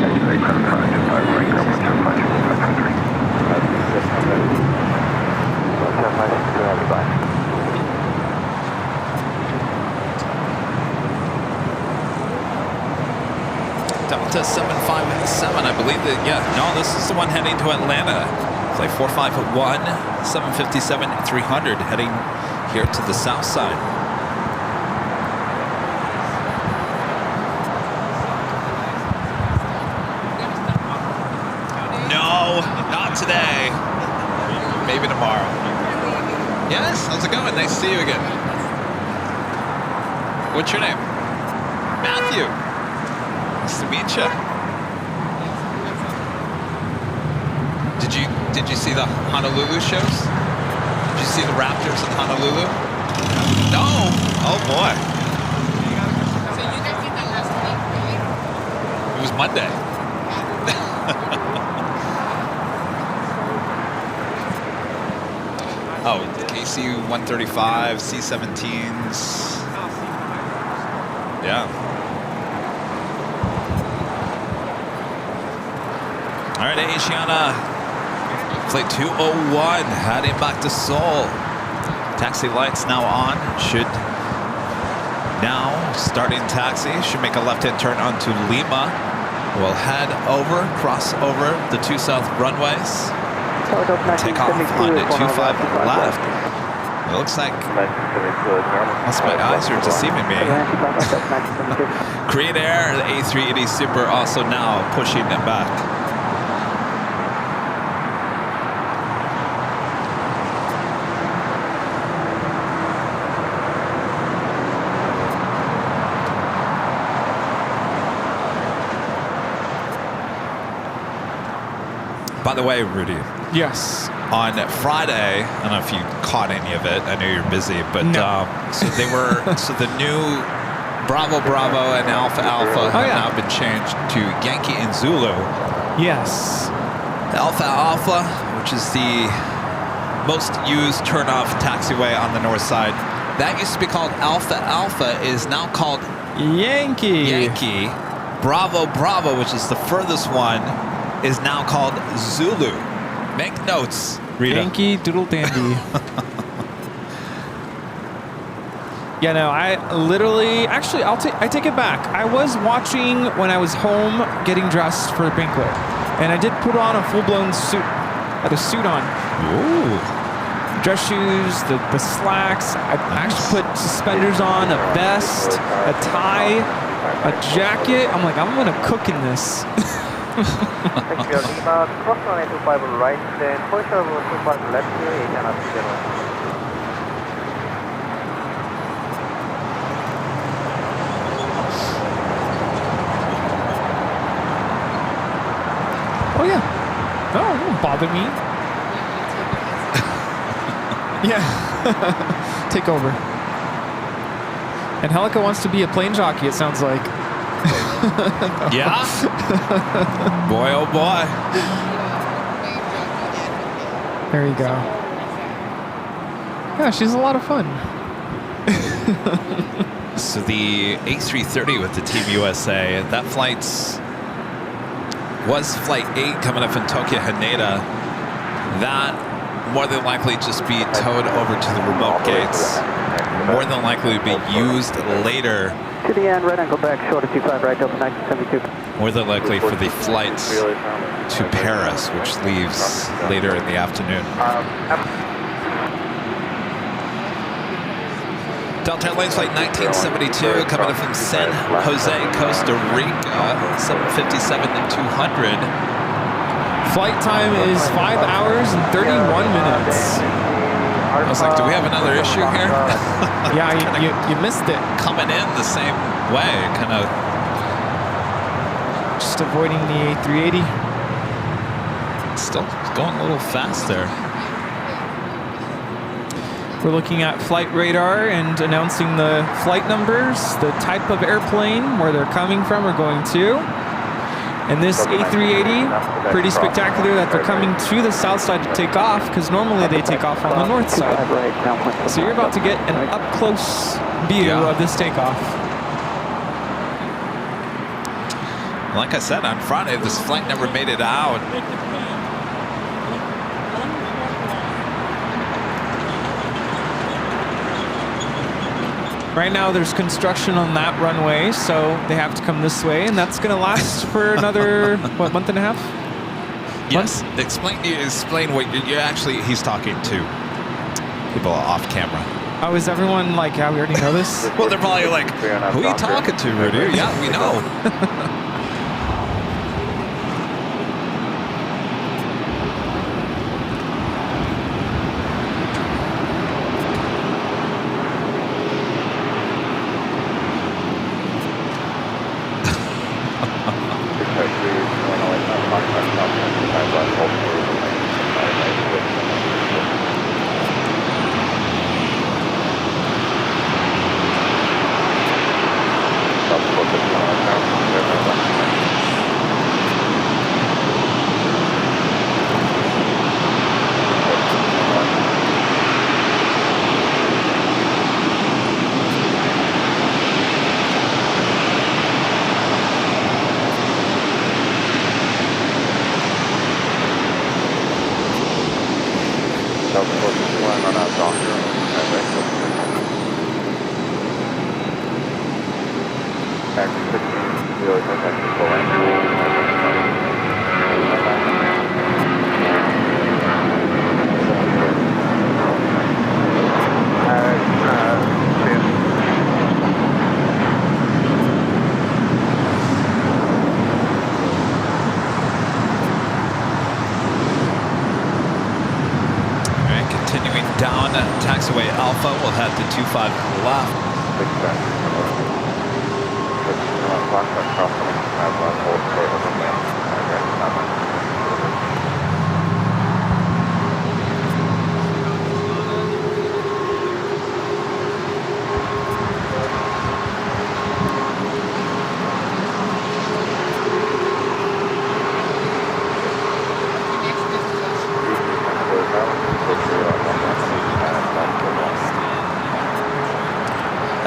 X-ray, credit card, 25 right, cover 2553. Bye. Delta 757, I believe that, yeah, no, this is the one heading to Atlanta. Flight 451, 757, 300, heading here to the south side. No, not today. Maybe tomorrow. Yes, how's it going? Nice to see you again. What's your name? Matthew. Nice to meet you. Did you see the Honolulu shows? Did you see the Raptors in Honolulu? No. Oh boy. So you guys did that last week, right? It was Monday. Oh, KC 135, C-17s. Yeah. All right, Asiana, flight 201, heading back to Seoul. Taxi lights now on. Should now, starting taxi, should make a left-hand turn onto Lima. We'll head over, cross over the 2 south runways. Take off on the 25 left. It looks like, unless my eyes are deceiving me. Korean Air, the A380 Super, also now pushing it back. By the way, Rudy. Yes. On Friday, I don't know if you caught any of it. I know you're busy, but no. So the new Bravo Bravo and Alpha Alpha have now been changed to Yankee and Zulu. Yes. Alpha Alpha, which is the most used turnoff taxiway on the north side. That used to be called Alpha Alpha, is now called Yankee. Yankee. Bravo Bravo, which is the furthest one, is now called Zulu. Make notes, Rita. Yankee Doodle Dandy. Yeah, no, I literally, actually, I take it back. I was watching when I was home getting dressed for the banquet, and I did put on a full-blown suit. I had a suit on. Ooh. Dress shoes, the slacks. I actually put suspenders on, a vest, a tie, a jacket. I'm like, I'm gonna cook in this. Thank you, Lima. Cross 925 right, then push over 25 left here, Asiana 301. Oh yeah. No, it won't bother me. Yeah. Take over. Angelica wants to be a plane jockey, it sounds like. Yeah? Boy, oh boy. There you go. Yeah, she's a lot of fun. So the A330 with the Team USA, that was flight 8 coming up from Tokyo Haneda. That more than likely just be towed over to the remote gates. More than likely be used later. To the end, right angle back, short of 25 right, Delta 1972. More than likely for the flights to Paris, which leaves later in the afternoon. Delta Airlines Flight 1972 coming in from San Jose, Costa Rica, 757-200. Flight time is 5 hours and 31 minutes. I was like, do we have another issue here? Yeah, you missed it. Coming in the same way, kind of. Just avoiding the A380. Still going a little fast there. We're looking at flight radar and announcing the flight numbers, the type of airplane, where they're coming from or going to. And this A380, pretty spectacular that they're coming to the south side to take off, because normally they take off on the north side. So you're about to get an up-close view of this takeoff. Like I said, on Friday, this flight never made it out. Right now there's construction on that runway, so they have to come this way, and that's going to last for another, what, month and a half? Yes. Explain what you actually, he's talking to people off camera. Oh, is everyone like, yeah, we already know this? Well, they're probably like, who are you talking to, Rudy? Yeah, we know. Taxiway Alpha, we'll head to 25 left.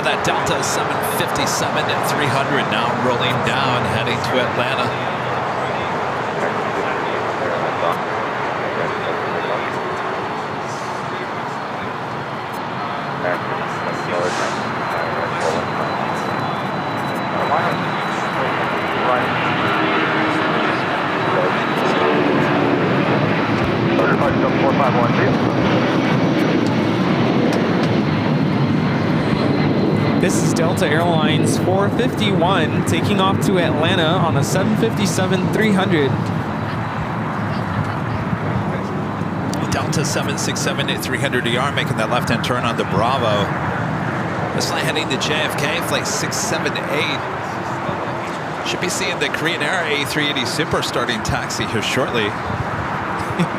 That Delta 757 at 300 now rolling down, heading to Atlanta. This is Delta Airlines 451 taking off to Atlanta on a 757-300. Delta 767 at 300ER making that left-hand turn onto Bravo. This flight heading to JFK, flight 678. Should be seeing the Korean Air A380 Super starting taxi here shortly.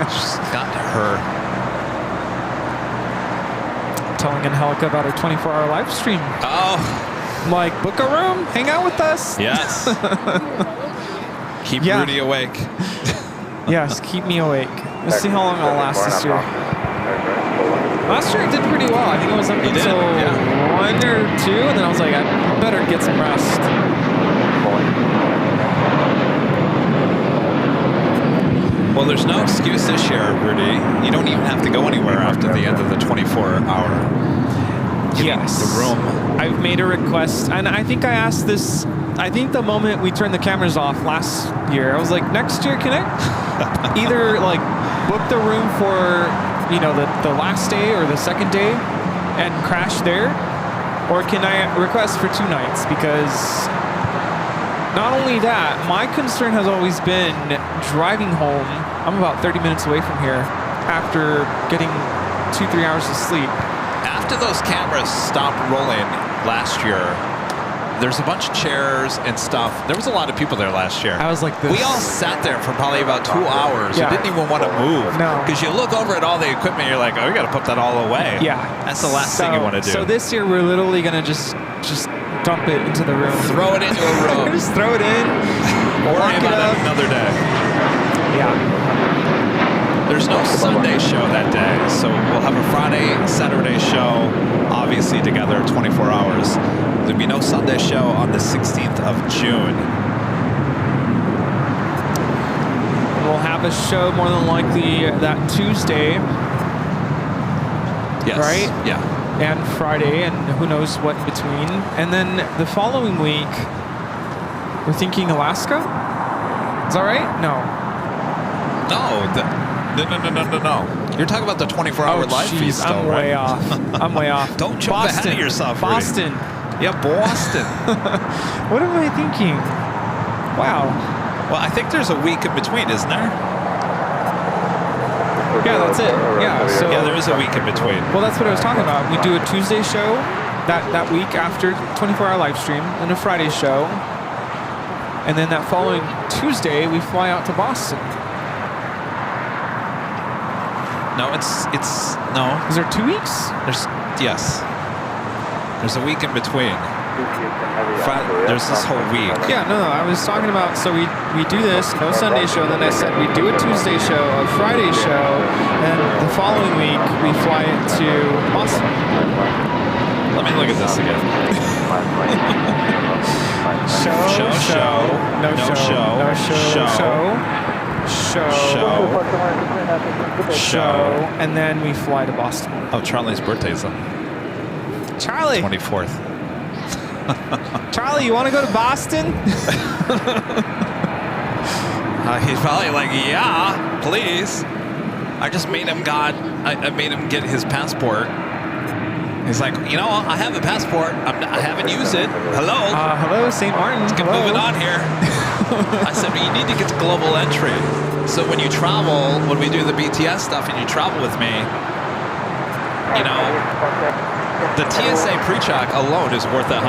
She's got her. Telling Angelica about her 24-hour live stream. Oh. I'm like, book a room, hang out with us. Yes. Keep Rudy awake. Yes, keep me awake. Let's see how long I'll last this year. Last year I did pretty well. I think I was up until 1 or 2, and then I was like, I better get some rest. Well, there's no excuse this year, Rudy. You don't even have to go anywhere after the end of the 24-hour. Yes. The room. I've made a request, and I think I asked this. I think the moment we turned the cameras off last year, I was like, next year, can I either like book the room for, you know, the last day or the second day and crash there, or can I request for 2 nights? Because not only that, my concern has always been driving home. I'm about 30 minutes away from here after getting 2-3 hours of sleep. After those cameras stopped rolling last year, there's a bunch of chairs and stuff. There was a lot of people there last year. I was like this. We all sat there for probably about 2 hours. Yeah. You didn't even want to move. No. Because you look over at all the equipment, you're like, oh, you got to put that all away. Yeah. That's the last thing you want to do. So this year, we're literally going to just dump it into the room. Throw it into a room. Just throw it in. Worry about it another day. Yeah. There's no Sunday show that day, so we'll have a Friday, Saturday show, obviously together, 24 hours. There'll be no Sunday show on the 16th of June. We'll have a show more than likely that Tuesday. Yes. Right? Yeah. And Friday, and who knows what in between. And then the following week, we're thinking Alaska? Is that right? No. No. You're talking about the 24-hour live feed still, I'm right? way off. I'm way off. Don't jump ahead of yourself, Rudy. Boston. Yeah, Boston. What am I thinking? Wow. Well, I think there's a week in between, isn't there? Yeah, that's it. Yeah, so yeah, there is a week in between. Well, that's what I was talking about. We do a Tuesday show that week after 24-hour live stream, and a Friday show, and then that following Tuesday we fly out to Boston. No, it's no. Is there 2 weeks? Yes. There's a week in between. There's this whole week. Yeah, no, I was talking about, so we do this, no Sunday show, then I said we do a Tuesday show, a Friday show, and the following week we fly into Boston. Let me look at this again. Show, and then we fly to Boston. Oh, Charlie's birthday's on Charlie. 24th. Charlie, you want to go to Boston? He's probably like, yeah, please. I just made him I made him get his passport. He's like, you know, I have a passport. I haven't used it. Hello. Hello, St. Martin. Let's get moving on here. I said, well, you need to get to global entry. So when you travel, when we do the BTS stuff and you travel with me, you know, the TSA pre-check alone is worth $100.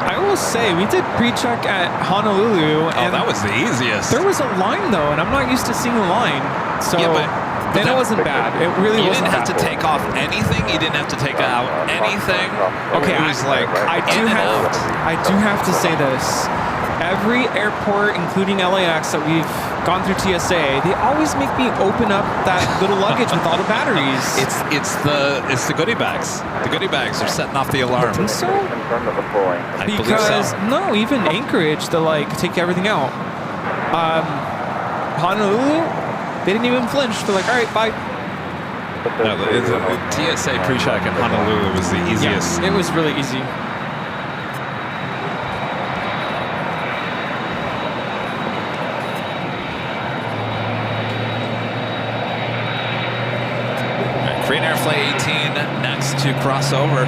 I will say, we did pre-check at Honolulu. And that was the easiest. There was a line, though, and I'm not used to seeing a line. So yeah, but then it wasn't bad. It really wasn't bad. You didn't have to take off anything. You didn't have to take out anything. Okay, it was like I do have to say this. Every airport, including LAX, that we've gone through TSA, they always make me open up that little luggage with all the batteries. It's the goodie bags. The goodie bags are setting off the alarm. I think so. I believe Because so. no, even Anchorage, they like take everything out. Honolulu, they didn't even flinch. They're like, all right, bye. No, the TSA pre-check in Honolulu was the easiest. Yeah, it was really easy. Korean Air Flight 18 next to cross over.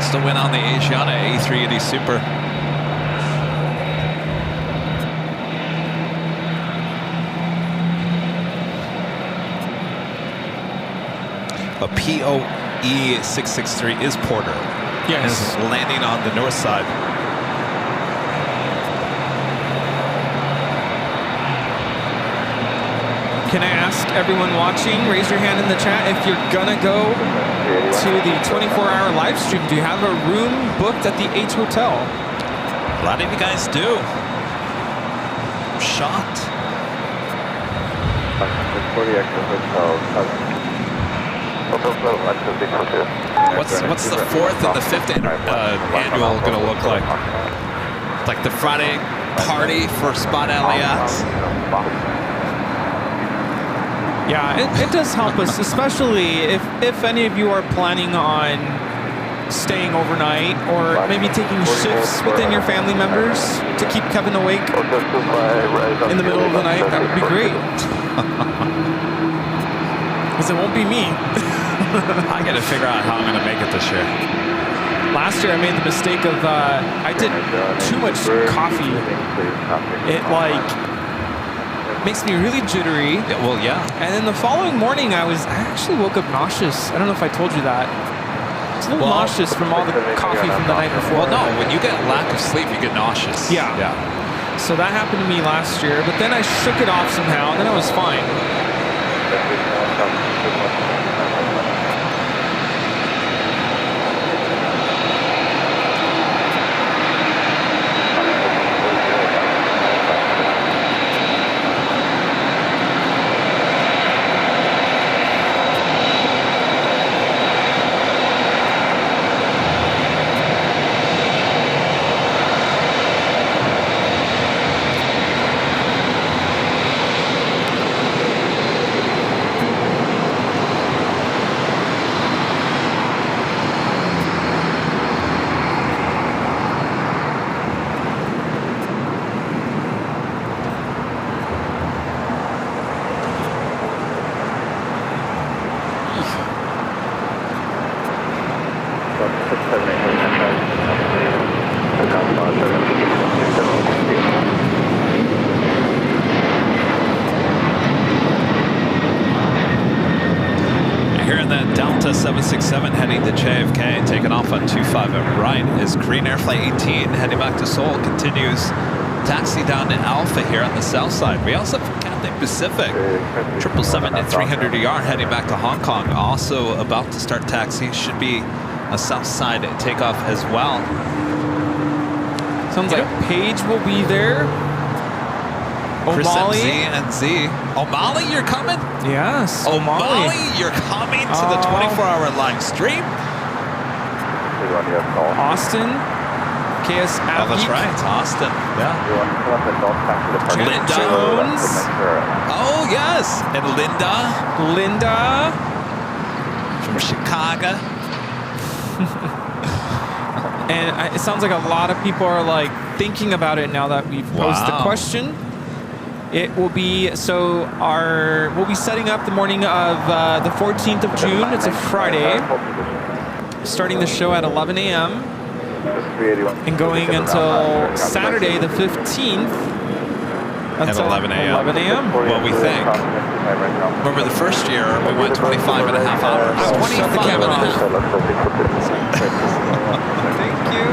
Still win on the Asiana A380 Super. A POE 663 is Porter. Yes. Is landing on the north side. Can I ask everyone watching, raise your hand in the chat, if you're gonna go to the 24-hour live stream, do you have a room booked at the H Hotel? A lot of you guys do. I'm shocked. What's the 4th and the 5th annual gonna look like? Like the Friday party for spot LAX. Yeah, it does help us, especially if any of you are planning on staying overnight or maybe taking shifts within your family members to keep Kevin awake in the middle of the night. That would be great. Because it won't be me. I got to figure out how I'm going to make it this year. Last year I made the mistake of I did too much coffee. It makes me really jittery. Yeah, well, yeah. And then the following morning I actually woke up nauseous. I don't know if I told you that. It's a little nauseous from all the coffee from the night before. Well, no, when you get lack of sleep, you get nauseous. Yeah. So that happened to me last year, but then I shook it off somehow, and then I was fine. Hearing that Delta 767 heading to JFK, taking off on 25 at right is Korean Air Flight 18 heading back to Seoul, continues taxi down to Alpha here on the south side. We also have Cathay Pacific 777 at 300ER heading back to Hong Kong, also about to start taxi, should be a south side takeoff as well. Sounds like Paige will be there. Chris O'Malley. MZ and Z. O'Malley, you're coming? Yes. O'Malley, you're coming to the 24-hour live stream? Austin. KS Abby. Oh, that's right. Austin. Yeah. Linda Jones. Oh, yes. And Linda. From Chicago. And it sounds like a lot of people are like thinking about it now that we've posed the question. It will be, we'll be setting up the morning of the 14th of June. It's a Friday. Starting the show at 11 a.m. and going until Saturday the 15th at 11 a.m. 11 a.m. What we think. Remember the first year we went 25 and a half hours. 25 and a half. Thank you.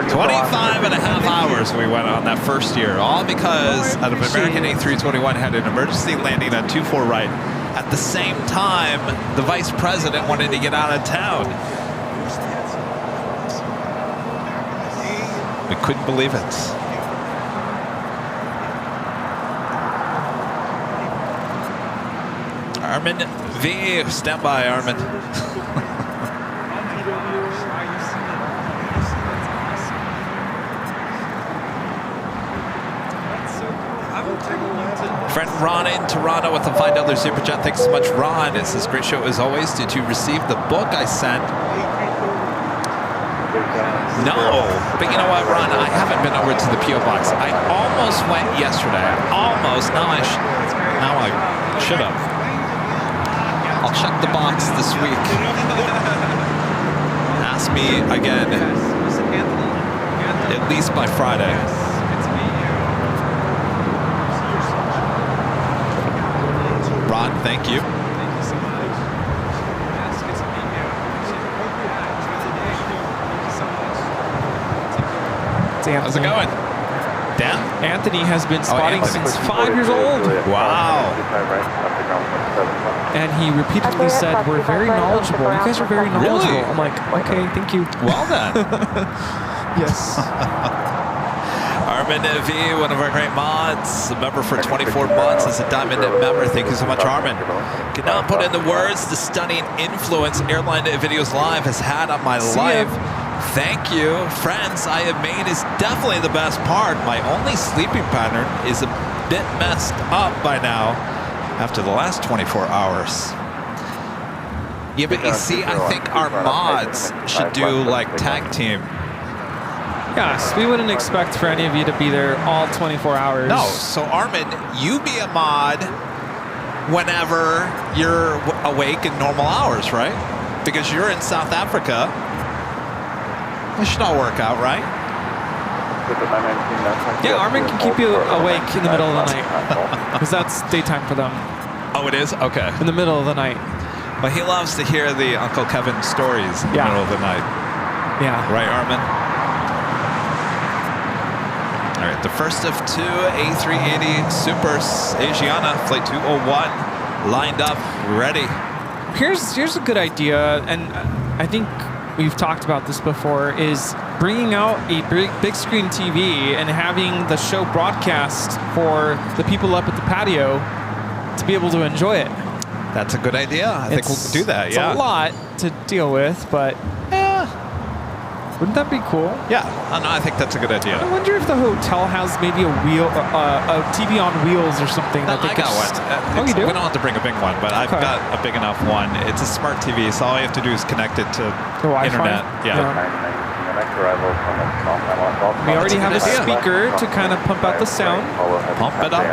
25 and a half hours we went on that first year, all because an American A321 had an emergency landing on 24 right. At the same time, the vice president wanted to get out of town. We couldn't believe it. Armin V, stand by, Armin. Friend Ron in Toronto with the $5 super chat. Thanks so much, Ron. It's this great show as always. Did you receive the book I sent? No, but you know what, Ron? I haven't been over to the P.O. box. I almost went yesterday. Almost. Now I should have. I'll check the box this week. Ask me again. At least by Friday. Ron, thank you. How's it going? Dan? Anthony has been spotting since 5 years old. Wow. And he repeatedly said, we're very knowledgeable. You guys are very knowledgeable. Really? I'm like, okay, thank you. Well then. Yes. Armin V, one of our great mods, a member for 24 months as a Diamond member. Thank you so much, Armin. Cannot put into words the stunning influence Airline Videos Live has had on my life. Thank you. Friends I have made is definitely the best part. My only sleeping pattern is a bit messed up by now after the last 24 hours. Yeah, but you see, I think our mods should do like tag team. Yes, we wouldn't expect for any of you to be there all 24 hours. No, so Armin, you be a mod whenever you're awake in normal hours, right? Because you're in South Africa. It should all work out, right? Yeah, Armin can keep you awake in the middle of the night. Because that's daytime for them. Oh, it is? Okay. In the middle of the night. But he loves to hear the Uncle Kevin stories in the middle of the night. Yeah. Right, Armin? All right, the first of two A380 Supers, Asiana, Flight 201, lined up, ready. Here's a good idea, and I think we've talked about this before, is bringing out a big screen TV and having the show broadcast for the people up at the patio to be able to enjoy it. That's a good idea. I think we'll do that, yeah. It's a lot to deal with, but wouldn't that be cool? Yeah, I think that's a good idea. I wonder if the hotel has maybe a TV on wheels or something. No, that they I got one. Oh, you do? We don't have to bring a big one, but I've got a big enough one. It's a smart TV, so all you have to do is connect it to internet. Yeah. We already have a speaker to kind of pump out the sound. Pump it up.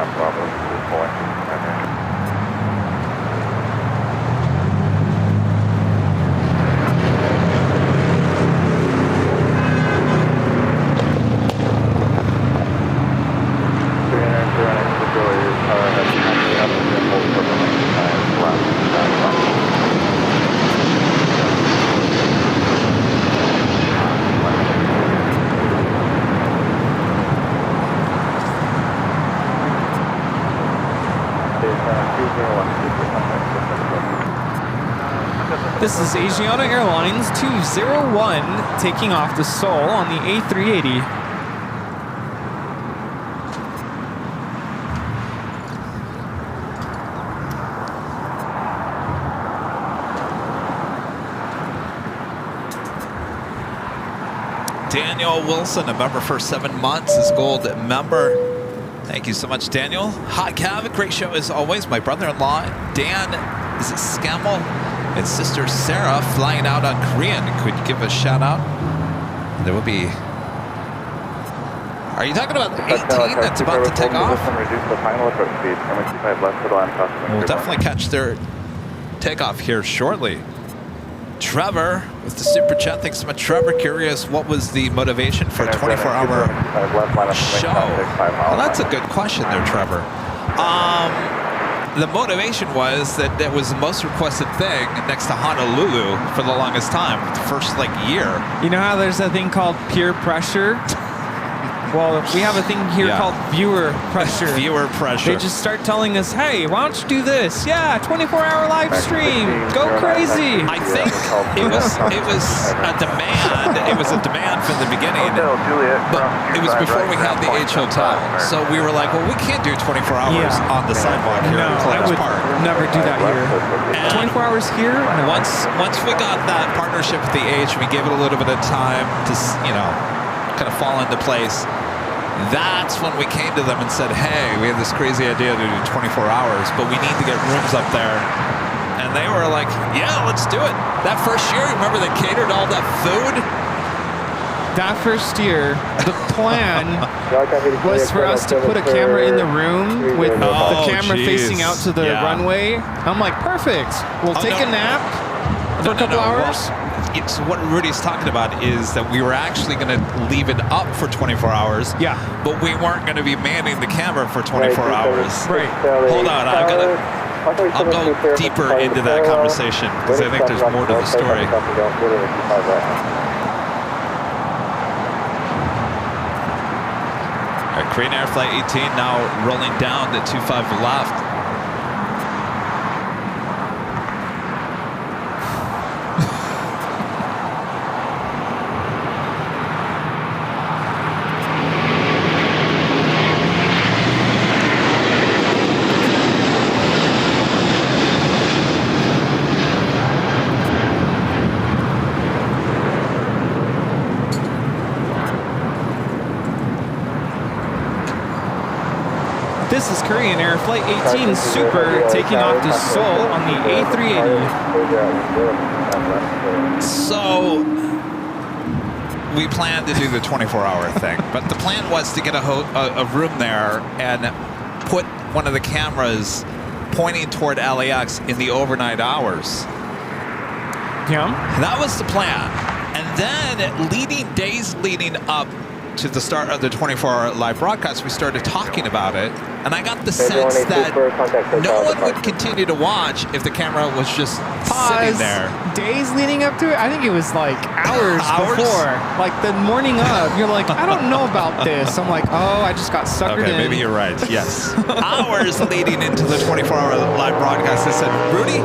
This is Asiana Airlines 201 taking off to Seoul on the A380. Daniel Wilson, a member for 7 months, is gold member. Thank you so much, Daniel. Hot Cav, great show as always. My brother-in-law, Dan, is it Scammell? And sister Sarah flying out on Korean. Could you give a shout out? There will be. Are you talking about the 18 that's about to take off? We'll definitely catch their takeoff here shortly. Trevor with the super chat. Thanks so much, Trevor. Curious, what was the motivation for a 24-hour show? Well, that's a good question there, Trevor. The motivation was that it was the most requested thing next to Honolulu for the longest time, the first year. You know how there's a thing called peer pressure? Well, we have a thing here called viewer pressure. Viewer pressure. They just start telling us, hey, why don't you do this? Yeah, 24-hour live stream. Go crazy. I think it was a demand. It was a demand from the beginning. But it was before we had the H Hotel. So we were like, well, we can't do 24 hours on the sidewalk here in Columbus Park. Never do that here. And 24 hours here? No. Once we got that partnership with the H, we gave it a little bit of time to, kind of fall into place. That's when we came to them and said, hey, we have this crazy idea to do 24 hours, but we need to get rooms up there. And they were like, yeah, let's do it. That first year, remember they catered all that food? That first year, the plan was for us to put a camera in the room with the camera facing out to the runway. I'm like, perfect. We'll take a nap for a couple hours. So what Rudy's talking about is that we were actually going to leave it up for 24 hours. Yeah. But we weren't going to be manning the camera for 24 hours. Right. Hold on, I'll go deeper into that conversation because I think there's more to the story. All right, Korean Air Flight 18 now rolling down to 25 left. this is Korean Air Flight 18 Super taking off to Seoul on the A380. So we planned to do the 24-hour thing, but the plan was to get a room there and put one of the cameras pointing toward LAX in the overnight hours. Yeah. That was the plan. And then days leading up to the start of the 24-hour live broadcast, we started talking about it, and I got the sense that no one would continue to watch if the camera was just sitting there. Days leading up to it? I think it was like hours before. Like the morning of, you're like, I don't know about this. I'm like, oh, I just got suckered in. Okay, maybe you're right, yes. Hours leading into the 24-hour live broadcast, I said, Rudy,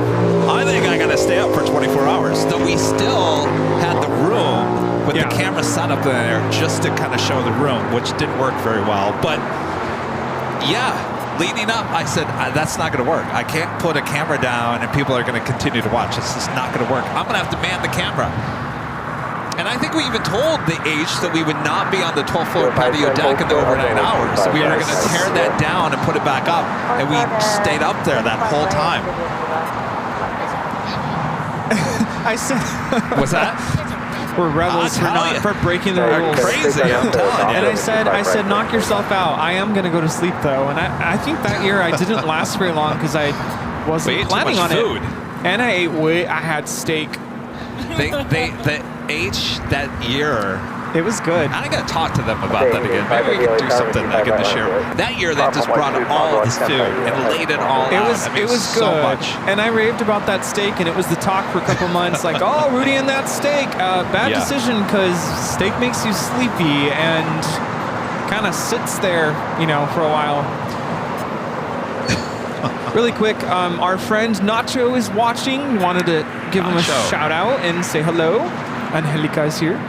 I think I gotta stay up for 24 hours. Though we still had the room with the camera set up there just to kind of show the room, which didn't work very well. But yeah, leading up, I said, that's not going to work. I can't put a camera down and people are going to continue to watch. It's just not going to work. I'm going to have to man the camera. And I think we even told the H that we would not be on the 12th floor patio deck in the overnight hours. We were going to tear that down and put it back up. And we stayed up there that whole time. I said, what's that? We're rebels for breaking the rules. Crazy, I'm telling you. And I said, knock yourself out. I am gonna go to sleep though. And I think that year I didn't last very long because I wasn't planning on it. And I had steak. The H that year. It was good. I gotta talk to them about that again. Maybe we can do something I get to share. That year they just brought all of this food and laid it all out. It was good. So much. And I raved about that steak, and it was the talk for a couple months. Like, oh, Rudy and that steak, bad decision because steak makes you sleepy and kind of sits there, for a while. Really quick, our friend Nacho is watching. Wanted to give him a shout out and say hello. Angelica is here.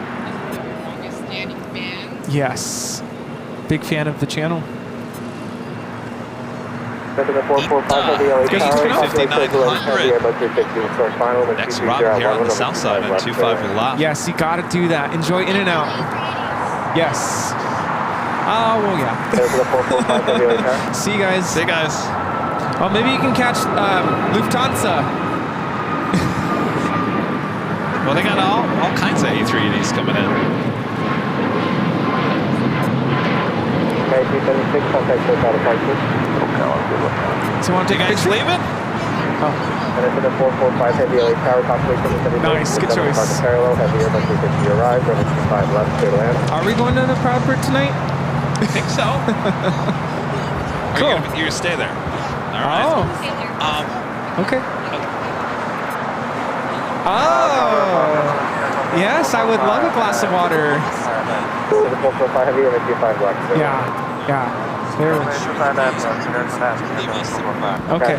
Yes. Big fan of the channel. Next Robin here on the south side at 25 left. Yes, you got to do that. Enjoy in and out. Yes. Oh, well, yeah. See you guys. See you guys. Oh, maybe you can catch Lufthansa. Well, they got all kinds of A380s coming in. So you want to take a picture? Leaving? Oh. Nice, good choice. Are we going to the Proudbird tonight? I think so. Cool. You're gonna stay there. All right. Oh. Okay. Oh. Yes, I would love a glass of water. Yeah. There. Okay.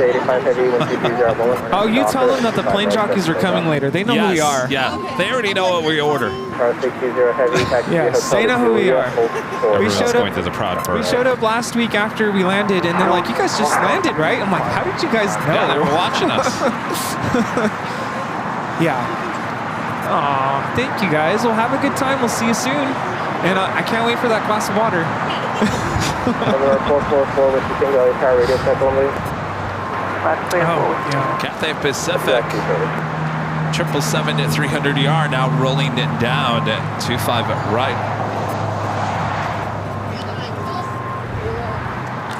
Oh, you tell them that the plane jockeys are coming later. They know who we are. Yeah, they already know what we order. Yes, they know who we are. We showed up. To the Proudbird. We showed up last week after we landed, and they're like, "You guys just landed, right?" I'm like, "How did you guys know?" Yeah, they were watching us. Yeah. Aw, thank you guys. We'll have a good time. We'll see you soon. And I can't wait for that glass of water. Cathay Pacific. 777 at 300ER now rolling it down at 25 right.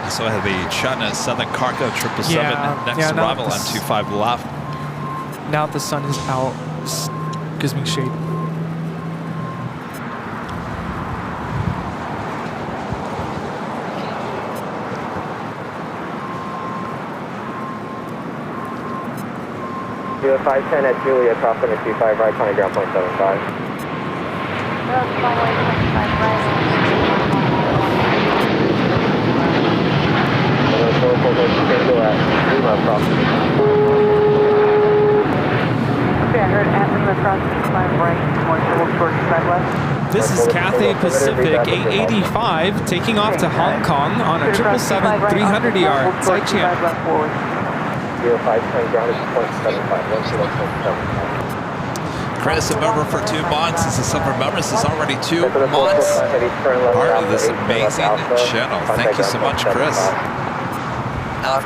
So I have the China Southern Cargo 777 next arrival on 25 left. Now that the sun is out, just gives me shade. Do a 510 at Julia, crossing at 25 right, County ground point 75. This is Cathay Pacific 885 taking off to Hong Kong on a 777 300ER side champ. 0510 ground is 0.75. Chris, a member for 2 months. This is some members. This is already 2 months. Part of this amazing channel. Thank you so much, Chris.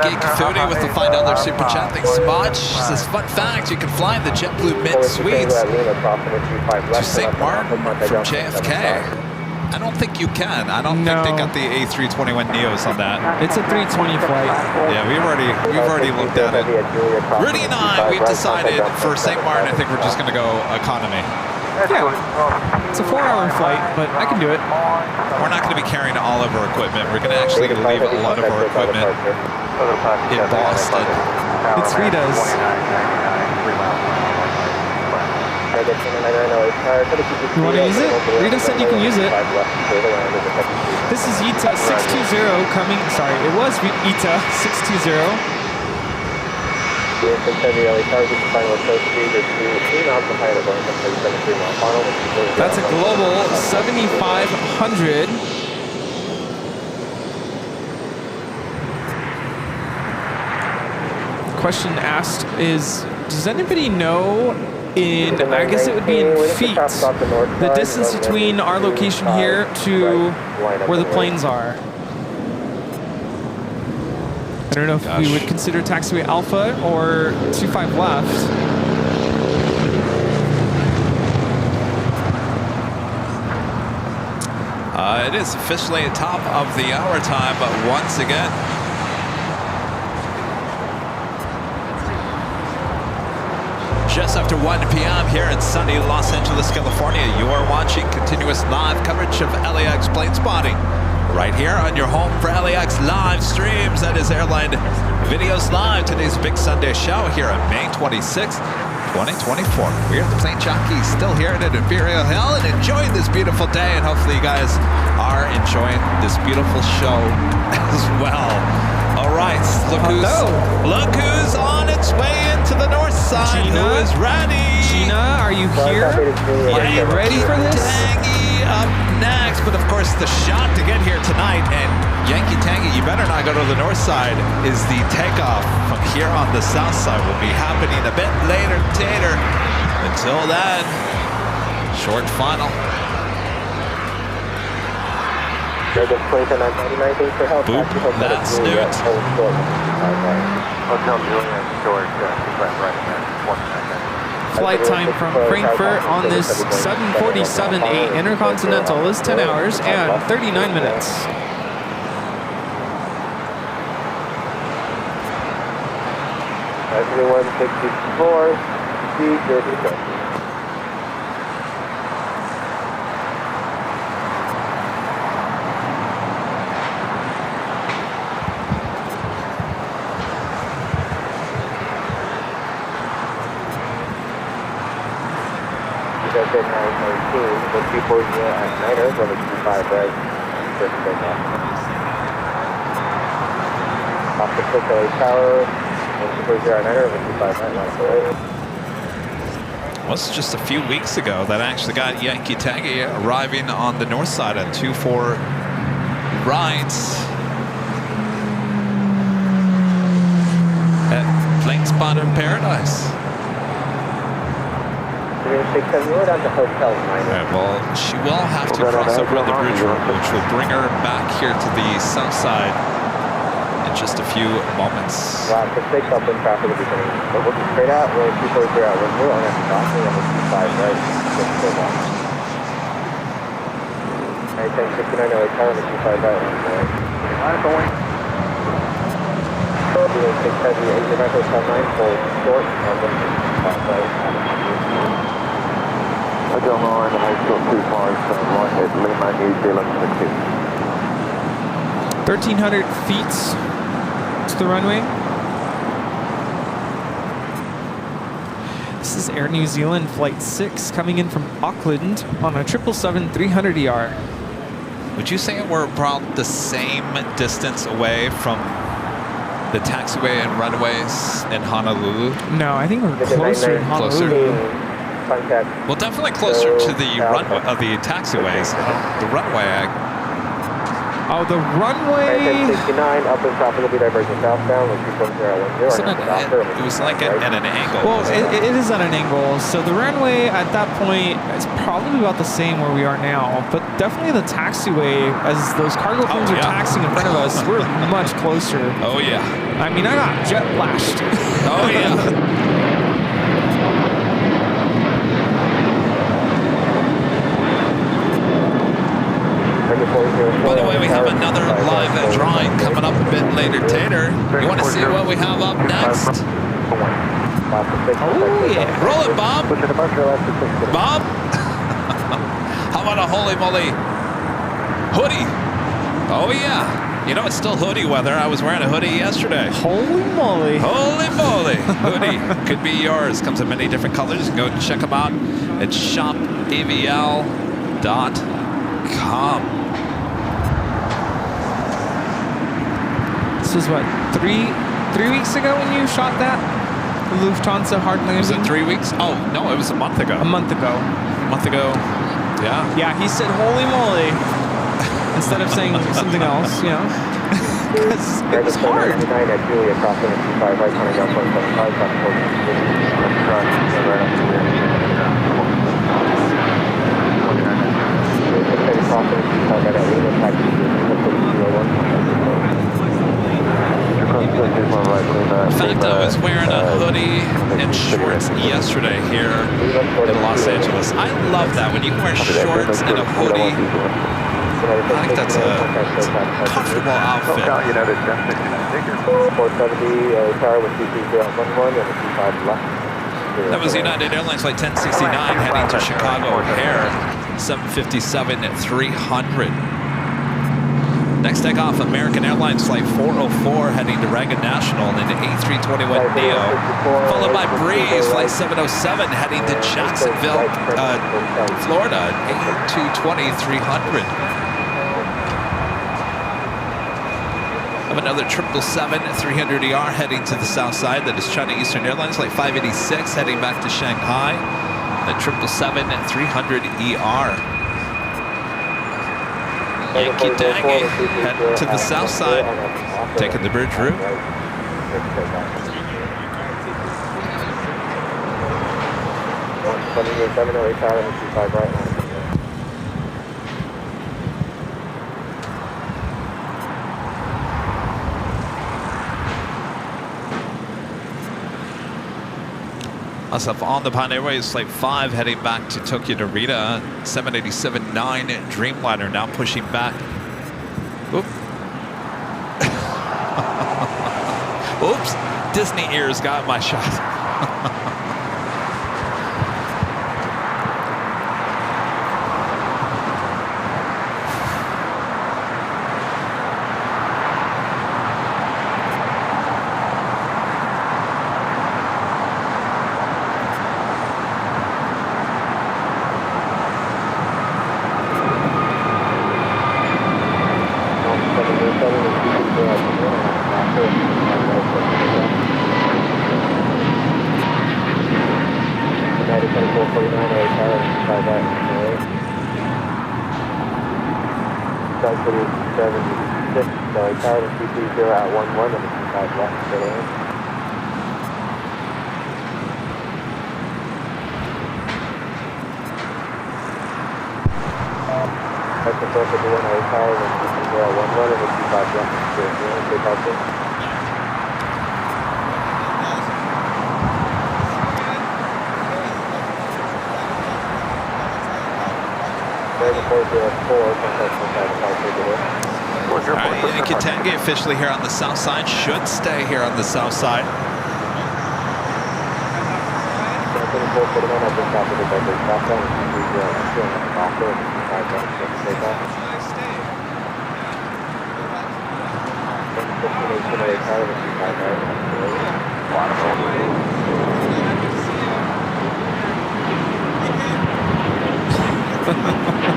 Geek Foodie with the $5 super chat. Thanks so much. Says, fun fact, you can fly the JetBlue Mint Suites to St. Martin from JFK. I don't think you can. I don't think they got the A321neos on that. It's a 320 flight. Yeah, we've already looked at it. Rudy and I, we've decided for St. Martin, I think we're just going to go economy. Yeah, it's a 4-hour flight, but I can do it. We're not going to be carrying all of our equipment. We're going to actually leave a lot of our equipment in Boston. It's Rita's. You want to use it? Rita said you can use it. This is ETA 620 coming. Sorry, it was ETA 620. That's a global 7500. Question asked is, does anybody know in, I guess it would be in feet, the distance between our location here to where the planes are? I don't know if we would consider taxiway Alpha or 25 left. It is officially top of the hour time, but once again, just after 1 p.m. here in sunny Los Angeles, California, you are watching continuous live coverage of LAX plane spotting right here on your home for LAX live streams. That is Airline Videos Live, today's big Sunday show here on May 26th, 2024. We are the plane jockeys still here at Imperial Hill and enjoying this beautiful day, and hopefully you guys are enjoying this beautiful show as well. All right, look who's on its way into the north side. Gina, who is ready? Gina, are you here? Are you ready for this? Tangy up next, but of course the shot to get here tonight, and Yankee Tangy, you better not go to the north side, is the takeoff from here on the south side. Will be happening a bit later, Tater. Until then, short final. Boop, that's Newt. Flight time from Frankfurt on this 747-8 Intercontinental is 10 hours and 39 minutes. Everyone 64, C-36. At 9:19, the 240 at Niners on the 25 right, first thing off the quick LA Tower, and 240 at Niners on the 25 right, line away. Was just a few weeks ago that I actually got Yankee Tangy arriving on the north side at 24 right at Plane Spot in Paradise. Alright, well, she will have to cross over the bridge road, which will bring her back here to the south side in just a few moments. Wow, the 6 up in traffic will be coming. But looking straight out, we're 240 out. We're new on that crossing on the 25 right. Alright, 1069 LA Tower on the 25 right. Line up going. 670, Asia Metro South 9, full short on the 25 right. Hotel 9, Hotel 25, right head, Lima, New Zealand, 1,300 feet to the runway. This is Air New Zealand Flight 6 coming in from Auckland on a 777-300ER. Would you say we're about the same distance away from the taxiway and runways in Honolulu? No, I think we're closer in Honolulu. Well, definitely closer to the runway of the taxiways. The runway. The runway. 1069 up in traffic will be diverging southbound with 240 it was like at an angle. Well, it is at an angle. So the runway at that point is probably about the same where we are now. But definitely the taxiway as those cargo planes are taxiing in front of us. We're much closer. Oh, yeah. I mean, I got jet flashed. Oh, yeah. By the way, we have another live drawing coming up a bit later, Tater. You want to see what we have up next? Oh, yeah. Roll it, Bob. Bob? How about a holy moly hoodie? Oh, yeah. You know, it's still hoodie weather. I was wearing a hoodie yesterday. Holy moly. Holy moly. Hoodie could be yours. Comes in many different colors. You can go check them out at shopavl.com. This was what, three weeks ago when you shot that? The Lufthansa hard landing? Was it 3 weeks? Oh, no, it was a month ago. A month ago. A month ago, yeah. Yeah, he said holy moly instead of saying something else, you know? Because it was hard. In fact, I was wearing a hoodie and shorts yesterday here in Los Angeles. I love that. When you can wear shorts and a hoodie, I think that's a comfortable outfit. That was United Airlines Flight 1069 heading to Chicago O'Hare, 757 at 300. Next takeoff, American Airlines Flight 404 heading to Reagan National and into A321neo, followed by Breeze Flight 707 heading to Jacksonville, Florida, A220 300. Of another 777 300ER heading to the south side. That is China Eastern Airlines Flight 586 heading back to Shanghai. The 777 300ER. Yankee Dangy heading to the south side, taking the bridge route. Us up on the Pine Airways Flight 5 heading back to Tokyo Narita. 787-9 Dreamliner now pushing back. Oop. Oops. Disney ears got my shot. Yankee Tangi officially here on the south side, should stay here on the south side.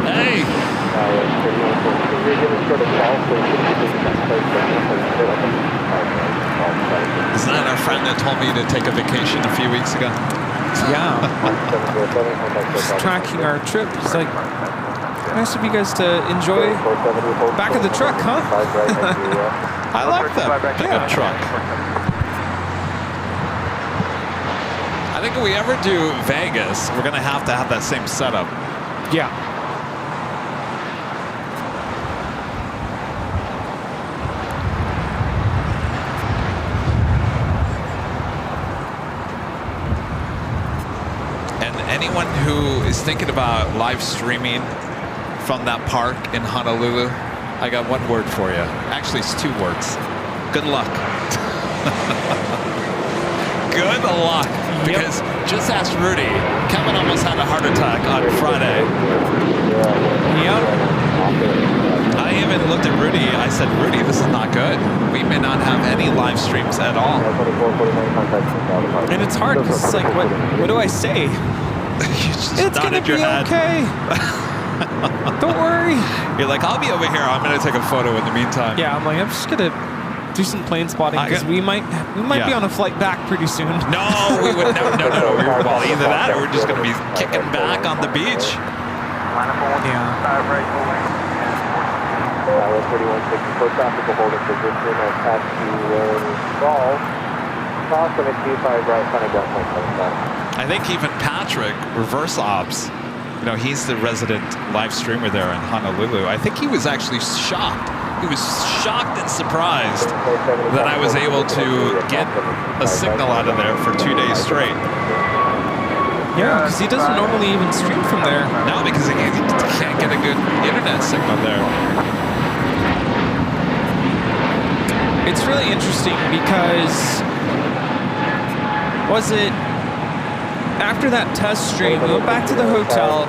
Hey! Isn't that our friend that told me to take a vacation a few weeks ago? Yeah. Just tracking our trip. It's like, nice of you guys to enjoy back of the truck, huh? I like that pickup truck. I think if we ever do Vegas, we're going to have that same setup. Yeah. anyone who is thinking about live streaming from that park in Honolulu, I got one word for you. Actually, it's 2 words. Good luck. Good luck. Because just ask Rudy. Kevin almost had a heart attack on Friday. Yep. I even looked at Rudy. I said, Rudy, this is not good. We may not have any live streams at all. And it's hard because it's like, what do I say? It's going to be okay. Don't worry. You're like, I'll be over here. I'm going to take a photo in the meantime. Yeah, I'm like, I'm just going to do some plane spotting because we might be on a flight back pretty soon. No, we would never. No. Well, either that or we're just going to be kicking back on the beach. Yeah. 3164 traffic will hold in position as taxi lane stall. Cross limit 25 right, front of gas 175. I think even Patrick, reverse ops, you know, he's the resident live streamer there in Honolulu. I think he was actually shocked. He was shocked and surprised that I was able to get a signal out of there for 2 days straight. Yeah, because he doesn't normally even stream from there. No, because he can't get a good internet signal there. It's really interesting because after that test stream, we went back to the hotel.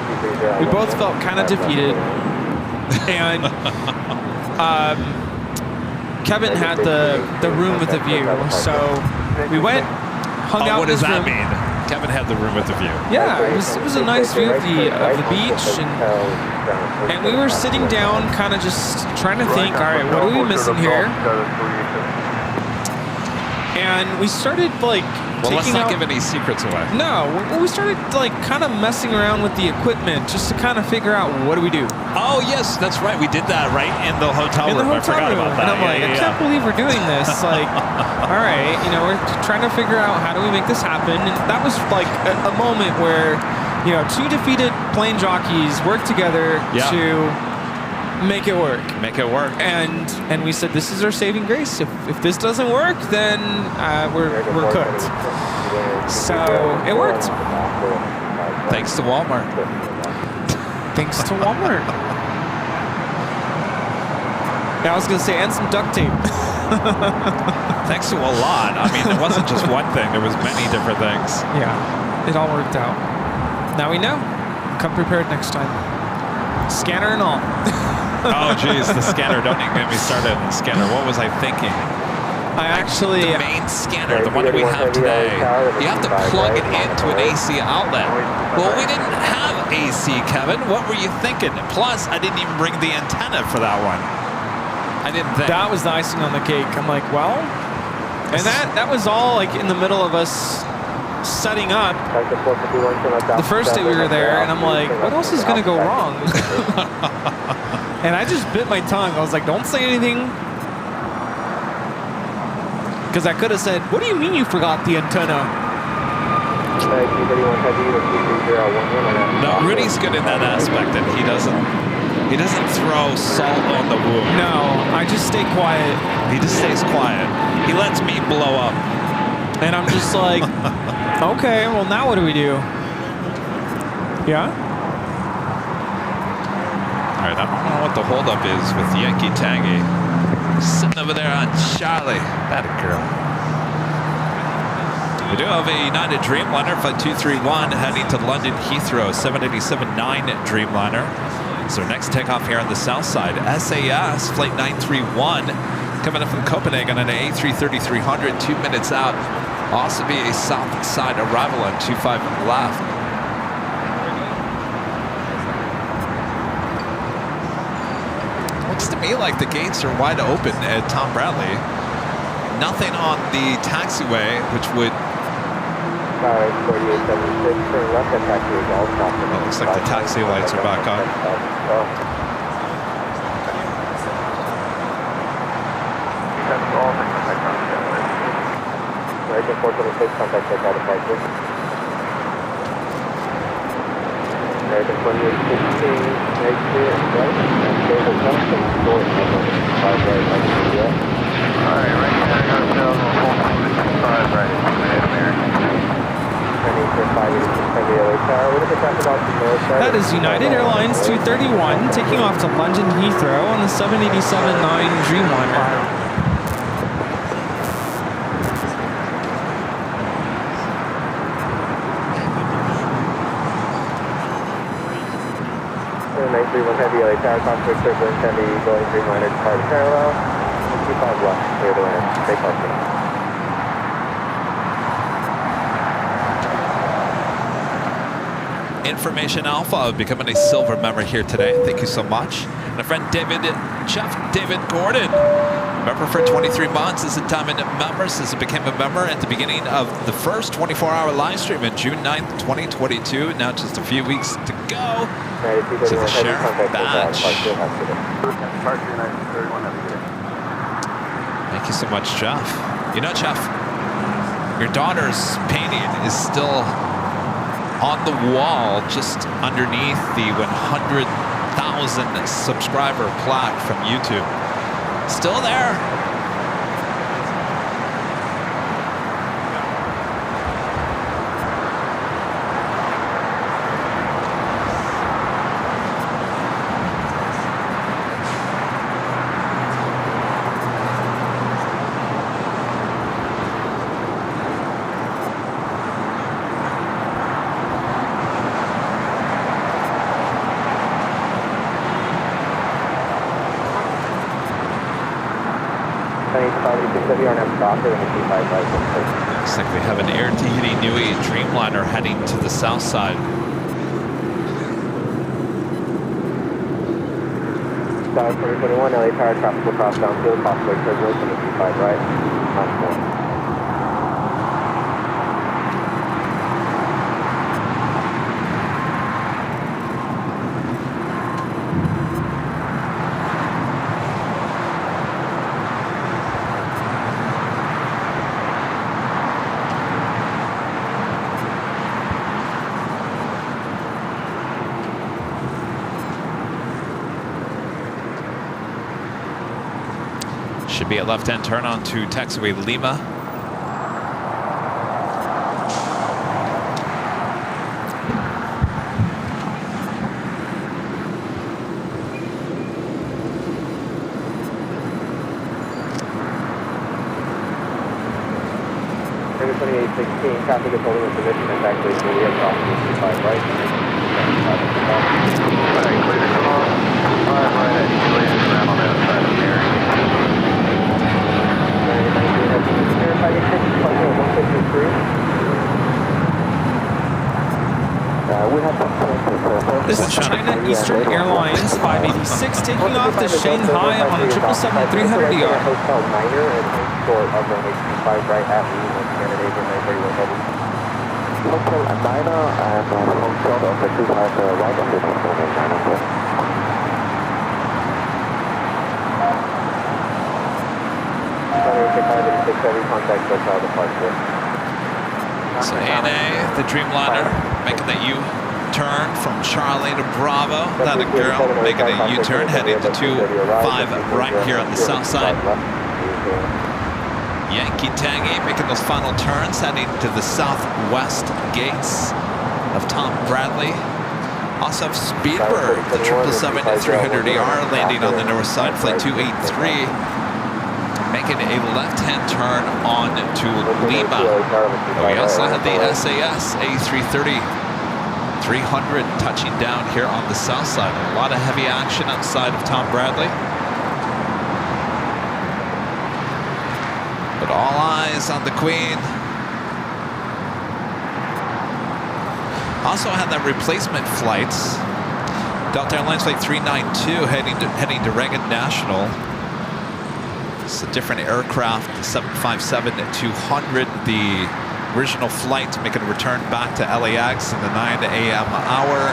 We both felt kind of defeated. And Kevin had the room with the view. So we went, hung out. What does that mean? Kevin had the room with the view. Yeah, it was a nice view of the beach, and we were sitting down, kind of just trying to think, all right, what are we missing here? And we started like let's not give any secrets away. No, we started like kind of messing around with the equipment just to kind of figure out what do we do. Oh yes, that's right. We did that right in the hotel room. I forgot about that. And I'm like, I can't believe we're doing this. Like, all right, you know, we're trying to figure out how do we make this happen. And that was like a moment where, you know, 2 defeated plane jockeys worked together to make it work. Make it work. And we said, this is our saving grace. If this doesn't work, then we're cooked. So it worked. Thanks to Walmart. Thanks to Walmart. Yeah, I was going to say, and some duct tape. Thanks to a lot. I mean, it wasn't just one thing. There was many different things. Yeah, it all worked out. Now we know. Come prepared next time. Scanner and all. Oh, geez, the scanner. Don't even get me started on the scanner. What was I thinking? The main scanner, the one that we have today, you have to plug it into an AC outlet. Well, we didn't have AC, Kevin. What were you thinking? Plus, I didn't even bring the antenna for that one. I didn't think. That was the icing on the cake. I'm like, well, and that was all like in the middle of us setting up. The first day we were there, and I'm like, what else is going to go wrong? And I just bit my tongue. I was like, don't say anything. Because I could have said, what do you mean you forgot the antenna? No, Rudy's good in that aspect, and he doesn't throw salt on the wound. No, I just stay quiet. He just stays quiet. He lets me blow up. And I'm just like, okay, well now what do we do? Yeah? All right, I don't know what the holdup is with Yankee Tangy. Sitting over there on Charlie. That girl. We do have a United Dreamliner, Flight 231, heading to London Heathrow, 787-9 Dreamliner. So next takeoff here on the south side, SAS, Flight 931, coming up from Copenhagen on an A330-300, 2 minutes out. Also be a south side arrival on 25 left. Looks to me like the gates are wide open at Tom Bradley. Nothing on the taxiway, which would... looks like the taxi lights are back on. American 426, contact check out of departure. American 2816, exit right, and stable custom, door 5 right, Alright, right here, I got a tail, hold 5 right, American. Turning for 586, heavy LAX, That is United Airlines 231 taking off to London Heathrow on the 787-9 Dreamliner. Heavy LA Tower, conflict turbulence, heavy going Dreamliner departing parallel, 25 left, clear to land, take off. Information Alpha becoming a silver member here today. Thank you so much. And a friend Chef David Gordon, member for 23 months, is a Diamond member since he became a member at the beginning of the first 24-hour live stream on June 9th, 2022. Now just a few weeks to go to the sheriff badge. Thank you so much, Jeff. You know, Jeff, your daughter's painting is still on the wall just underneath the 100,000 subscriber plaque from YouTube. Still there. Looks like we have an Air Tahiti Nui Dreamliner heading to the south side. South 2021, LA Tower, traffic will cross downfield, possible turbulence on the 25 right, not more. Should be a left-hand turn onto taxiway Lima. Figure 2816, traffic is holding a position that's actually fully across the 25 right. Alright, clear to come on. 5 right at Julian, around on the outside of the area. This is China Eastern Airlines 586 taking off to Shanghai on the 777-300ER. Hotel Minor and short of runway 25 right at Lima, Scandinavian 931 heavy. Hotel Minor and hotel of the 25 right of the 900. So ANA, the Dreamliner, making the U-turn from Charlie to Bravo. That a girl making a U-turn, heading to 25 right here on the south side. Yankee Tangy making those final turns, heading to the southwest gates of Tom Bradley. Also have Speedbird, the 777-300ER landing on the north side, flight 283. Making a left-hand turn on to Lima. We also have the SAS A330 300 touching down here on the south side. A lot of heavy action outside of Tom Bradley. But all eyes on the Queen. Also had that replacement flights. Delta Airlines flight 392 heading to Reagan National. It's a different aircraft, the 757-200, the original flight making a return back to LAX in the 9 a.m. hour.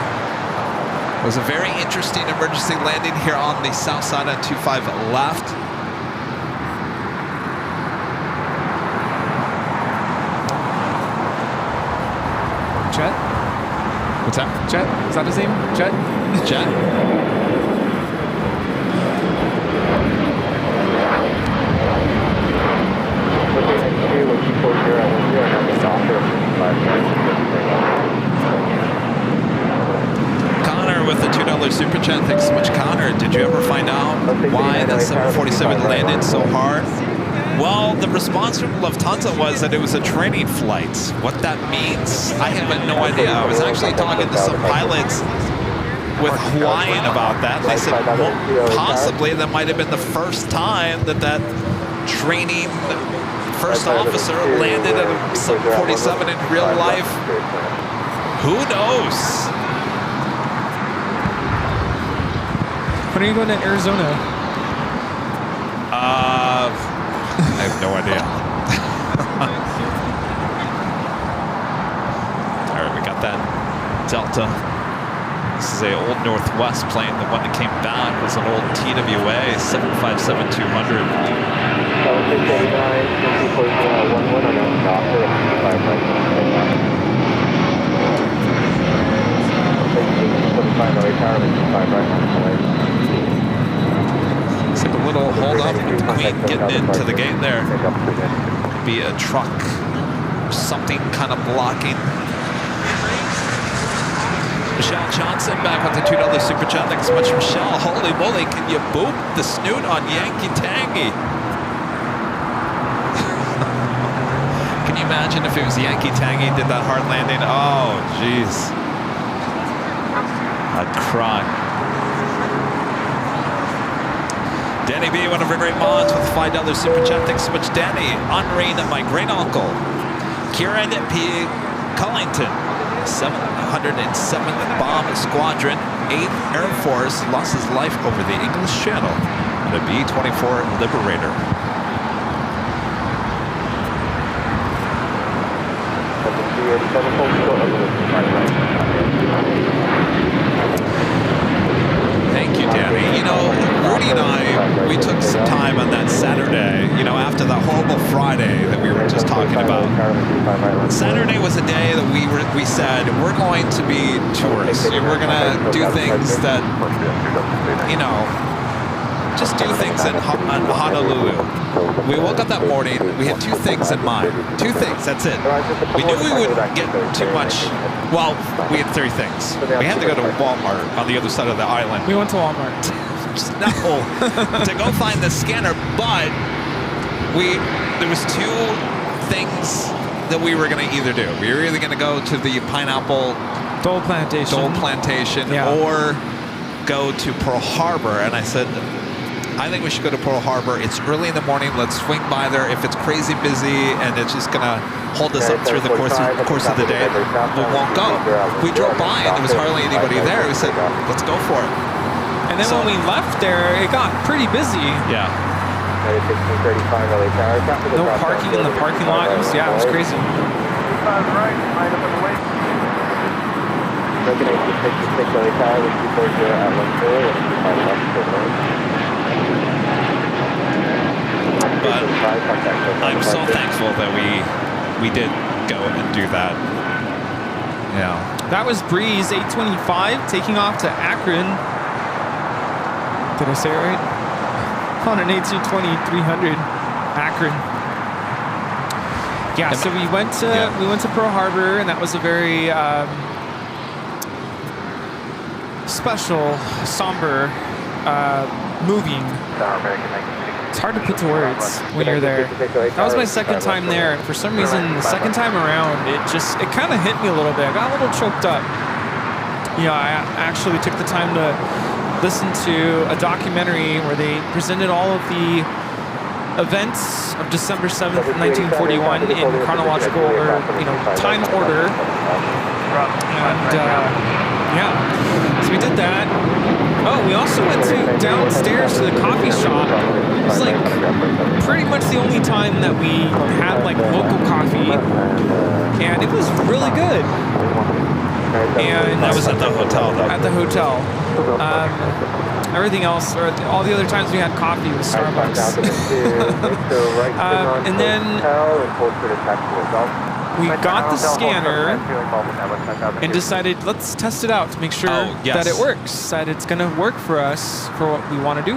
It was a very interesting emergency landing here on the south side on 25 left. Jet? What's that? Jet? Is that his name? Jet? Jet? 747 landed so hard? Well, the response from Lufthansa was that it was a training flight. What that means, I have no idea. I was actually talking to some pilots with Hawaiian about that. They said, well, possibly that might have been the first time that that training first officer landed at a 747 in real life. Who knows? When are you going to Arizona? I have no idea. All right, we got that Delta. This is a old Northwest plane. The one that came back was an old TWA 757-200. It's like a little hold up with the Queen getting into the gate there. Be a truck, something kind of blocking. Michelle Johnson back with the $2 super chat. Thanks so much, Michelle. Holy moly, can you boop the snoot on Yankee Tangy? Can you imagine if it was Yankee Tangy did that hard landing? Oh, jeez. I'd cry. Danny B, one of our great mods with $5 super chat. Thanks so much, Danny. Honoring my great uncle, Kieran P. Cullington, 707th Bomb Squadron, 8th Air Force, lost his life over the English Channel on a B-24 Liberator. Thank you, Danny. You know, Rudy and I, we took some time on that Saturday, you know, after the horrible Friday that we were just talking about. Saturday was a day that we said, we're going to be tourists. We're going to do things that, you know, just do things in Honolulu. We woke up that morning, we had two things in mind. Two things, that's it. We knew we wouldn't get too much. Well, we had three things. We had to go to Walmart on the other side of the island. We went to Walmart. No, to go find the scanner, but there was two things that we were going to either do. We were either going to go to the pineapple Dole Plantation, yeah, or go to Pearl Harbor. And I said, I think we should go to Pearl Harbor. It's early in the morning. Let's swing by there. If it's crazy busy and it's just going to hold us up through the course of the day, we won't go. We drove by and there was hardly anybody there. We said, let's go for it. And then when we left there, it got pretty busy. Yeah. No parking in the parking lot. It was crazy. But I'm so thankful that we did go and do that. Yeah. That was Breeze 825 taking off to Akron. Did I say it right? On an A220-300 Akron. Yeah, so we went to Pearl Harbor, and that was a very special, somber, moving. It's hard to put to words when you're there. That was my second time there, and for some reason, the second time around, it kind of hit me a little bit. I got a little choked up. You know, I actually took the time to listen to a documentary where they presented all of the events of December 7th, 1941 in chronological or, time order. And, yeah, so we did that. Oh, we also went downstairs to the coffee shop. It was like pretty much the only time that we had like local coffee, and it was really good. And that was at the hotel, though. At the hotel. Everything else, or all the other times we had coffee was Starbucks. And then we got the scanner and decided, let's test it out to make sure that it works, that it's going to work for us for what we want to do,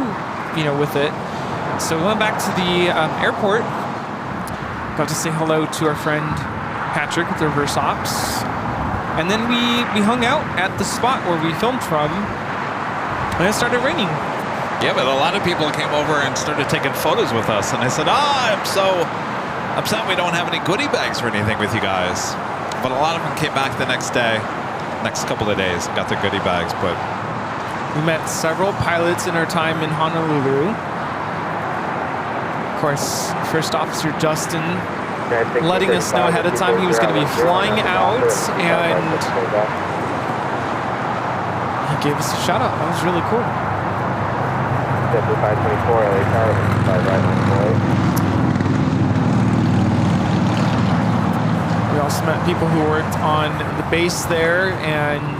with it. So we went back to the airport, got to say hello to our friend Patrick with Reverse Ops, and then we hung out at the spot where we filmed from, and it started raining. Yeah, but a lot of people came over and started taking photos with us, and I said, I'm so upset we don't have any goodie bags or anything with you guys. But a lot of them came back the next day, next couple of days, and got their goodie bags. But we met several pilots in our time in Honolulu. Of course, First Officer Justin letting us know ahead of time he was going to be flying out, and he gave us a shout out. That was really cool. 524 LA Tower, 5 right. We also met people who worked on the base there, and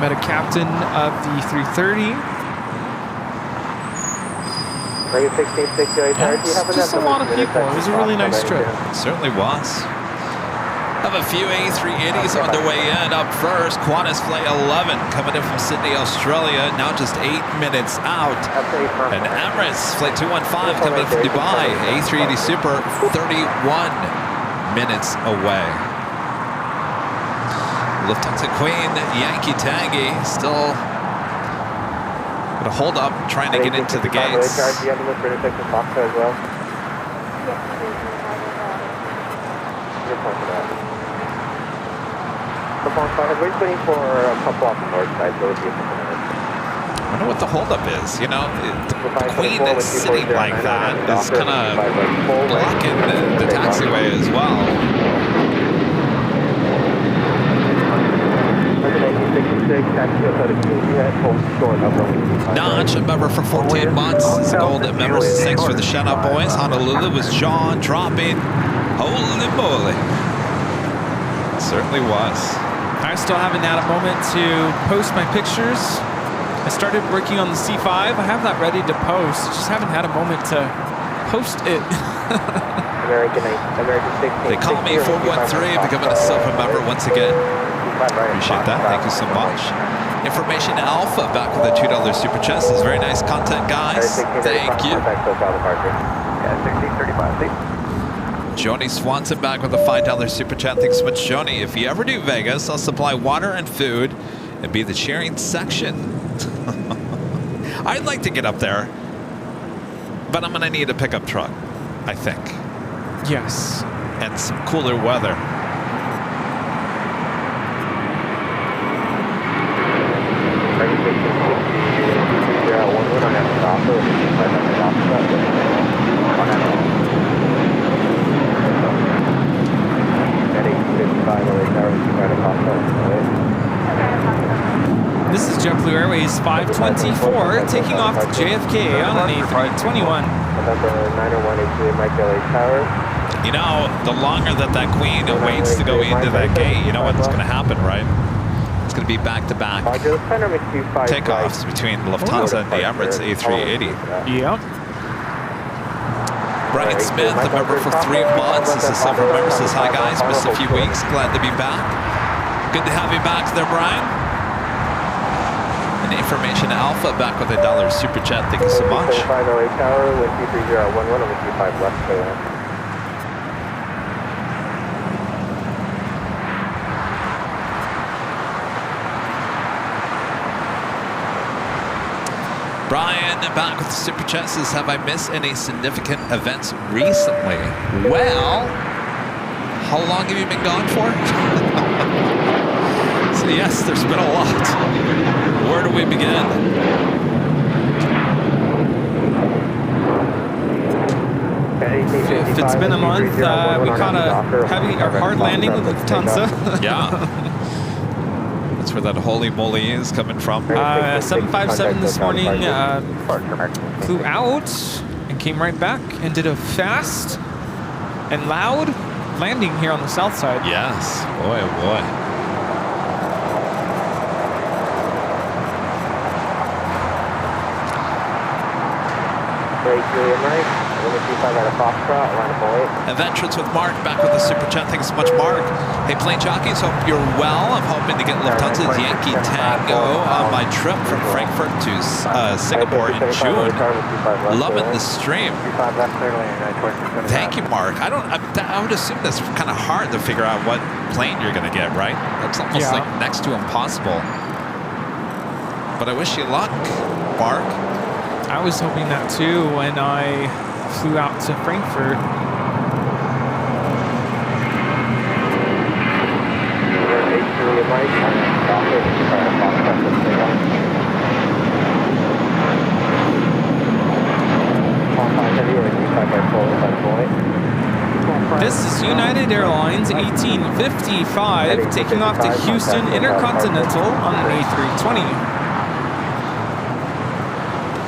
met a captain of the 330. Just a lot of people. It was a really nice trip. it certainly was. Have a few A380s on the way in. Up first, Qantas Flight 11 coming in from Sydney, Australia. Now just 8 minutes out. And Emirates Flight 215 coming in from Dubai. A380 Super 31 minutes away. Lufthansa Queen Yankee Tangy still gonna hold up, trying to get into the gates. We're waiting for a couple off the north side, so it'll be a couple minutes. I wonder what the holdup is. You know, the Queen that's sitting like that is kind of blocking the taxiway as well. Notch, a member for 14 months. Golden members, thanks for the shout out, boys. Honolulu was jaw dropping. Holy moly. It certainly was. I still haven't had a moment to post my pictures. I started working on the C5. I have that ready to post. Just haven't had a moment to post it. They call me 413, becoming a Silver member once again. Appreciate that. Thank you so much. Information Alpha back with a $2 super chat. This is very nice content, guys. Thank you. Joni Swanson back with a $5 super chat. Thanks so much, Joni. If you ever do Vegas, I'll supply water and food and be the sharing section. I'd like to get up there, but I'm going to need a pickup truck, I think. Yes. And some cooler weather. This is JetBlue Airways 524 taking off to JFK on an A321. You know, the longer that Queen waits to go into that gate, you know what's going to happen, right? It's going to be back-to-back takeoffs between Lufthansa and the Emirates A380. Yep. Brian Smith, a member for 3 months. This is Silver member, says, hi guys, missed a few weeks. Glad to be back. Good to have you back there, Brian. And Information Alpha back with a $1 super chat. Thank you so much. Brian back with the super chat says, have I missed any significant events recently? Well, how long have you been gone for? So yes, there's been a lot. Where do we begin? If it's been a month, we caught a heavy or hard landing with Lufthansa. Yeah. That's where that holy moly is coming from. 757 this morning flew out and came right back and did a fast and loud landing here on the south side. Yes. Boy, oh boy. Adventures with Mark back with the super chat. Thanks so much, Mark. Hey, plane jockeys, hope you're well. I'm hoping to get Lufthansa's Yankee Tango on my trip from Frankfurt to Singapore in June. Loving the stream. Thank you, Mark. I would assume that's kind of hard to figure out what plane you're going to get, right? That's almost like next to impossible. But I wish you luck, Mark. I was hoping that too when I flew out to Frankfurt. This is United Airlines 1855 taking off to Houston Intercontinental on an A320.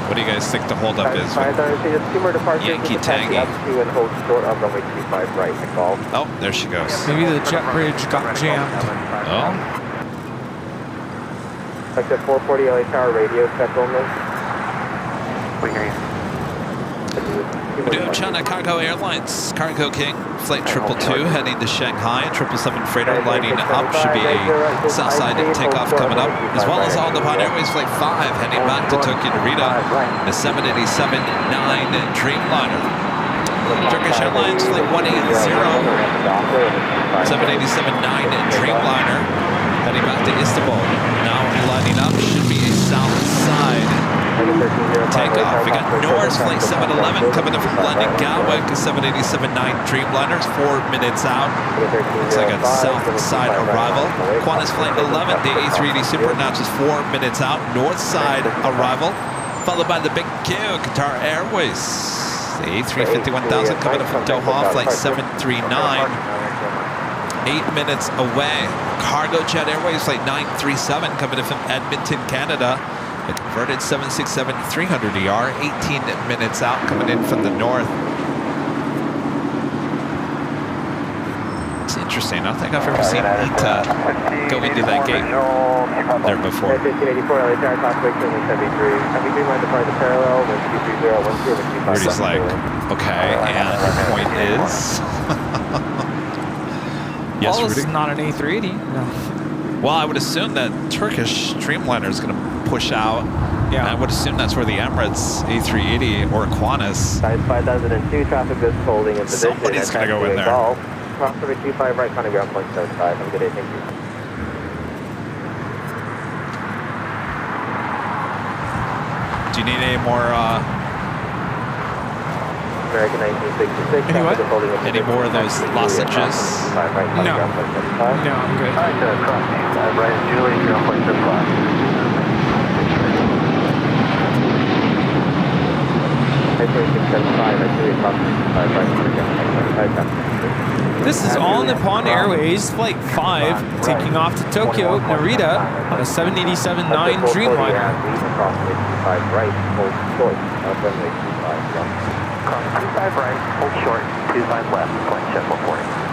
What do you guys think the holdup is? Yankee Tangy. Oh, there she goes. Maybe the jet bridge got jammed. Oh. Sector 440 LA Tower radio check only. We hear you. We do have China Cargo Airlines, Cargo King, Flight 222 heading to Shanghai, 777 freighter lighting up, should be a Southside takeoff coming up, as well as All Nippon Airways Flight 5 heading back to Tokyo Narita, the 787-9 Dreamliner. Turkish Airlines Flight 180, 787-9 Dreamliner heading back to Istanbul. Now lighting up, should be a Southside takeoff. We got Norris Flight 711 coming in from London Gatwick, 787-9 Dreamliner, 4 minutes out. Looks like a south side arrival. Qantas Flight 11, the A380 Super Natch is 4 minutes out. North side arrival, followed by the Big Q, Qatar Airways. The A350-1000 coming in from Doha, Flight 739. 8 minutes away. Cargo Jet Airways Flight 937 coming in from Edmonton, Canada. The converted 767-300ER, 18 minutes out, coming in from the north. It's interesting. I don't think I've ever seen ITA go into that gate there before. 1584 LA Tower, Topic 73. Have we mind the parallel with 23012? Rudy's like, okay, and your point is? Yes, Well, Rudy? it's not an A380. No. Well, I would assume that Turkish Dreamliner is going to push out. Yeah. I would assume that's where the Emirates A380 or Qantas. 5002 traffic is holding in position. Somebody's going to go in there. Cross over 25 right, Connie ground point 75. Have a good day, thank you. Do you need any more? American 1966. Any more of those lozenges? No. No, I'm good. Alright, cross right, Julie, ground point 75. This is All Nippon Airways Flight 5 taking off to Tokyo Narita on a 787-9 Dreamliner. Cross 25 right, hold short, 25 left, point check 140.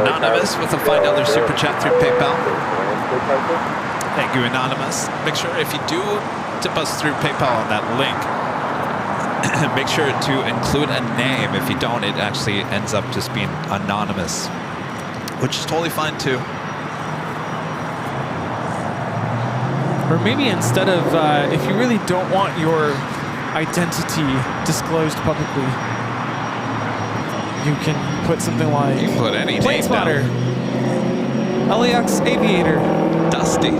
Anonymous with a $5 super chat through PayPal. Thank you, Anonymous. Make sure if you do tip us through PayPal on that link, make sure to include a name. If you don't, it actually ends up just being anonymous, which is totally fine too. Or maybe instead of, if you really don't want your identity disclosed publicly, you can put something like You can put any name Planespotter, LAX Aviator, Dusty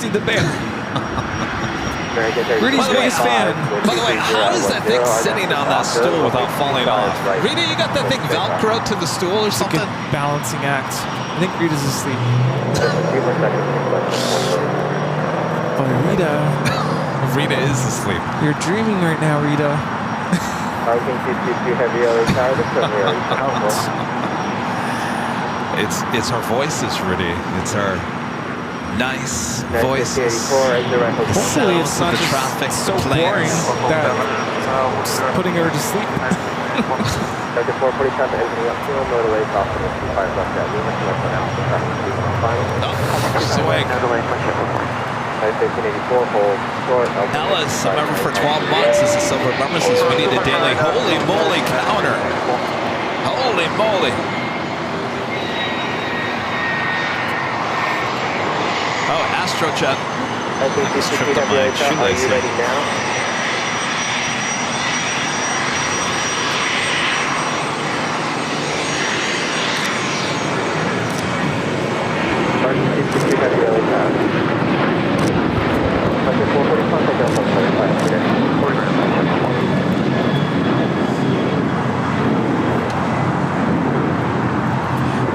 the Bear, Rudy's biggest fan. By the way, how is that thing sitting on that stool without falling off? Rita, you got that thing Velcro to the stool or It's a something? good balancing act. I think Rita's asleep. Oh, Rita. Rita is asleep. You're dreaming right now, Rita. It's her voices, Rudy. It's her nice voices. Hopefully it's not the just traffic, so the boring planes. that it's putting her to sleep. She's awake. Ellis, a member for 12 months, is a silver member since we need a daily. Holy moly, counter. Holy moly. Oh, Astrojet. Just tripped on my shoelace here.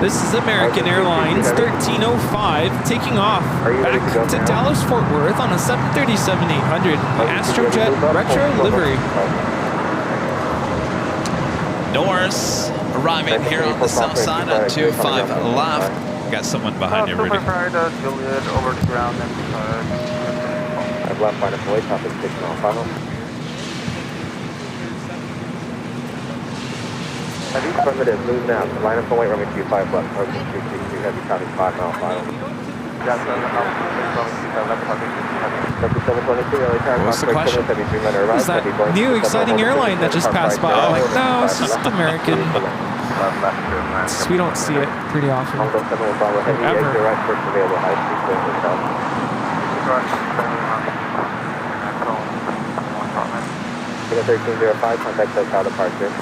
This is American Airlines 1305 taking off back to Dallas Fort Worth on a 737-800 Astrojet Retro livery. Norse arriving here on the south side on 25 left. Got someone behind you, Rudy. Juliet over the ground and I've left final flight, topic 6 now, final. Heavy affirmative, move now. Line up and wait, runway 25 left, approaching 362, heavy traffic 5 mile final. What's the question? Is that new exciting airline that just passed by? I'm like, no, it's just American. We don't see it pretty often. Ever. Unit 1305, contact SoCal departure.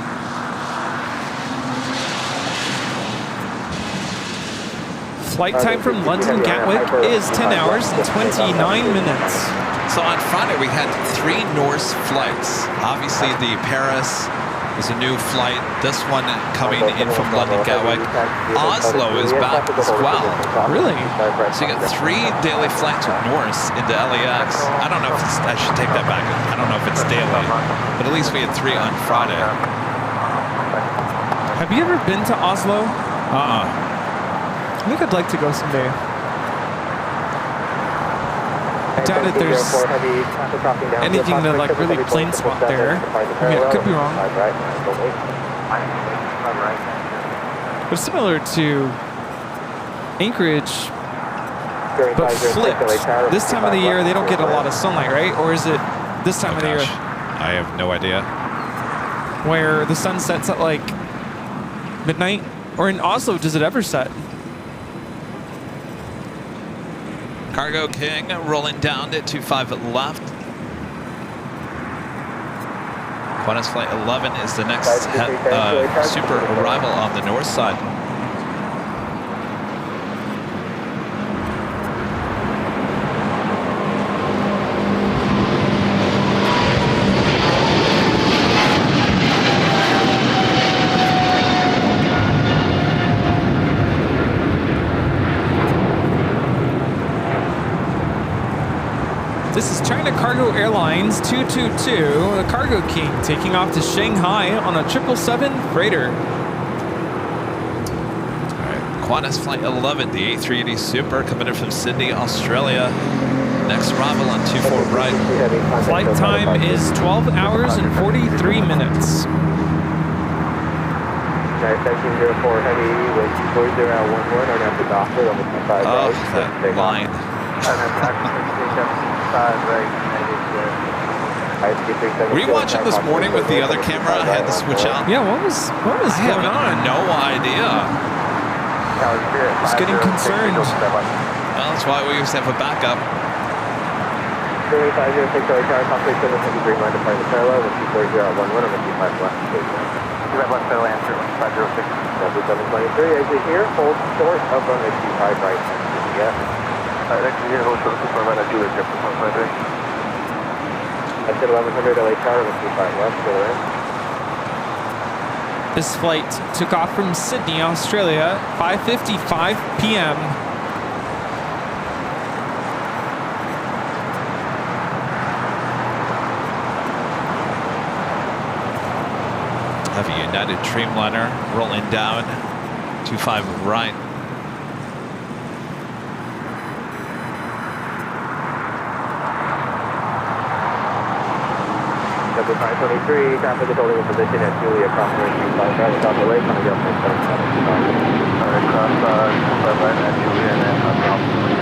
Flight time from London Gatwick is 10 hours and 29 minutes. So on Friday we had 3 Norse flights. Obviously the Paris is a new flight. This one coming in from London Gatwick. Oslo is back as well. Really? So you got 3 daily flights with Norse into LAX. I don't know if it's, I should take that back. I don't know if it's daily, but at least we had 3 on Friday. Have you ever been to Oslo? I think I'd like to go someday. I doubt it there's anything to like really plane spot there. I mean, I could be wrong. But similar to Anchorage, but flipped. This time of the year, they don't get a lot of sunlight, right? Or is it this time of the year? I have no idea. Where the sun sets at like midnight? Or in Oslo, does it ever set? Cargo King rolling down at 25 left. Qantas Flight 11 is the next super arrival on the north side. This is China Cargo Airlines 222, the Cargo King, taking off to Shanghai on a 777 freighter. All right, Qantas Flight 11, the A380 Super, coming in from Sydney, Australia. Next arrival on 24 right. Flight time is 12 hours and 43 minutes. 1904 heavy with 4011 on after doctor on the 25 Oh, that line. Were you watching this morning with the other camera? I had to switch out. Yeah, what was going on? No idea. I was getting concerned. Well, that's why we used to have a backup. 506 tower complex in the 53 line departing the parallel with 24011 on the 25 left. 25 left parallel answer 506. 723 exit here, hold short of runway 25 right. Yeah. Exit here, hold short of runway 25 Juliet, Jefferson 153. Exit 1100 LA tower with 25 left, still in. This flight took off from Sydney, Australia, 5:55 p.m. Have a United Dreamliner rolling down 25 right. Number 523, traffic is holding a position at Julia, cross runway 25 right, without delay, coming up next 775. Alright, cross 25 right at Julia and then on the opposite.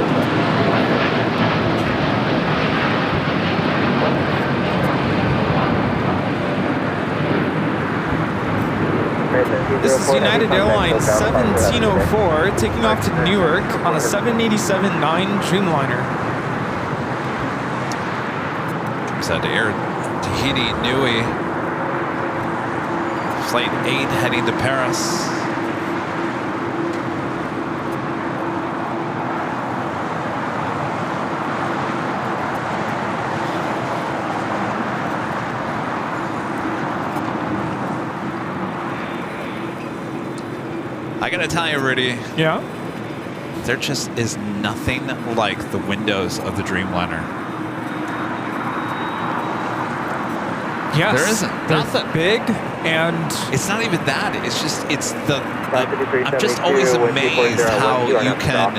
This is United Airlines 1704 taking off to Newark on a 787-9 Dreamliner. Comes out to Air Tahiti Nui. Flight 8 heading to Paris. I gotta tell you, Rudy. Yeah? There just is nothing like the windows of the Dreamliner. Yes. There isn't. They're Nothing. big, and it's not even that. It's just, I'm just always amazed how you can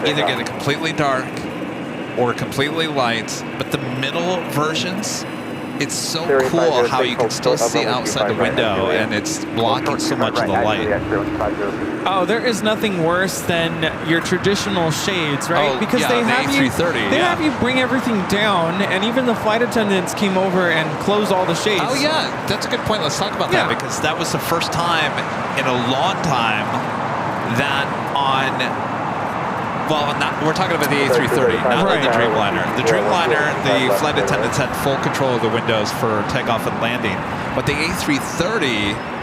either get it completely dark or completely light, but the middle versions, it's so cool how you can still see outside the window and it's blocking so much of the light. Oh, there is nothing worse than your traditional shades, right? Oh, because yeah, they the have A330, they have you bring everything down, and even the flight attendants came over and closed all the shades. Oh yeah, that's a good point. Let's talk about that, because that was the first time in a long time that we're talking about the A330, not the Dreamliner. The Dreamliner, the flight attendants had full control of the windows for takeoff and landing, but the A330,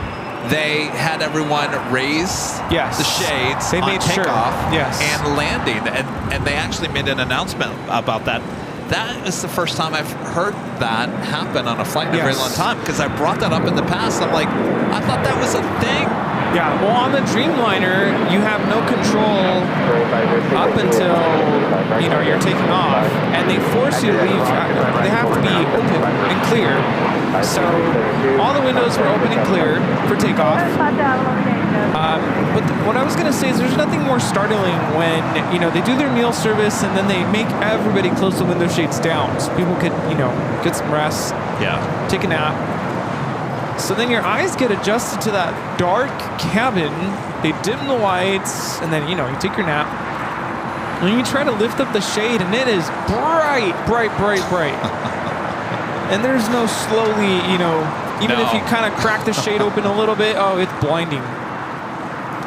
they had everyone raise the shades they on made takeoff and landing, and they actually made an announcement about that. That is the first time I've heard that happen on a flight in a very long time, because I brought that up in the past. I'm like, I thought that was a thing. Yeah, well, on the Dreamliner, you have no control up until, you're taking off, and they force you to leave. They have to be open and clear. So all the windows were open and clear for takeoff. But what I was going to say is there's nothing more startling when, they do their meal service and then they make everybody close the window shades down so people could, get some rest, take a nap. So then your eyes get adjusted to that dark cabin. They dim the lights, and then, you take your nap. And you try to lift up the shade, and it is bright, bright, bright, bright. And there's no slowly, even if you kind of crack the shade open a little bit, oh, it's blinding.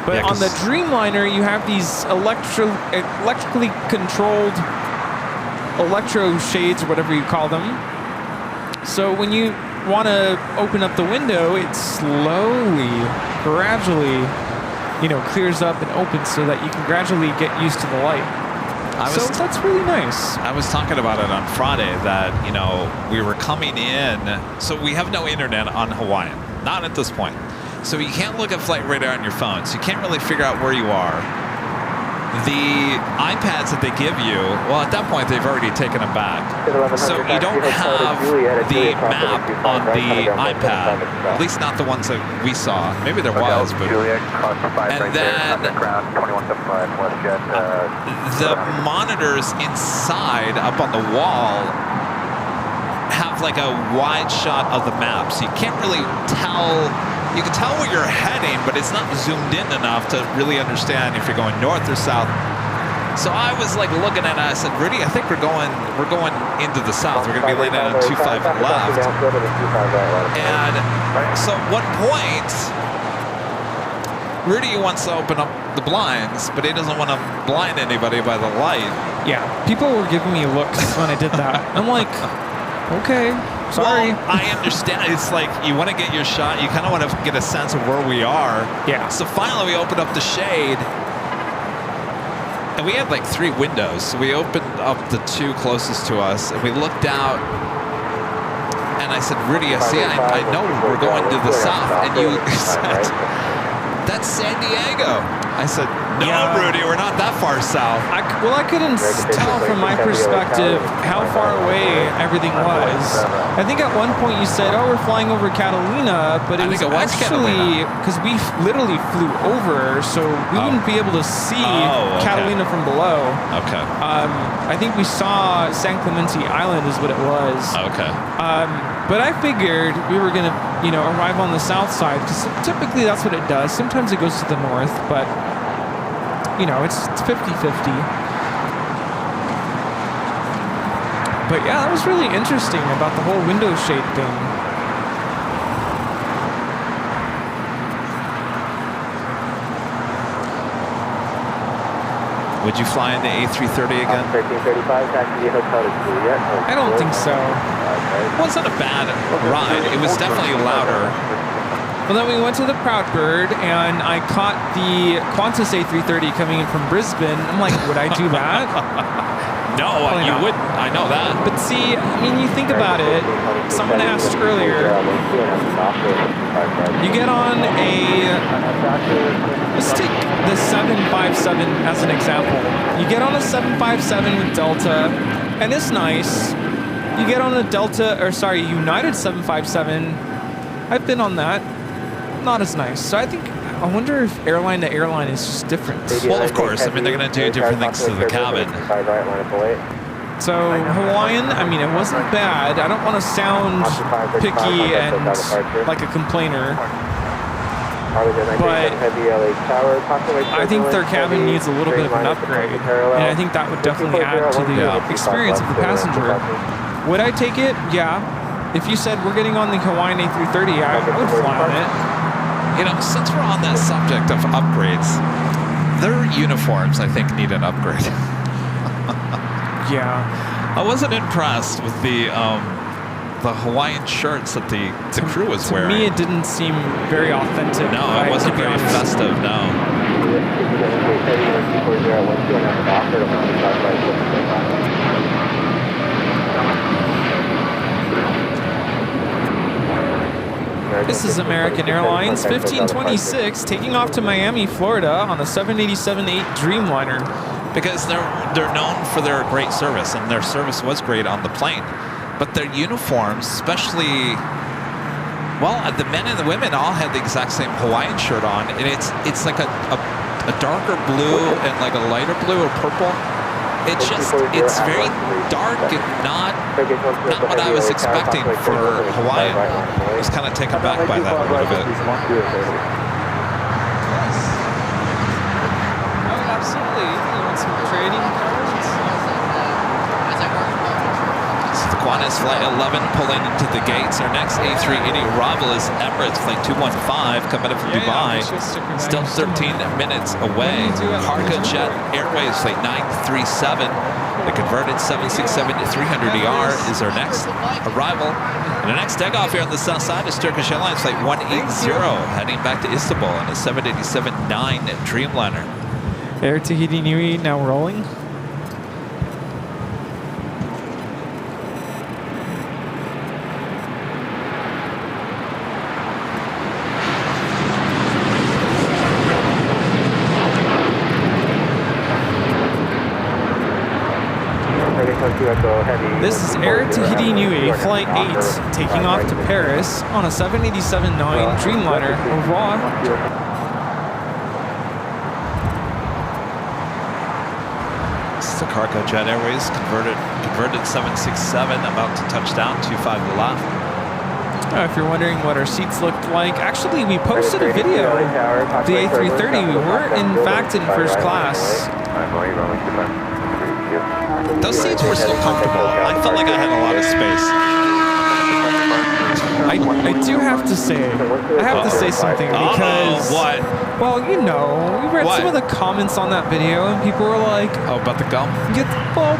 But on the Dreamliner, you have these electrically controlled electro shades, or whatever you call them. So when you want to open up the window, it slowly, gradually, clears up and opens so that you can gradually get used to the light. So that's really nice. I was talking about it on Friday that, we were coming in. So we have no internet on Hawaiian, not at this point. So you can't look at flight radar on your phone. So you can't really figure out where you are. The iPads that they give you, well, at that point, they've already taken them back. So you don't have the map on the iPad, at least not the ones that we saw. Maybe there was, but... And then the monitors inside, up on the wall, have like a wide shot of the map. So you can't really tell... You can tell where you're heading, but it's not zoomed in enough to really understand if you're going north or south. So I was like looking at it, I said, Rudy, I think we're going into the south. We're going to be landing on 25 left. And so at one point, Rudy wants to open up the blinds, but he doesn't want to blind anybody by the light. Yeah, people were giving me looks when I did that. I'm like, okay. Sorry. Well, I understand. It's like you want to get your shot. You kind of want to get a sense of where we are. Yeah. So finally we opened up the shade. And we had like 3 windows. So we opened up the 2 closest to us. And we looked out. And I said, Rudy, I know we're going to the south. And you said, that's San Diego. I said, no, Rudy, we're not that far south. I couldn't tell from my perspective how far away everything was. I think at one point you said, oh, we're flying over Catalina, but it was actually because we literally flew over, so we wouldn't be able to see Catalina from below. Okay. I think we saw San Clemente Island is what it was. Okay. But I figured we were going to, arrive on the south side, because typically that's what it does. Sometimes it goes to the north, but, it's 50-50. But yeah, that was really interesting about the whole window shade thing. Would you fly in the A330 again? 1335, taxi to Hotel to Juliet. I don't think so. It wasn't a bad ride. It was definitely louder. Well, then we went to the Proudbird, and I caught the Qantas A330 coming in from Brisbane. I'm like, would I do that? No, you wouldn't. I know that. But see, I mean, you think about it. Someone asked earlier, you get on let's take the 757 as an example. You get on a 757 with Delta, and it's nice. You get on a United 757. I've been on that. Not as nice. So I wonder if airline to airline is just different. Well, of course. I mean, they're going to do different things to the cabin. So Hawaiian, I mean, it wasn't bad. I don't want to sound picky and like a complainer, but I think their cabin needs a little bit of an upgrade, and I think that would definitely add to the experience of the passenger. Would I take it? Yeah. If you said we're getting on the Hawaiian A330, I would fly on it. You know, since we're on that subject of upgrades, their uniforms, I think, need an upgrade. Yeah. I wasn't impressed with the Hawaiian shirts that the crew was wearing. To me, it didn't seem very authentic. No, it wasn't very festive, no. This is American Airlines 1526 taking off to Miami, Florida on a 787-8 Dreamliner. Because they're known for their great service, and their service was great on the plane. But their uniforms, especially, well, the men and the women all had the exact same Hawaiian shirt on, and it's like a darker blue and like a lighter blue or purple. It's very dark and not what I was expecting for Hawaiian. I was kind of taken back by that a little bit. Oh, absolutely. You want some trading cards? The Qantas Flight 11 pulling into the gates. Our next A380 arrival is Emirates Flight 215 coming in from Dubai. Still 13 minutes away. Cargo Jet Airways Flight 937. The converted 767-300ER is our next arrival. And the next takeoff here on the south side is Turkish Airlines Flight 180 heading back to Istanbul on a 787-9 Dreamliner. Air Tahiti Nui now rolling. This is Air Tahiti Nui Flight 8 taking off to Paris on a 787-9 Dreamliner. Au revoir. This is the Cargo Jet Airways converted 767 about to touch down 25 left. If you're wondering what our seats looked like, actually we posted a video of the A330. We were in fact in first class. Those seats were so comfortable. I felt like I had a lot of space. I do have to say, something because... What? Well, you know, we read some of the comments on that video and people were like... Oh, about the gum? Well,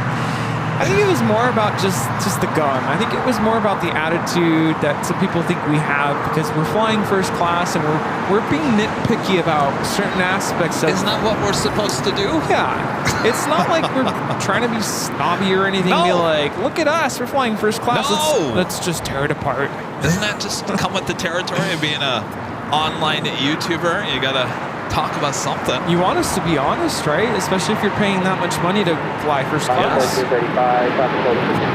I think it was more about just the gum. I think it was more about the attitude that some people think we have because we're flying first class and we're being nitpicky about certain aspects of... Isn't that what we're supposed to do? Yeah. It's not like we're trying to be snobby or anything. Be like, look at us, we're flying first class. Let's just tear it apart. Doesn't that just come with the territory of being an online YouTuber? You gotta talk about something. You want us to be honest, right? Especially if you're paying that much money to fly first class. Looks like they're in position.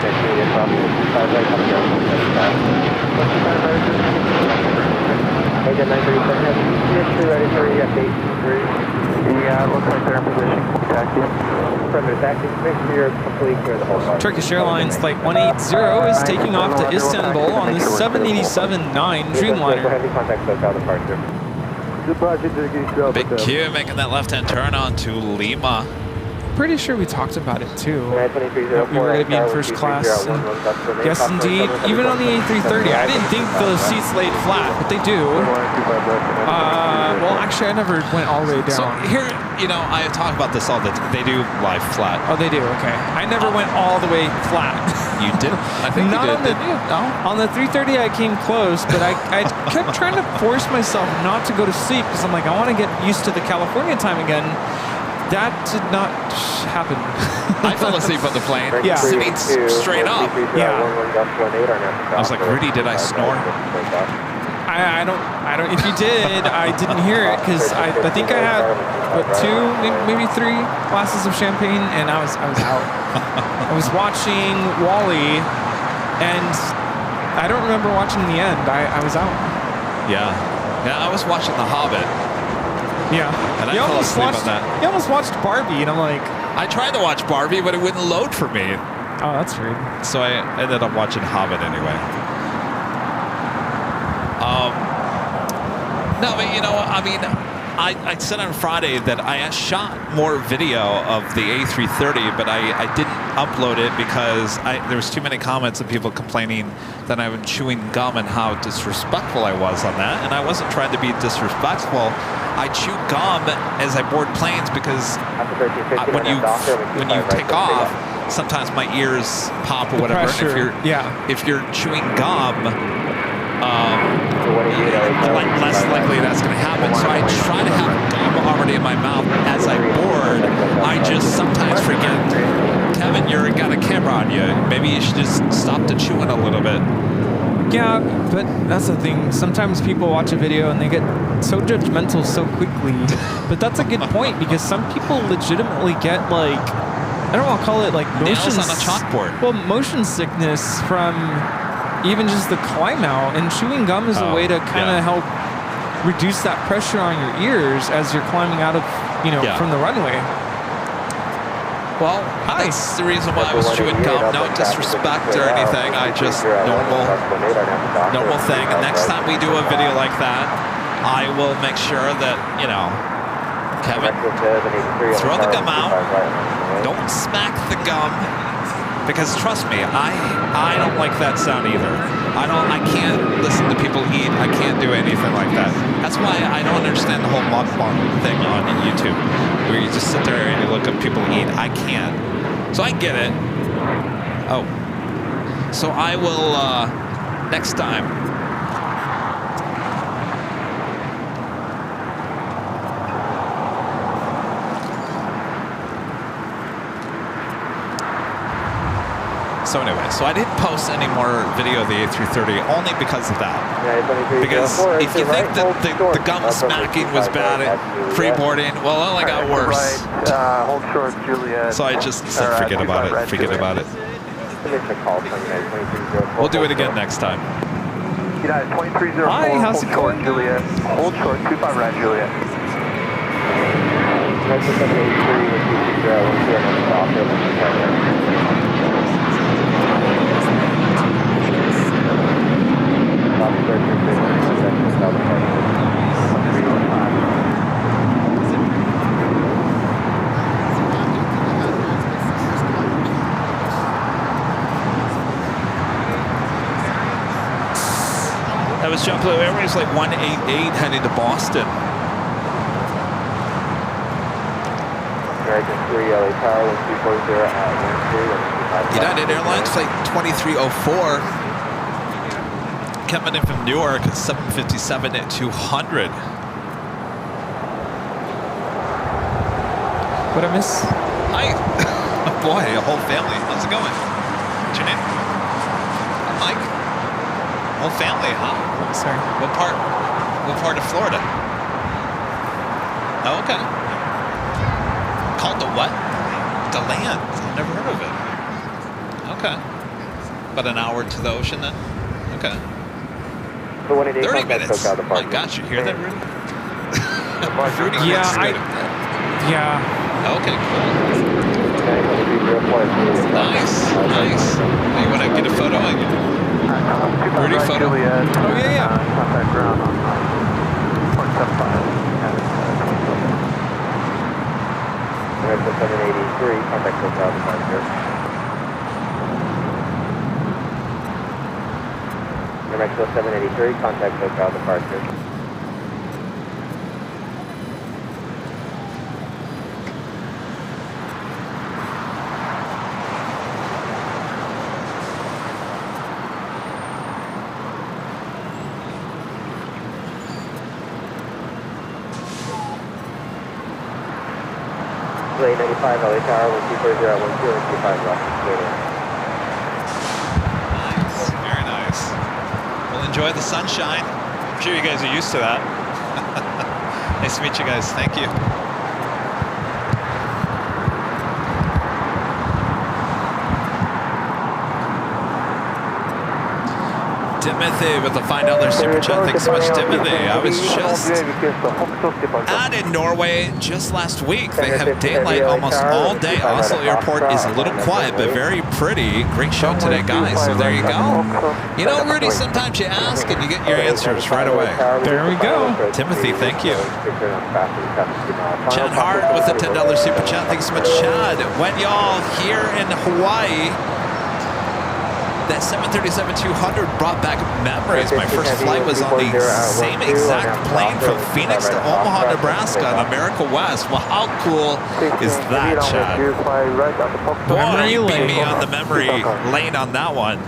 Turkish Airlines Flight 180 is taking off to Istanbul on the 787-9 Dreamliner. Big Q making that left-hand turn on to Lima. Pretty sure we talked about it too. That we were going to be in first class. And yes, indeed. Even on the A330, I didn't think the seats laid flat, but they do. Well, actually, I never went all the way down. So here, you know, I talk about this all the time. They do lie flat. Oh, they do. Okay. I never went all the way flat. You did? I think not you did. On the 330, I came close, but I kept trying to force myself not to go to sleep because I'm like, I want to get used to the California time again. That did not happen. I fell asleep on the plane. Yeah. Sitting straight up. Yeah. I was like, Rudy, did I snore? I don't. If you did, I didn't hear it because I think I had what, 2, maybe 3 glasses of champagne, and I was out. I was watching Wall-E, and I don't remember watching the end. I was out. Yeah. Yeah, I was watching The Hobbit. Yeah. And I fell asleep on that. You almost watched Barbie, and I'm like... I tried to watch Barbie, but it wouldn't load for me. Oh, that's weird. So I ended up watching Hobbit anyway. No, but you know, I mean, I said on Friday that I shot more video of the A330, but I didn't upload it because there was too many comments of people complaining that I was chewing gum and how disrespectful I was on that. And I wasn't trying to be disrespectful. I chew gum as I board planes because when you take off, sometimes my ears pop or whatever. And if you're chewing gum, less likely that's going to happen. So I try to have gum already in my mouth as I board. I just sometimes forget. Kevin, you've got a camera on you. Maybe you should just stop the chewing a little bit. Yeah, but that's the thing. Sometimes people watch a video and they get so judgmental so quickly. But that's a good point because some people legitimately get like, I don't want to call it like motion nails on a chalkboard. Well, motion sickness from even just the climb out, and chewing gum is a way to kind of help reduce that pressure on your ears as you're climbing out of, from the runway. Well, that's the reason why I was chewing gum. No disrespect or anything. I just normal thing. And next time we do a video like that, I will make sure that, Kevin, throw the gum out. Don't smack the gum. Because trust me, I don't like that sound either. I can't listen to people eat. I can't do anything like that. That's why I don't understand the whole mukbang thing on YouTube, where you just sit there and you look at people eat. I can't. So I get it. Oh. So I will, next time. So anyway, so I didn't post any more video of the A330 only because of that. Because if you think that the gum smacking was bad at pre-boarding, well, it only got worse. Hold short, Juliet. So I just said forget about it, forget about it. We'll do it again next time. United 2304, hi, how's it going? Juliet. Hold short, 25 right, Juliet. That was JetBlue Airways like 188 heading to Boston. United Airlines flight 2304. Coming in from Newark at 757 at 200. What'd I miss? Hi. Oh boy, a whole family. How's it going? What's your name? Mike? Whole family, huh? Sorry. What part of Florida? Oh, okay. Called the what? The land. I've never heard of it. Okay. About an hour to the ocean then? Okay. 30 minutes. My gosh, you hear that, Rudy? Rudy, yeah. Okay, cool. Nice. You want to get a photo? Rudy photo? Oh, yeah. Contact ground on 0.75. American 783, contact SoCal departure. Mexico 783, contact SoCal departure. LA 95, LA Tower, 1240 at 12 and 25 left. Nice, very nice. Well, enjoy the sunshine. I'm sure you guys are used to that. Nice to meet you guys. Thank you. Timothy with the $5 super chat. Thanks so much, Timothy. I was just out in Norway just last week. They have daylight almost all day. Oslo Airport is a little quiet, but very pretty. Great show today, guys. So there you go. You know, Rudy, sometimes you ask and you get your answers right away. There we go. Timothy, thank you. Chad Hart with the $10 super chat. Thanks so much, Chad. When y'all here in Hawaii, that 737-200 brought back memories. My first flight was on the same exact plane from Phoenix to Omaha, Nebraska on America West. Well, how cool is that, Chad? Boy, you beat me on the memory lane on that one.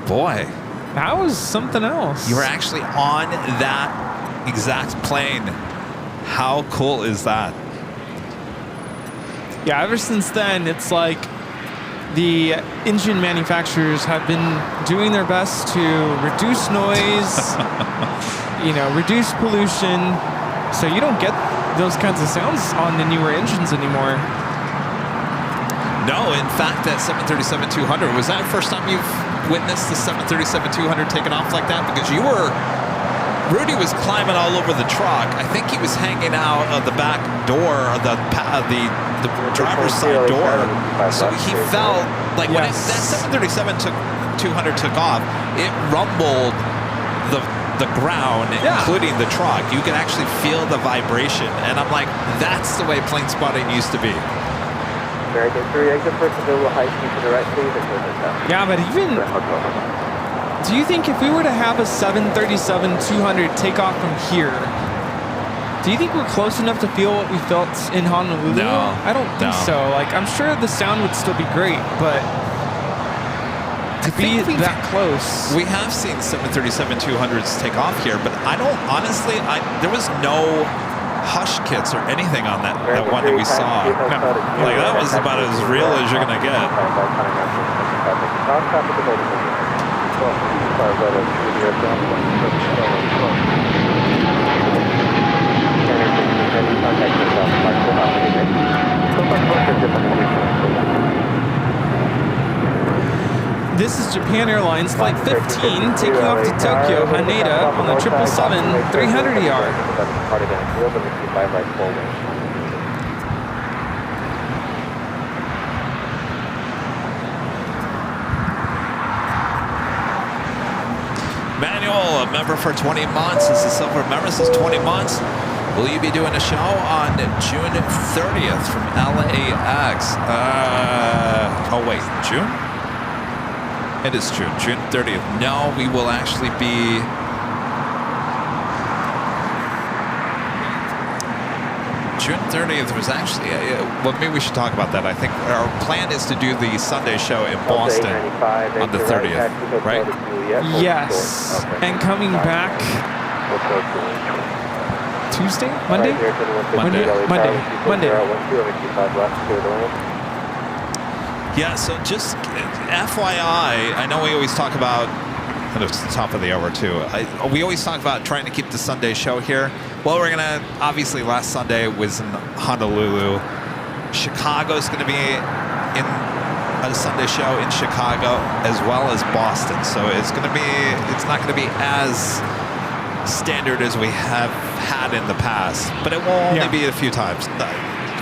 Boy. That was something else. You were actually on that exact plane. How cool is that? Yeah, ever since then, it's like the engine manufacturers have been doing their best to reduce noise, reduce pollution, so you don't get those kinds of sounds on the newer engines anymore. No, in fact, that 737-200, was that the first time you've witnessed the 737-200 taking off like that? Because Rudy was climbing all over the truck. I think he was hanging out of the back door, the driver's side door. So he felt like when that 737-200 took off, it rumbled the ground, including the truck. You could actually feel the vibration. And I'm like, that's the way plane spotting used to be. American 3, exit first available high speed to the right, please. Yeah, but even... Do you think if we were to have a 737-200 take off from here, do you think we're close enough to feel what we felt in Honolulu? No. I don't think so. Like, I'm sure the sound would still be great, but to be that close. We have seen 737-200s take off here, but I don't, honestly, there was no hush kits or anything on that one that we saw. Like, that was about as real as you're going to get. This is Japan Airlines Flight 15 taking off to Tokyo, Haneda on the 777 300ER. Manuel, a member for 20 months. This is silver member. This is 20 months. Will you be doing a show on June 30th from LAX? Oh wait, June? It is June 30th. No, we will actually be... June 30th was actually... well, maybe we should talk about that. I think our plan is to do the Sunday show in Boston on the 30th, right? Yes. And coming back... Tuesday? Monday? Monday. Yeah, so just FYI, I know we always talk about, at the top of the hour too, we always talk about trying to keep the Sunday show here. Well, we're going to, obviously last Sunday was in Honolulu. Chicago's going to be in a Sunday show in Chicago as well as Boston. So it's not going to be as standard as we have had in the past, but it will only be a few times.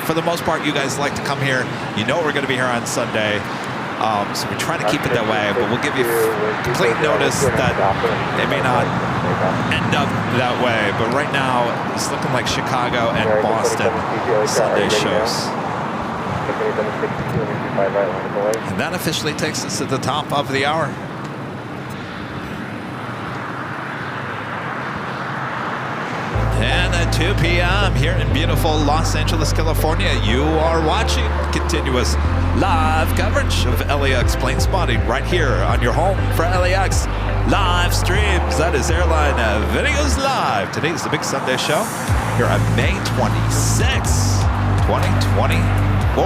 For the most part, you guys like to come here. You know we're going to be here on Sunday, so we're trying to keep it that way, but we'll give you complete notice that it may not end up that way. But right now, it's looking like Chicago and Boston Sunday shows. And that officially takes us to the top of the hour. And at 2 p.m. here in beautiful Los Angeles, California, you are watching continuous live coverage of LAX plane spotting right here on your home for LAX live streams. That is Airline Videos Live. Today's the big Sunday show here on May 26th. 2024.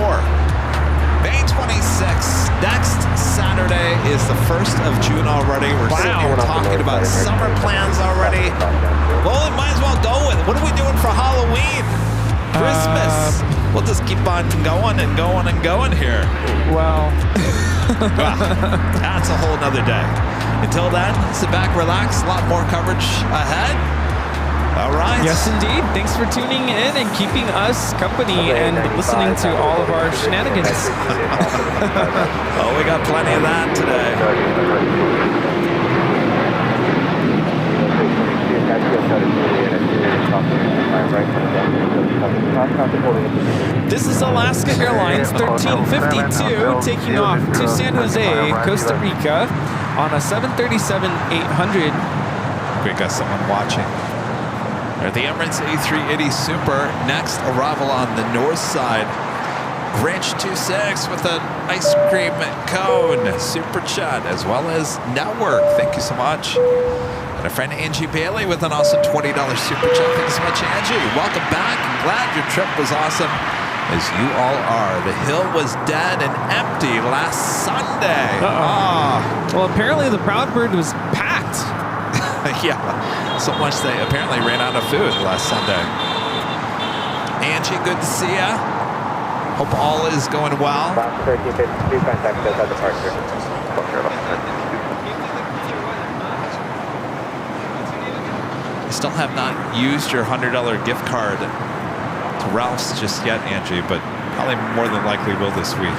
May 26th, next Saturday is the 1st of June already. We're sitting here talking about summer plans already. Well, we might as well go with it. What are we doing for Halloween? Christmas. We'll just keep on going and going and going here. Well, that's a whole nother day. Until then, sit back, relax. A lot more coverage ahead. All right. Yes, indeed. Thanks for tuning in and keeping us company and listening to all of our shenanigans. Oh, we got plenty of that today. This is Alaska Airlines 1352 taking off to San Jose, Costa Rica on a 737-800. We got someone watching. They're the Emirates A380 Super. Next arrival on the north side. Grinch 26 with an ice cream cone. Super chat as well as network. Thank you so much. And a friend Angie Bailey with an awesome $20 super chat. Thank you so much, Angie. Welcome back. I'm glad your trip was awesome, as you all are. The hill was dead and empty last Sunday. Well, apparently the Proudbird was packed. Yeah, so much they apparently ran out of food last Sunday. Angie, good to see ya. Hope all is going well. 1352, contact us at departure. I still have not used your $100 gift card to Ralph's just yet, Angie, but probably more than likely will this week.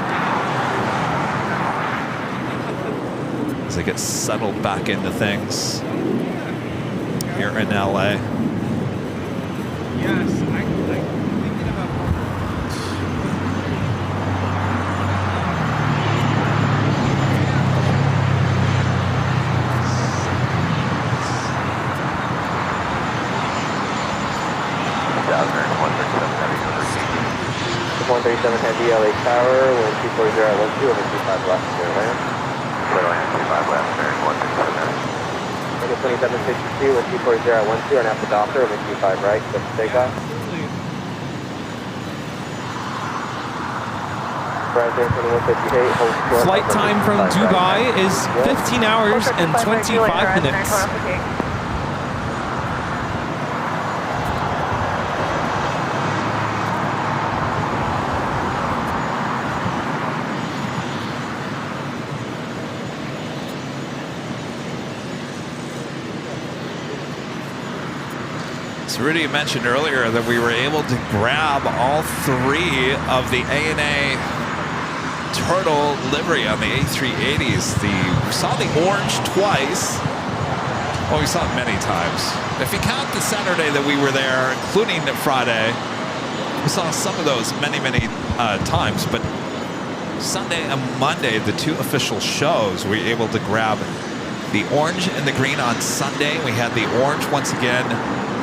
As I get settled back into things here in LA. Yes, I'm thinking about. It's 137 Heavy LA Tower, wind 240 at 12 over 25 left, clear land. Clear land, 25 left, bearing 137. 2762 with 240 at 12 and after Docker over 25 right, clip takeoff. Flight time from Dubai is 15 hours and 25 minutes. Rudy mentioned earlier that we were able to grab all three of the ANA Turtle livery on the A380s. We saw the orange twice. Well, we saw it many times. If you count the Saturday that we were there, including the Friday, we saw some of those many times. But Sunday and Monday, the two official shows, we were able to grab the orange and the green on Sunday. We had the orange once again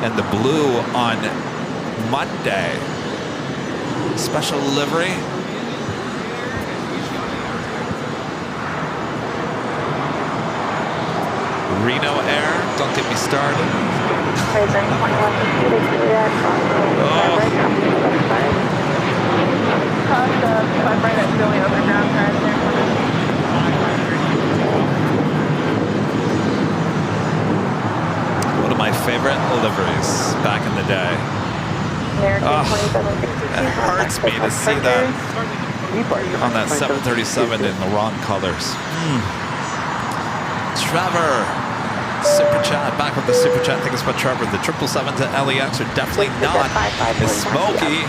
and the blue on Monday. Special livery. Reno Air, don't get me started. One of my favorite liveries back in the day. It hurts me to see that on that 737 in the wrong colors. Trevor, super chat, back with the super chat. Thank you so much, Trevor. The 777s at LAX are definitely not as smoky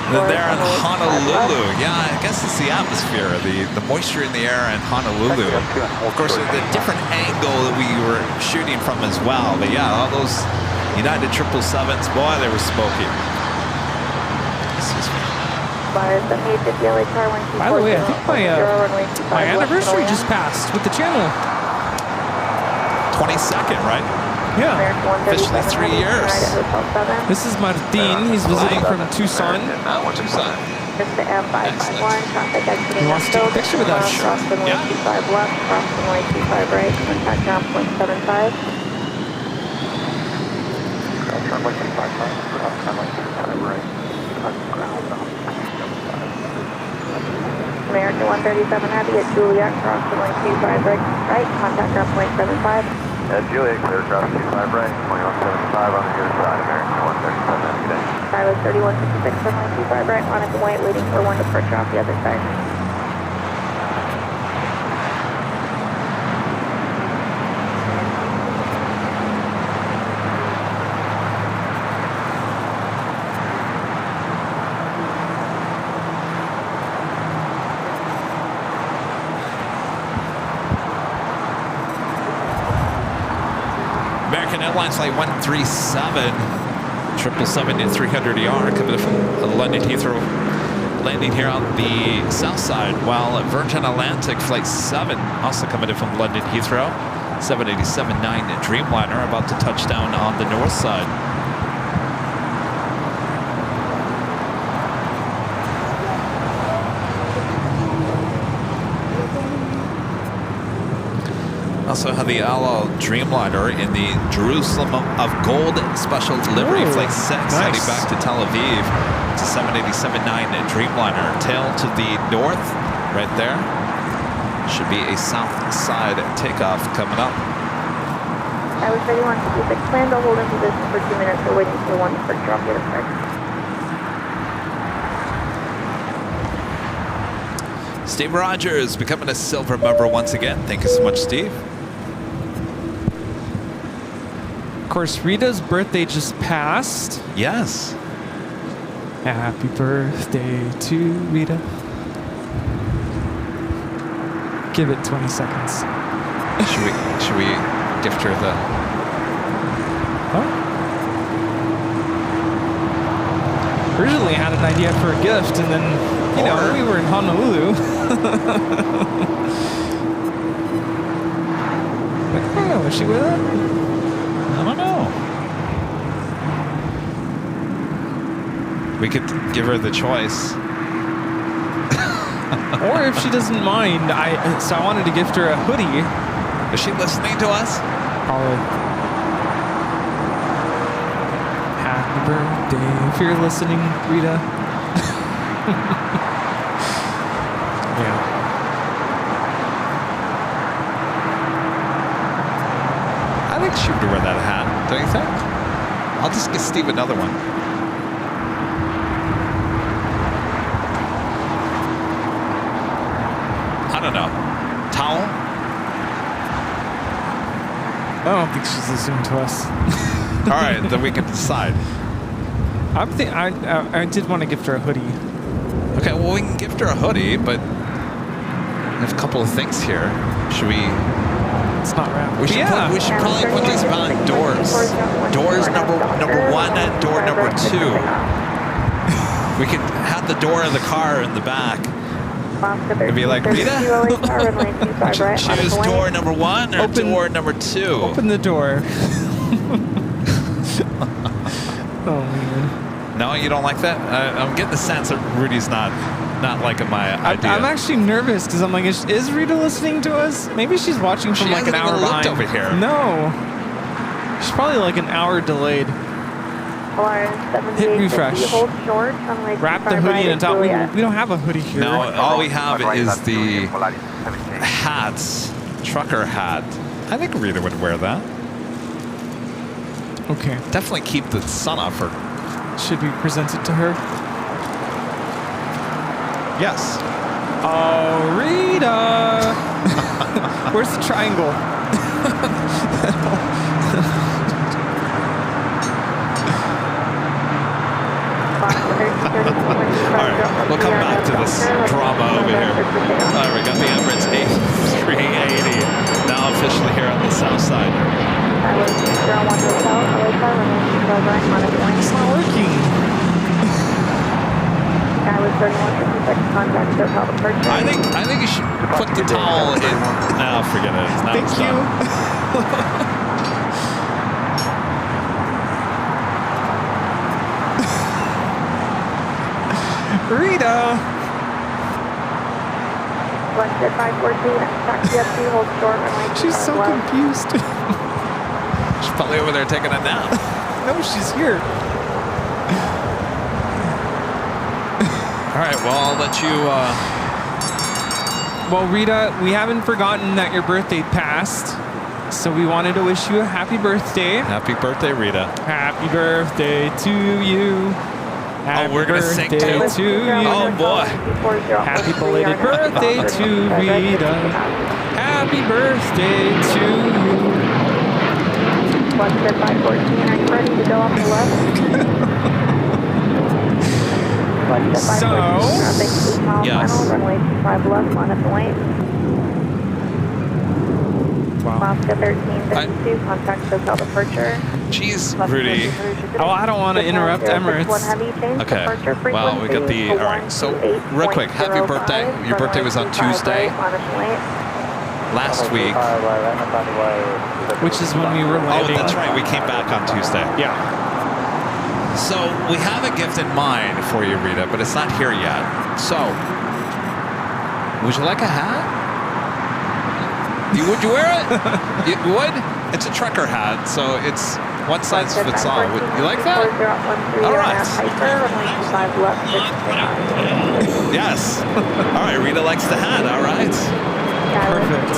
than there in Honolulu. Yeah, I guess it's the atmosphere, the moisture in the air in Honolulu. Of course, the different angle that we were shooting from as well. But yeah, all those United 777s, boy, they were smoky. Excuse me. By the way, I think my anniversary just passed with the channel. 22nd, right? Yeah. Officially 3 years. This is Martin. He's visiting from Tucson. Tucson. He wants to take a picture with us. Yeah. American 137 Heavy at Juliet, cross runway 25 right, contact ground point 75. Juliet, clear cross 25 right, 2175 on the other side, American 137 Heavy, good day. Pilot 3156, runway 25 right, Monica White, waiting for one departure off the other side. Airline flight 137, 777-300ER coming from London Heathrow, landing here on the south side, while Virgin Atlantic flight 7 also coming in from London Heathrow, 787-9 Dreamliner about to touch down on the north side. Also have the El Al Dreamliner in the Jerusalem of Gold special delivery flight 6 heading back to Tel Aviv. It's a 787-9 Dreamliner. Tail to the north right there. Should be a south side takeoff coming up. I was 3156, plan to hold in position for 2 minutes. We're waiting for one departure off the other side. Steve Rogers becoming a silver member once again. Thank you so much, Steve. Of course, Rita's birthday just passed. Yes. Happy birthday to Rita. Give it 20 seconds. Should we gift her the... Oh. Originally had an idea for a gift, and then, you know, we were in Honolulu. Like, oh, is she with it? I don't know. We could give her the choice. Or if she doesn't mind, I wanted to gift her a hoodie. Is she listening to us? Probably. Happy birthday if you're listening, Rita. Yeah. I think she would wear that hat, don't you think? I'll just get Steve another one. I don't know. Towel? I don't think she's listening to us. All right, then we can decide. I did want to gift her a hoodie. Okay, well, we can gift her a hoodie, but we have a couple of things here. Should we... It's not wrapped. We should probably put these on doors. Doors number one and door number 2. We could have the door of the car in the back. It'd be like, Rita, choose door number 1 or door number 2. Open the door. Oh, man. No, you don't like that? I'm getting the sense that Rudy's not liking my idea. I'm actually nervous because I'm like, is Rita listening to us? Maybe she's watching from like an hour behind. Over here. No. She's probably like an hour delayed. Hit refresh. Wrap the hoodie in a top. We don't have a hoodie here. No, all we have is the hats, trucker hat. I think Rita would wear that. Okay. Definitely keep the sun off her. Should we present it to her? Yes. Oh, Rita! Where's the triangle? Alright, we'll come back to this drama over here. Alright, we got the Emirates A380 now officially here on the south side. It's not working. I think you should put the towel in. No, forget it. Thank you. Rita! She's so confused. She's probably over there taking a nap. No, she's here. All right, well, I'll let you Well, Rita, we haven't forgotten that your birthday passed, so we wanted to wish you a happy birthday. Happy birthday, Rita. Happy birthday to you. Happy we're gonna sing too? to you. Oh boy. Happy belated birthday to Rita. Happy birthday to you. One step 514, are you ready to go off the left? One step 514, traffic 8 mile final, runway 25 left, line up the lane. Alaska 1352, contact hotel departure. Jeez, Rudy. Oh, I don't want to interrupt Emirates. Okay. Well, we got the. All right. So, real quick, happy birthday. Your birthday was on Tuesday. Last week. Which is when we were landing. Oh, that's right. We came back on Tuesday. Yeah. So, we have a gift in mind for you, Rita, but it's not here yet. So, would you like a hat? Would you wear it? You would? It's a trucker hat, so it's one size fits all. You like that? All right. Yes. All right, Rita likes the hat. All right. Perfect.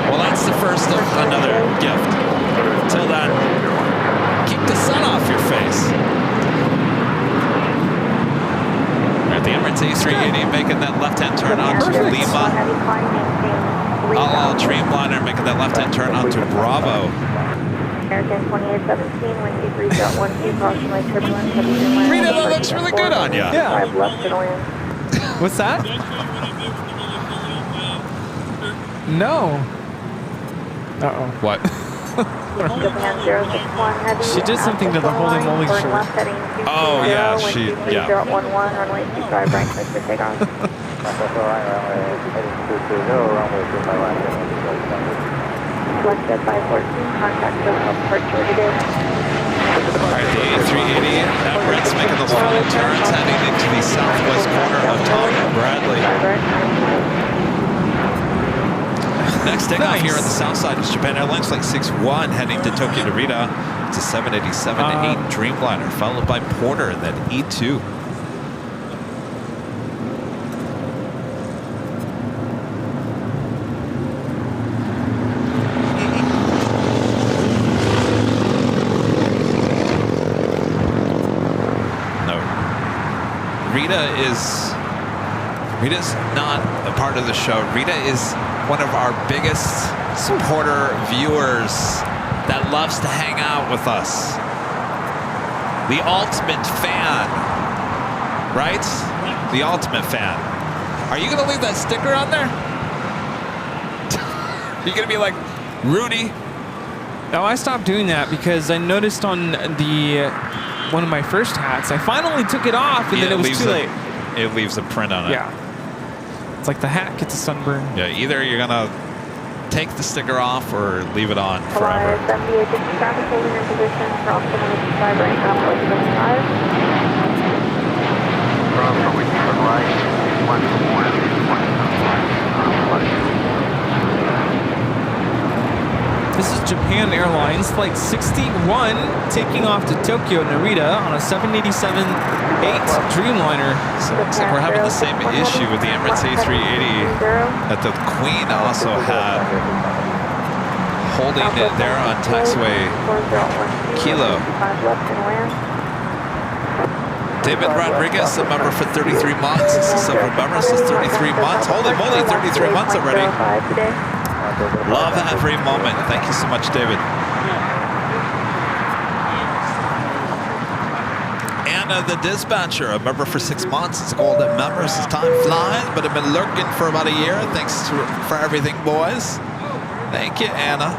Well, that's the first of another gift. Till then, keep the sun off your face. We're at the Emirates A380, making that left-hand turn onto Lima. Dreamliner making that left-hand turn onto Bravo. American 2817, wind speed 3.12, caution turbulence, heavy Dreamliner. Rita, that looks really good on you. Yeah. 5 left to land. What's that? No. Uh-oh. What? Japan 061 heavy. She did something to the Holy Moly shirt. Oh, yeah, she, yeah. 3011, runway 25 right, clear for takeoff. One step 514, contact hotel departure today. All right, the A380 Emirates making those final turns, heading into the southwest corner of Tom and Bradley. Next takeoff here on the south side is Japan Airlines Flight 61 heading to Tokyo Narita. It's a 787-8 Dreamliner, followed by Porter and then E2. Rita's not a part of the show. Rita is one of our biggest supporter viewers that loves to hang out with us. The ultimate fan, right? The ultimate fan. Are you gonna leave that sticker on there? You're gonna be like, Rudy. No, I stopped doing that because I noticed on the one of my first hats, I finally took it off and then it was too late. It leaves a print on it. Yeah. It's like the hat gets a sunburn. Yeah, either you're gonna take the sticker off or leave it on forever. 78, traffic holding in position from 75 right now, 75. From right, 1 This is Japan Airlines Flight 61 taking off to Tokyo Narita on a 787-8 Dreamliner. So it looks like we're having the same issue with the Emirates A380 that the Queen also had, holding it there on taxiway Kilo. David Rodriguez, a member for 33 months. This is a member, this is 33 months. Holy moly, 33 months already. Love every moment. Thank you so much, David. Anna, the dispatcher, a member for 6 months. It's a golden member. This time flies, but I've been lurking for about a year. Thanks for everything, boys. Thank you, Anna.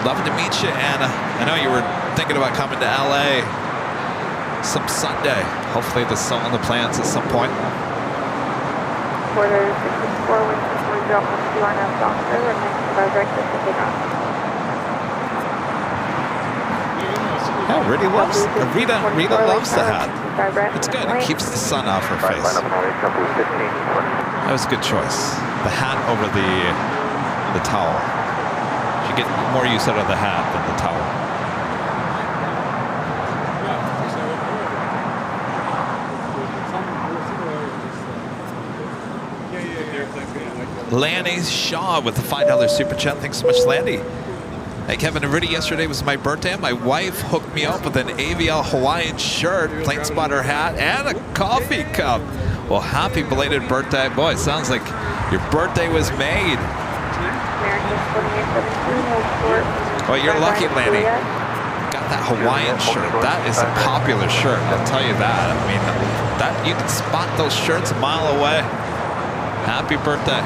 Love to meet you, Anna. I know you were thinking about coming to LA some Sunday. Hopefully there's still on the plans at some point. Porter 664, wind speed 4012 on southbound river, and right to takeoff. Oh, Rita loves the hat. It's good. It keeps the sun off her face. That was a good choice. The hat over the towel. You get more use out of the hat than the towel. Lanny Shaw with the $5 super chat. Thanks so much, Landy. Hey, Kevin and Rudy, yesterday was my birthday. My wife hooked me up with an AVL Hawaiian shirt, plane spotter hat, and a coffee cup. Well, happy belated birthday. Boy, it sounds like your birthday was made. Well, you're lucky, Lanny. Got that Hawaiian shirt. That is a popular shirt, I'll tell you that. I mean, that you can spot those shirts a mile away. Happy birthday.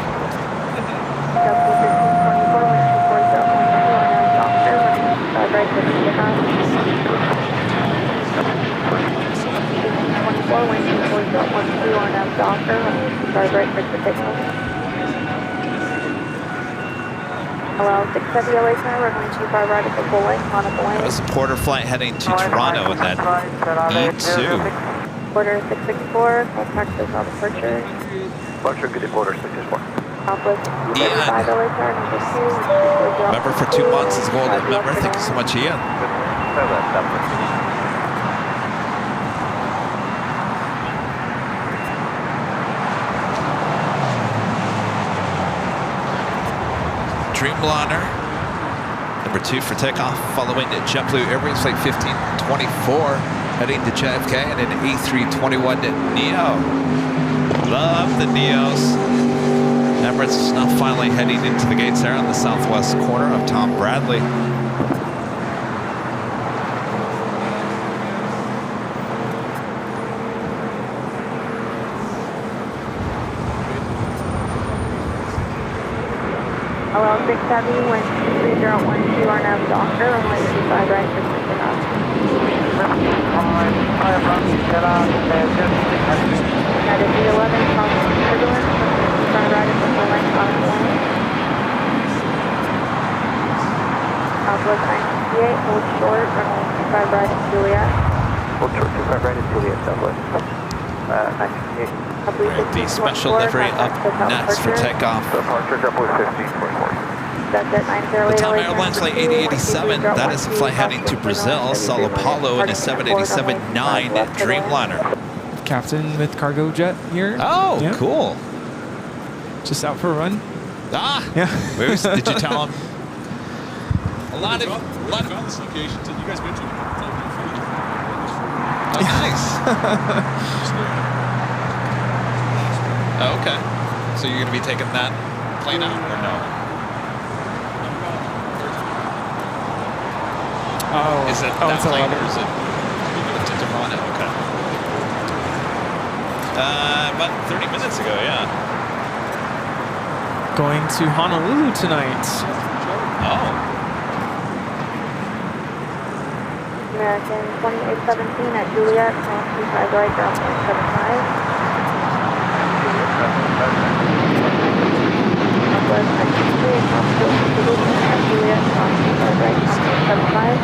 Hello, 670 LA Center, runway 25 right at the full length, on at the lane. That was a Porter flight heading to Toronto in that E2. Porter 664, contact is on departure. Departure, good day, Porter 664. Southwest 65 LA Center, number 2. Member for 2 months is golden member. Thank you so much, Ian. Dreamliner, number 2 for takeoff, following JetBlue Airways flight 1524, heading to JFK and an A321 Neo. Love the Neos. Emirates is now finally heading into the gates there on the southwest corner of Tom Bradley. Hello, 670, wind 3012, RNAV Doctor, runway 25 right for taking off. United B11, crossing turbulence, turn right at the full length on the lane. Southwest 968, hold short, runway 25 right at Juliet. Hold short, 25 right at Juliet, Southwest. 968. The special livery up next for takeoff. Departure, JetBlue 1524. The Tom Airlines flight 8087, that is a flight heading to Brazil, Sao Paulo in a 787-9 Dreamliner. Captain with cargo jet here. Oh, yeah. Cool. Just out for a run. Ah, yeah. Did you tell him? A lot of this location. You guys mentioned it. Oh, nice. Oh, okay. So you're going to be taking that plane out or no? Oh. Is it that plane or is it to Toronto? Okay. About 30 minutes ago, yeah. Going to Honolulu tonight. Oh. American 2817 at Juliet, 25 right, ground 75. Southwest 968, Hospital Solution at Juliet, 25 right, ground 75.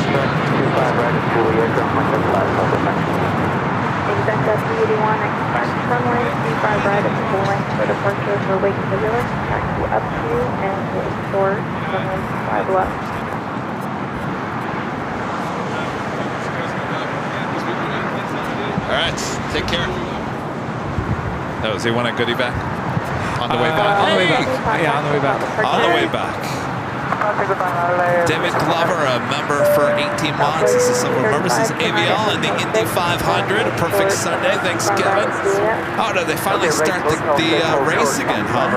25 right at Juliet, ground 75, Southwest 968. Exact SE81, express runway 25 right at the full length for departure for wake turbulence, taxi up to and hold short, runway 5 left. All right, take care. Oh, does he want a goodie bag? On the way back? On the way back. Yeah, on the way back. On the way back. David Glover, a member for 18 months. This is Silver Member. This is AVL and the Indy 500. A perfect Sunday. Thanks, Kevin. Oh, no, they finally start the race again, huh?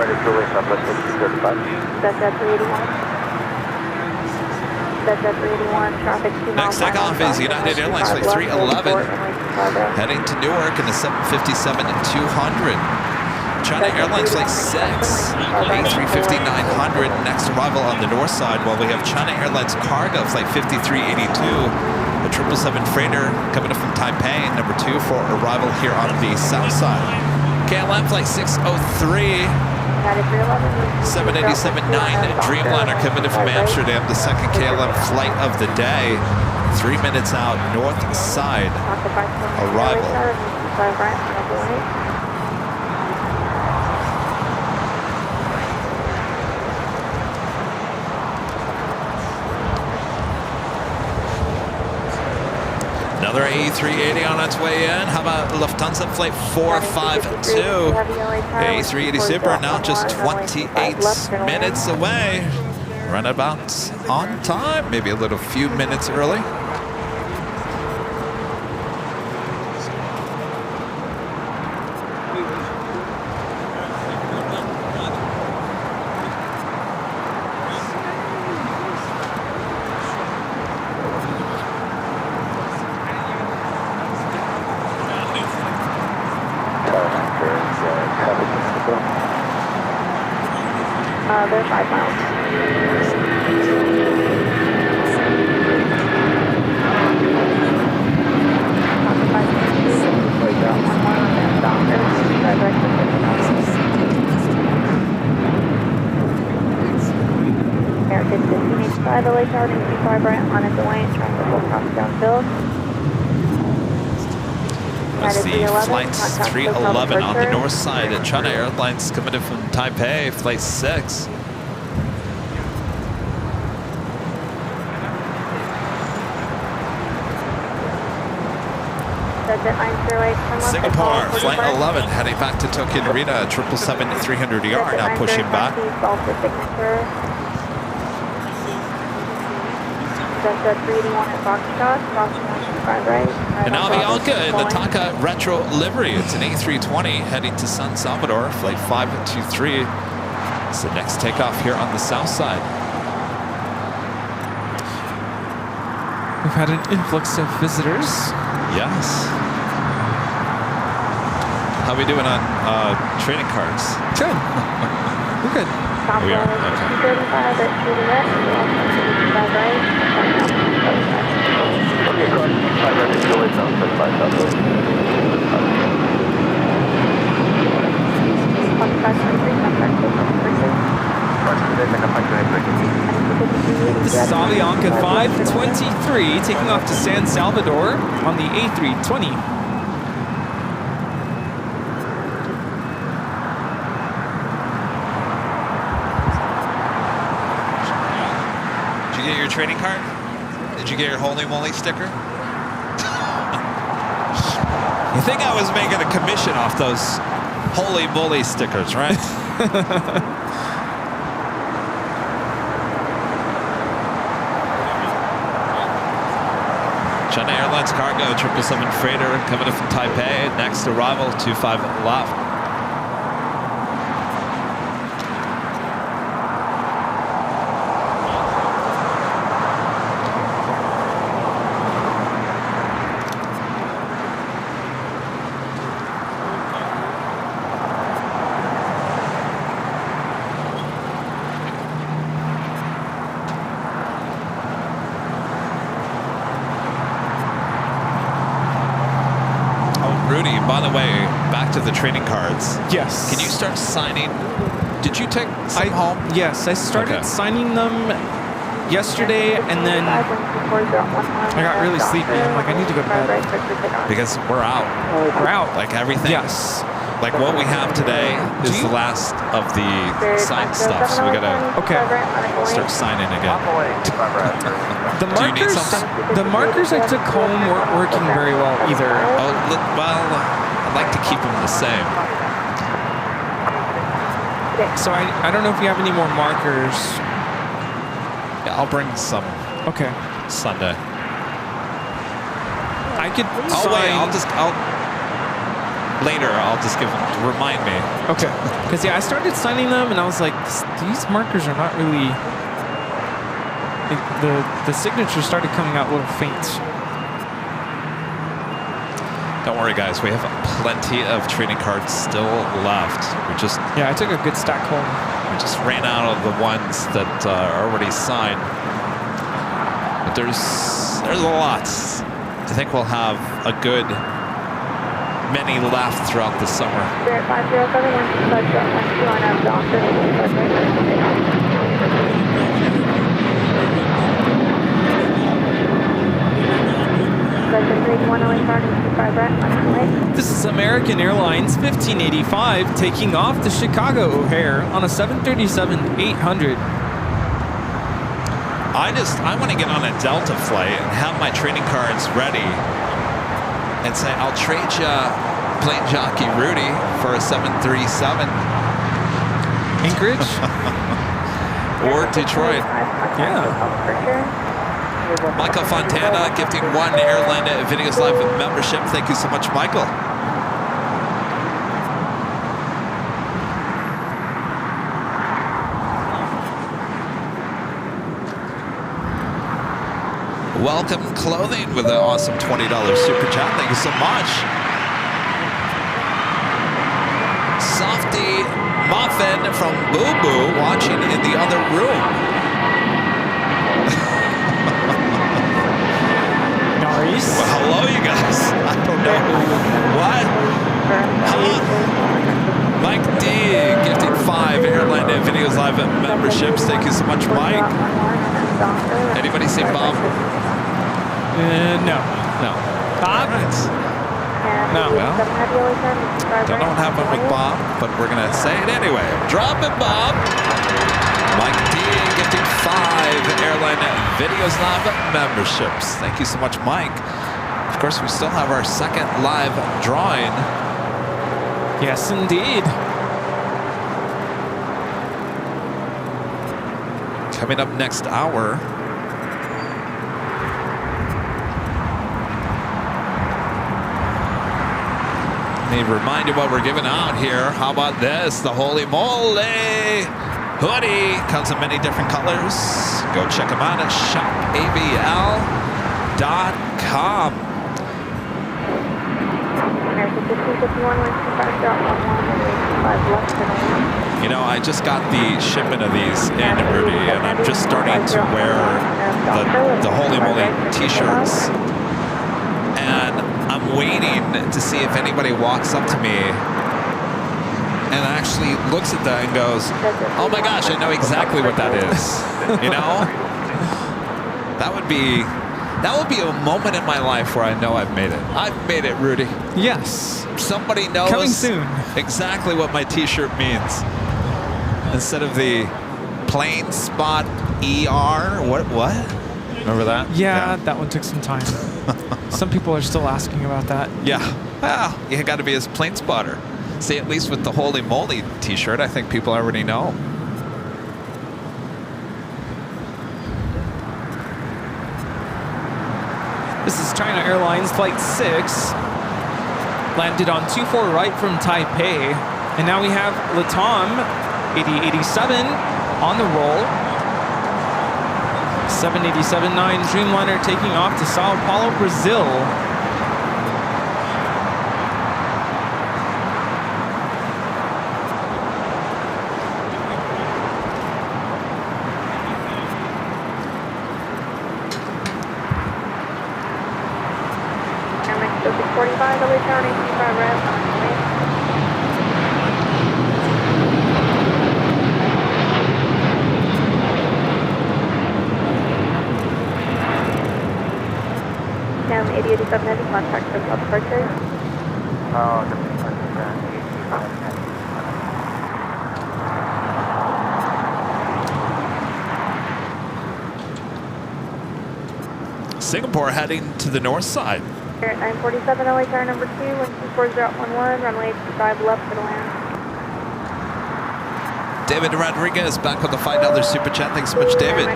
Next takeoff is United Airlines flight 311, heading to Newark in the 757-200. China Airlines flight 6, A350-900, next arrival on the north side, while we have China Airlines cargo flight 5382, a 777 freighter coming up from Taipei, number 2 for arrival here on the south side. KLM flight 603, 787-9 Dreamliner coming in from Amsterdam, the second KLM flight of the day, 3 minutes out, north side arrival. Another A380 on its way in. How about Lufthansa flight 452? A380 Super now just 28 minutes away. Runabout on time, maybe a little few minutes early. They're 5 miles. American 1585 LA Tower, 25 right on its way, trying to full cross downfield. Let's see, flight 311 on the north side at China Airlines coming from Taipei, flight 6. Singapore, flight 11, heading back to Tokyo Narita, 777-300ER, now pushing back. And now Bianca in the Taka Retro livery. It's an A320 heading to San Salvador, flight 523. It's the next takeoff here on the south side. We've had an influx of visitors. Yes. How we doing on trading cards? Good. We're good. We are? Okay. This is Avianca 523 taking off to San Salvador on the A320. Did you get your trading card? Did you get your Holy Moly sticker? You think I was making a commission off those Holy Moly stickers, right? China Airlines cargo 777 freighter coming in from Taipei. Next arrival 25 left. By the way, back to the trading cards. Yes. Can you start signing? Did you take some home? Yes, I started signing them yesterday, and then I got really sleepy. I'm like, I need to go to bed. Because we're out. We're out. Like everything. Yes. Like what we have today is the last of the signed stuff, so we gotta start signing again. The markers I took home weren't working very well either. Oh, well, I'd like to keep them the same. So I don't know if you have any more markers. Yeah, I'll bring some. Okay. Sunday. I could. Later, I'll just give them. Remind me. Okay. Because I started signing them, and I was like, these markers are not really. The signature started coming out a little faint. Don't worry, guys. We have plenty of trading cards still left. I took a good stack home. We just ran out of the ones that are already signed. But there's a lot. I think we'll have a good many left throughout the summer. This is American Airlines 1585 taking off to Chicago O'Hare on a 737-800. I want to get on a Delta flight and have my trading cards ready and say, I'll trade you plane jockey Rudy for a 737. Anchorage? Or Detroit. Yeah. Michael Fontana gifting 1 Airline Videos Live membership. Thank you so much, Michael. Welcome Clothing with an awesome $20 super chat. Thank you so much. Softy Muffin from Boo Boo watching in the other room. Nice. Well, hello, you guys. I don't know. What? Mike D gifting 5 Airline Videos Live memberships. Thank you so much, Mike. Anybody see Bob? No. No. Bob? Right. No. Well, don't know what happened with Bob, but we're going to say it anyway. Drop it, Bob. Mike D gifting 5 Airline Videos Live memberships. Thank you so much, Mike. Of course, we still have our second live drawing. Yes, indeed. Coming up next hour. Let me remind you what we're giving out here. How about this? The Holy Moly hoodie comes in many different colors. Go check them out at shopabl.com. You know, I just got the shipment of these in, Rudy, and I'm just starting to wear the Holy Moly t-shirts. And I'm waiting to see if anybody walks up to me and actually looks at that and goes, oh my gosh, I know exactly what that is. You know? That would be a moment in my life where I know I've made it. I've made it, Rudy. Yes. Somebody knows Coming soon. exactly what my t-shirt means. Instead of the plain spot ER. What? Remember that? Yeah, that one took some time. Some people are still asking about that. Yeah. Well, you got to be his plane spotter. See, at least with the Holy Moly t-shirt, I think people already know. This is China Airlines Flight 6. Landed on 24 right from Taipei. And now we have Latam 8087 on the roll. 787-9 Dreamliner taking off to Sao Paulo, Brazil. Contact for departure. Oh, Singapore heading to the north side. Here at 947 LA tower number 2, 124.011, runway 25 left for the land. David Rodriguez back with the $5 super chat. Thanks so much, David.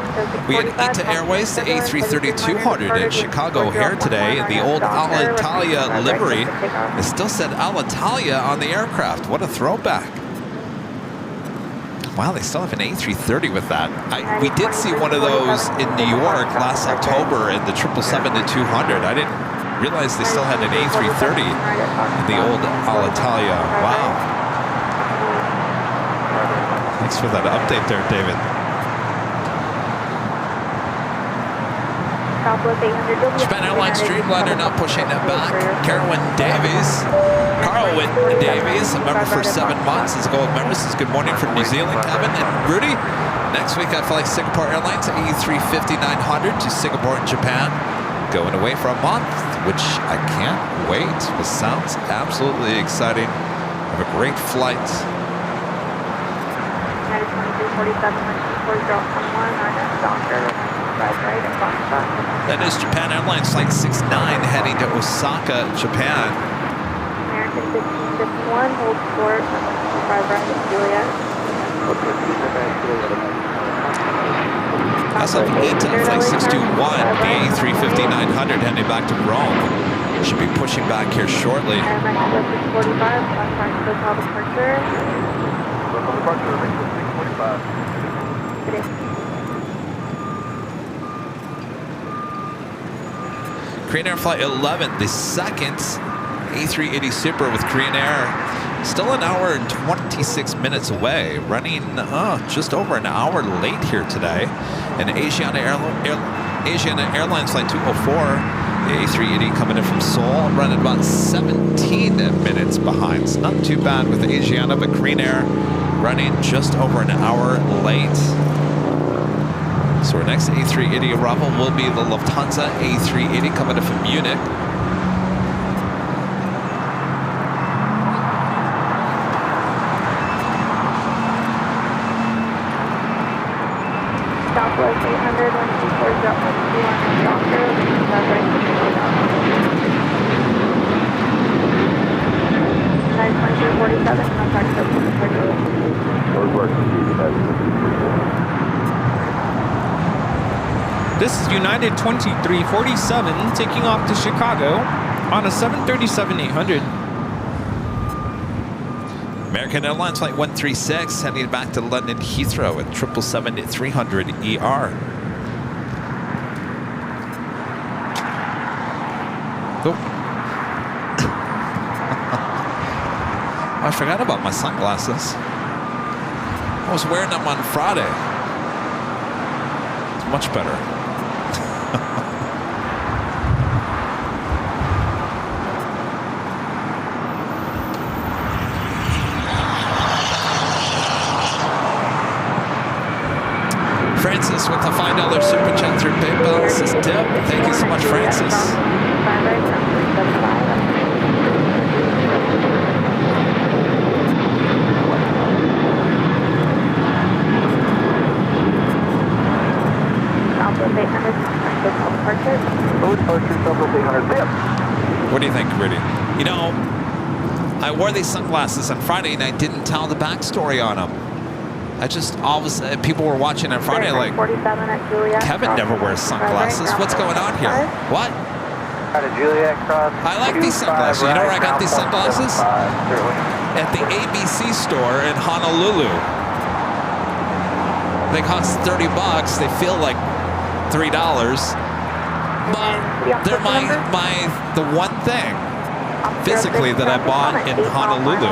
We had ITA Airways, the A330-200 in Chicago here today in the old Alitalia livery. It still said Alitalia on the aircraft. What a throwback. Wow, they still have an A330 with that. We did see one of those in New York last October in the 777-200. I didn't realize they still had an A330 in the old Alitalia. Wow. Thanks for that update there, David. Japan Airlines Dreamliner now pushing it back. Carolyn Davies. Carlwyn Davies, a member for 7 months, is a gold member. Says good morning from New Zealand, Kevin and Rudy. Next week I fly Singapore Airlines A350-900 to Singapore and Japan. Going away for a month, which I can't wait. This sounds absolutely exciting. Have a great flight. 2347, 124.011, our next doctor. That is Japan Airlines Flight 69 heading to Osaka, Japan. American 1551, hold short, 5 right at Juliet. As of 8 Flight 621, the A350-900 heading back to Rome. Should be pushing back here shortly. Mexico 645, contact local departure. Local departure, Mexico 645. Korean Air Flight 11, the second A380 Super with Korean Air. Still an hour and 26 minutes away, running just over an hour late here today. And Asiana Airlines Flight 204, the A380 coming in from Seoul, running about 17 minutes behind. It's not too bad with Asiana, but Korean Air running just over an hour late. So our next A380 arrival will be the Lufthansa A380 coming in from Munich. Southwest 800, 124, Southwest 200, Doctor, right. 92347, contact local departure. This is United 2347 taking off to Chicago on a 737-800. American Airlines Flight 136 heading back to London Heathrow at 777-300 ER. Oh. I forgot about my sunglasses. I was wearing them on Friday. It's much better. Francis with a $5 super chat through PayPal. This is Tip. Thank you so much, Francis. What do you think, Rudy? You know, I wore these sunglasses on Friday and I didn't tell the backstory on them. I just, all of a sudden, people were watching on Friday like, Kevin never wears sunglasses. What's going on here? What? I like these sunglasses. You know where I got these sunglasses? At the ABC store in Honolulu. They cost $30. They feel like $3. But they're the one thing physically that I bought in Honolulu.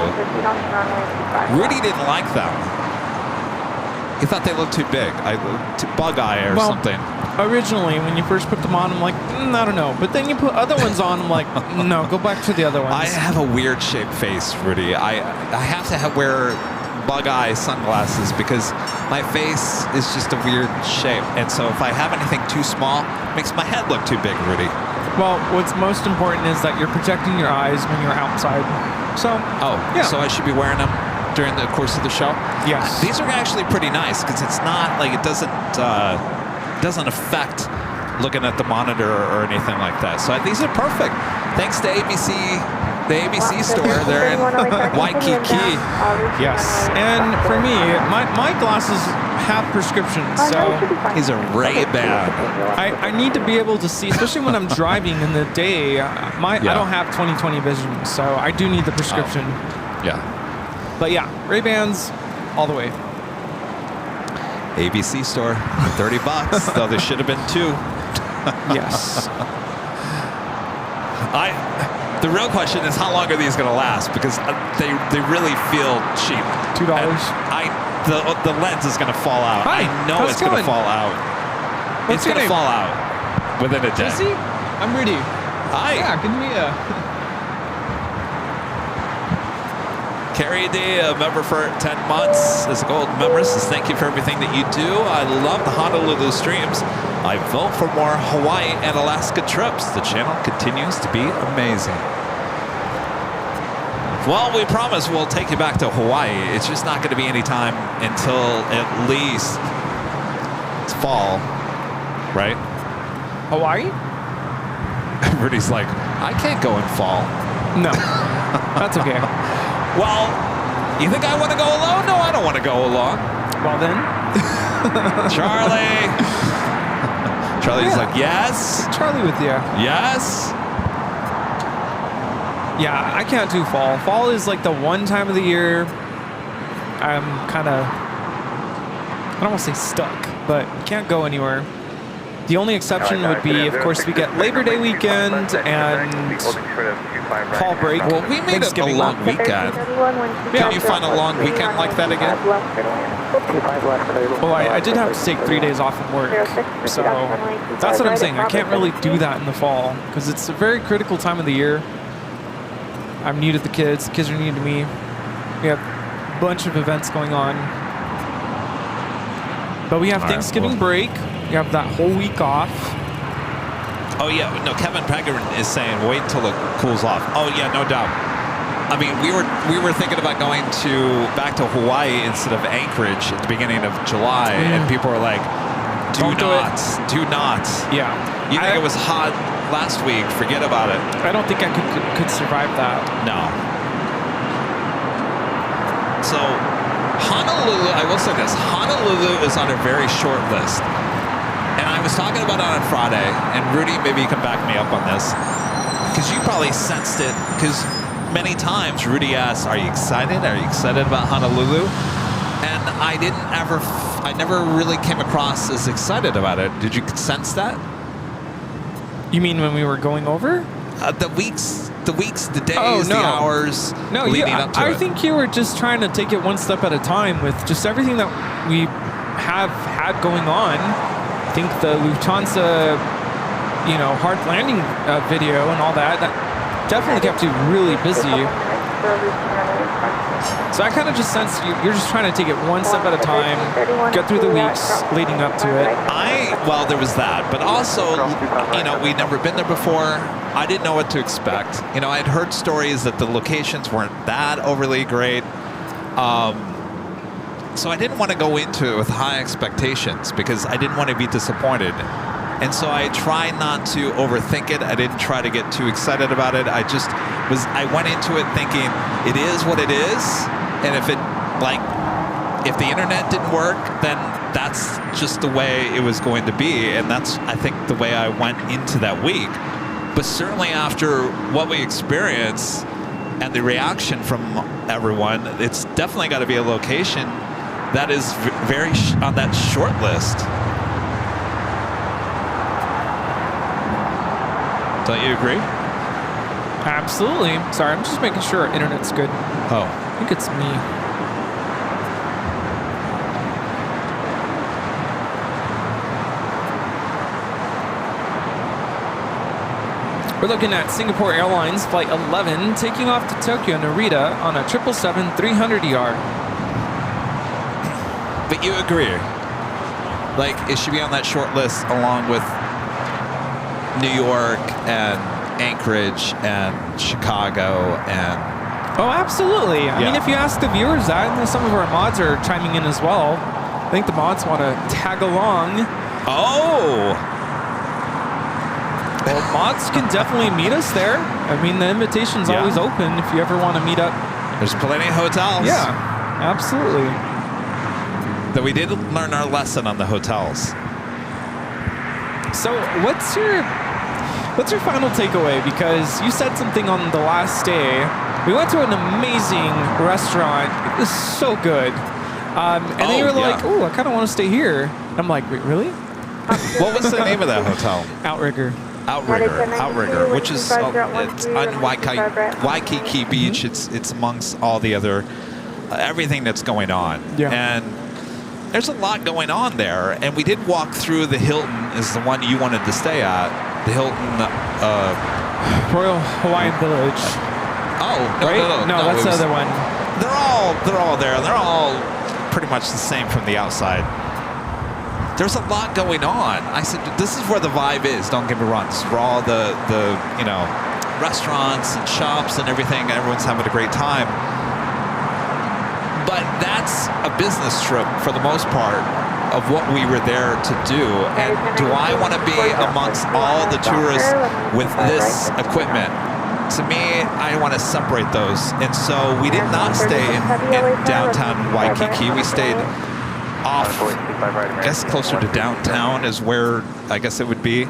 Rudy didn't like them. He thought they looked too big, bug eye or something. Originally, when you first put them on, I'm like, I don't know. But then you put other ones on, I'm like, no, go back to the other ones. I have a weird shaped face, Rudy. I have to wear bug eye sunglasses because my face is just a weird shape. And so if I have anything too small, it makes my head look too big, Rudy. Well, what's most important is that you're protecting your eyes when you're outside. So, yeah. So I should be wearing them during the course of the show? Yes. These are actually pretty nice because it's not like it doesn't affect looking at the monitor or anything like that. So these are perfect. Thanks to ABC, the ABC store there in Waikiki. Yes. And for me, my glasses have prescriptions, so he's a Ray-Ban. I need to be able to see, especially when I'm driving in the day. I don't have 20/20 vision, so I do need the prescription. Yeah. But yeah, Ray-Bans all the way. ABC store, $30, though there should have been 2. Yes. The real question is how long are these going to last? Because they really feel cheap. $2. The lens is going to fall out. Hi, I know it's going to fall out. It's going to fall out within a day. Jesse? I'm ready. Hi. Yeah, give me a... Carrie D, a member for 10 months, as a gold member, says thank you for everything that you do. I love the Honolulu streams. I vote for more Hawaii and Alaska trips. The channel continues to be amazing. Well, we promise we'll take you back to Hawaii. It's just not going to be any time until at least it's fall. right? Hawaii? Rudy's like, I can't go in fall. No, that's okay. Well, you think I want to go alone? No, I don't want to go alone. Well then. Charlie. Charlie's like, yes. Charlie with you. Yes. Yeah, I can't do fall. Fall is like the one time of the year I'm kind of, I don't want to say stuck, but can't go anywhere. The only exception would be, of course, we get Labor Day weekend and fall break. Well, we made it a long weekend. Can you find a long weekend like that again? Well, I did have to take 3 days off from work, so that's what I'm saying. I can't really do that in the fall because it's a very critical time of the year. I'm new to the kids are new to me. We have a bunch of events going on. But we have Thanksgiving break. We have that whole week off. Oh yeah, no, Kevin Pegarin is saying wait until it cools off. Oh yeah, no doubt. I mean, we were thinking about going back to Hawaii instead of Anchorage at the beginning of July, and people are like, do not. Yeah. You think it was hot last week, forget about it. I don't think I could survive that. No. So, Honolulu, I will say this, Honolulu is on a very short list. And I was talking about it on Friday, and Rudy, maybe you can back me up on this, because you probably sensed it, because many times Rudy asked, are you excited? Are you excited about Honolulu? And I never really came across as excited about it. Did you sense that? You mean when we were going over? The weeks, the days, the hours leading up to it. I think you were just trying to take it one step at a time with just everything that we have had going on. I think the Lufthansa, hard landing video and all that definitely kept you really busy. So I kind of just sense you're just trying to take it one step at a time, get through the weeks leading up to it. Well, there was that, but also, we'd never been there before. I didn't know what to expect. I'd heard stories that the locations weren't that overly great. So I didn't want to go into it with high expectations because I didn't want to be disappointed. And so I tried not to overthink it. I didn't try to get too excited about it. I went into it thinking it is what it is. And if the internet didn't work, then that's just the way it was going to be. And that's, I think, the way I went into that week. But certainly after what we experienced and the reaction from everyone, it's definitely got to be a location that is very on that short list. Don't you agree? Absolutely. Sorry, I'm just making sure our internet's good. Oh. I think it's me. We're looking at Singapore Airlines Flight 11 taking off to Tokyo Narita on a 777-300ER. But you agree, it should be on that short list along with New York and Anchorage and Chicago and... Oh, absolutely. I mean, if you ask the viewers that, and some of our mods are chiming in as well. I think the mods want to tag along. Oh! Well, mods can definitely meet us there. I mean, the invitation's always open if you ever want to meet up. There's plenty of hotels. Yeah, absolutely. That we did learn our lesson on the hotels. So what's your final takeaway? Because you said something on the last day. We went to an amazing restaurant. It was so good. And then you were like, oh, I kind of want to stay here. And I'm like, wait, really? What was the name of that hotel? Outrigger, which is it's on Waikiki Beach. It's amongst all the other everything that's going on. Yeah. And there's a lot going on there. And we did walk through the Hilton, is the one you wanted to stay at. The Hilton Royal Hawaiian Village. Oh, no, that's the other one. They're all there. They're all pretty much the same from the outside. There's a lot going on. I said, this is where the vibe is. Don't get me wrong. This is where all the restaurants and shops and everything. Everyone's having a great time. But that's a business trip for the most part. of what we were there to do. And do I want to be amongst all the tourists with this equipment? To me, I want to separate those. And so we did not stay in downtown Waikiki. We stayed off, I guess closer to downtown is where I guess it would be.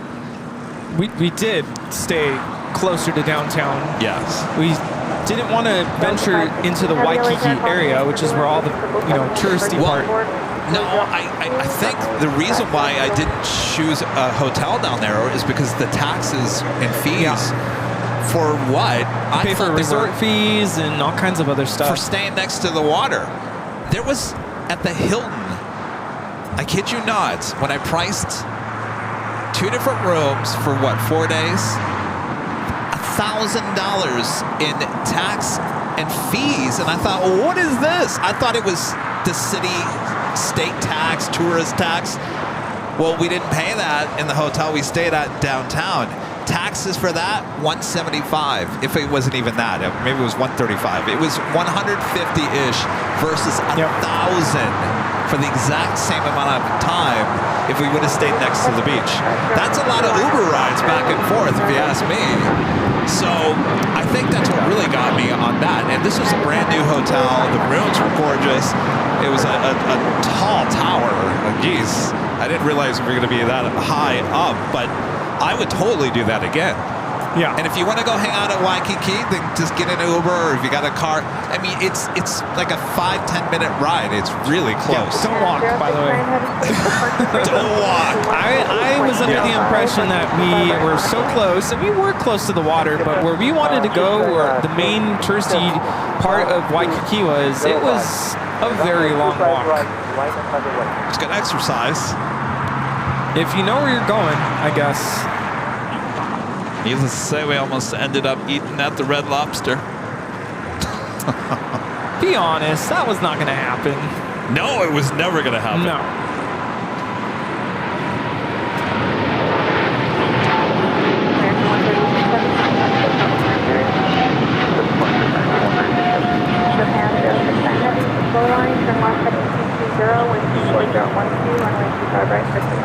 We did stay closer to downtown. Yes. We didn't want to venture into the Waikiki area, which is where all the touristy part. No, I think the reason why I didn't choose a hotel down there is because the taxes and fees for what? I pay for resort fees and all kinds of other stuff. For staying next to the water. There was, at the Hilton, I kid you not, when I priced 2 different rooms for what, 4 days? $1,000 in tax and fees. And I thought, well, what is this? I thought it was the city state tax, tourist tax. Well, we didn't pay that in the hotel we stayed at downtown. Taxes for that, $175. If it wasn't even that, maybe it was $135. It was $150-ish versus $1,000 for the exact same amount of time if we would have stayed next to the beach. That's a lot of Uber rides back and forth, if you ask me. So I think that's what really got me on that. And this was a brand new hotel. The rooms were gorgeous. It was a tall tower. Geez, I didn't realize we were going to be that high up, but I would totally do that again. Yeah. And if you want to go hang out at Waikiki, then just get an Uber, or if you got a car. I mean, it's like a 5-10 minute ride. It's really close. Yeah, don't walk, by the way. Don't walk. I was under the impression that we were so close, and we were close to the water, but where we wanted to go, where the main touristy part of Waikiki was, it was a very long walk. It's good exercise. If you know where you're going, I guess. Needless to say, we almost ended up eating at the Red Lobster. Be honest, that was not going to happen. No, it was never going to happen. No.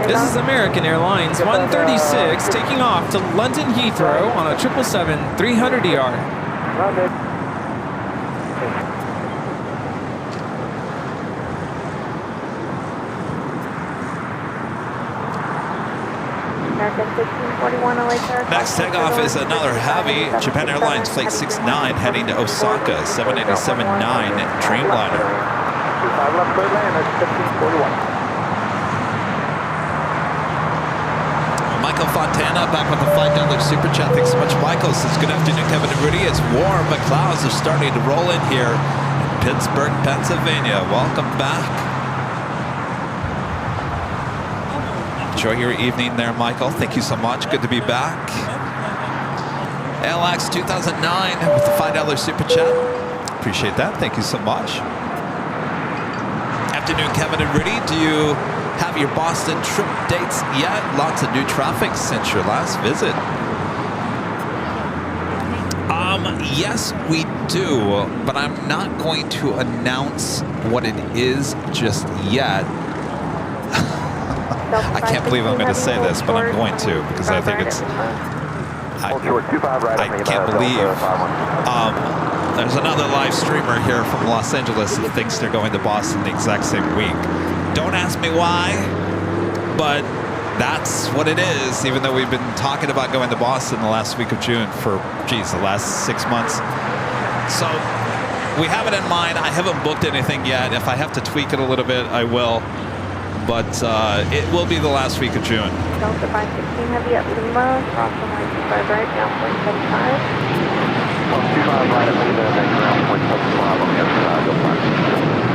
This is American Airlines 136 taking off to London Heathrow on a 777-300ER. Next takeoff is another heavy Japan Airlines Flight 69 heading to Osaka, 787-9 Dreamliner. Michael Fontana back with the $5 super chat. Thanks so much, Michael. Says good afternoon, Kevin and Rudy. It's warm, but clouds are starting to roll in here in Pittsburgh, Pennsylvania. Welcome back. Enjoy your evening there, Michael. Thank you so much. Good to be back. LAX 2009 with the $5 super chat. Appreciate that. Thank you so much. Afternoon, Kevin and Rudy. Do you have your Boston trip dates yet? Lots of new traffic since your last visit. Yes, we do, but I'm not going to announce what it is just yet. I can't believe I'm going to say this, but I'm going to, because I think it's... I can't believe there's another live streamer here from Los Angeles that thinks they're going to Boston the exact same week. Don't ask me why, but that's what it is, even though we've been talking about going to Boston the last week of June for, geez, the last 6 months. So we have it in mind. I haven't booked anything yet. If I have to tweak it a little bit, I will. But it will be the last week of June. Delta 516 Heavy at Lima, cross the line 25 right, now 0.75. 25 right at Lima, then ground 0.75 on the other side, go fine.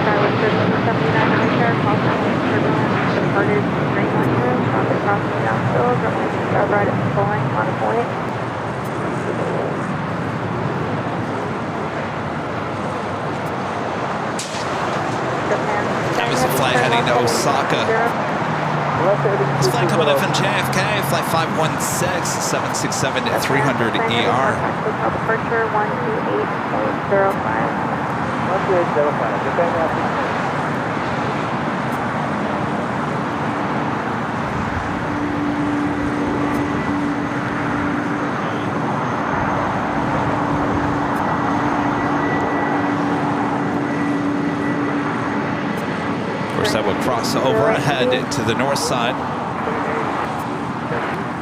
Skyward 1379 right there, cross the line turbulence, departed Dreamliner, traffic crossing downfield, runway 25 right at full line, on point. That was a flight heading to Osaka. This flight coming in from JFK, flight 516, 767 at 300 ER. Departure 128.05. 128.05. course, I will cross over ahead to the north side.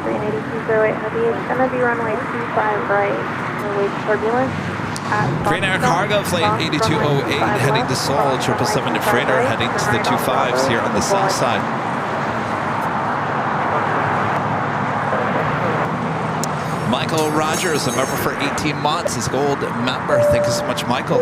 38208 Heavy is going to be runway 25 right. Release turbulence. Green Air Cargo Flight 8208 heading to Seoul, 777 to Freighter heading to the 25s here on the south side. Michael Rogers, a member for 18 months, is gold member. Thank you so much, Michael.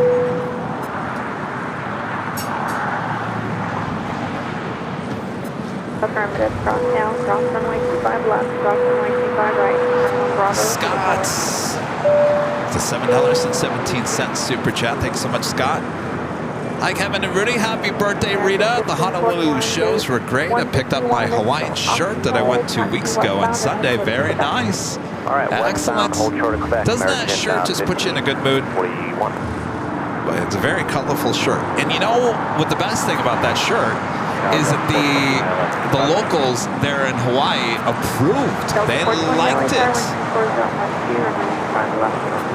Affirmative, cross now, cross runway 25 left, cross runway 25 right. Scott, it's a $7.17 super chat. Thanks so much, Scott. Hi, Kevin and Rudy. Happy birthday, Rita. The Honolulu shows were great. I picked up my Hawaiian shirt that I went 2 weeks ago on Sunday. Very nice. Excellent. Doesn't that shirt just put you in a good mood? It's a very colorful shirt. And you know what the best thing about that shirt is that the locals there in Hawaii approved. They liked it.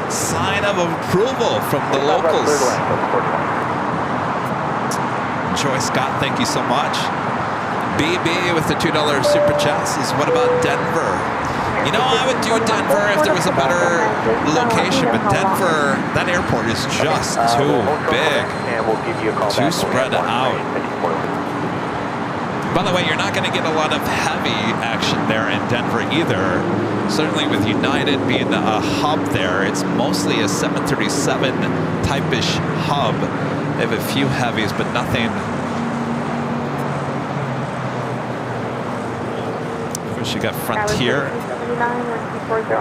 Sign of approval from the locals. Joy Scott, thank you so much. BB with the $2 super chat says, what about Denver? You know, I would do Denver if there was a better location, but Denver, that airport is just too big, too spread out. By the way, you're not going to get a lot of heavy action there in Denver either. Certainly with United being a hub there, it's mostly a 737 type-ish hub. They have a few heavies, but nothing. Of course, you got Frontier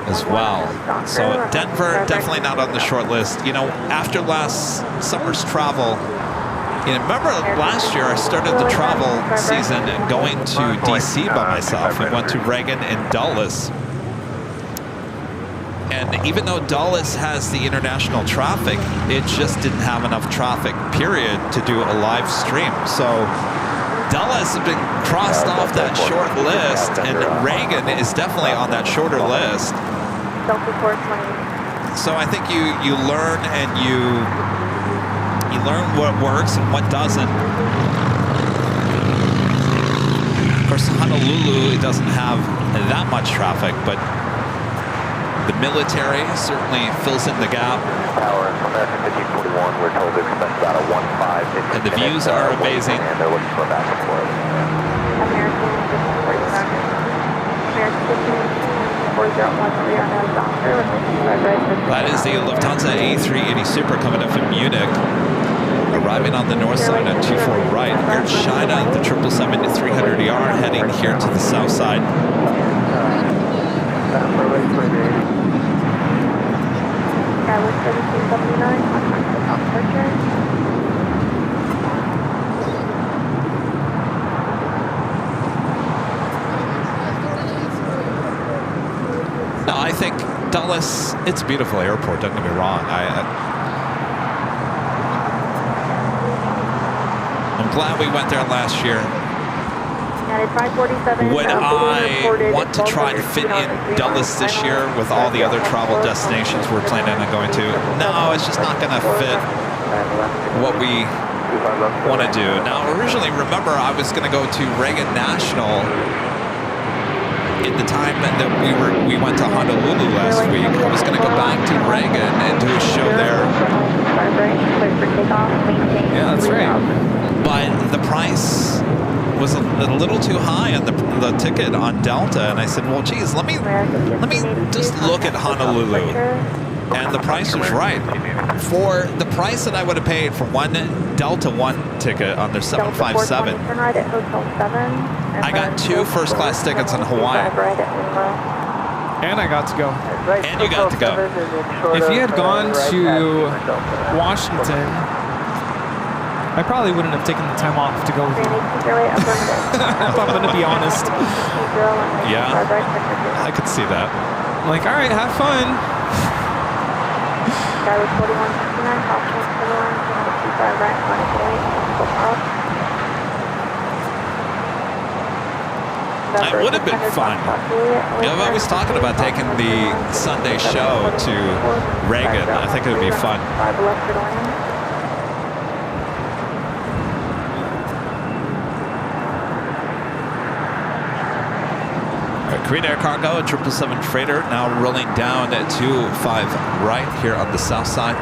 as well. So Denver, definitely not on the short list. You know, after last summer's travel, you know, remember last year I started the travel season going to DC by myself. We went to Reagan and Dulles. And even though Dulles has the international traffic, it just didn't have enough traffic, period, to do a live stream. So Dulles has been crossed off that short list, and Reagan is definitely on that shorter list. So I think you learn and you learn what works and what doesn't. Of course, Honolulu, it doesn't have that much traffic, but the military certainly fills in the gap. We're told to expect about a 15. And the views are amazing. And they're looking for backup for us. That is the Lufthansa A380 Super coming up from Munich. Arriving on the north side at 24 right. Air China, the 777-300ER heading here to the south side. No, I think Dulles, it's a beautiful airport, don't get me wrong. I'm glad we went there last year. Would I want to try to fit in Dulles this year with all the other travel destinations we're planning on going to? No, it's just not going to fit what we want to do. Now, originally, remember, I was going to go to Reagan National in the time that we went to Honolulu last week. I was going to go back to Reagan and do a show there. Yeah, that's right. But the price was a little too high on the ticket on Delta, and I said, well, geez, let me just look at Honolulu. And the price was right. For the price that I would have paid for one Delta One ticket on their 757, I got 2 first-class tickets on Hawaii. And I got to go. And you got to go. If you had gone to Washington, I probably wouldn't have taken the time off to go with you. If I'm going to be honest. Yeah, I could see that. I'm like, all right, have fun. It would have been fun. You know, I was talking about taking the Sunday show to Reagan. I think it would be fun. Korean Air Cargo, a 777 freighter, now rolling down at 25 right here on the south side.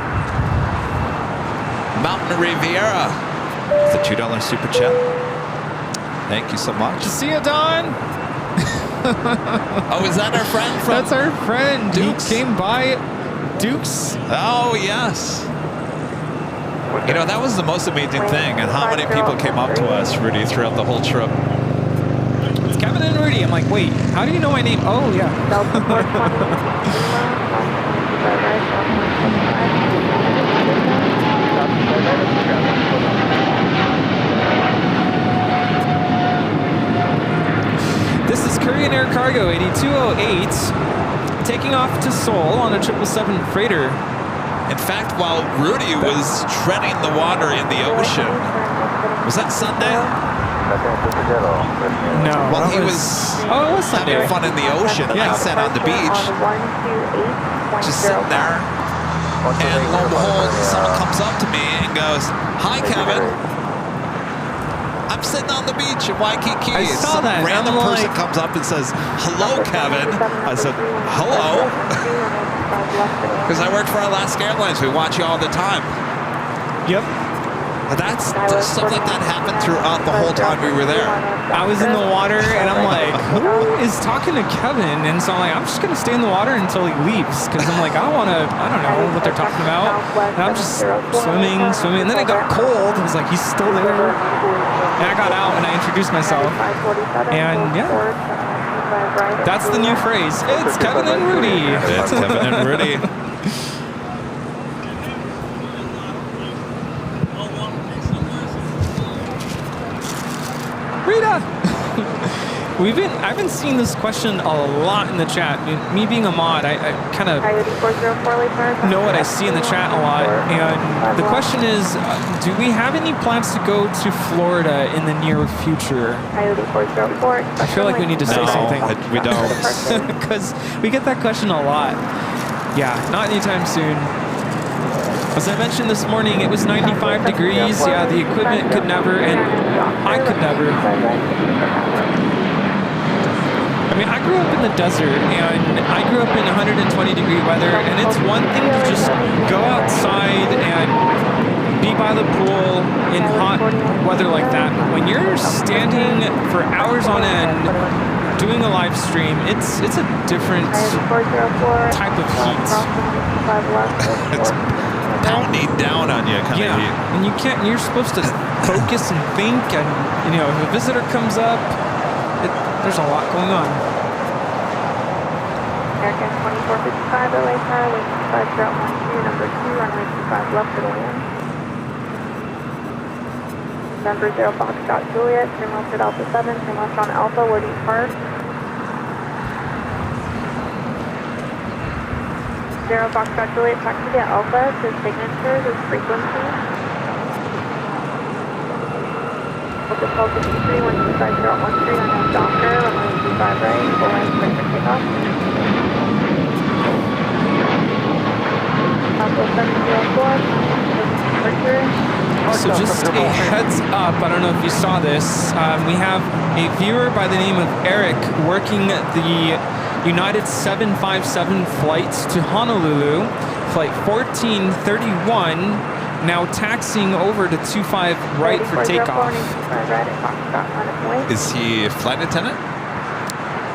Mountain Riviera, the $2 super chat. Thank you so much. See you, Don. Oh, is that our friend from? That's our friend. Dukes? He came by Dukes. Oh, yes. You know, that was the most amazing thing, and how many people came up to us, Rudy, throughout the whole trip. It's Kevin and Rudy. I'm like, wait, how do you know my name? Oh, yeah. This is Korean Air Cargo 8208 taking off to Seoul on a 777 freighter. In fact, while Rudy was treading the water in the ocean, was that Sunday? No. Well, he was having fun in the ocean, and I sat on the beach, just sitting there, and lo and behold, someone comes up to me and goes, "Hi, Kevin." I'm sitting on the beach in Waikiki. I saw Some that. random person comes up and says, "Hello, Kevin." I said, "Hello," because I work for Alaska Airlines. We watch you all the time. Yep. That's stuff like that happened throughout the whole time we were there. I was in the water and I'm like, who is talking to Kevin? And so I'm like, I'm just gonna stay in the water until he leaves, because I'm like, I don't know what they're talking about. And I'm just swimming, and then it got cold. I was like, he's still there. And I got out and I introduced myself. And yeah, that's the new phrase. It's Kevin and Rudy. It's Kevin and Rudy. Rita! I've been seeing this question a lot in the chat. Me being a mod, I kind of know what I see in the chat a lot. And the question is, do we have any plans to go to Florida in the near future? I feel like we need to say something. We don't. Because we get that question a lot. Yeah, not anytime soon. As I mentioned this morning, it was 95 degrees. Yeah, the equipment could never, and I could never. I mean, I grew up in the desert, and I grew up in 120-degree weather, and it's one thing to just go outside and be by the pool in hot weather like that. But when you're standing for hours on end doing a live stream, it's a different type of heat. It's pounding down on you, kind of heat. And you're supposed to focus and think, and if a visitor comes up, there's a lot going on. American 2455, LA Tower, wind 5012, number 2, runway 25 left to the land. November 0 Foxtrot Juliet, turn left at Alpha 7, turn left on Alpha, where do you park? 0 Foxtrot Juliet, taxi to Alpha, to signatures is frequency. Delta 1253, 125.013 on Docker, runway 25 right, full line clear for takeoff. Alpha 704, So just a heads up, I don't know if you saw this, we have a viewer by the name of Eric working the United 757 flights to Honolulu, flight 1431, now taxiing over to 25 right for takeoff. Is he a flight attendant?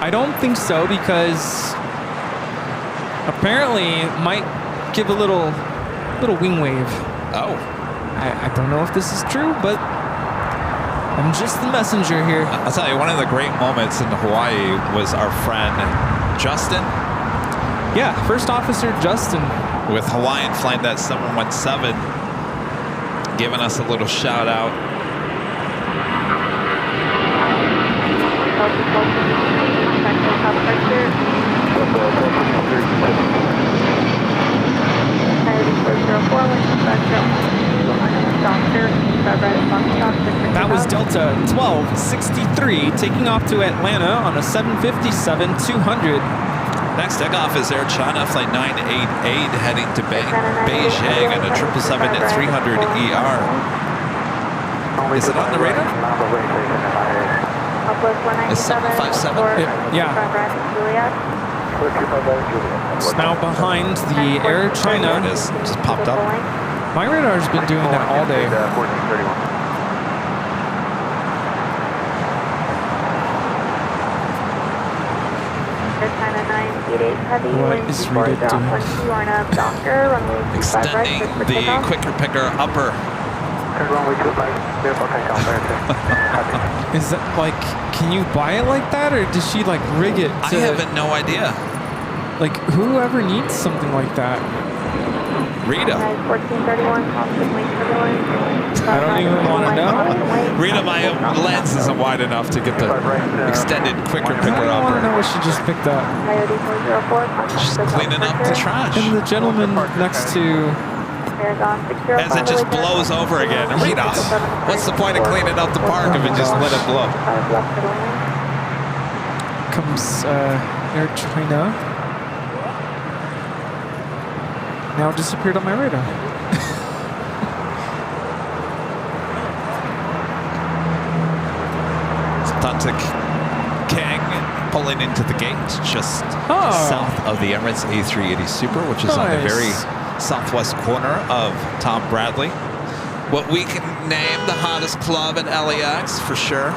I don't think so, because apparently might give a little wing wave. Oh. I don't know if this is true, but I'm just the messenger here. I'll tell you, one of the great moments in Hawaii was our friend Justin. Yeah, First Officer Justin. With Hawaiian Flight that 717, giving us a little shout out. That was Delta 1263 taking off to Atlanta on a 757-200. Next takeoff is Air China Flight 988 heading to Beijing on a 777-300ER. Is it on the radar? Is 757? Yeah. It's now behind the Air China. There it is. Just popped up. My radar's been doing that all day. What is Rita doing? Extending the quicker picker upper. Is that like, can you buy it like that, or does she like rig it to, I have no idea. like, whoever needs something like that? Rita. I don't even want to know. Rita, my lens isn't wide enough to get the extended quicker picker I want to upper. know what she just picked up. She's cleaning up the trash. And the gentleman next to... As it just blows over again. Rita, what's the point of cleaning up the park if it just let it blow? Comes Air China. Now disappeared on my radar. Stuntic King pulling into the gate just south of the Emirates A380 Super, which is on the very southwest corner of Tom Bradley. What we can name the hottest club at LAX for sure.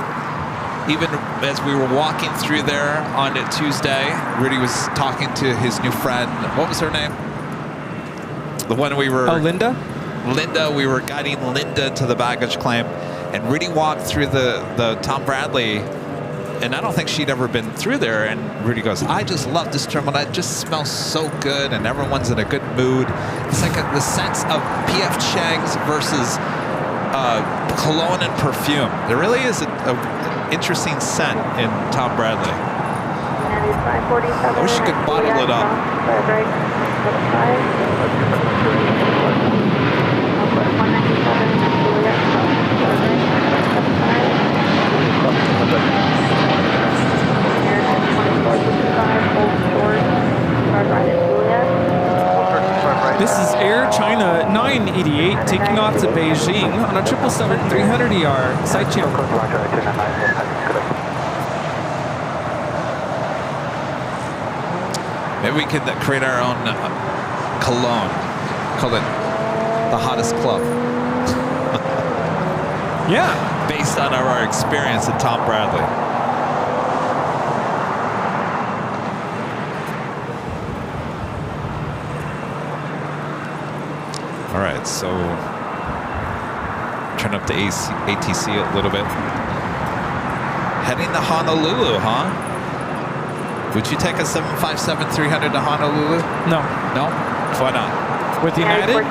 Even as we were walking through there on a Tuesday, Rudy was talking to his new friend. What was her name? The one we were... Oh, Linda? Linda. We were guiding Linda to the baggage claim. And Rudy walked through the Tom Bradley, and I don't think she'd ever been through there. And Rudy goes, I just love this terminal. It just smells so good, and everyone's in a good mood. It's like the sense of P.F. Chang's versus cologne and perfume. There really is an interesting scent in Tom Bradley. I wish you could bottle it up. This is Air China 988 taking off to Beijing on a 777-300ER side channel. Maybe we could create our own cologne. Call it the hottest club. Yeah. Based on our experience at Tom Bradley. All right, so turn up the ATC a little bit. Heading to Honolulu, huh? Would you take a 757-300 to Honolulu? No. No? Why not? With United?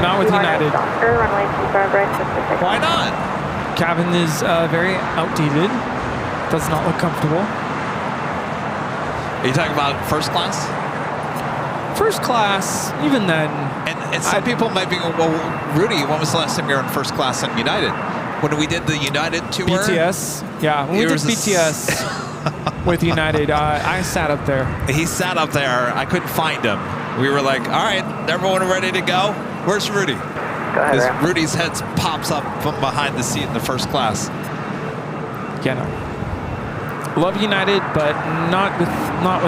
Not with United. Why not? Cabin is very outdated. Does not look comfortable. Are you talking about first class? First class, even then. And some people might be, well, Rudy, when was the last time you were in first class on United? When we did the United tour? BTS. Yeah, when we did BTS with United, I sat up there. He sat up there. I couldn't find him. We were like, all right, everyone ready to go? Where's Rudy? Because Rudy's head pops up from behind the seat in the first class. Yeah, no. Love United, but not with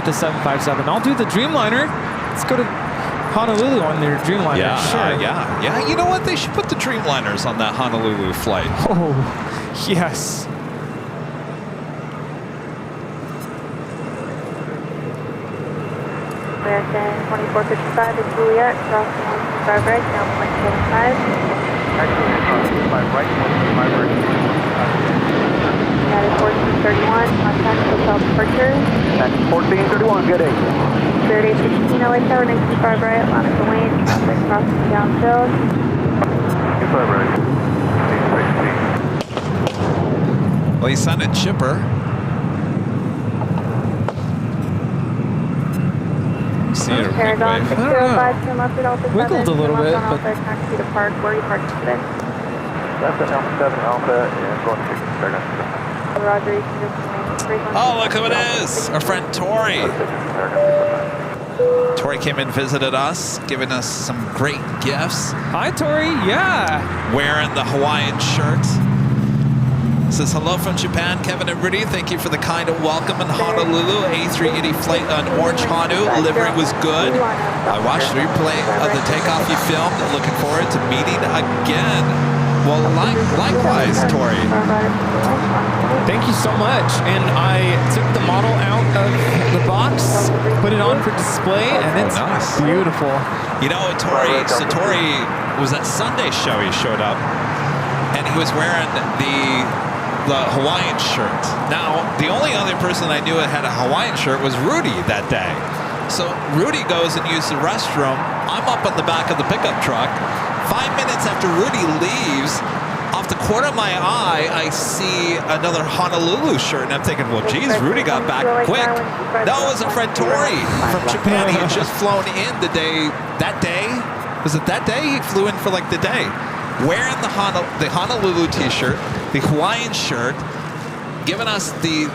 the 757. I'll do the Dreamliner. Let's go to Honolulu on their Dreamliner. Yeah, sure. Yeah. You know what? They should put the Dreamliners on that Honolulu flight. Oh, yes. American 2455 to Juliet, crossing 125 right, down 175. Actually, 125 right, 125 right. United 1431, contact hotel departure. That's 1431, good day. Spirit 816, LA Tower, 925 right, Atlantic Wayne, traffic crossing downhill. 25 right. Well, he sounded chipper. Paragon 605 to Mustard Alpha 7. Wiggled a little bit, but... Taxi to park. Where are you parked today? That's an Alpha 7 Alpha and going to Paragon. Roger, you can just remain. Oh, look who it is! Our friend Tori. Tori came and visited us, giving us some great gifts. Hi, Tori. Yeah. Wearing the Hawaiian shirt. Says hello from Japan, Kevin and Rudy. Thank you for the kind welcome in Honolulu. A380 flight on Orange Honu. Livery was good. I watched the replay of the takeoff you filmed. Looking forward to meeting again. Well, likewise, Tori. Thank you so much. And I took the model out of the box, put it on for display, and it's beautiful. You know, Tori was at Sunday show. He showed up, and he was wearing the Hawaiian shirt. Now, the only other person I knew that had a Hawaiian shirt was Rudy that day. So Rudy goes and uses the restroom. I'm up on the back of the pickup truck. 5 minutes after Rudy leaves, off the corner of my eye, I see another Honolulu shirt, and I'm thinking, well, geez, Rudy got back quick. No, it was a friend Tori from Japan. He had just flown in that day. Was it that day? He flew in for like the day. Wearing the Honolulu t-shirt, the Hawaiian shirt, giving us the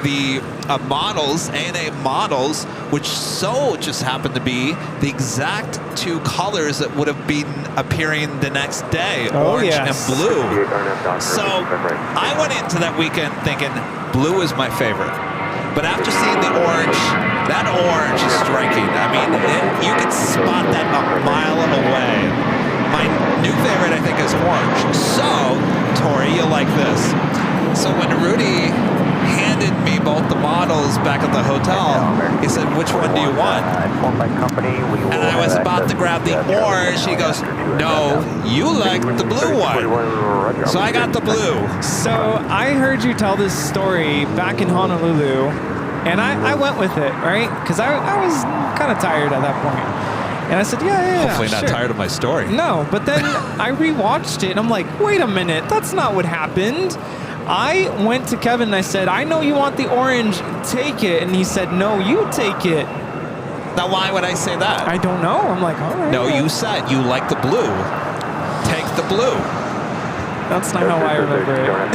models, ANA models, which just happened to be the exact two colors that would have been appearing the next day, orange and blue. So I went into that weekend thinking blue is my favorite. But after seeing the orange, that orange is striking. I mean, you can spot that a mile away. My new favorite, I think, is orange. So, Tori, you'll like this. So when Rudy handed me both the models back at the hotel, he said, which one do you want? And I was about to grab the orange. He goes, no, you like the blue one. So I got the blue. So I heard you tell this story back in Honolulu, and I went with it, right? Because I was kind of tired at that point. And I said, yeah, hopefully not tired of my story. No, but then I rewatched it, and I'm like, wait a minute, that's not what happened. I went to Kevin and I said, I know you want the orange, take it. And he said, no, you take it. Now, why would I say that? I don't know. I'm like, all right. No, you said you like the blue. Take the blue. That's not how I remember it. I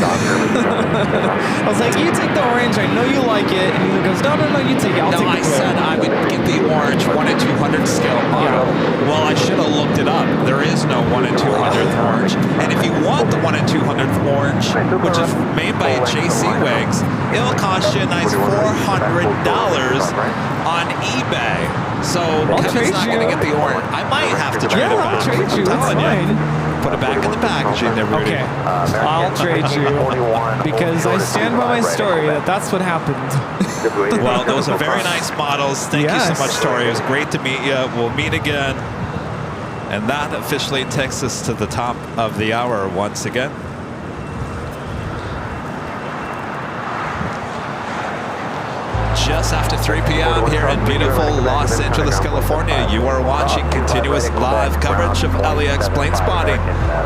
was like, you take the orange, I know you like it. And he goes, no, you take it, I'll take the blue. No, I said I would get the orange 1 in 200 scale model. Yeah. Well, I should have looked it up. There is no 1 in 200th orange. And if you want the 1 in 200th orange, which is made by JC Wigs, it'll cost you a nice $400 on eBay. So Kevin's not going to get the orange. I might have to trade it back. I'll trade you, that's fine. Put it back in the packaging there, Rudy. Okay, I'll trade you because I stand by my story that that's what happened. Well, those are very nice models. Thank you so much, Tori. It was great to meet you. We'll meet again. And that officially takes us to the top of the hour once again. Just after 3 p.m. here in beautiful Los Angeles, California, you are watching continuous live coverage of LAX Planespotting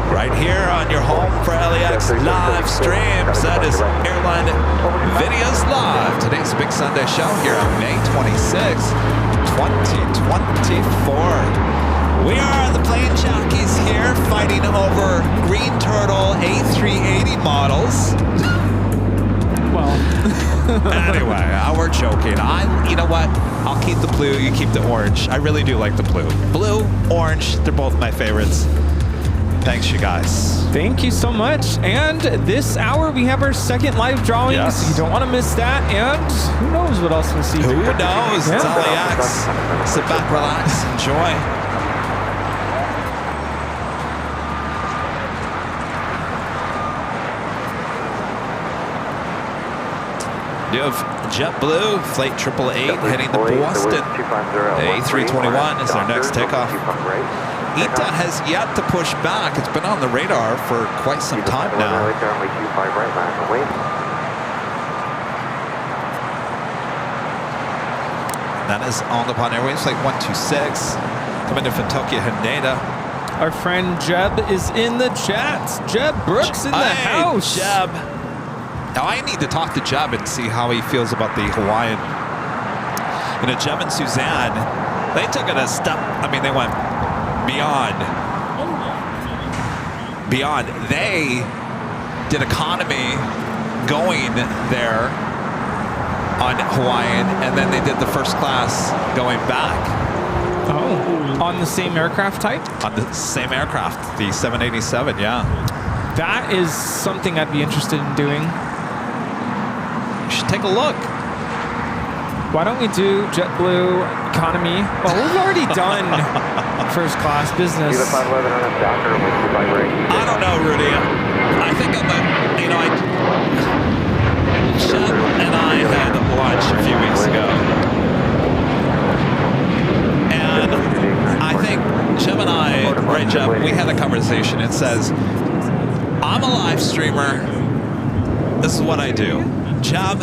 right here on your home for LAX live streams. That is Airline Videos Live. Today's Big Sunday show here on May 26, 2024. We are the plane jockeys here fighting over Green Turtle A380 models. Well, anyway, we're joking. You know what? I'll keep the blue, you keep the orange. I really do like the blue. Blue, orange, they're both my favorites. Thanks, you guys. Thank you so much. And this hour, we have our second live drawing, so you don't want to miss that. And who knows what else we'll see. Who knows? It's LAX. Sit back, relax, enjoy. You have JetBlue, Flight 888 heading to Boston. A321 is our next takeoff. ITA has yet to push back. It's been on the radar for quite some time now. That is on the Japan Airways, Flight 126. Coming in from Tokyo, Haneda. Our friend Jeb is in the chat. Jeb Brooks in the house. Jeb. Now, I need to talk to Jeb and see how he feels about the Hawaiian. You know, Jeb and Suzanne, they took it a step. I mean, they went beyond. They did economy going there on Hawaiian, and then they did the first class going back. Oh, on the same aircraft type? On the same aircraft, the 787, yeah. That is something I'd be interested in doing. take a look. Why don't we do JetBlue economy? Well, we've already done first class business. I don't know, Rudy. I think I'm Jeb and I had lunch a few weeks ago. And I think Jeb and I, right, Jeb, we had a conversation. It says, I'm a live streamer. This is what I do. Jeb,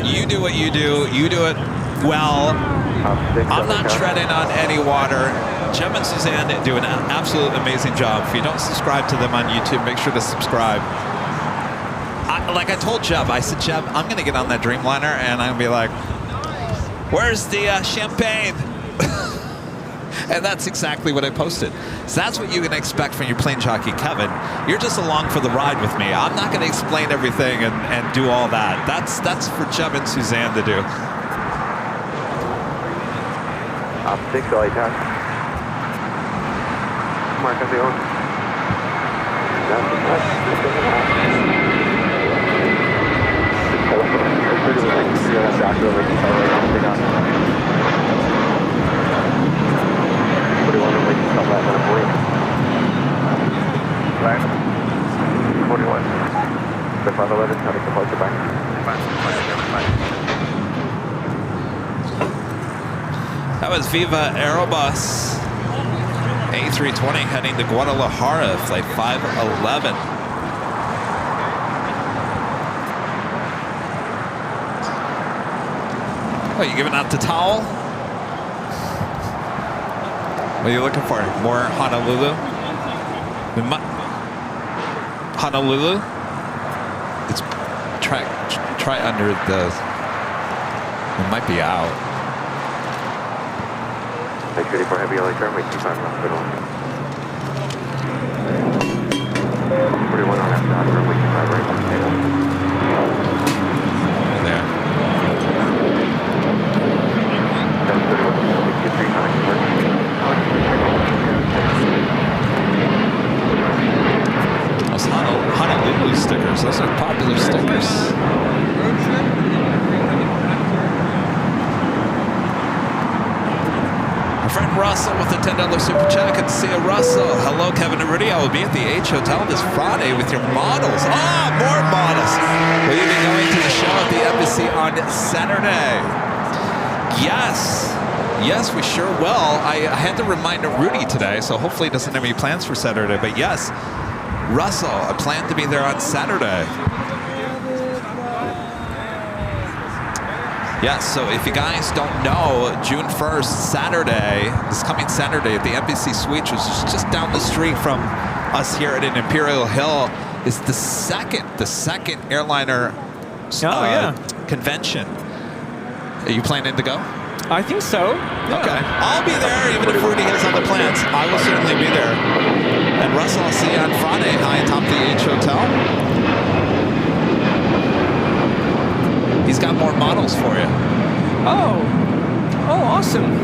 you do what you do. You do it well. I'm not treading on any water. Jeb and Suzanne do an absolute amazing job. If you don't subscribe to them on YouTube, make sure to subscribe. Like I told Jeb, I said, Jeb, I'm going to get on that Dreamliner and I'm going to be like, where's the champagne? And that's exactly what I posted. So that's what you can expect from your plane jockey, Kevin. You're just along for the ride with me. I'm not going to explain everything and do all that. That's for Jeb and Suzanne to do. Up 6, LA Tower. Mark on the own. Right. 41. The 511, how to departure back. That was Viva Aerobus A320 heading to Guadalajara, flight 511. What, you giving out the towel? What are you looking for? More Honolulu? Honolulu? It's try under the. It might be out. Make ready for heavy LA turn. Wait 25 hospital. 41 on after hot runway 25 right. There. Those Honolulu stickers, those are popular stickers. Our friend Russell with a $10 super chat. Good to see you, Russell. Hello, Kevin and Rudy. I will be at the H Hotel this Friday with your models. Ah, more models. Will you be going to the show at the embassy on Saturday? Yes. Yes, we sure will. I had to remind Rudy today, so hopefully he doesn't have any plans for Saturday. But yes, Russell, I plan to be there on Saturday. Yes, so if you guys don't know, June 1st, Saturday, this coming Saturday at the Embassy Suites, which is just down the street from us here at an Imperial Hill, is the second airliner convention. Are you planning to go? I think so. Yeah. Okay. I'll be there even if Rudy has other plans. I will certainly be there. And Russell, I'll see you on Friday high atop the H Hotel. He's got more models for you. Oh, awesome.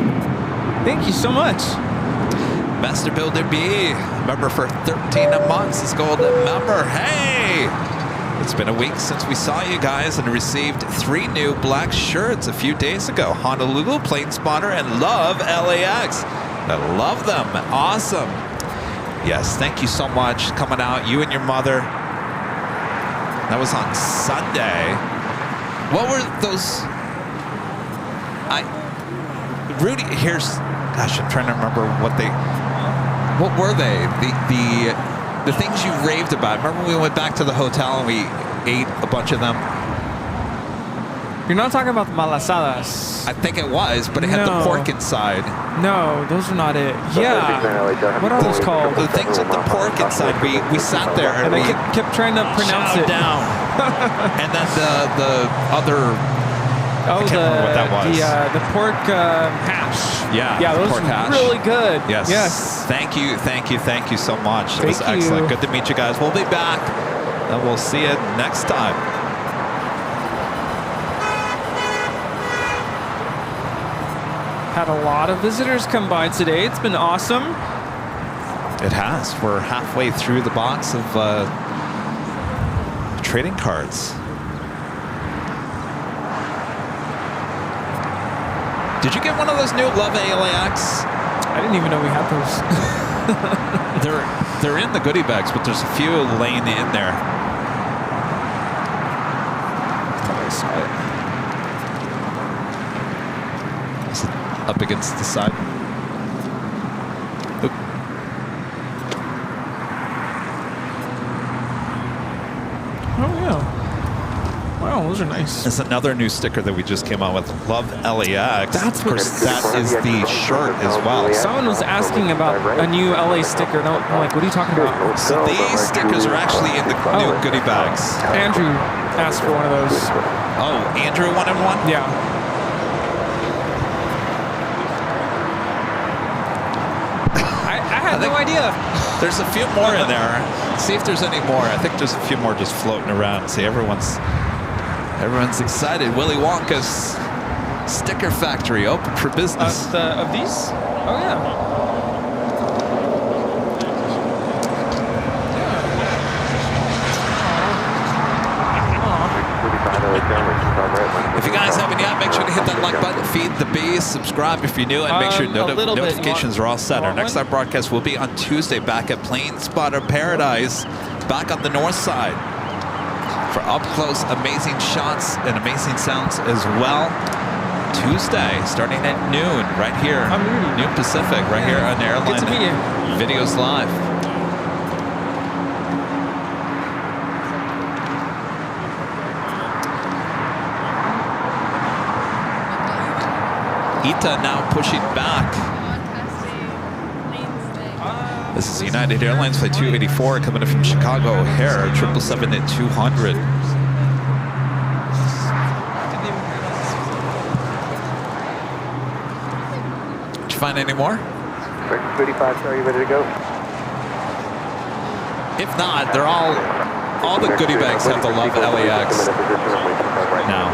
Thank you so much. Master Builder B, member for 13 months, is gold member. Hey! It's been a week since we saw you guys and received 3 new black shirts a few days ago. Honolulu, Plane Spotter, and love LAX. I love them. Awesome. Yes, thank you so much coming out, you and your mother. That was on Sunday. What were those? Rudy, gosh, I'm trying to remember what were they? The things you raved about. Remember when we went back to the hotel and we ate a bunch of them? You're not talking about the malasadas. I think it was, but it had the pork inside. No, those are not it. Yeah. What are those called? The things with the pork inside. We sat there and we kept trying to pronounce it down. And then the other. I can't remember what that was. The pork hash. Yeah, those pork hash. Really good. Yes. Thank you so much. It was excellent. Good to meet you guys. We'll be back, and we'll see you next time. Had a lot of visitors come by today. It's been awesome. It has. We're halfway through the box of trading cards. Did you get one of those new Love LAX? I didn't even know we had those. They're in the goodie bags, but there's a few laying in there. I thought I saw it. Is it up against the side? Oop. Oh yeah. Wow, those are nice. It's another new sticker that we just came out with. Love LAX. That's of course, that is the shirt as well. Someone was asking about a new LA sticker. And I'm like, what are you talking about? So these stickers are actually in the new goodie bags. Andrew asked for one of those. Oh, Andrew wanted one? Yeah. I had no idea. There's a few more in there. See if there's any more. I think there's a few more just floating around. See, everyone's excited. Willy Wonka's Sticker Factory open for business. Of these? Oh yeah. If you guys haven't yet, make sure to hit that like button, feed the bees, subscribe if you're new, and make sure notifications are all set. Our next live broadcast will be on Tuesday back at Planespotter Paradise, back on the north side, for up-close amazing shots and amazing sounds as well. Tuesday, starting at noon, right here, noon Pacific, right here on Airline Videos Live. Ita now pushing back. This is United Airlines Flight 284 coming in from Chicago O'Hare, 777 at 200. Did you find any more? 35, are you ready to go? If not, they're all the goodie bags have the Love LAX now.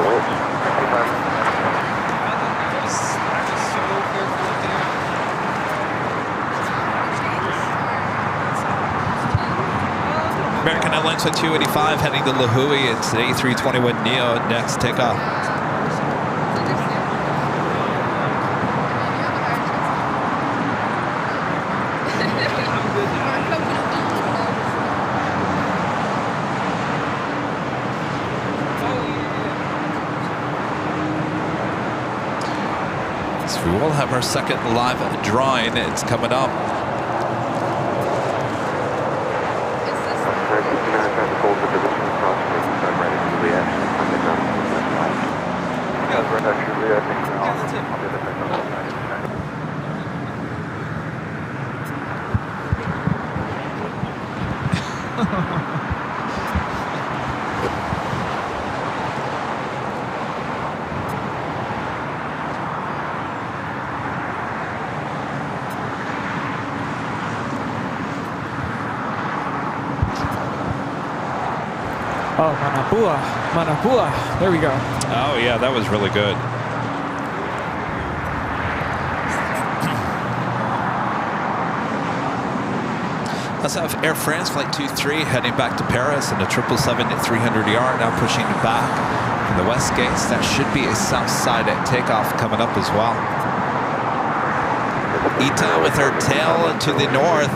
American Airlines Flight 285 heading to La Hui. It's the A321 Neo next takeoff. So we will have our second live drawing. It's coming up. Oh, Manapua. Manapua. There we go. Oh, yeah, that was really good. Let's have Air France Flight 23 heading back to Paris in the 777 at 300ER, now pushing back from the west gates. That should be a south side at takeoff coming up as well. Ita with her tail to the north.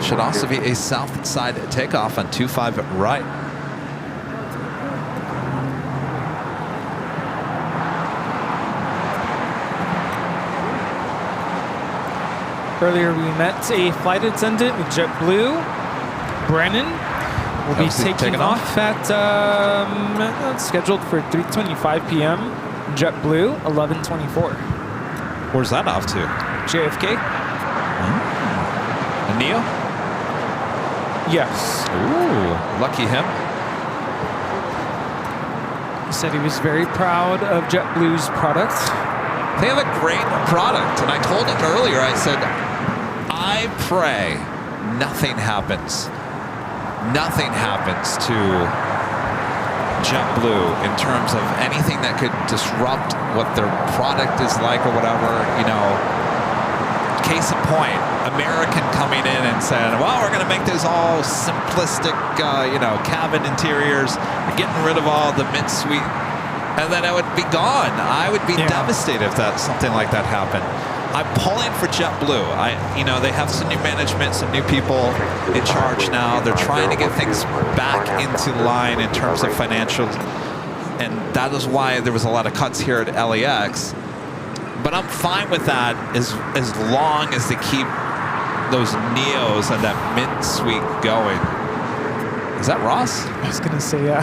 Should also be a south side at takeoff on 25 right. Earlier we met a flight attendant with JetBlue, Brennan. Will be taking off at scheduled for 3:25 p.m. JetBlue 11:24. Where's that off to? JFK. A Neo? Yes. Ooh, lucky him. He said he was very proud of JetBlue's product. They have a great product, and I told him earlier, I said, I pray nothing happens. Nothing happens to JetBlue in terms of anything that could disrupt what their product is like or whatever, you know. Case in point, American coming in and saying, well, we're going to make this all simplistic, you know, cabin interiors, getting rid of all the mid-suite and then I would be gone. I would be devastated if something like that happened. I'm pulling for JetBlue. They have some new management, some new people in charge now. They're trying to get things back into line in terms of financials, and that is why there was a lot of cuts here at LAX. But I'm fine with that as long as they keep those Neos and that mint suite going. Is that Ross? I was gonna say, yeah.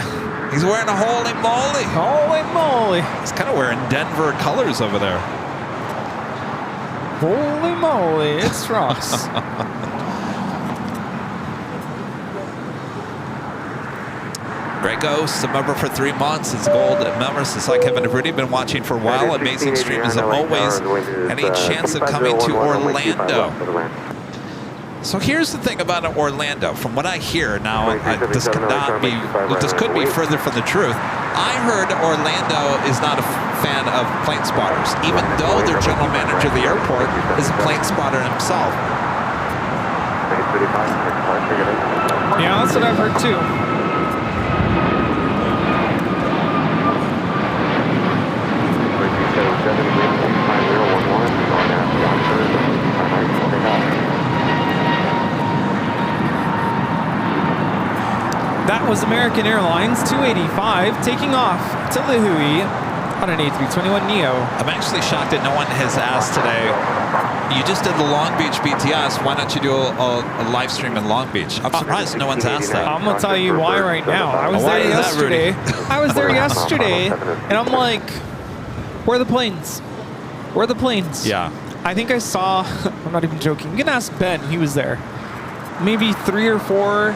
He's wearing a holy moly. Holy moly. He's kind of wearing Denver colors over there. Holy moly, it's Ross. Draco, a member for 3 months. It's gold members. It's like Kevin and Rudy been watching for a while. Amazing stream as always. Any chance of coming to Orlando? So here's the thing about Orlando. From what I hear now, this could be further from the truth. I heard Orlando is not a fan of plane spotters, even though their general manager of the airport is a plane spotter himself. Yeah, that's what I've heard too. That was American Airlines 285 taking off to Lihue on an A321neo. I'm actually shocked that no one has asked today, you just did the Long Beach BTS, why don't you do a live stream in Long Beach? I'm surprised no one's asked that. I'm going to tell you why right now. I was there yesterday. I was there yesterday, and I'm like, where are the planes? Where are the planes? Yeah. I think I saw, I'm not even joking, you can ask Ben, he was there. Maybe 3 or 4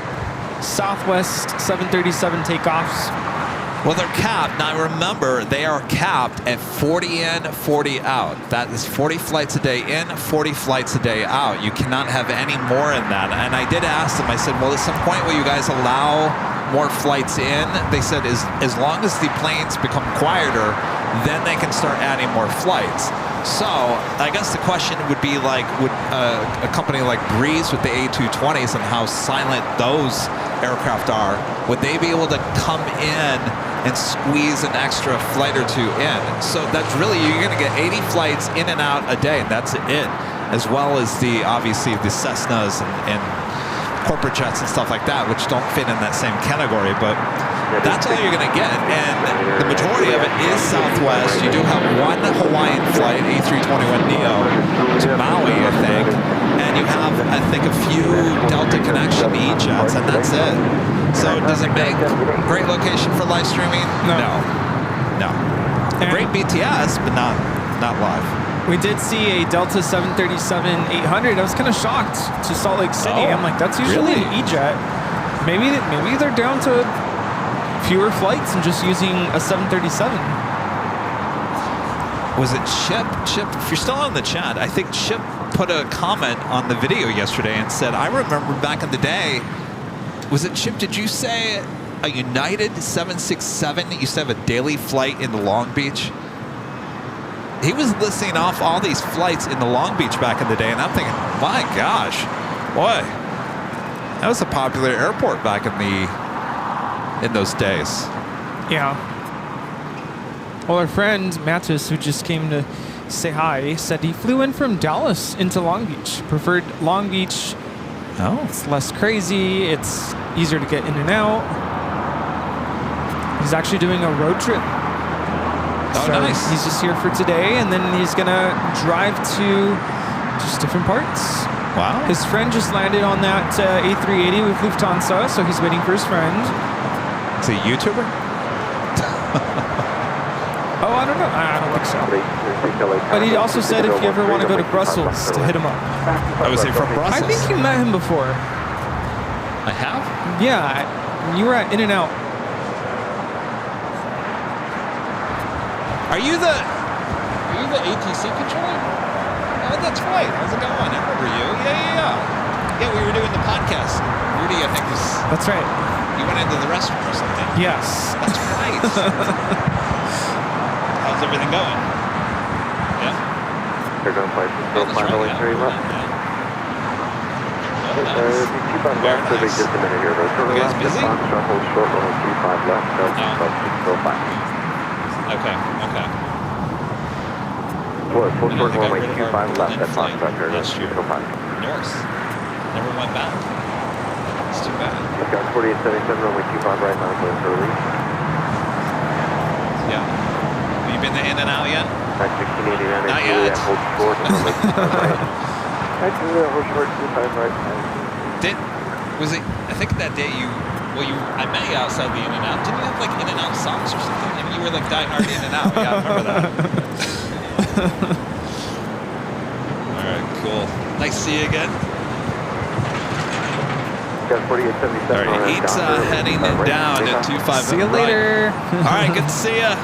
Southwest 737 takeoffs. Well, they're capped. Now, remember, they are capped at 40 in, 40 out. That is 40 flights a day in, 40 flights a day out. You cannot have any more in that. And I did ask them, I said, well, at some point will you guys allow more flights in? They said, as long as the planes become quieter, then they can start adding more flights. So I guess the question would be like, would a company like Breeze with the A220s and how silent those aircraft are, would they be able to come in and squeeze an extra flight or two in? So that's really, you're going to get 80 flights in and out a day, and that's it. As well as obviously the Cessnas and corporate jets and stuff like that, which don't fit in that same category, but that's all you're going to get. And the majority of it is Southwest. You do have one Hawaiian flight, A321neo, to Maui, I think. And you have, I think, a few Delta connection E-jets, and that's it. So does it make great location for live streaming? No. Great BTS, but not live. We did see a Delta 737-800. I was kind of shocked to Salt Lake City. I'm like, that's usually an E-jet. Maybe they're down to fewer flights and just using a 737. Was it Chip? Chip, if you're still on the chat, I think Chip put a comment on the video yesterday and said, I remember back in the day, was it Chip, did you say a United 767 used to have a daily flight into Long Beach? He was listing off all these flights in the Long Beach back in the day, and I'm thinking, my gosh, boy, that was a popular airport back in those days. Yeah. Well, our friend Mattis, who just came to say hi, said he flew in from Dallas into Long Beach. Preferred Long Beach. Oh. It's less crazy. It's easier to get in and out. He's actually doing a road trip. Oh, so nice. He's just here for today, and then he's going to drive to just different parts. Wow. His friend just landed on that A380 with Lufthansa, so he's waiting for his friend. Is he a YouTuber? Oh, I don't know. I don't think so. But he also said if you ever want to go to Brussels, to hit him up. I was from Brussels. I think you met him before. I have? Yeah, you were at In-N-Out. Are you the ATC controller? Oh, that's right. How's it going? I remember you. Yeah. Yeah, we were doing the podcast. Rudy, I think was. That's right. You went into the restroom or something. Yes. That's right. How's everything going? Yeah. They're going to play still finally 3 left. Very nice. Just a minute here. Those are the last. Short level 35 left. Still 5. Okay. Full short runway 25 left at Foxtrot. Last year. North. Never went back. It's too bad. Got 4877 runway 25 right now, going for release. Yeah. Have you been in and out yet? Back 1689. Not yet. Hold short runway 25 right. Actually, hold short 25 right. I think that day I met you outside the In-N-Out. Didn't you have like In-N-Out socks or something? I mean, you were like die-hard In-N-Out. Yeah, I remember that. All right, cool. Nice to see you again. Got 4877. All right, Eats heading down at 25. See you later. All right, good to see you.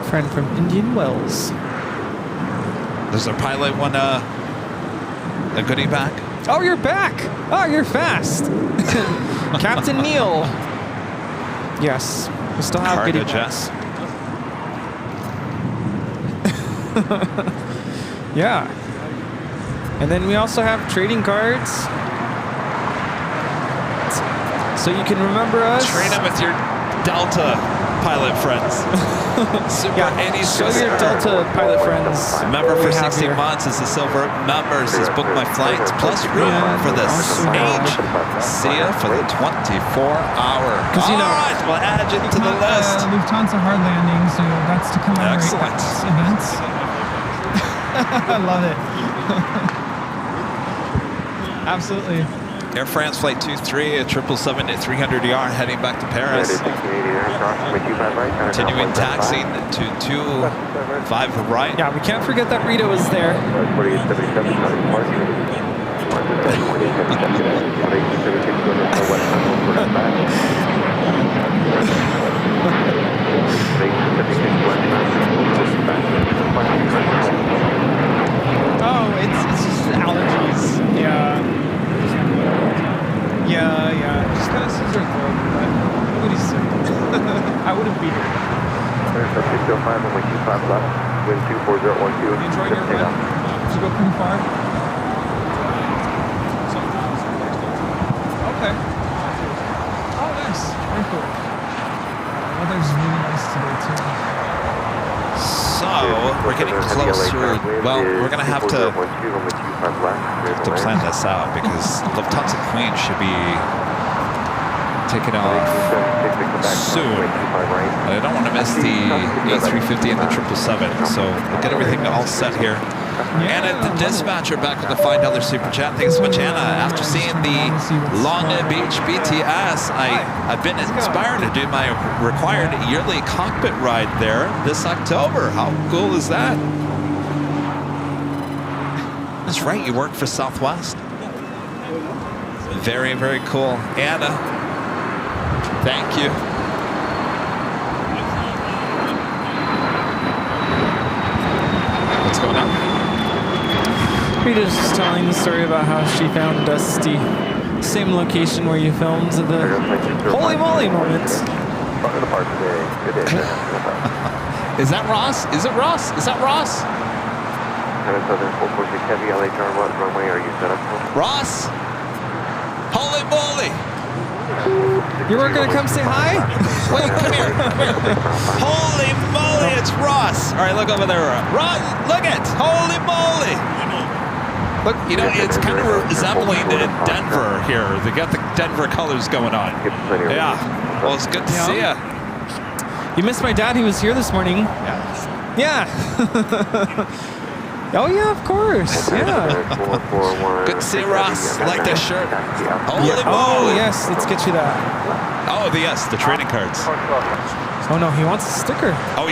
Friend from Indian Wells. Does our pilot want a goodie back? Oh, you're back. Oh, you're fast. Captain Neil. Yes, we still have goodie bags. Yeah. And then we also have trading cards. So you can remember us. Trade them with your Delta pilot friends. Super show your Delta pilot friends. Member for 60 months is a silver member. Says book my flights plus room for the age. See ya for the 24-hour. Because you know, we'll add you to the list. Lufthansa hard landing, so that's to commemorate events. I love it. Absolutely. Air France Flight 23 at 777-300ER heading back to Paris. Continuing taxiing to 25 right. Yeah, we can't forget that Rita was there. Oh, it's just allergies. Yeah. Just kind of sees her throat, but nobody's sick. I wouldn't be here. Still 5 runway 25 left, wind 24012. You enjoying your run? Did you go pretty far? Okay. Oh, nice. Very cool. Weather's really nice today, too. So, we're getting closer. Well, we're going to have to plan this out because Lufthansa Queen should be taking off soon. And I don't want to miss the A350 and the 777. So, we'll get everything all set here. Anna, the dispatcher, back with the $5 super chat. Thanks so much, Anna. After seeing the Long Beach BTS, I've been inspired to do my required yearly cockpit ride there this October. How cool is that? That's right, you work for Southwest. Very, very cool. Anna, thank you. What's going on? Rita's just telling the story about how she found Dusty. Same location where you filmed the holy moly moments. Is that Ross? Is it Ross? Is that Ross? Ross? Holy moly! You weren't gonna come say hi? Wait, come here. Holy moly, it's Ross. All right, look over there. Ross, look it. Holy moly. Look, you know, it's kind of resembling Denver here. They got the Denver colors going on. Yeah. Well, it's good to see you. You missed my dad. He was here this morning. Yeah. Oh, yeah, of course. Yeah. Good to see you, Ross. Like this shirt. Holy moly. Oh, yes. Let's get you that. Oh, yes, the trading cards. Oh, no, he wants a sticker. Oh,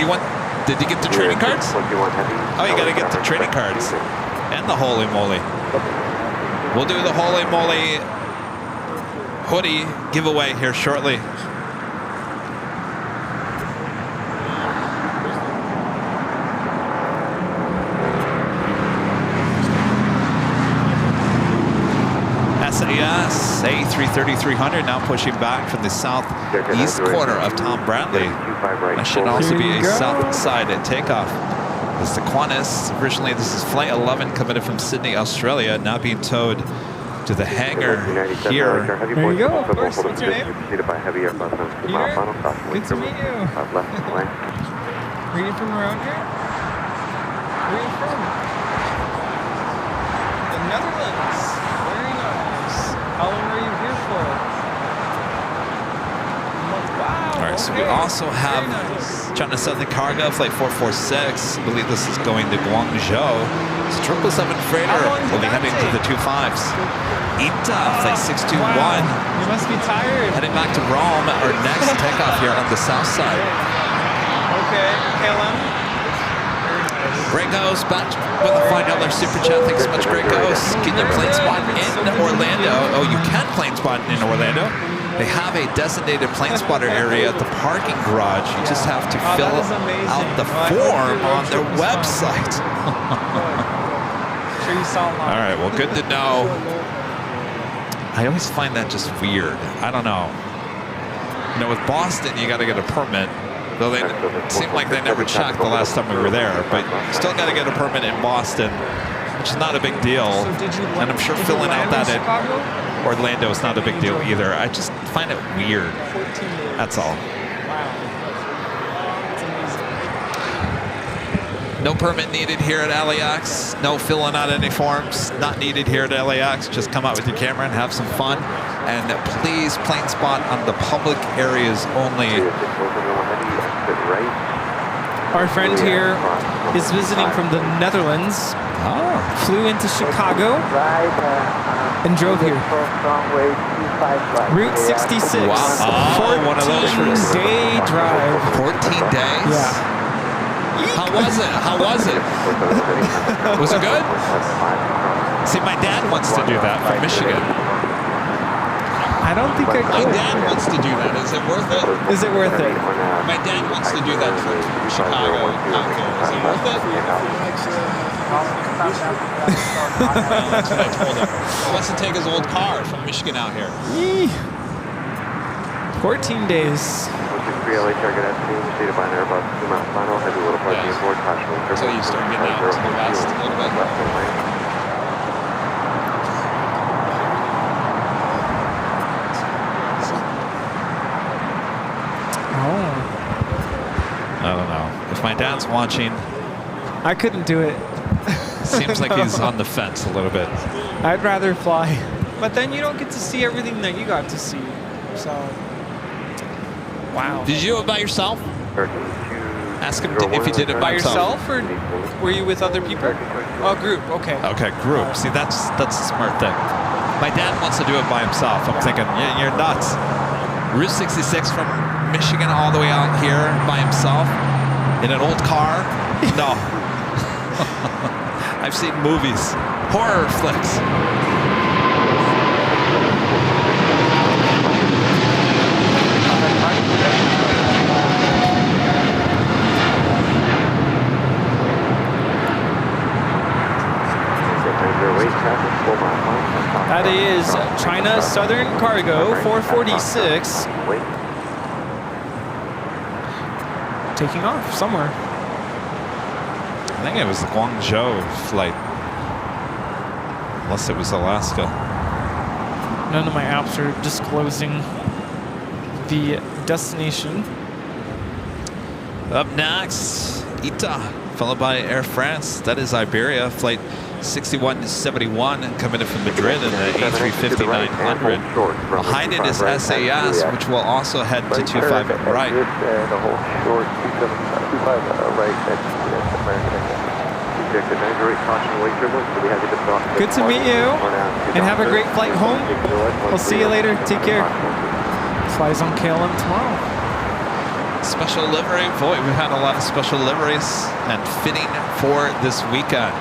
did you get the trading cards? Oh, you got to get the trading cards. And the holy moly. We'll do the holy moly hoodie giveaway here shortly. SAS A330-300 now pushing back from the southeast corner of Tom Bradley. That should also be a south side at takeoff. This is the Qantas. Originally, this is Flight 11 committed from Sydney, Australia, now being towed to the hangar here. There you go, of course. What's your name? Preceded by heavy Airbus Peter? Good to meet you. left away. Are you from around here? Where are you from? The Netherlands. Very nice. How long are you here for? Wow. All right, so we also have China Southern Cargo, Flight 446. I believe this is going to Guangzhou. It's 777 freighter. We'll be heading to the 25s. ITA, Flight 621. You must be tired. Heading back to Rome, our next takeoff here on the south side. Okay, KLM. Grey Ghost back with a $5 super chat. Thanks so much, Grey Ghost. Can you plane spot in Orlando? Oh, you can plane spot in Orlando. They have a designated plane spotter area at the parking garage. You just have to fill out the form on their website. Sure you saw All right, well, good to know. I always find that just weird. I don't know. You know, with Boston, you got to get a permit. Though they seemed like they never checked the last time we were there. But you still got to get a permit in Boston, which is not a big deal. And I'm sure filling out that in Orlando is not a big deal either. I just find it weird. That's all. No permit needed here at LAX. No filling out any forms. Not needed here at LAX. Just come out with your camera and have some fun. And please plane spot on the public areas only. Our friend here is visiting from the Netherlands. Flew into Chicago and drove here. Route 66. Wow. 14-day drive. 14 days? Yeah. How was it? How was it? Was it good? See, my dad wants to do that from Michigan. I don't think I could. My dad wants to do that. Is it worth it? Is it worth it? My dad wants to do that from Chicago out there. Is it worth it? That's what I told him. He wants to take his old car from Michigan out here. 14 days. So you start getting out to the west a little bit. I don't know. If my dad's watching, I couldn't do it. Seems like he's on the fence a little bit. I'd rather fly. But then you don't get to see everything that you got to see. So, wow. Did you do it by yourself? Ask him if he did it by yourself, or were you with other people? Oh, group. Okay. Okay, group. See, that's a smart thing. My dad wants to do it by himself. I'm thinking, yeah, you're nuts. Route 66 from Michigan all the way out here by himself in an old car? No. I've seen movies, horror flicks. That is China Southern Cargo 446. Taking off somewhere. I think it was the Guangzhou flight. Unless it was Alaska. None of my apps are disclosing the destination. Up next, ITA, followed by Air France. That is Iberia, flight 6171, coming in from Madrid in the A350-900. Behind it is SAS, which will also head to 25 right. The whole short 25 right at American. Good to meet you, and have a great flight home. We'll see you later. Take care. Flies on KLM tomorrow. Special livery. Boy, we've had a lot of special liveries and fitting for this weekend.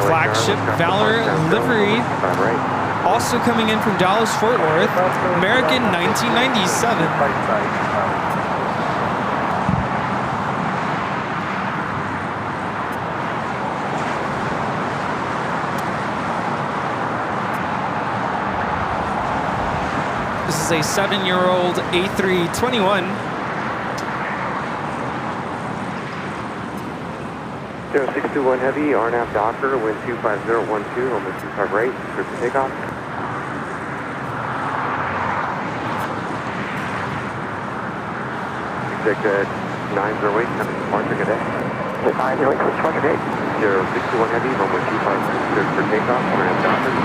Flagship Valor livery. Also coming in from Dallas Fort Worth. American 1997. This is a 7-year-old A321. 0621 Heavy, RNAV Docker, wind 25012, almost 25 right, clear for takeoff. Exec 908, coming departure, good day. 908, departure, good day. 0621 Heavy, runway 25, clear for takeoff, RNAV Docker.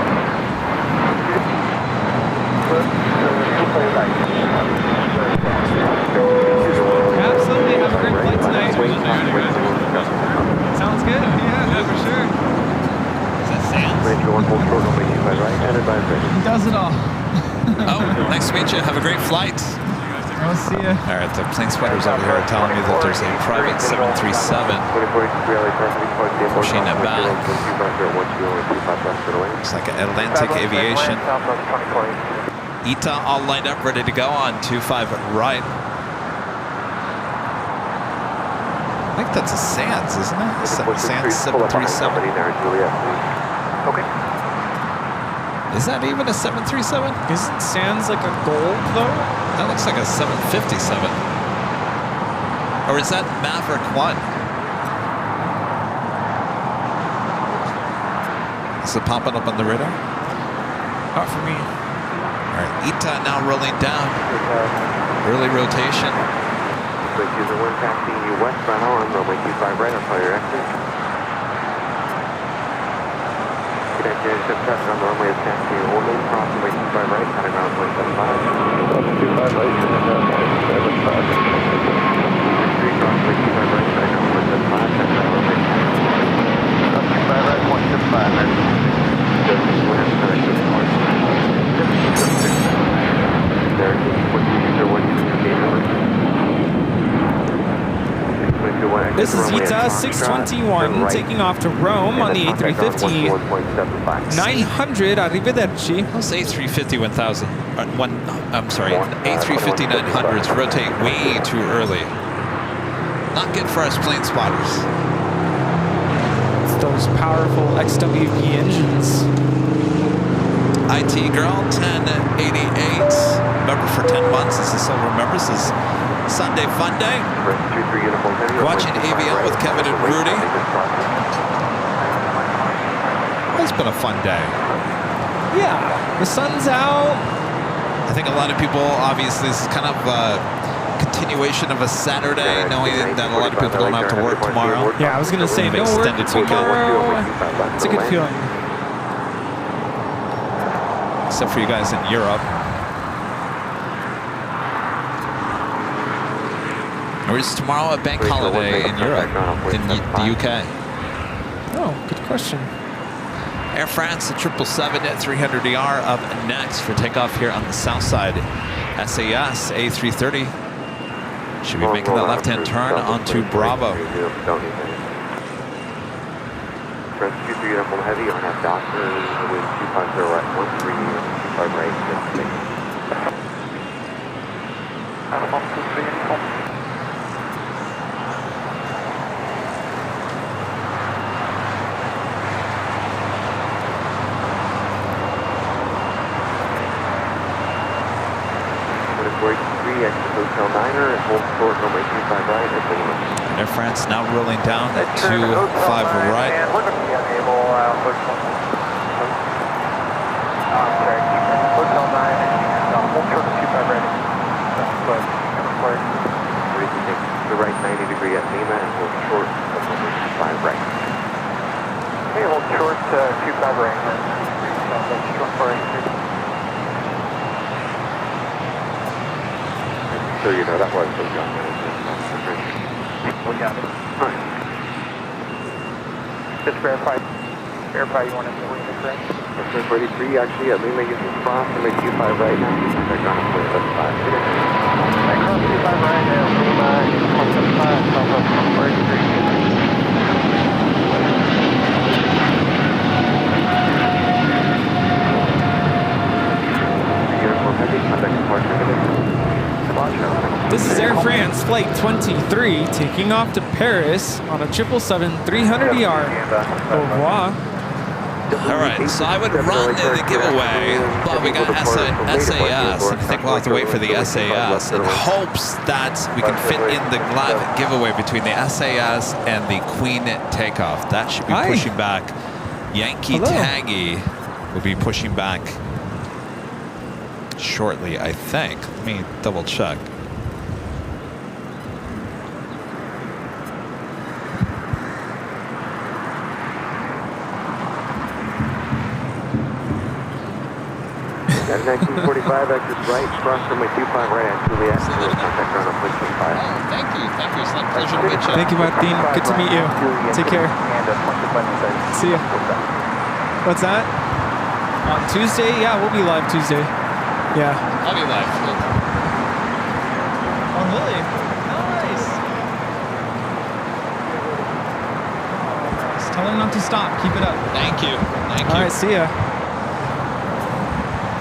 Absolutely, have a great flight tonight. Sounds good, yeah, for sure. Is that Sands? Range 1, hold short, runway 25 right, and advise ready. He does it all. Oh, nice to meet you. Have a great flight. I'll see you. All right, the plane spotters over here are telling me that there's a private 737 pushing it back. Looks like Atlantic Aviation. ITA all lined up, ready to go on 25 right. I think that's a Sands, isn't it? Sands 737. Okay. Is that even a 737? Isn't Sands like a gold though? That looks like a 757. Or is that Maverick 1? Is it popping up on the radar? Not for me. All right, ITA now rolling down. Early rotation. User 1 taxiing you westbound on runway 25 right on fire exit. Connected to press on the runway of taxiing only, cross runway 25 right, cutting around 175. 25 right, cutting around 175. 3 cross runway 25 right, cutting around 175, cutting around runway 25 right, 175 right. Just went and cutting to the mark. There, what user 1 user gate number. This is ITA 621 taking off to Rome on the A350 900. Arrivederci. Those A350 1000. I'm sorry, A350 900s rotate way too early. Not good for us plane spotters. It's those powerful XWP engines. IT girl 1088. Remember for 10 months, as the soul remembers, is Sunday Fun Day. Watching AVL with Kevin and Rudy. It's been a fun day. Yeah, the sun's out. I think a lot of people, obviously, this is kind of a continuation of a Saturday, knowing that a lot of people don't have to work tomorrow. Yeah, I was going to say, no work tomorrow. It's a good feeling. Except for you guys in Europe. Or is tomorrow a bank holiday in Europe, in the UK? Oh, good question. Air France, the 777 at 300ER up next for takeoff here on the south side. SAS A330 should be making that left-hand turn onto Bravo. France 23 Uniform Heavy on that Docker with 250 right, 1325 right, 6. Exit Hotel Niner and hold short runway 25 right at Lima. Air France now rolling down at 25 right. And we're going to be unable, Hotel 9 and hold short of 25 right. But we can take the right 90 degree at Lima and hold short of runway 25 right. Okay, hold short 25 right. Short for so you know that was so John. We got it. Alright. Just verify you want us to leave it, correct? That's 43, actually, at Lima using cross to make 25 right now. They're going to play 75. Cross 25 right now, Lima, 175, cross up 43. This is Air France Flight 23 taking off to Paris on a 777-300ER. Au revoir. All right, so I would run the giveaway, but we got SAS. I think we'll have to wait for the SAS in hopes that we can fit in the giveaway between the SAS and the Queen takeoff. That should be pushing back. Yankee Taggy will be pushing back shortly, I think. Let me double check. At 1945, exit right, cross runway 25 right at Juliet. Contact ground on 25. Thank you. It's like a pleasure to meet you. Thank you, Martin. Good to meet you. Take care. See ya. What's that? On Tuesday? Yeah, we'll be live Tuesday. Yeah. I'll be live. Oh, really? Nice. Just tell him not to stop. Keep it up. Thank you. All right, see ya.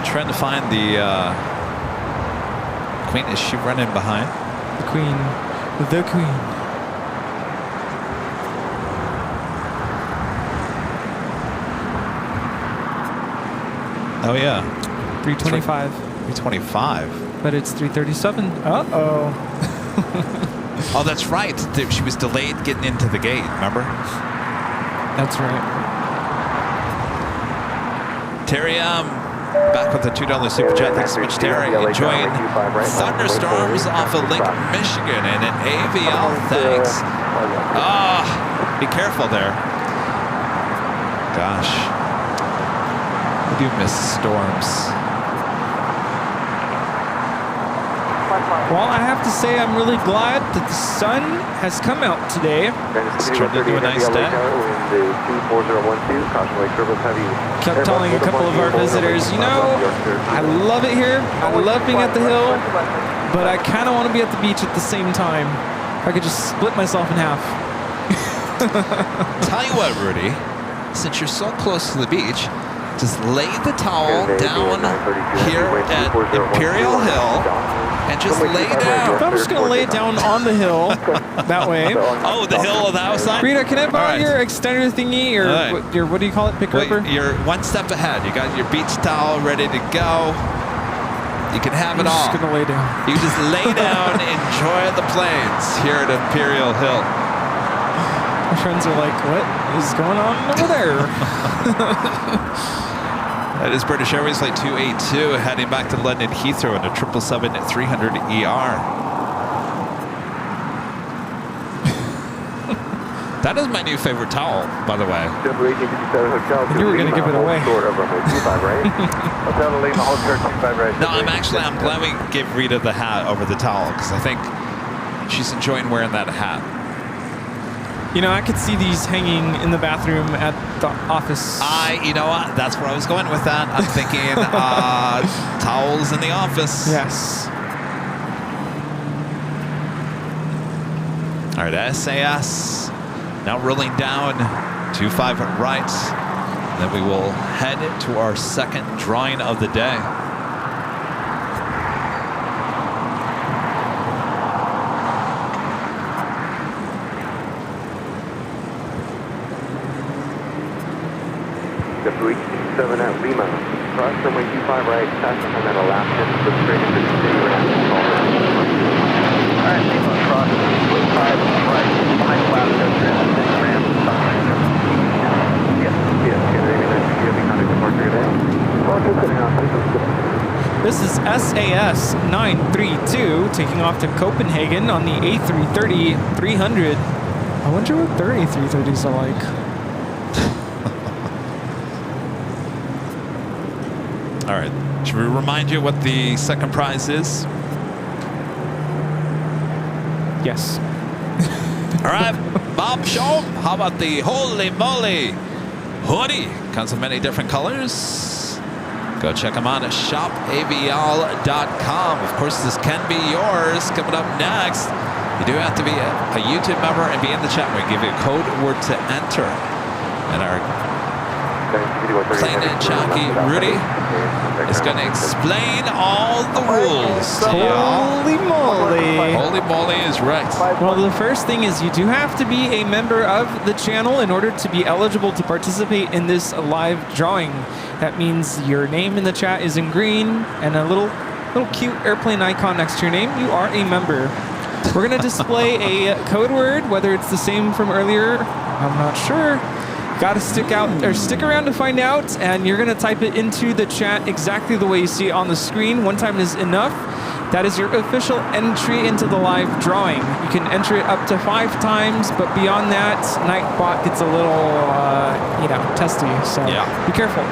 Trying to find the Queen. Is she running behind? The Queen. The Queen. Oh, yeah. 325. 325. But it's 337. Uh-oh. Oh, that's right. She was delayed getting into the gate, remember? That's right. Terry, back with the $2 Super Chat. Thanks so much, Terry. Enjoying thunderstorms off of Lake Michigan and an AVL. Thanks. Be careful there. Gosh. We do miss storms. Well, I have to say I'm really glad that the sun has come out today. It's turned into a nice day. Kept telling a couple of our visitors, you know, I love it here. I love being at the hill, but I kind of want to be at the beach at the same time. If I could just split myself in half. Tell you what, Rudy, since you're so close to the beach, just lay the towel down here at Imperial Hill and just lay down. I'm just going to lay it down on the hill that way. Oh, the hill on the outside? Rita, can I borrow your extender thingy or your, what do you call it, picker-upper? You're one step ahead. You got your beach towel ready to go. You can have it all. I'm just going to lay down. You just lay down, enjoy the plains here at Imperial Hill. My friends are like, what is going on over there? That is British Airways Flight 282 heading back to London Heathrow in a 777-300ER. That is my new favorite towel, by the way. You were going to give it away. No, I'm glad we gave Rita the hat over the towel because I think she's enjoying wearing that hat. You know, I could see these hanging in the bathroom at the office. You know what? That's where I was going with that. I'm thinking towels in the office. Yes. All right, SAS now rolling down 25 right. Then we will head to our second drawing of the day. W7 at Lima. Cross runway 25 right, tax and then Alaskan, the straight into the city ramp. Alright, Lima, cross 25 right, behind Alaska, city ramp. Yes, This is SAS 932 taking off to Copenhagen on the A330-300. I wonder what their A330s are like. All right, should we remind you what the second prize is? Yes. All right, Bob, show 'em. How about the holy moly hoodie? Comes in many different colors. Go check them out at shopavl.com. Of course, this can be yours. Coming up next, you do have to be a YouTube member and be in the chat. We give you a code word to enter. And our Plane and jockey Rudy is going to explain all the rules. Holy moly. Holy moly is right. Well, the first thing is you do have to be a member of the channel in order to be eligible to participate in this live drawing. That means your name in the chat is in green and a little cute airplane icon next to your name. You are a member. We're going to display a code word, whether it's the same from earlier, I'm not sure. Got to stick around to find out, and you're going to type it into the chat exactly the way you see it on the screen. One time is enough. That is your official entry into the live drawing. You can enter it up to 5 times, but beyond that, Nightbot gets a little, testy, so be careful.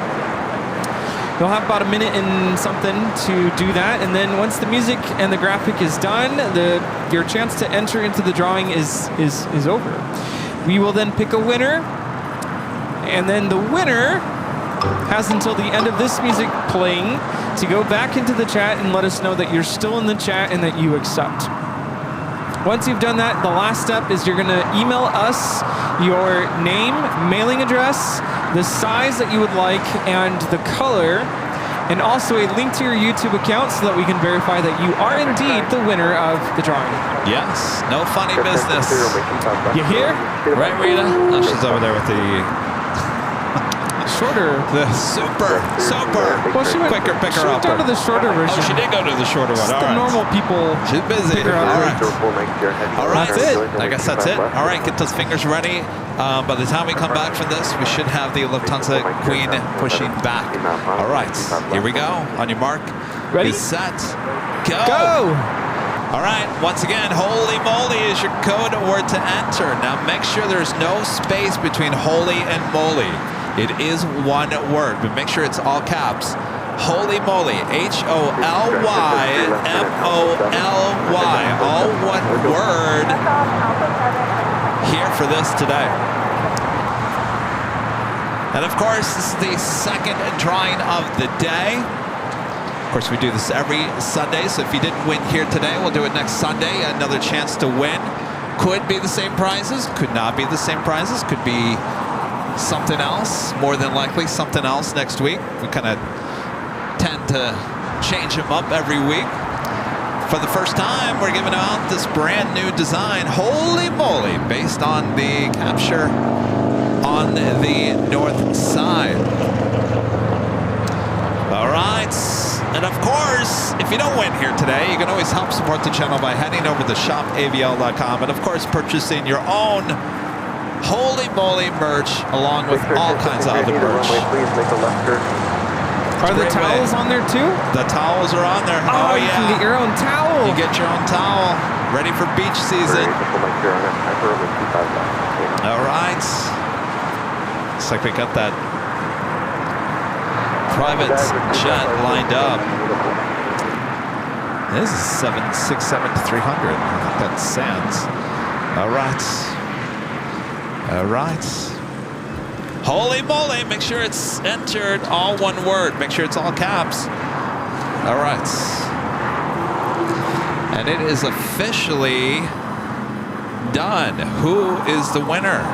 You'll have about a minute and something to do that, and then once the music and the graphic is done, your chance to enter into the drawing is over. We will then pick a winner, and then the winner has until the end of this music playing to go back into the chat and let us know that you're still in the chat and that you accept. Once you've done that, the last step is you're going to email us your name, mailing address, the size that you would like, and the color, and also a link to your YouTube account so that we can verify that you are indeed the winner of the drawing. Yes, no funny business. You hear? Right, Rita? Oh, she's over there with the shorter. The super. Well, she went quicker picker down upper. to the shorter version. Oh, she did go to the shorter one. Just All the right. normal people. She's busy. Picker All upper. right. All right. That's it. I guess that's it. All right, get those fingers ready. By the time we come back from this, we should have the Lufthansa Queen pushing back. All right, here we go. On your mark. Ready? Get set. Go! All right, once again, holy moly is your code word to enter. Now make sure there's no space between holy and moly. It is one word, but make sure it's all caps. Holy moly, H-O-L-Y-M-O-L-Y, all one word here for this today. And of course, this is the second drawing of the day. Of course, we do this every Sunday, so if you didn't win here today, we'll do it next Sunday. Another chance to win. Could be the same prizes, could not be the same prizes, could be something else, more than likely something else next week. We kind of tend to change them up every week. For the first time, we're giving out this brand new design, holy moly, based on the capture on the north side. All right, and of course, if you don't win here today, you can always help support the channel by heading over to shopavl.com and of course purchasing your own holy moly merch along with all kinds of other merch. Are the towels on there too? The towels are on there. Oh, you can get your own towel. You get your own towel. Ready for beach season. All right. Looks like we got that private jet lined up. This is 767-300. I think that's Sands. All right. All right. Holy moly, make sure it's entered all one word. Make sure it's all caps. All right. And it is officially done. Who is the winner?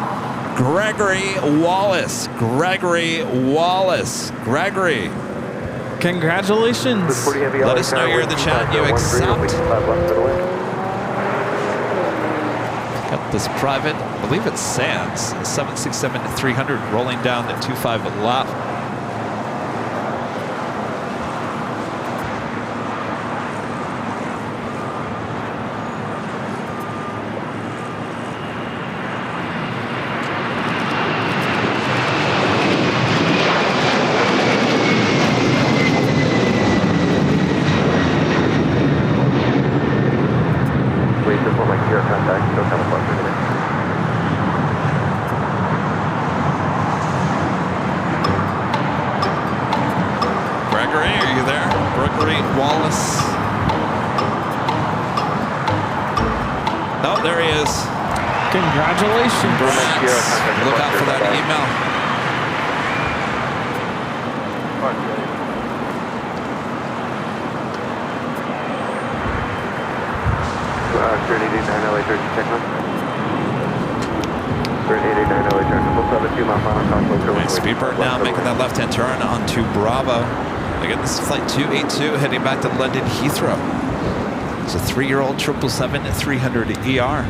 Gregory Wallace. Gregory Wallace. Gregory. Congratulations. Let us know you're in the chat. You accept. Got this private, I believe it's Sands, 767-300 rolling down to 25 left. Congratulations. Look out for that email. Turn 889 LA, check on. Turn 889 LA, check on. Right, Speedbird now making that left-hand turn onto Bravo. Again, this is flight 282 heading back to London Heathrow. It's a 3-year-old 777-300 ER.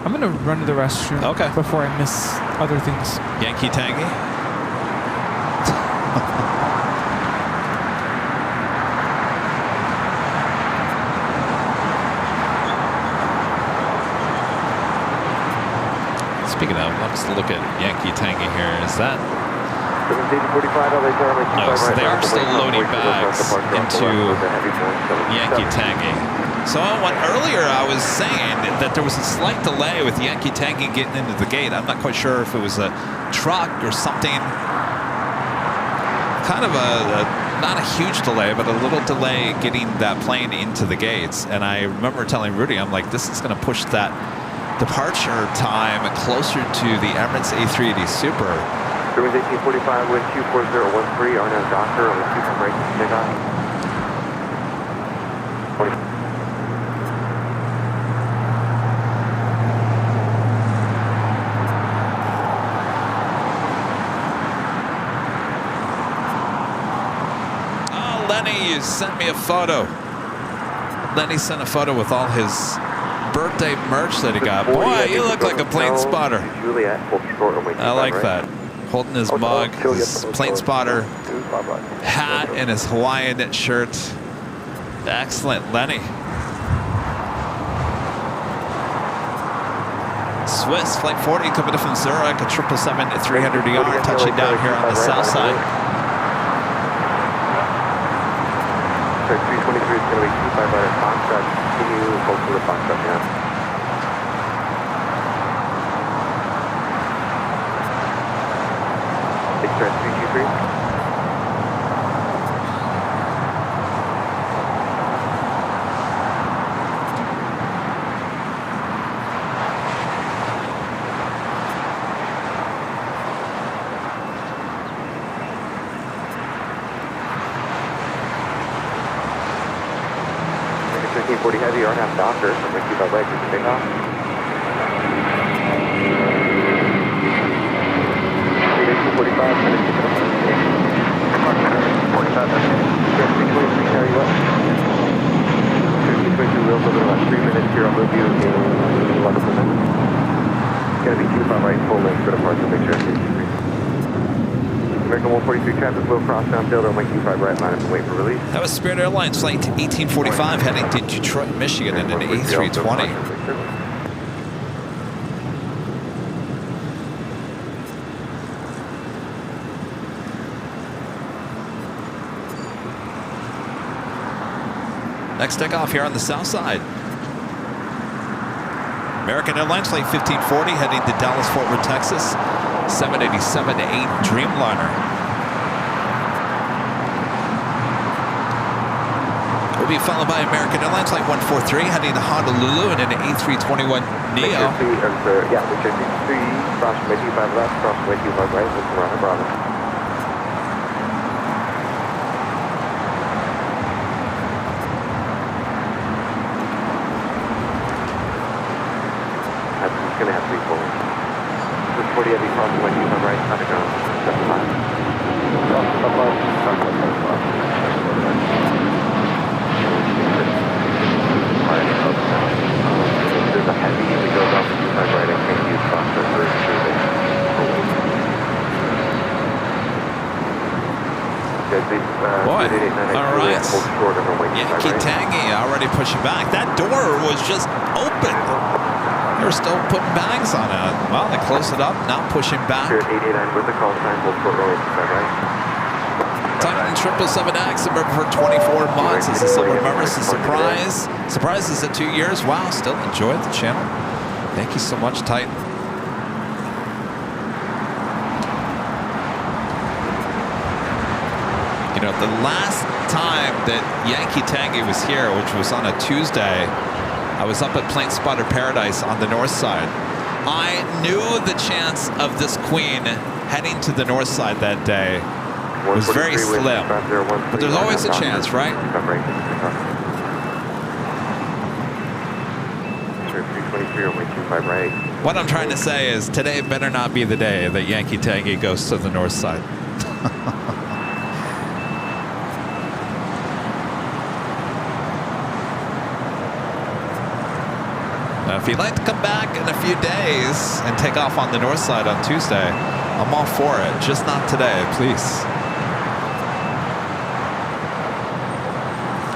I'm gonna run to the restroom before I miss other things. Yankee Tangy. Speaking of, let's look at Yankee Tangy here. Is that? No, so they are still loading bags into Yankee Tangy. So earlier I was saying that there was a slight delay with Yankee Tangy getting into the gate. I'm not quite sure if it was a truck or something. Kind of not a huge delay, but a little delay getting that plane into the gates. And I remember telling Rudy, I'm like, this is going to push that departure time closer to the Emirates A380 Super. Germans 1845 with 24013, RNAV Docker on the 2-time right to takeoff. Oh, Lenny, you sent me a photo. Lenny sent a photo with all his birthday merch that he got. Boy, you look like a plane spotter. I like that. Holding his mug, his plane spotter hat, and his Hawaiian knit shirt. Excellent, Lenny. Swiss Flight 40 coming in from Zurich, a 777-300ER, touching down here on the south side. 323 is going to be 25 right at Foxtrot. Continue hold to the Foxtrot now. Express 323. Heavy RNAV Docker, so I'm going to keep our legs as we take off. 345, 323, carry you up. 323, we'll go about 3 minutes here. I'll move you in 11%. It's going to be 25 right, full length for departure, make sure it's 323. American 143 traffic will cross downfield on 25 right, line up and wait for release. That was Spirit Airlines Flight 1845 heading to Detroit, Michigan in an A320. Next takeoff here on the south side. American Airlines Flight 1540 heading to Dallas, Fort Worth, Texas. 787-8 Dreamliner. Will be followed by American Airlines Flight 143 heading to Honolulu in an A321 Neo. Yeah, we should be 3, cross from 85 left, cross from 85 right, with Toronto Bravo. That's going to have to be full. 40 heavy crossing like on right, on the ground, 75. There's a heavy that goes off the side right, I can't use cross the first Boy, all right. Yankee Tangy already pushing back. That door was just open. They're still putting bags on it. Well, they closed it up, now pushing back. Here at 889 with the call sign, we'll short runway right. Titan 777X, remember for 24 months. This is still remember, this is Surprise. Surprise is at 2 years. Wow, still enjoy the channel. Thank you so much, Titan. You know, the last time that Yankee Tangy was here, which was on a Tuesday, I was up at Plane Spotter Paradise on the north side. I knew the chance of this queen heading to the north side that day was very slim. But there's always a chance, right? What I'm trying to say is today better not be the day that Yankee Tangy goes to the north side. Now, if you'd like to come back in a few days and take off on the north side on Tuesday, I'm all for it. Just not today, please.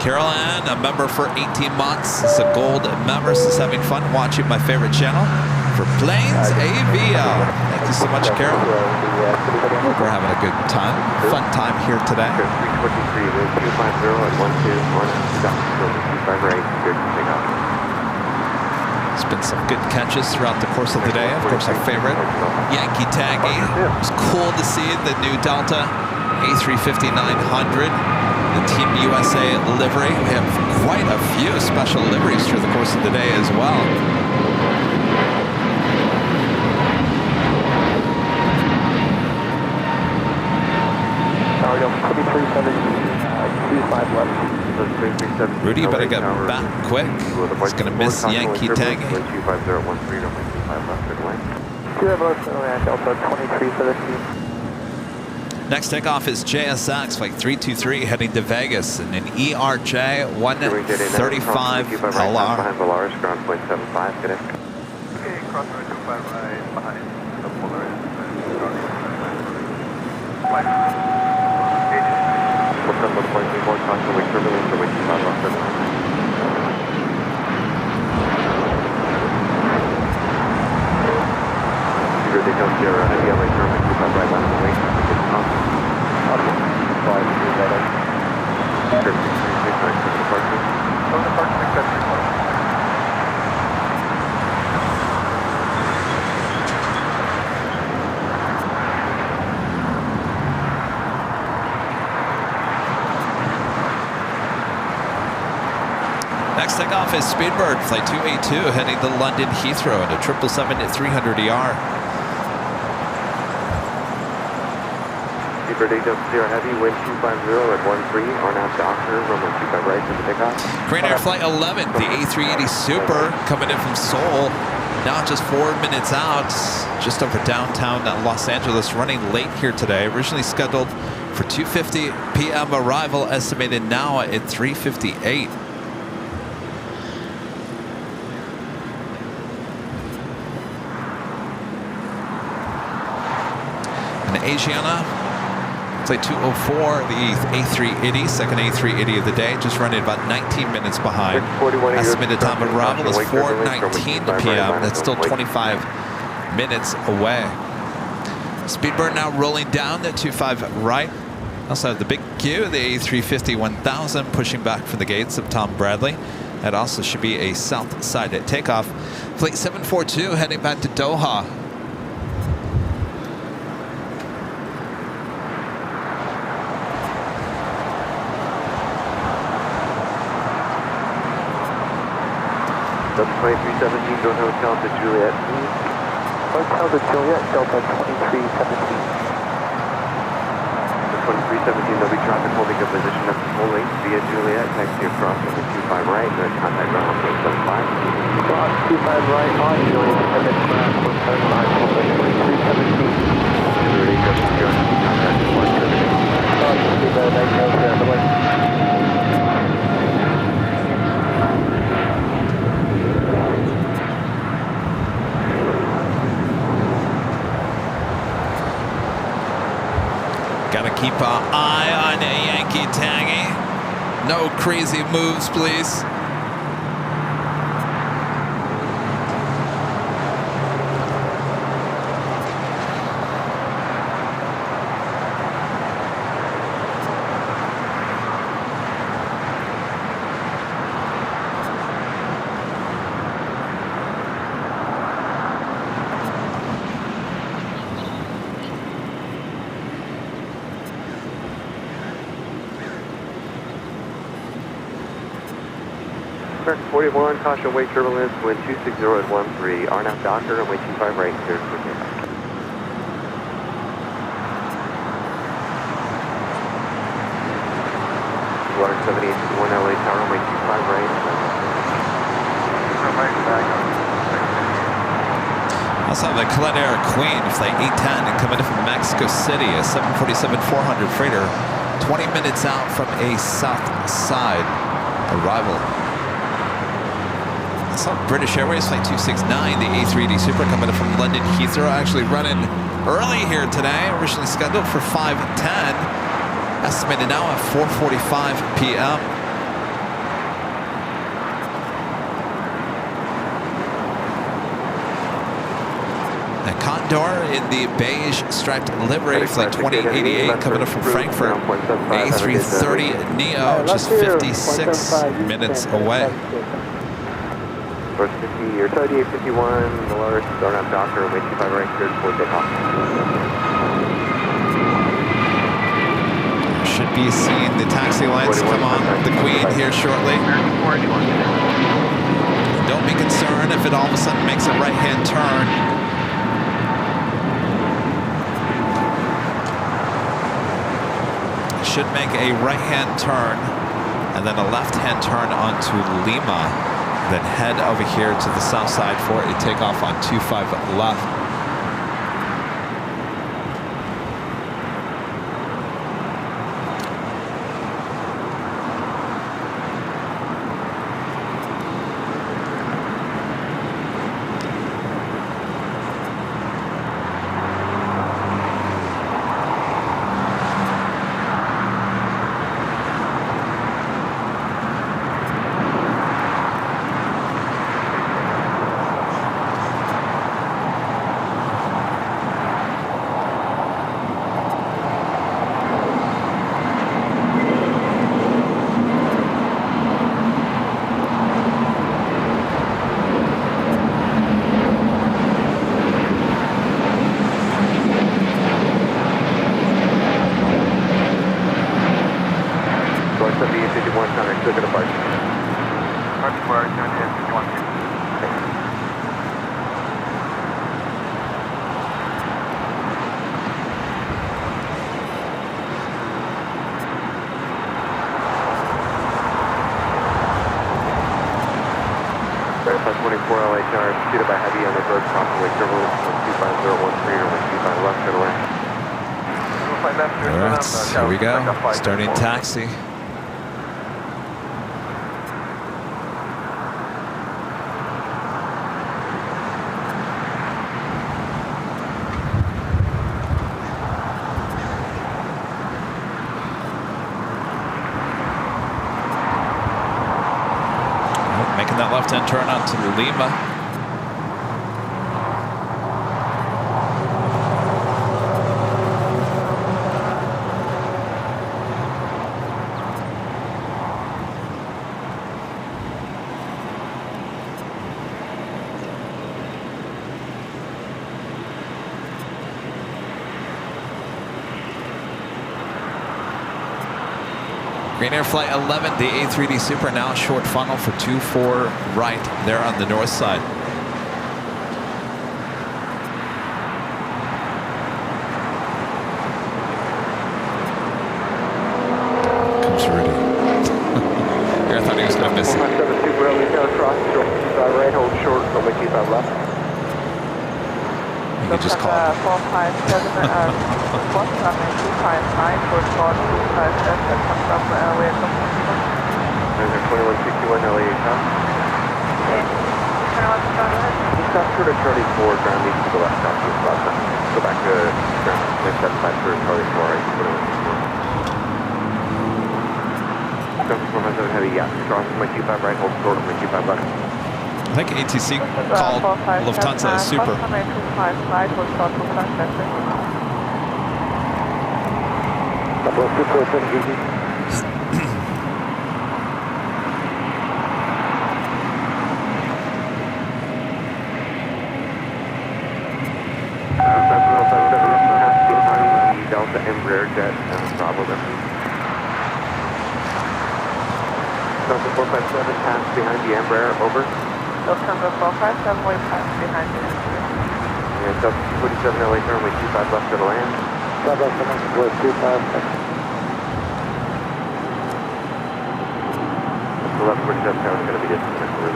Carol Ann, a member for 18 months, is a gold member. She's having fun watching my favorite channel for Planes AVL. Thank you so much, Carol. We're having a good time, fun time here today. 323, 250 at 121. It's been some good catches throughout the course of the day. Of course, our favorite, Yankee Tangy. It was cool to see the new Delta A350-900, the Team USA livery. We have quite a few special liveries through the course of the day as well. Rudy, you better get back quick. He's going to miss Yankee Tangy. Next takeoff is JSX, flight 323, heading to Vegas in an ERJ 135 LR. Behind Polaris, ground point 75, get it. Okay, cross runway 25 right behind the Polaris. What's up, 1.34, constant wake turbulence, or wake 25 off the Zero details, Sierra, heavy LA turbulence, 25 right left, wake, it's constant. Awesome. 5, 2, right up. Script 639, departure. Oh, departure, accept your Next takeoff is Speedbird, flight 282, heading to London Heathrow in a 777 at 300ER. Speedbird 800 heavy, wind 250 at 13, on out doctor, runway 25 right for the takeoff. Korean Air Flight 11, the A380 Super, coming in from Seoul. Now just 4 minutes out, just over downtown Los Angeles, running late here today. Originally scheduled for 2:50 p.m. arrival, estimated now at 3:58. Asiana, flight 204, the A380, second A380 of the day, just running about 19 minutes behind. Estimated time of arrival is 4:19 p.m. That's still 25 minutes away. Speedbird now rolling down at 25 right. Also have the big Q, the A350-1000, pushing back from the gates of Tom Bradley. That also should be a south side at takeoff. Flight 742 heading back to Doha. Delta 2317, go hotel to Juliet. Hotel to Juliet, Delta 2317. The 2317, there'll be traffic holding a position up to full length via Juliet, taxi across on the 25 right, and then contact ground on 75. Cross 25 right on Juliet, and then ground on 75, 2317. Juliet, contact 178. Gotta keep an eye on a Yankee Tangy. No crazy moves, please. American 41, caution wake turbulence, wind 260 at 13. RNAV Docker, runway 25 right, cleared for takeoff. Water 7851 LA Tower, runway 25 right. Also have the Colette Air Queen, flight 810, coming in from Mexico City, a 747-400 freighter, 20 minutes out from a south side arrival. I saw British Airways flight 269, the A380 Super, coming in from London Heathrow, actually running early here today, originally scheduled for 5:10, estimated now at 4:45 p.m. Condor in the beige striped livery, flight 2088, coming up from Frankfurt, A330 Neo, just 56 minutes away. Source 50, or 3851, Dolores, RNAV Docker, runway 25 right, cleared for takeoff. Should be seeing the taxi lights come on the Queen here shortly. Don't be concerned if it all of a sudden makes a right-hand turn. Should make a right-hand turn and then a left-hand turn onto Lima, then head over here to the south side for a takeoff on 25 left. Here we go, starting taxi. Making that left-hand turn onto Lima. Green Air Flight 11, the A380 Super, now short funnel for 24 right there on the north side. Comes Rudy. Here, I thought he was going to miss it. Super early, cross, right, hold short, runway 25 left. You could just call it. 457, what's runway 259, short short, 257, comes up, way up. There's a 2161 LA top. Okay. 2161, just after the Charlie 4, ground needs to go left, stop to the spot. Go back to ground, 975 for Charlie 4, right, 2161. Come from 17 heavy, yeah, cross my 25 right, hold short, my 25 left. I think ATC called Lufthansa a Super. Delta Embraer jet, Bravo. Delta 457, pass behind the Embraer, over. Lufthansa 457, we pass behind the Embraer. And Delta 47, LA, runway 25 left to the land. Southwest runway 25. The left 47 tower is going to be disconnected.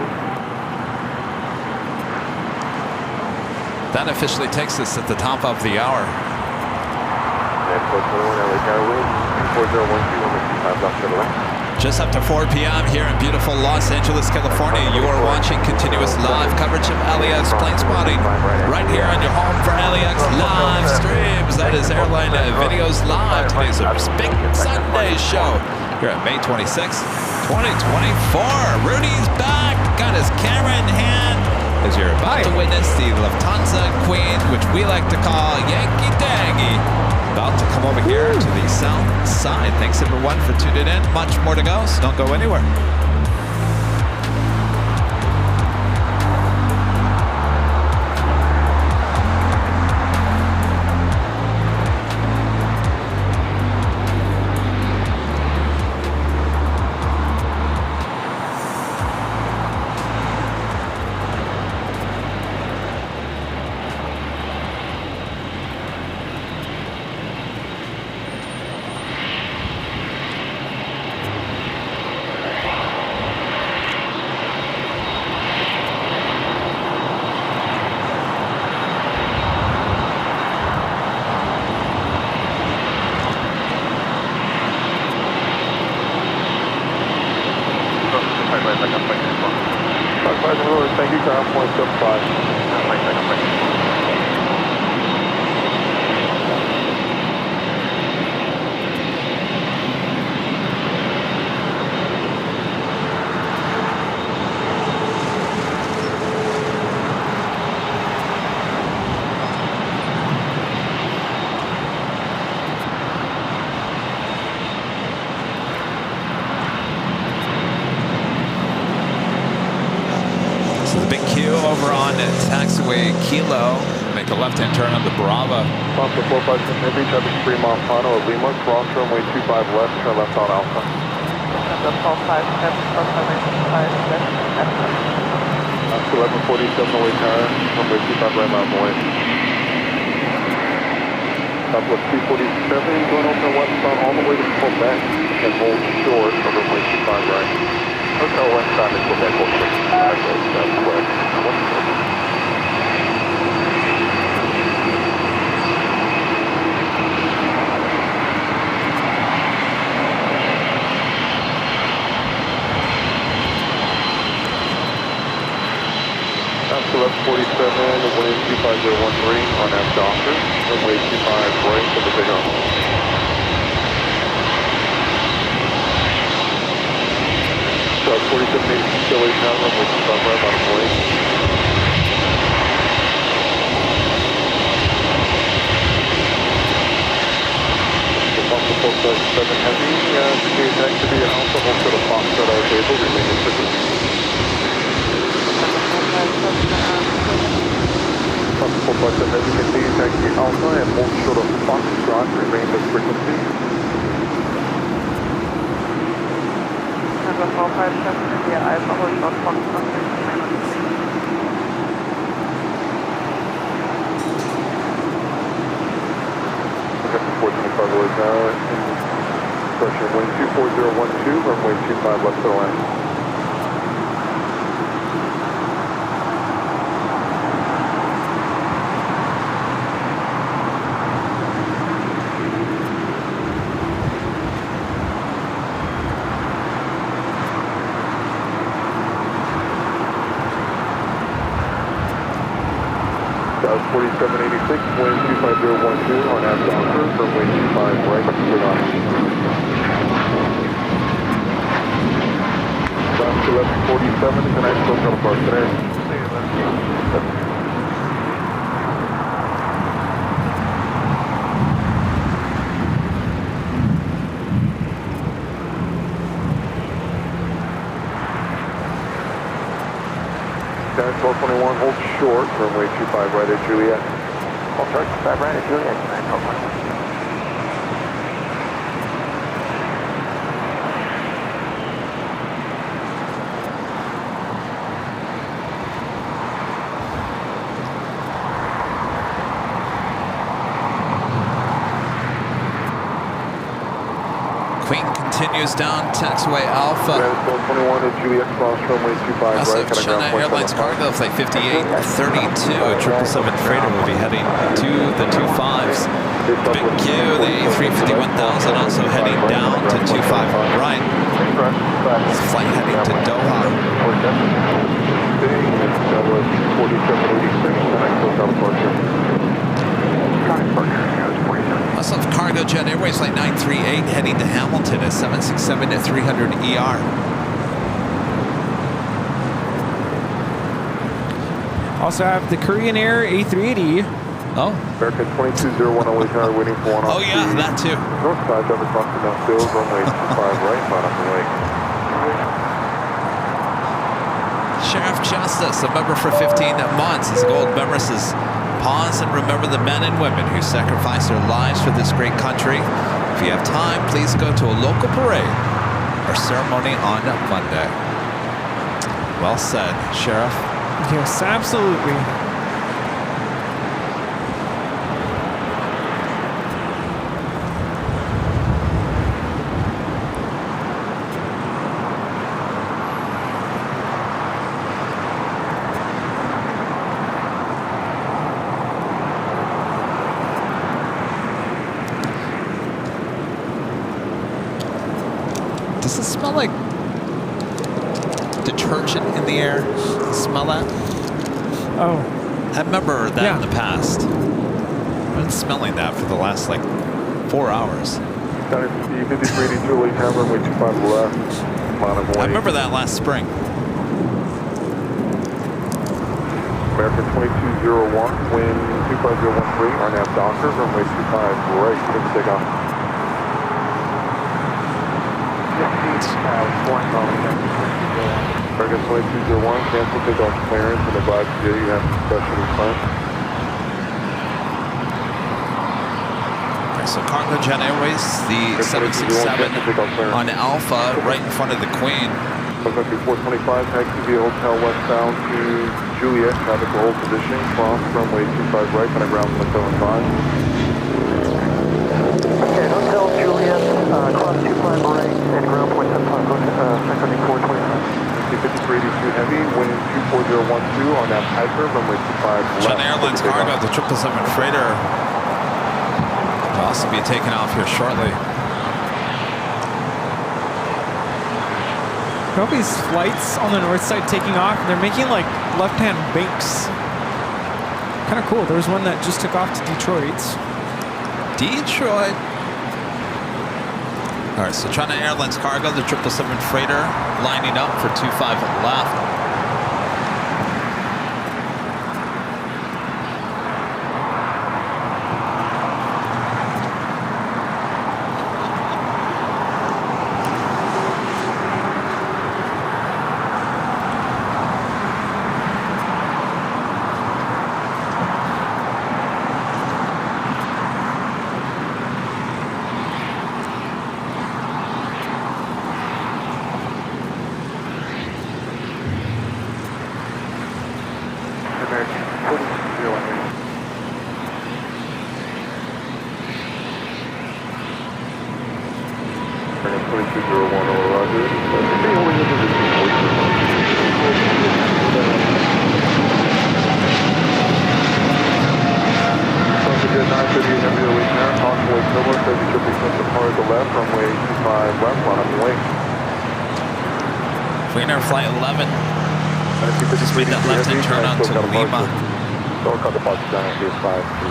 That officially takes us at the top of the hour. And 421 LA tower wind, 4012, runway 25 left to the land. Just up to 4 p.m. here in beautiful Los Angeles, California. You are watching continuous live coverage of LAX plane spotting right here on your home for LAX live streams. That is Airline Videos Live. Today's a big Sunday show here on May 26th, 2024. Rudy's back, got his camera in hand as you're about to witness the Lufthansa Queen, which we like to call Yankee Dangy, about to come over here to the south side. Thanks everyone for tuning in. Much more to go, so don't go anywhere. Thank you, ground point 75. Over on taxiway Kilo, make a left-hand turn on the Brava. Foster 457 Heavy, traffic 3 mile final of Lima, cross runway 25 left, turn left on Alpha. Lufthansa 457, cross runway 25 left, After 1147 away turn, runway 25 right mile away. Southwest 247, going over westbound all the way to Quebec and hold short of runway 25 right. Hotel westbound to Quebec, hold short. Southwest. After 1147, wind 25013 on F Doctor, runway 25 right for the big arm. South 4780 still 8 now, runway 25 right, bottom way. Foster 457 Heavy, engage activity and Alpha, hold to the Foxtrot our table, remain in frequency. Foster 457 Heavy, continue taxi Alpha and hold short of Foxtrot, remain in frequency. Lufthansa 457, India Alpha, hold short Foxtrot, remain on frequency. We're 425 was pressure wind 24012, runway 25 left to the land. South 4786, wind 25012 on F Doctor, runway 25 right, clear on. South 1147, tonight's Hotel Park today. Tower 1221, hold short, runway 25 right at Juliet. Hold short, 25 right at Juliet, 912. Queen continues down taxiway Alpha. 21 to Juliet Cross, runway 25 Also, right. China Airlines cargo flight 5832, a 777 freighter will be heading to the 25s. Big Q, the A350-1000 also heading down to 25 right. Flight heading to Doha. Also, Cargo Jet Airways Flight 938 heading to Hamilton at 767 to 300 ER. Also have the Korean Air A380. Oh. American 2201 away tower waiting for 1 Oh yeah, that too. North side, double crossing down field, runway 25 right, bottom of the way. Sheriff Justice, a member for 15 months. His gold member says, pause and remember the men and women who sacrificed their lives for this great country. If you have time, please go to a local parade or ceremony on Monday. Well said, Sheriff. Yes, absolutely. Does it smell like detergent in the air? Smell that? Oh. I remember that in the past. I've been smelling that for the last like 4 hours. I remember that last spring. American 2201, wind 25013, RNAV Docker, runway 25 right, clear for takeoff. American 2201, cancel takeoff clearance and advise today you have discussion with plan. So Cargo Jet Airways, the 767 on Alpha, right in front of the Queen. 425, taxi via Hotel westbound to Juliet, traffic to hold position, cross runway 25 right, on a ground 175. Okay, Hotel Juliet, cross 25 right, and ground point 75, seconding 425. 5382 heavy, wind 24012 on that Piper, runway 25 left. China Airlines cargo, the 777 freighter will also be taking off here shortly. All these flights on the north side taking off, and they're making like left-hand banks. Kind of cool. There's one that just took off to Detroit. Detroit. All right, so China Airlines cargo, the 777 freighter, lining up for 25 left. Flight 11. Just made that left-hand turn on to Lima. Don't cut the box down to 5 to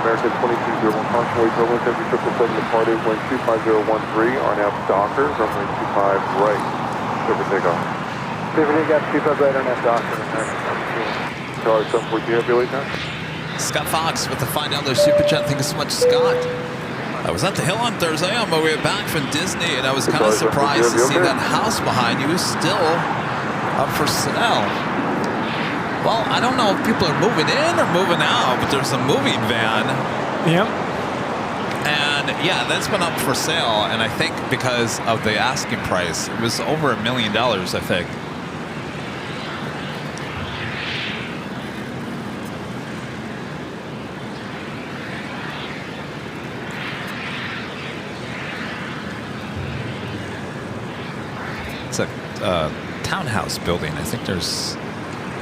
American 2201, Conway Turbulence, every 777 departed, wind 25013, RNAV Docker, runway 25 right, clear for takeoff. Clear for takeoff, 25 right, RNAV Docker, Charlie 742, have you late now? Scott Fox with the $5 super chat. Thank you so much, Scott. I was at the Hill on Thursday on my way back from Disney, and I was kind of surprised to see that house behind you is still up for sale. Well, I don't know if people are moving in or moving out, but there's a moving van. Yep. And yeah, that's been up for sale. And I think because of the asking price, it was over $1 million, I think. It's a townhouse building. I think there's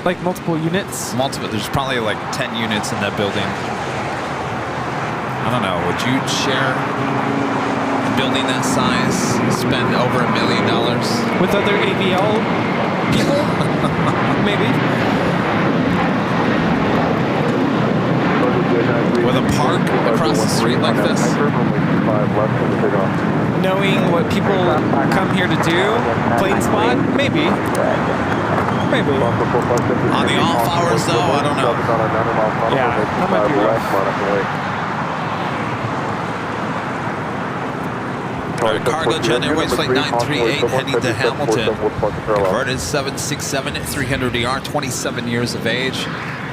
like multiple units. There's probably like 10 units in that building. I don't know. Would you share a building that size? Spend over $1 million with other AVL people? Maybe. With a park across the street like this. Knowing what people come here to do, plane spot, maybe. Maybe. On the off hours, though, I don't know. Yeah, that might be rough. Cargo Jet Airways Flight 938 heading to Hamilton. Converted 767 at 300ER, 27 years of age.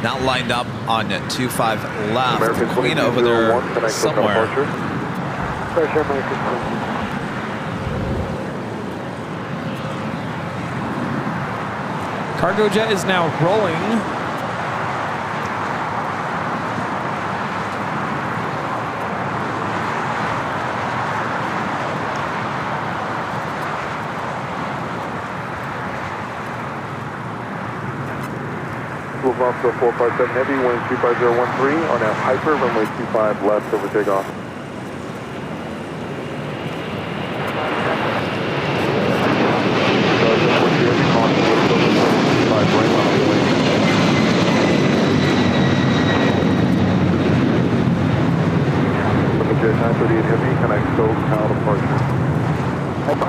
Now lined up on 25 left. Queen over there somewhere. Cargo jet is now rolling. Oscar 457 Heavy, wind 25013 on a Hyper, runway 25 left over takeoff.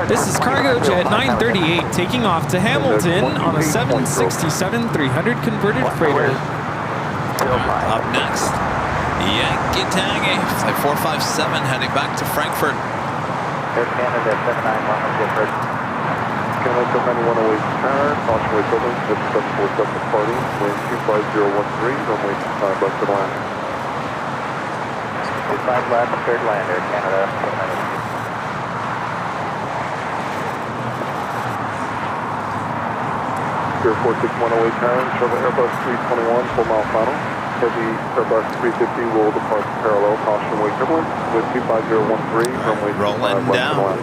This is Cargo Jet 938 taking off to Hamilton on a 767-300 converted freighter. Up next, Yankee Tangy, flight 457 heading back to Frankfurt. Air Canada 791 Gilbert. Canada 791 away turn, caution away building, 747 departing, wind 25013, runway 25 left to land. 25 left, cleared land, Air Canada 791. Air 461 away turn, Chevrolet Airbus 321, full mile final. Heavy Airbus 350 will depart parallel, caution away turbulence, with 25013, runway 25 left to land.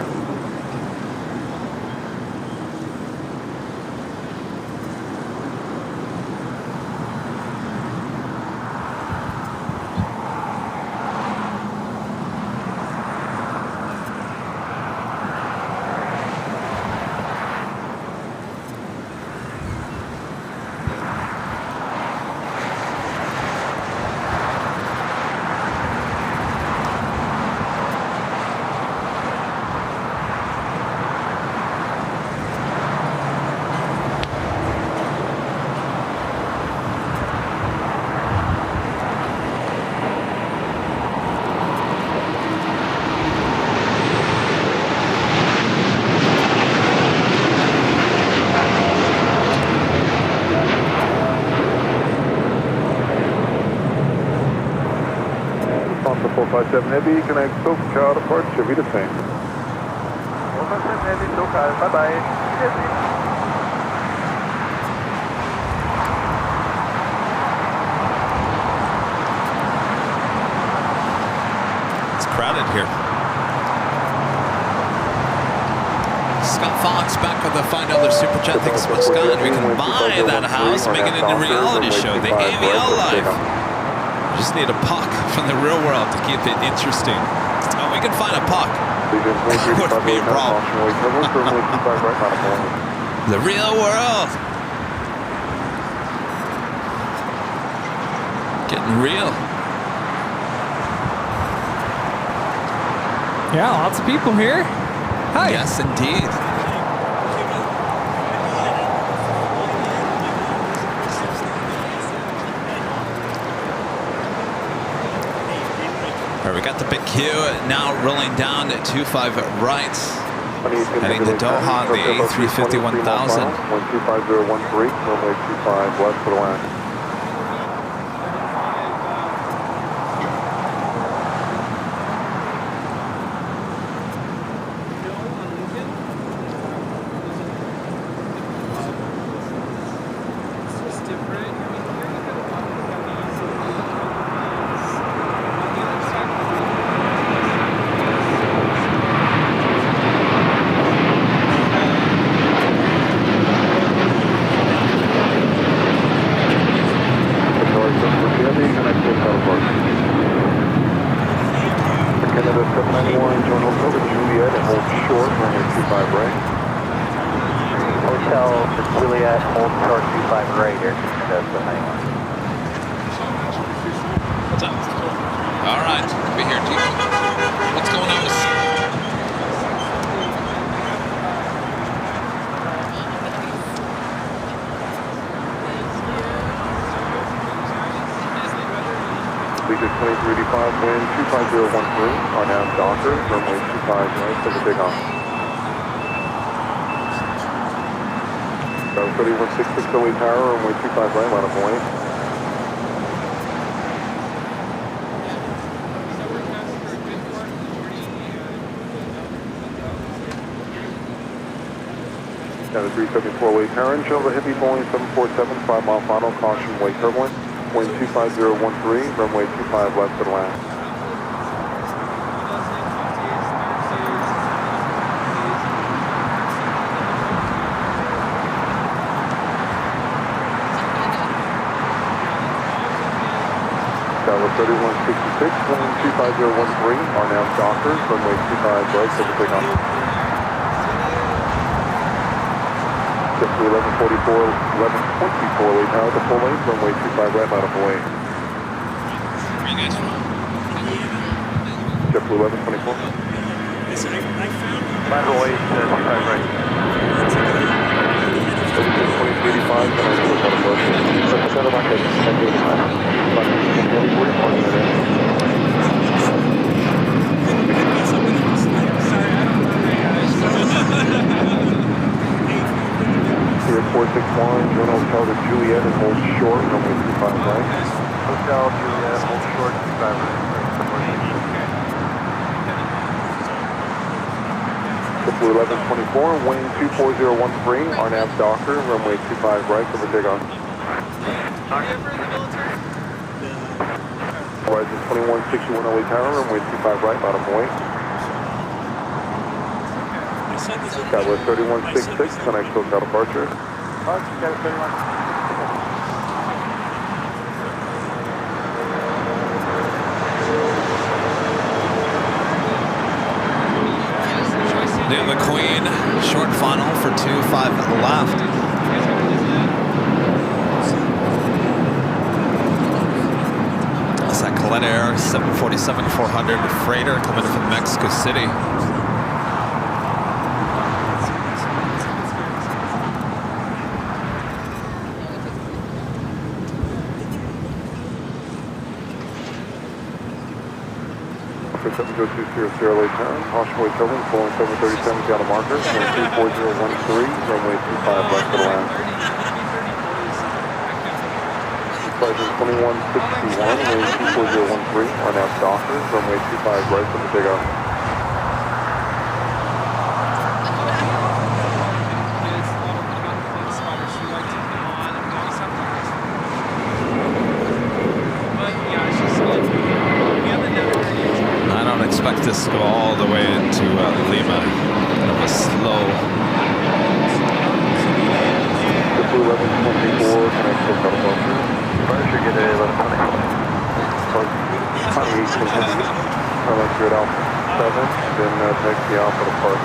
Response to 457 Heavy, connect SoCal depart, should be the same. 457 Heavy, SoCal, bye-bye. It's crowded here. Scott Fox back with the $5 super chat. Thanks so much, Scott. We can buy that house, make it into a reality show, the AVL Life. We just need a puck from the real world to keep it interesting. Oh, we can find a puck. That wouldn't be a problem. The real world. Getting real. Yeah, lots of people here. Hi. Yes, indeed. All right, we got the big queue now rolling down to 25 right. Heading to Doha, the A350-1000. 125013, runway 25 left for the land. Got a 374 weight turn, show the Hippie Boeing 747, 5 mile final, caution, weight turbulent, wind 25013, runway 25 left to the land. Tower 3166, wind 25013, are now Dockers, runway 25 right, over takeoff. 1144, 1124, lead now at the full length, runway 25 right, line up away. JetBlue 1124. Line away, 25 right. 2385, and I still got a motion. Center back at 1085. 461, Join Hotel to Juliet and hold short, runway 25 right. Hotel Juliet, hold short, 25 right. JetBlue 1124, wind 24013, RNAV Docker, runway 25 right, over takeoff. Horizon 2161 LA Tower, runway 25 right, bottom way. Skyway 3166, connect SoCal departure. Near the Queen, short final for 25 left. That's that Colette Air 747-400 freighter coming from Mexico City. Go to Sierra Lake Town, caution weight turbulence, Boeing 737 got a marker, 24013, runway 25 left for the land. Horizon 2161, wind 24013, RNAV Dockers, runway 25 right for the takeoff. Expect this to go all the way into Lima. Kind of a slow. JetBlue 1124, connect SoCal departure. Departure, get a 1124. 28, Airline at Alpha 7, then taxi Alpha to Park.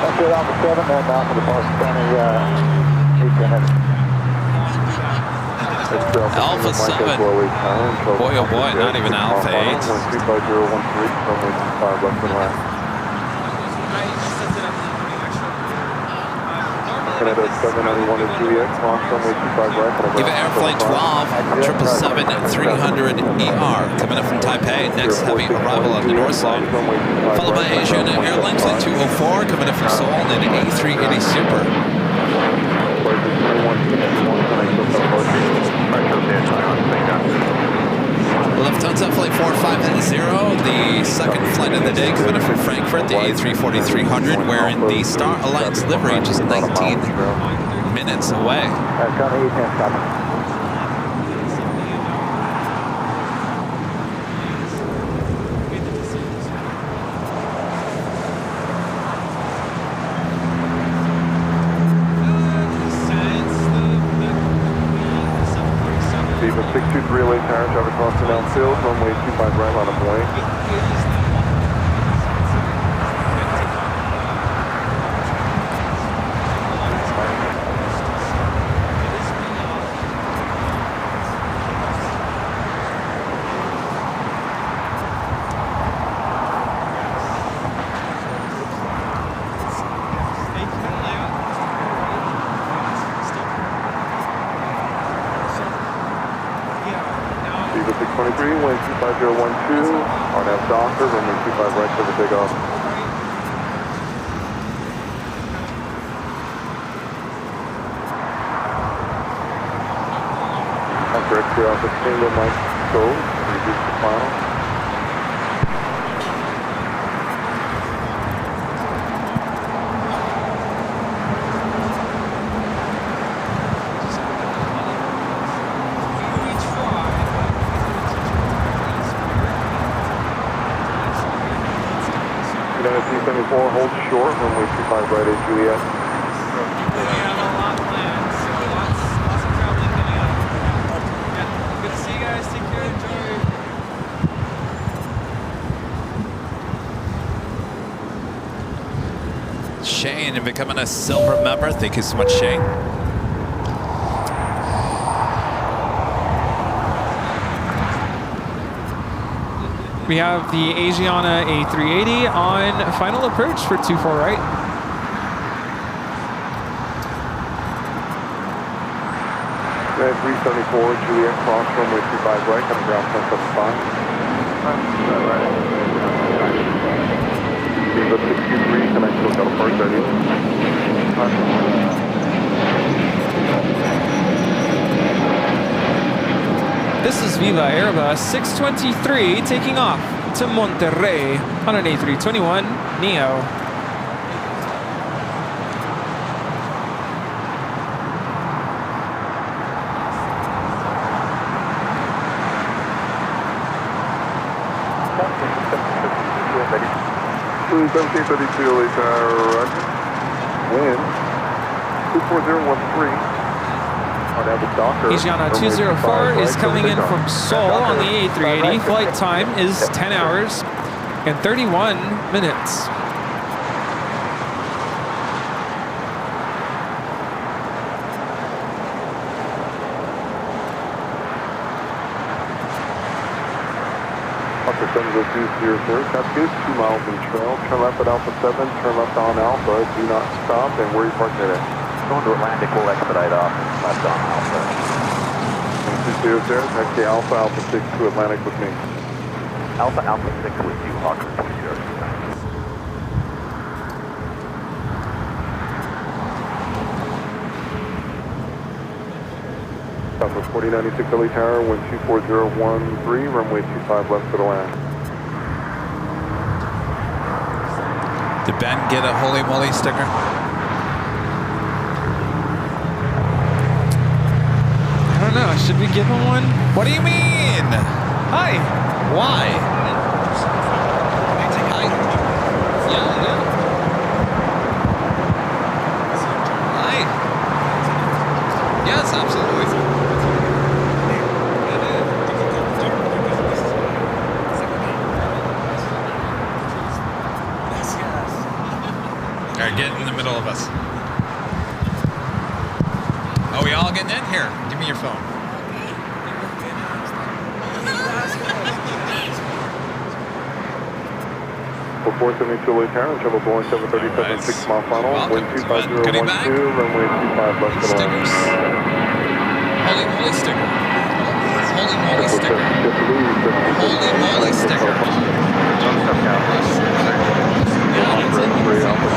Alpha Alpha 7, then Alpha to Park, 1800. Alpha 7. Boy, oh boy, not even Alpha 8. 25013, runway 25 left and left. Canada 791 is Juliet, cross runway 25 right. Eva Air Flight 12, 777-300ER, coming up from Taipei. Next heavy arrival on the north side. Followed by Asiana Airlines Flight 204, coming up from Seoul in an A380 Super. Lufthansa Flight 4590, the second flight of the day, coming up from Frankfurt, the A340-300, wearing the Star Alliance livery, just 19 minutes away. Viva 623 LA Tower, traffic cross to Mount Field, runway 25 right, line of way. Viva 623, wind 25012, RNAV Docker, runway 25 right for the takeoff. After exit off the single mic goes, reduce the final. United 374, hold short, runway 25 right at Juliet. Good to see you guys. Take care. Enjoy. Shane, you're becoming a silver member. Thank you so much, Shane. We have the Asiana A380 on final approach for 24 right. United 374, Juliet, cross runway 25 right, coming ground 1075. Viva 623, connect to Hotel Park, ready. This is Viva Airbus 623 taking off to Monterrey on an A321 Neo. Blue 1732 LA Tower, wind 24013. Asiana 204 is coming in from Seoul on the A380. Flight time is 10 hours and 31 minutes. Alpha 702, that's good, 2 miles in trail. Turn left at Alpha 7, turn left on Alpha, do not stop, and where are you parking it at? Going to Atlantic, we'll expedite off left on Alpha. 200, taxi Alpha, Alpha 6 to Atlantic with me. Alpha 6 with you, Hawker 20. Alpha 4096 LA Tower, wind 24013, runway 25 left for the land. Did Ben get a holy moly sticker? I don't know. Should we give him one? What do you mean? Hi. Why? Hi. Yeah. Hi. Yes, absolutely. All right, get in the middle of us. Are we all getting in here? Give me your phone. 472 late turn, travel Boeing 737, 6 mile final, wind 25012, runway 25 left to the line. Holy moly sticker. Holy moly sticker. Holy moly sticker.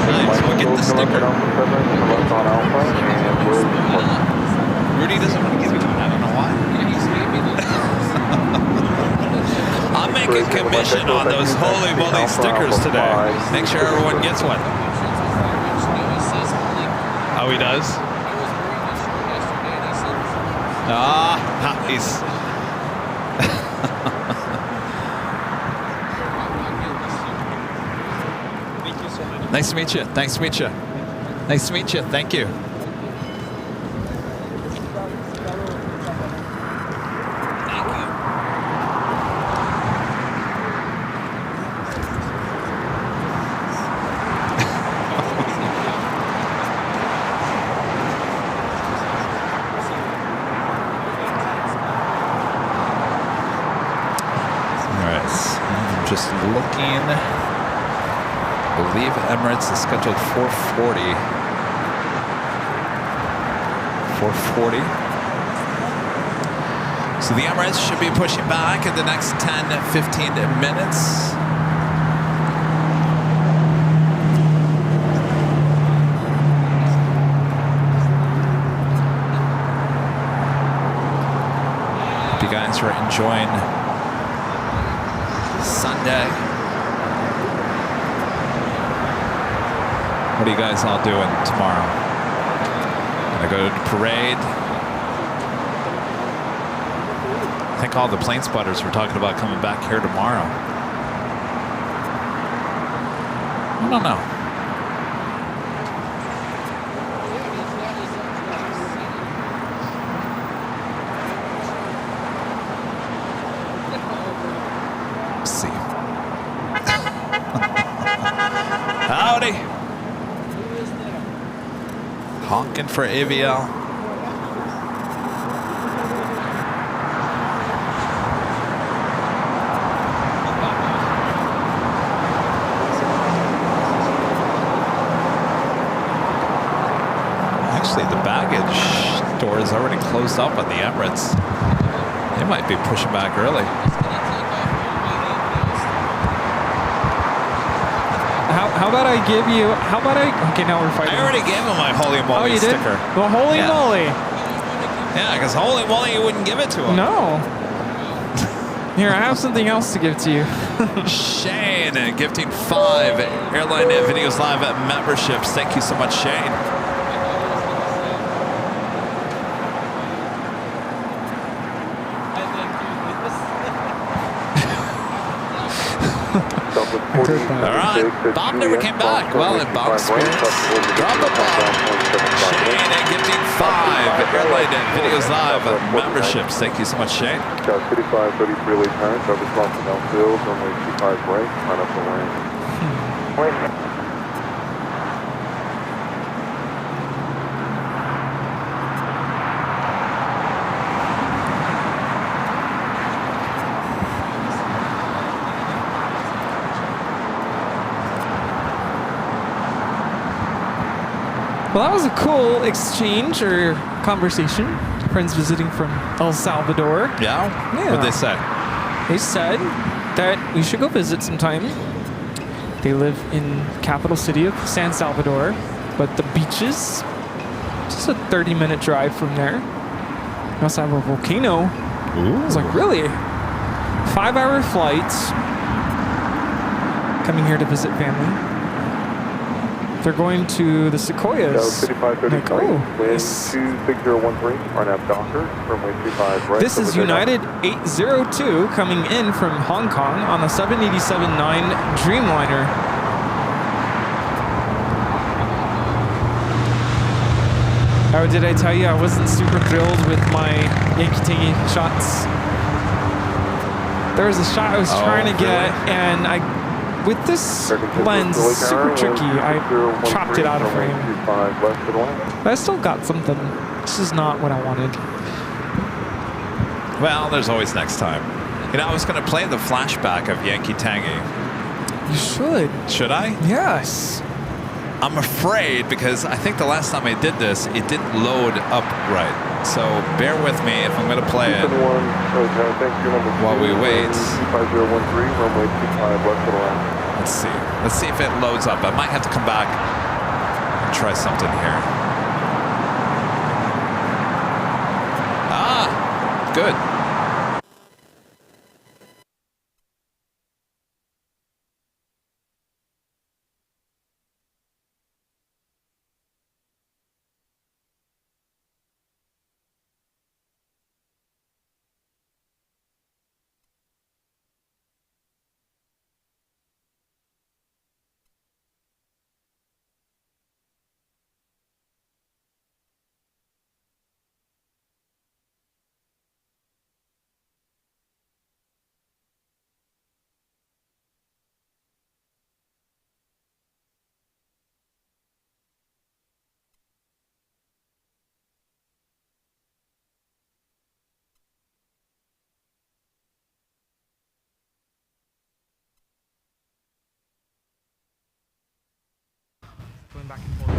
Nice, we'll get the sticker. Rudy doesn't want to give me one, I don't know why. I'm making commission on those holy moly stickers today. Make sure everyone gets one. Oh, he does? Ah, nice. Nice to meet you. Nice to meet you. Nice to meet you. Thank you. Just looking, I believe Emirates is scheduled 440. 440. So the Emirates should be pushing back in the next 10-15 minutes. Hope you guys are enjoying Sunday. What are you guys all doing tomorrow? Gonna go to the parade. I think all the plane spotters were talking about coming back here tomorrow. I don't know. Howdy. Honking for AVL. Actually, the baggage door is already closed up on the Emirates. They might be pushing back early. How about I give you, okay, now we're fighting. I already gave him my holy moly sticker. Well, holy moly. Yeah, because holy moly, you wouldn't give it to him. No. Here, I have something else to give to you. Shane, gifting 5 Airline Videos Live memberships. Thank you so much, Shane. All right, Bob never came back. Well, in Bob's spirit, drop a bomb. Shane and gifting 5 Airline Videos Live memberships. Thank you so much, Shane. Got 5533 late turn, service off the downfield, runway 25 right, line up the lane. Well, that was a cool exchange or conversation. Friends visiting from El Salvador. Yeah? What'd they say? They said that we should go visit sometime. They live in capital city of San Salvador, but the beaches, just a 30-minute drive from there. We also have a volcano. Ooh. I was like, really? 5-hour flights. Coming here to visit family. They're going to the Sequoias. Like, oh, wind 26013, RNAV Docker, runway 25 right. This is United 802 coming in from Hong Kong on the 787-9 Dreamliner. Oh, did I tell you I wasn't super thrilled with my Yankee Tangy shots? There was a shot I was trying to get, and with this lens, super tricky, I chopped it out of frame. But I still got something. This is not what I wanted. Well, there's always next time. You know, I was going to play the flashback of Yankee Tangy. You should. Should I? Yes. I'm afraid because I think the last time I did this, it didn't load up right. So bear with me if I'm going to play it while we wait. 5013, runway 25 left of the line. Let's see. Let's see if it loads up. I might have to come back and try something here. Ah, good. Going back and forth.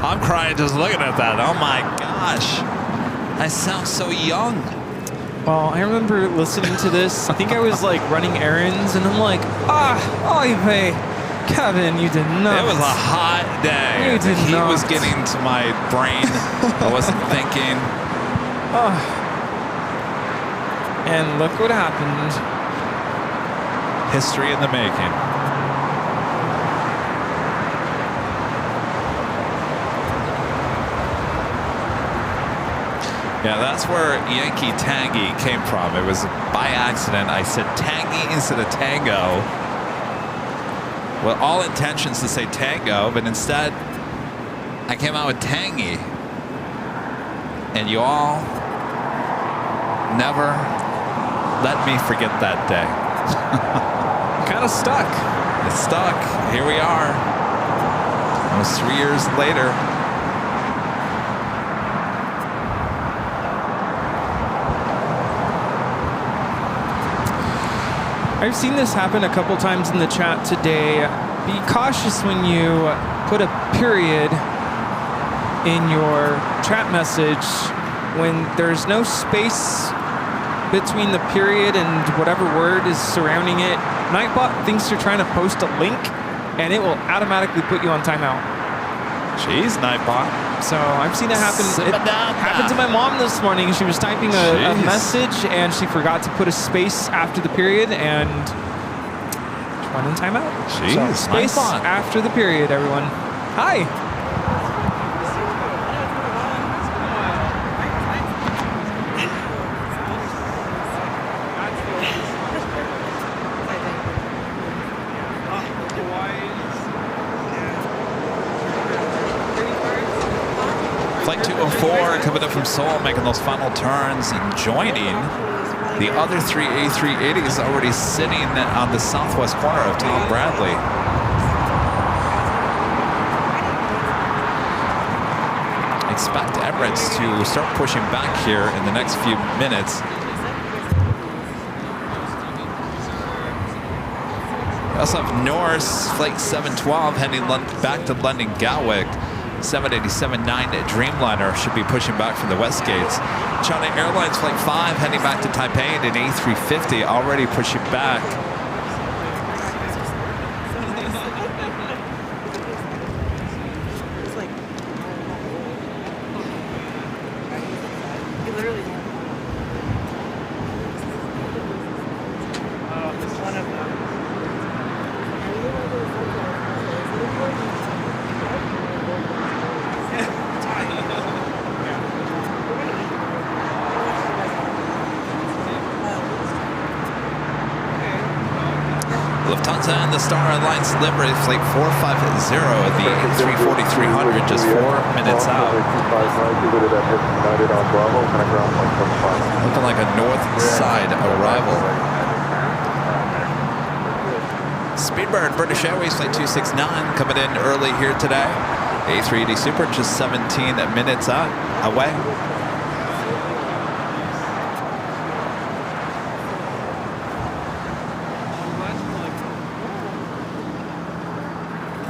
I'm crying just looking at that. Oh my gosh. I sound so young. Well, I remember listening to this. I think I was like running errands and I'm like, oy vey. Kevin, you did not. It was a hot day. You did He not. was getting to my brain. I wasn't thinking. And look what happened. History in the making. Yeah, that's where Yankee Tangy came from. It was by accident. I said Tangy instead of Tango. Well, all intentions to say Tango, but instead I came out with Tangy. And you all never let me forget that day. Kind of stuck. It's stuck. Here we are. Almost 3 years later. I've seen this happen a couple times in the chat today. Be cautious when you put a period in your chat message when there's no space between the period and whatever word is surrounding it. Nightbot thinks you're trying to post a link and it will automatically put you on timeout. Jeez, Nightbot. So I've seen it happen. It happened to my mom this morning. She was typing a message and she forgot to put a space after the period and she went in timeout. Jeez, so space Nightbot. after the period, everyone. Hi. Flight 204 coming up from Seoul, making those final turns and joining the other three A380s already sitting on the southwest corner of Tom Bradley. Expect Emirates to start pushing back here in the next few minutes. We also have Norse, Flight 712, heading back to London Gatwick. 787-9 Dreamliner should be pushing back from the west gates. China Airlines Flight 5 heading back to Taipei in an A350 already pushing back. Lufthansa and the Star Alliance livery Flight 450 at the A340-300 just 4 minutes out. Looking like a north side arrival. Speedbird British Airways Flight 269 coming in early here today. A380 Super just 17 minutes out away.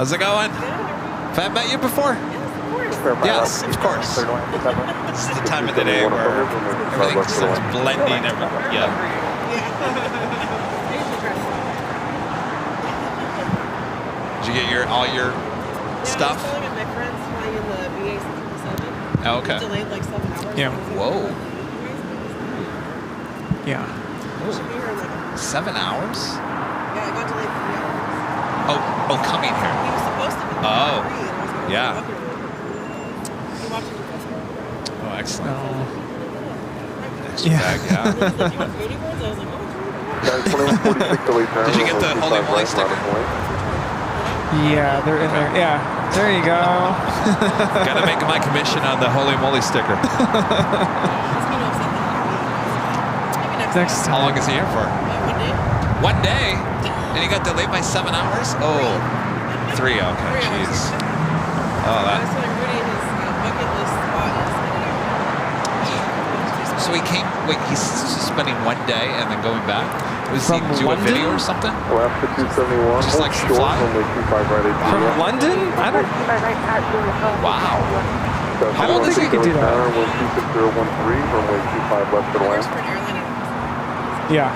How's it going? Have I met you before? Yes, of course. This is the time of the day where everything starts blending everywhere. Yeah. Did you get all your stuff? I was telling my friends flying in the BA-7. Oh, okay. Delayed like 7 hours. Yeah. Whoa. Yeah. Should be here in like 7 hours? Yeah, I got delayed 3 hours. Oh, coming here. He was supposed to be Oh, 3, and I was going to yeah. up here. He watched it. Oh, excellent. Yeah. Bag, yeah. And then he's like, you want 80 words? I was like, oh, Did you get the Holy Moly sticker? Yeah, they're in there. Yeah, there you go. Gotta make my commission on the Holy Moly sticker. Next time. How long is he here for? 1 day. 1 day? And he got delayed by 7 hours? Oh, 3. Okay, jeez. Oh, I that. was telling Rudy his bucket list spot is So he came. Wait, he's spending 1 day and then going back. Was he From do London? a video or something? Left to 271. Just like to fly? Runway 25 right at From London? I don't. Wow. I don't think he could do that. Runway 26013, runway 25 left to the works land. for an airline. Yeah.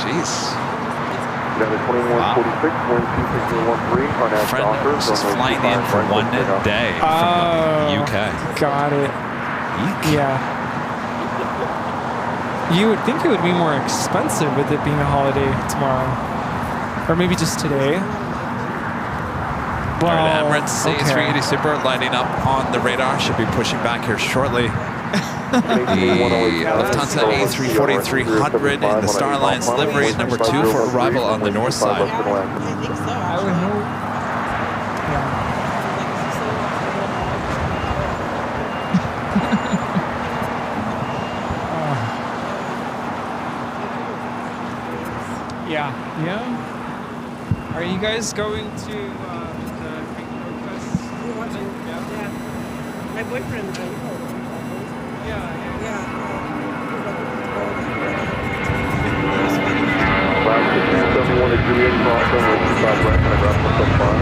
Jeez. Got a 2146, wind 26013 on that Friend Docker. was just flying in for 1 day from the UK. Got it. Yeah. You would think it would be more expensive with it being a holiday tomorrow. Or maybe just today. All right, Emirates A380 Super lighting up on the radar. Should be pushing back here shortly. The Lufthansa A340-300 in the Star Alliance livery, number 2 for arrival on the north side. I think so. I would hope. Yeah. Yeah. Are you guys going to the Frank Fest? We want to. Yeah. My boyfriend. Last to 271 to Juliet, cross runway 25 right, and I grab the top 5.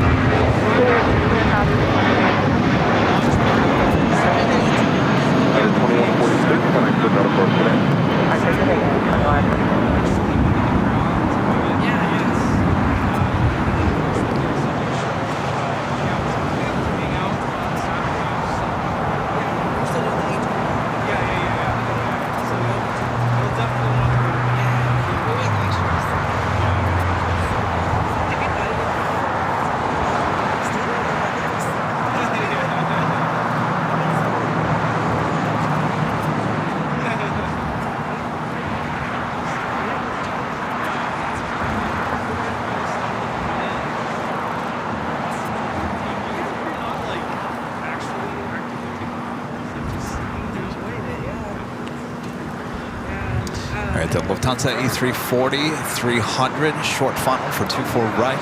Got a 2146, and I took out a approach today. I think it is 21. All right, the Lufthansa A340-300, short funnel for 24 right.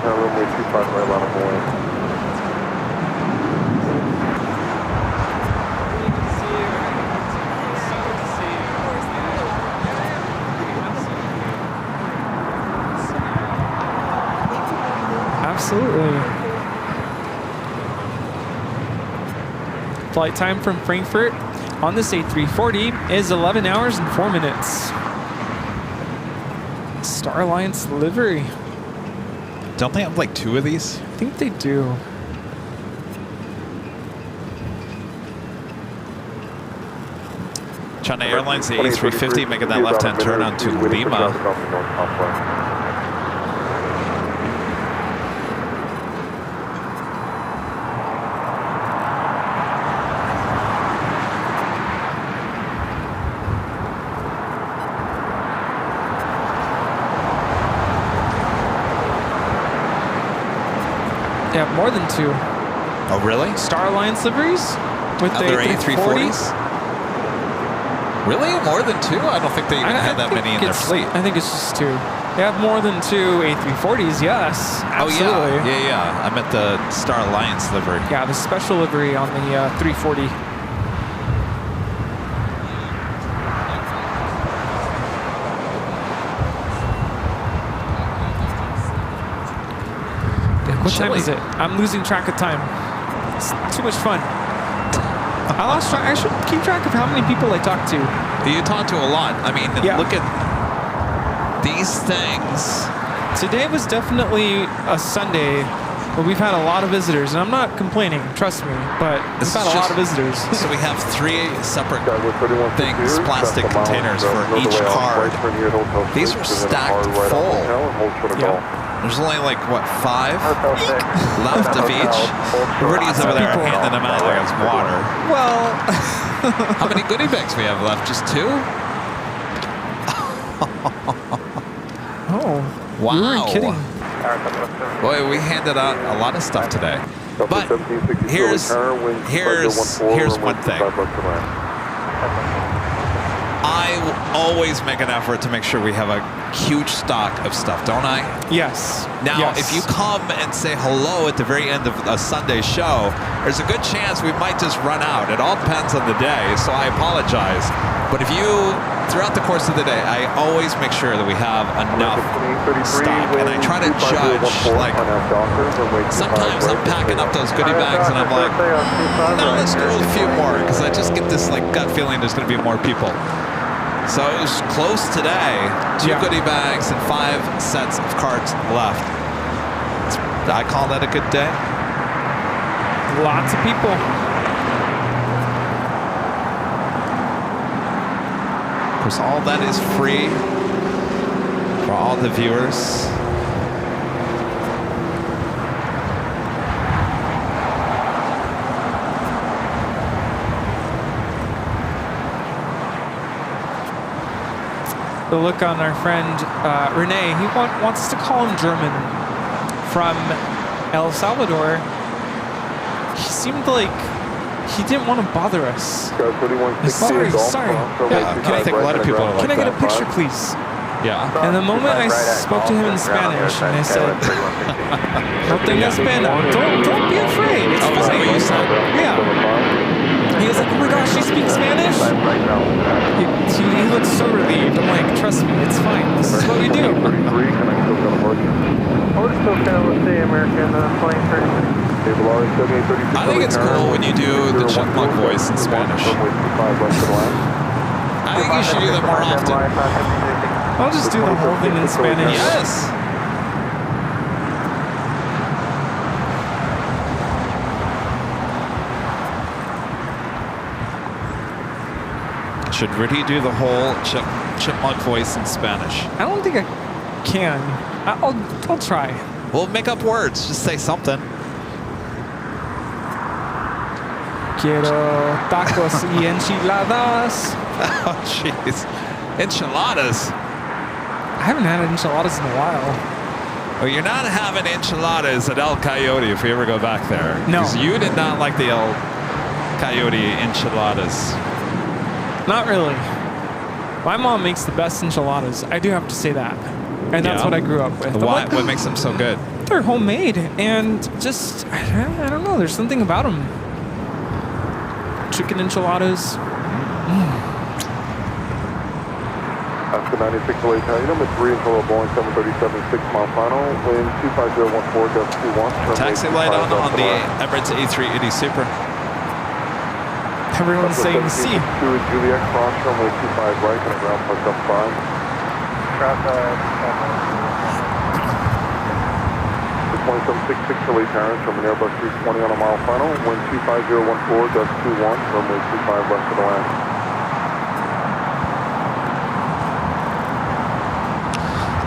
Runway 25 right, line of Moline. Absolutely. Flight time from Frankfurt on this A340 is 11 hours and 4 minutes. Star Alliance livery. Don't they have like 2 of these? I think they do. China Airlines, the A350, making that left-hand turn onto Lima. Yeah, more than 2. Oh, really? Star Alliance liveries with the A340s. Really? More than 2? I don't think they even have that many in their fleet. I think it's just 2. They have more than 2 A340s, yes. Absolutely. Oh, yeah. I meant the Star Alliance livery. Yeah, the special livery on the 340. What time is it? I'm losing track of time. It's too much fun. I lost track. I should keep track of how many people I talk to. You talk to a lot. I mean, look at these things. Today was definitely a Sunday, but we've had a lot of visitors, and I'm not complaining, trust me, but we've had a lot of visitors. So we have 3 separate things, plastic containers for each card. These are stacked full. Yeah. There's only like, what, 5 left of each? Rudy's over there handing them out like it's water. Well, how many goodie bags we have left? Just 2? Oh, wow. You weren't kidding. Boy, we handed out a lot of stuff today. But here's one thing. I always make an effort to make sure we have a huge stock of stuff, don't I? Yes. Now, if you come and say hello at the very end of a Sunday show, there's a good chance we might just run out. It all depends on the day, so I apologize. But if you, throughout the course of the day, I always make sure that we have enough stock. And I try to judge, like, sometimes I'm packing up those goodie bags and I'm like, no, let's do a few more, because I just get this like gut feeling there's going to be more people. So it was close today. 2 goodie bags and 5 sets of cards left. I call that a good day. Lots of people. Of course, all that is free for all the viewers. The look on our friend Renee, he wants us to call him German from El Salvador. He seemed like he didn't want to bother us. Sorry. Yeah, I think a lot of people are like Can I get a picture, please? Yeah. And the moment I spoke to him in Spanish, and I said, "No tengas pena. Don't be afraid. It's fine." What you said? Yeah. He was like, "Oh my gosh, you speak Spanish?" He looked so relieved. I'm like, "Trust me, it's fine. This is what we do." I think it's cool when you do the chipmunk voice in Spanish. I think you should do that more often. I'll just do the whole thing in Spanish. Yes. Should Rudy do the whole chipmunk voice in Spanish? I don't think I can. I'll try. We'll make up words. Just say something. Quiero tacos y enchiladas. Oh, jeez. Enchiladas. I haven't had enchiladas in a while. Well, you're not having enchiladas at El Coyote if we ever go back there. No. Because you did not like the El Coyote enchiladas. Not really. My mom makes the best enchiladas. I do have to say that. And that's what I grew up with. Why? What makes them so good? They're homemade. And just, I don't know. There's something about them. Chicken enchiladas. After 96 late time, number 3 until Boeing 737 6-mile final, wind 25014.21. Taxi light on the Emirates A380 Super. Everyone's saying C. 2 is Juliet, cross runway 25 right, and ground park up 5. The 2766 to late Terrence from an Airbus 320 on a mile final, wind 25014.21, runway 25 left to the land.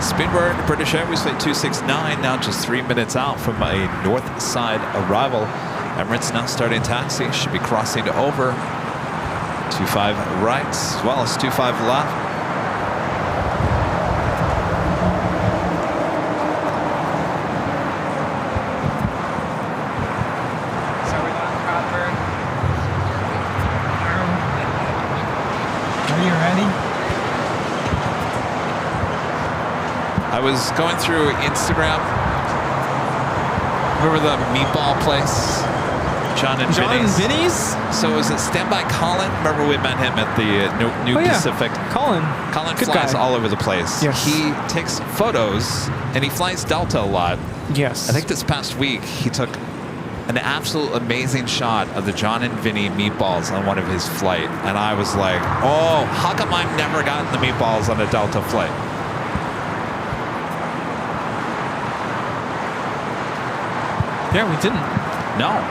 Speedbird, British Airways Flight 269, now just 3 minutes out from a north side arrival. Emirates now starting taxi, should be crossing over 25 right as well as 25 left. was going through Instagram. Remember the meatball place? John and Vinny's? So it was at Standby Colin. Remember we met him at the New Pacific. Colin. Colin Good flies guy. all over the place. Yes. He takes photos and he flies Delta a lot. Yes. I think this past week he took an absolute amazing shot of the John and Vinny meatballs on one of his flight. And I was like, oh, how come I've never gotten the meatballs on a Delta flight? Yeah, we didn't. No.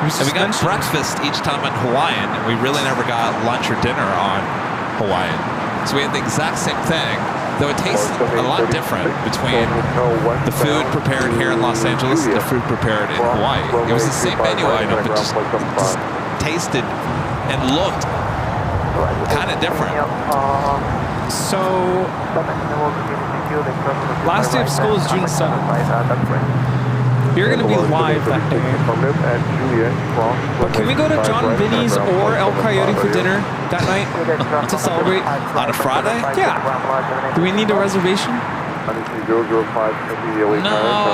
And we got breakfast each time on Hawaiian. We really never got lunch or dinner on Hawaiian. So we had the exact same thing, though it tastes a lot different between the food prepared here in Los Angeles and the food prepared in Hawaii. It was the same menu item, but just tasted and looked kind of different. So, last day of school is June 7th. You're going to be live that day. But can we go to John and Vinny's or El Coyote for dinner that night to celebrate? On a Friday? Yeah. Do we need a reservation? No,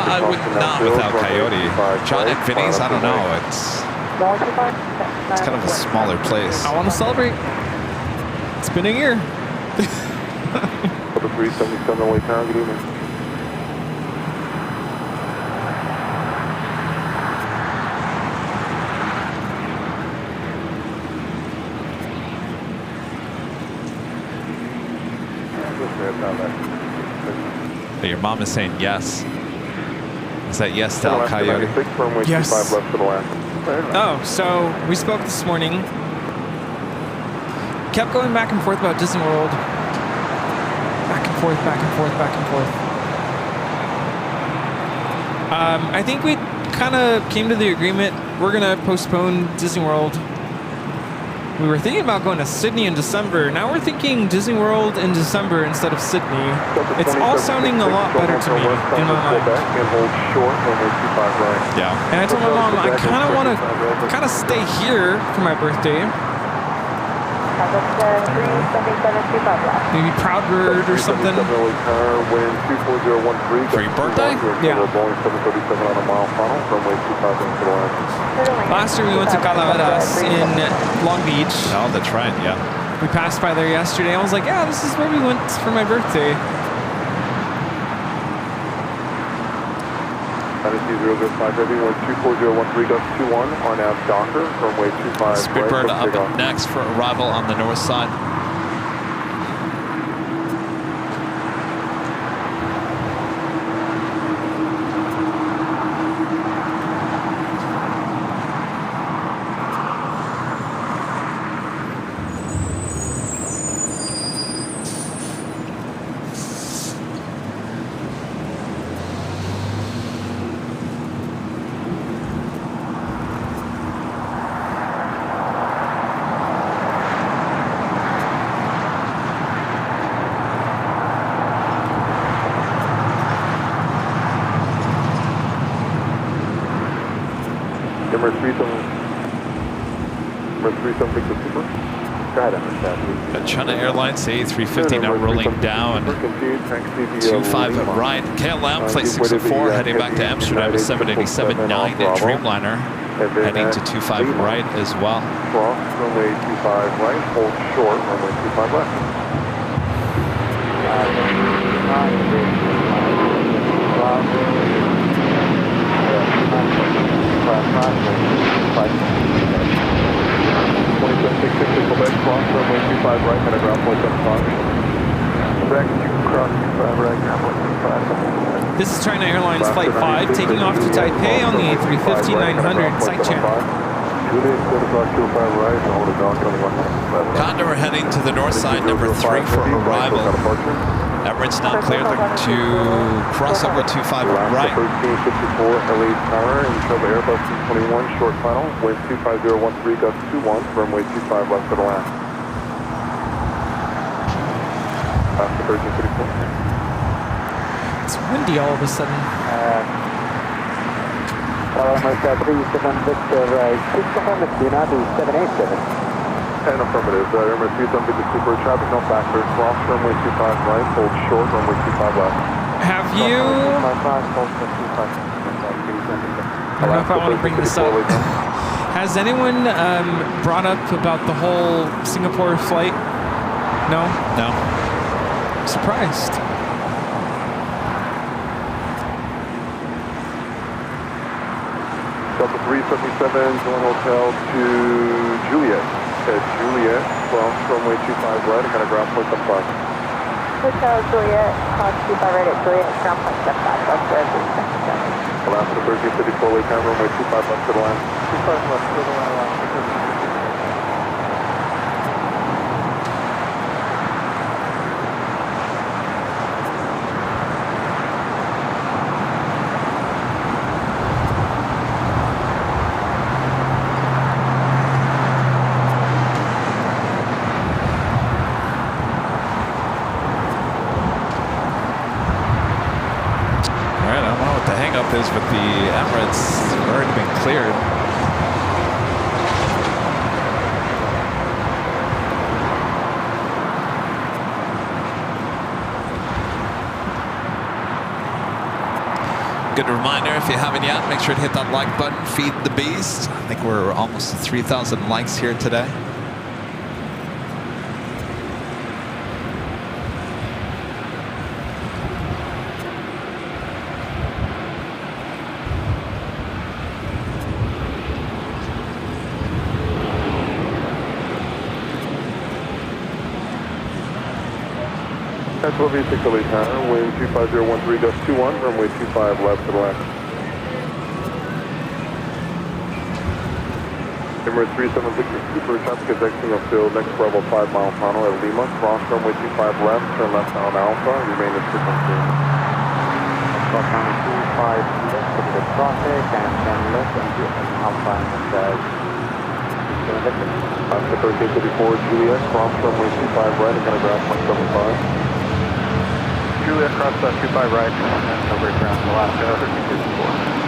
I would not with El Coyote. John and Vinny's, I don't know. It's kind of a smaller place. I want to celebrate. It's been a year. 377 Lake Town, good evening. But your mom is saying yes. Is that yes to El Coyote? Yes. Oh, so we spoke this morning. Kept going back and forth about Disney World. Back and forth, back and forth, back and forth. I think we kind of came to the agreement we're going to postpone Disney World. We were thinking about going to Sydney in December. Now we're thinking Disney World in December instead of Sydney. It's all sounding a lot better to me in my mind. Yeah. And I told my mom I kind of want to kind of stay here for my birthday. Maybe Proud Bird or something. For your birthday? Yeah. Last year we went to Calaveras in Long Beach. Oh, that's right, yeah. We passed by there yesterday. I was like, yeah, this is where we went for my birthday. Speedbird up next for arrival on the north side. China Airlines A350 now rolling down 25 right. KLM flight 604 heading back to Amsterdam, 787-9 and Dreamliner heading to 25 right as well. Cross runway 25 right, hold short, runway 25 left. Cross runway 25 right, head ground point 75. This is China Airlines Flight 5 taking off to Taipei on the A350-900 side channel. Condor heading to the north side, number 3 for arrival. Emirates now clear to cross over 25 right. 1354 LA Tower and Trouble Airbus 221, short final, wind 25013, gust 21, runway 25 left to the left. After 1354. It's windy all of a sudden. And affirmative, Emirates 37 Victor Super, traffic no factor, cross runway 25 right, hold short, runway 25 left. Have you... I don't know if I want to bring this up. Has anyone brought up about the whole Singapore flight? No? No. Surprised. Delta 377, join hotel to Juliet. At Juliet, cross runway 25 right, and ground point 75. Hotel Juliet, cross 25 right at Juliet, ground point 75, left to 377. Alaska 1354, late time, runway 25 left to the line. 25 left to the line, Alaska. Is with the Emirates already been cleared. Good reminder, if you haven't yet, make sure to hit that like button, feed the beast. I think we're almost to 3,000 likes here today. That's what we 6 late time, wind 25013.21, runway 25 left to the left. Emirates 376 Super traffic is exiting a field next level 5 mile final at Lima, cross runway 25 left, turn left on Alpha, remain at 6 on 3. Cross runway 25 left to the traffic and then left into Alpha and Alaska 1334 Juliet, cross runway 25 right, and ground point 75. Juliet, cross 25 right, and over ground Alaska 1354.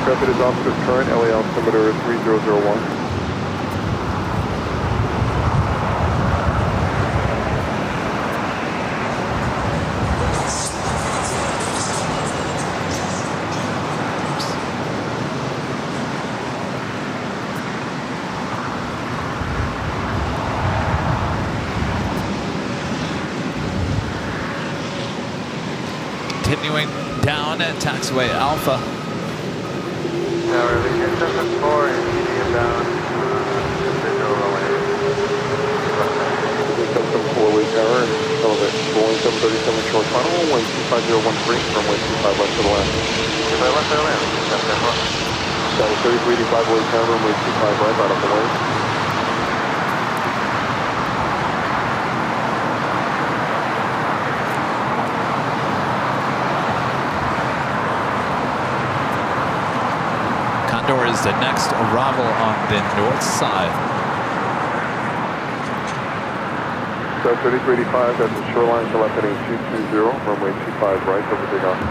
Rapid is officer's current, LA altimeter 3001. Continuing down at taxiway Alpha. Tower, Legion 74 and medium down, visual runway. Some 4-way tower and elevate. Boeing 737 short final, wind 25013, runway 25 left to the left. 25 left to the left, that was 3385 way tower, runway 25 right off the way. Condor is the next arrival on the north side. So 3385, that's the shoreline telephony 220, runway 25 right over Big Island.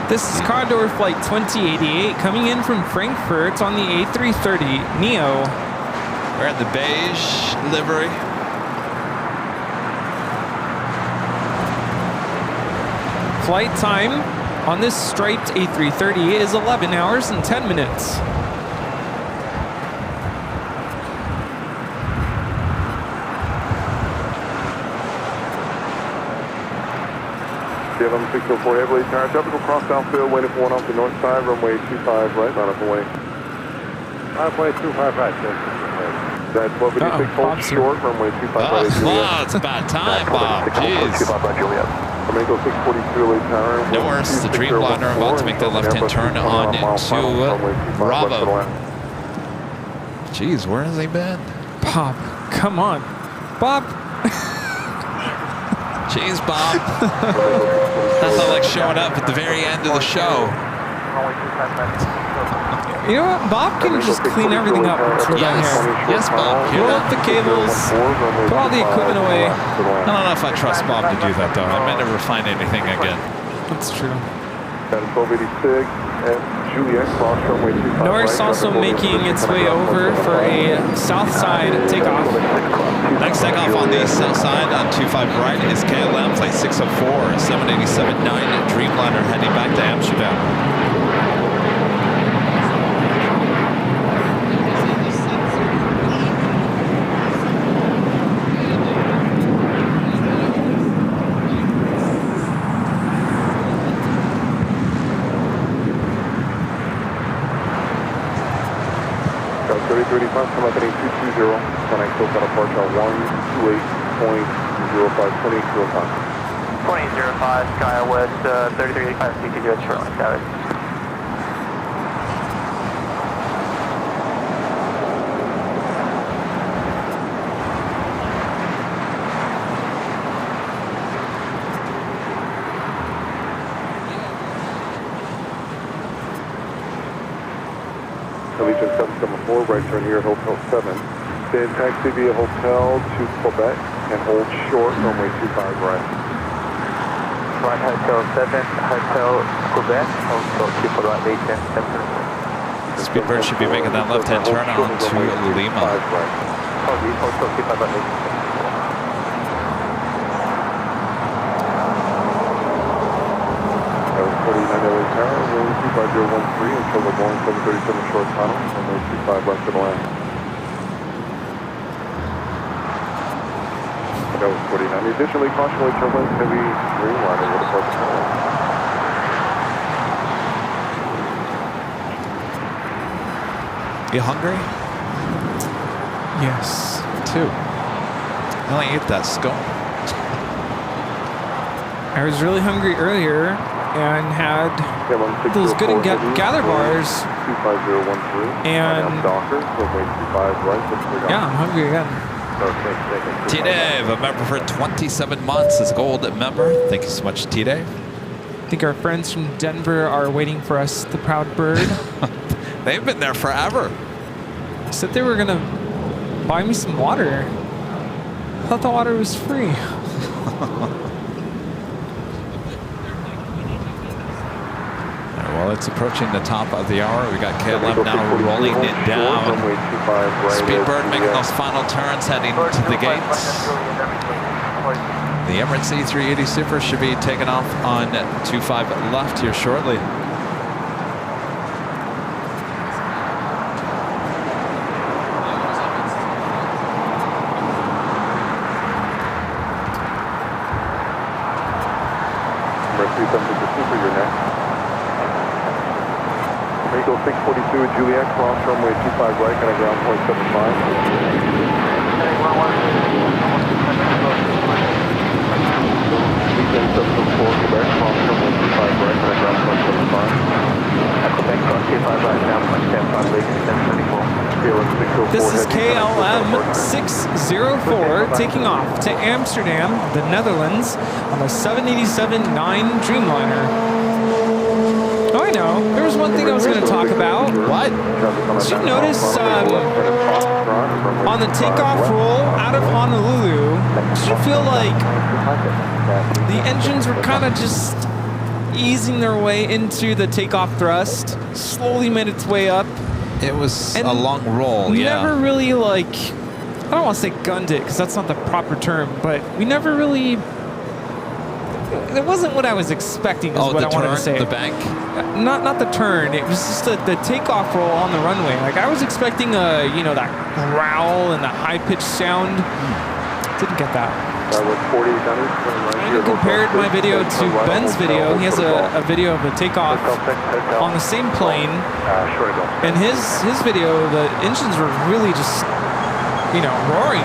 This is Condor Flight 2088 coming in from Frankfurt on the A330 Neo. We're at the beige livery. Flight time on this striped A330 is 11 hours and 10 minutes. KLM 604 heavily tire traffic will cross downfield, waiting for one off the north side, runway 25 right, line up and waiting. Runway 25 right, sir. That's BLVD 6 hold short, runway 25 right. Oh, it's about time, Bob. Jeez. Flamingo 642 LA tower. Norris, the Dreamliner, about to make that left-hand turn on to Bravo. Jeez, where has he been? Bob, come on. Bob. Jeez, Bob. That's not like showing up at the very end of the show. You know what? Bob can just clean everything up once we're done here. Yes, Bob. Roll up the cables, put all the equipment away. I don't know if I trust Bob to do that, though. I may never find anything again. That's true. That's 1286 and Juliet cross runway 25 Norris also making its way over for a south side takeoff. Next takeoff on the south side on 25 right is KLM flight 604, 787-9 Dreamliner heading back to Amsterdam. Company 220, connect to departure 128.05, 2005. 2005, Sky West, 3385, CTG, Airline, got it. Allegiant 774, right turn here at Hotel 7. Then taxi via Hotel to Quebec and hold short, runway 25 right. Right, Hotel 7, Hotel Quebec, Hotel 2 for right, Allegiant 774. Speedbird should be making that left-hand turn on to Lima. Hotel 2 for right, Allegiant 774. That was 49 LA Tower, room 25013 until the Boeing 737 short tunnel, runway 25 left to the land. That was 49. Additionally, caution turbulence, heavy Dreamliner will depart the tunnel. You hungry? Yes. Too. I only ate that scone. I was really hungry earlier and had those good and gather bars. 25013. And Docker, runway 25 right. Yeah, I'm hungry again. T-Dave, a member for 27 months as a gold member. Thank you so much, T-Dave. I think our friends from Denver are waiting for us, the Proud Bird. They've been there forever. Said they were gonna buy me some water. I thought the water was free. Well, it's approaching the top of the hour. We got KLM now rolling it down. Speedbird making those final turns, heading to the gates. The Emirates E380 Super should be taking off on 25 left here shortly. Eagle 642 at Juliet, cross runway 25 right, and a ground point 75. This is KLM 604 taking off to Amsterdam, the Netherlands, on the 787-9 Dreamliner. Oh, I know. There was one thing I was going to talk about. What? Did you notice on the takeoff roll out of Honolulu, did you feel like the engines were kind of just easing their way into the takeoff thrust, slowly made its way up? It was a long roll, yeah. Never really, like, I don't want to say gunned it, because that's not the proper term, but we never really... It wasn't what I was expecting, is what I wanted to say. The bank? Not the turn. It was just the takeoff roll on the runway. Like, I was expecting that growl and that high-pitched sound. Didn't get that. I compared my video to Ben's video. He has a video of a takeoff on the same plane. And his video, the engines were really just, you know, roaring.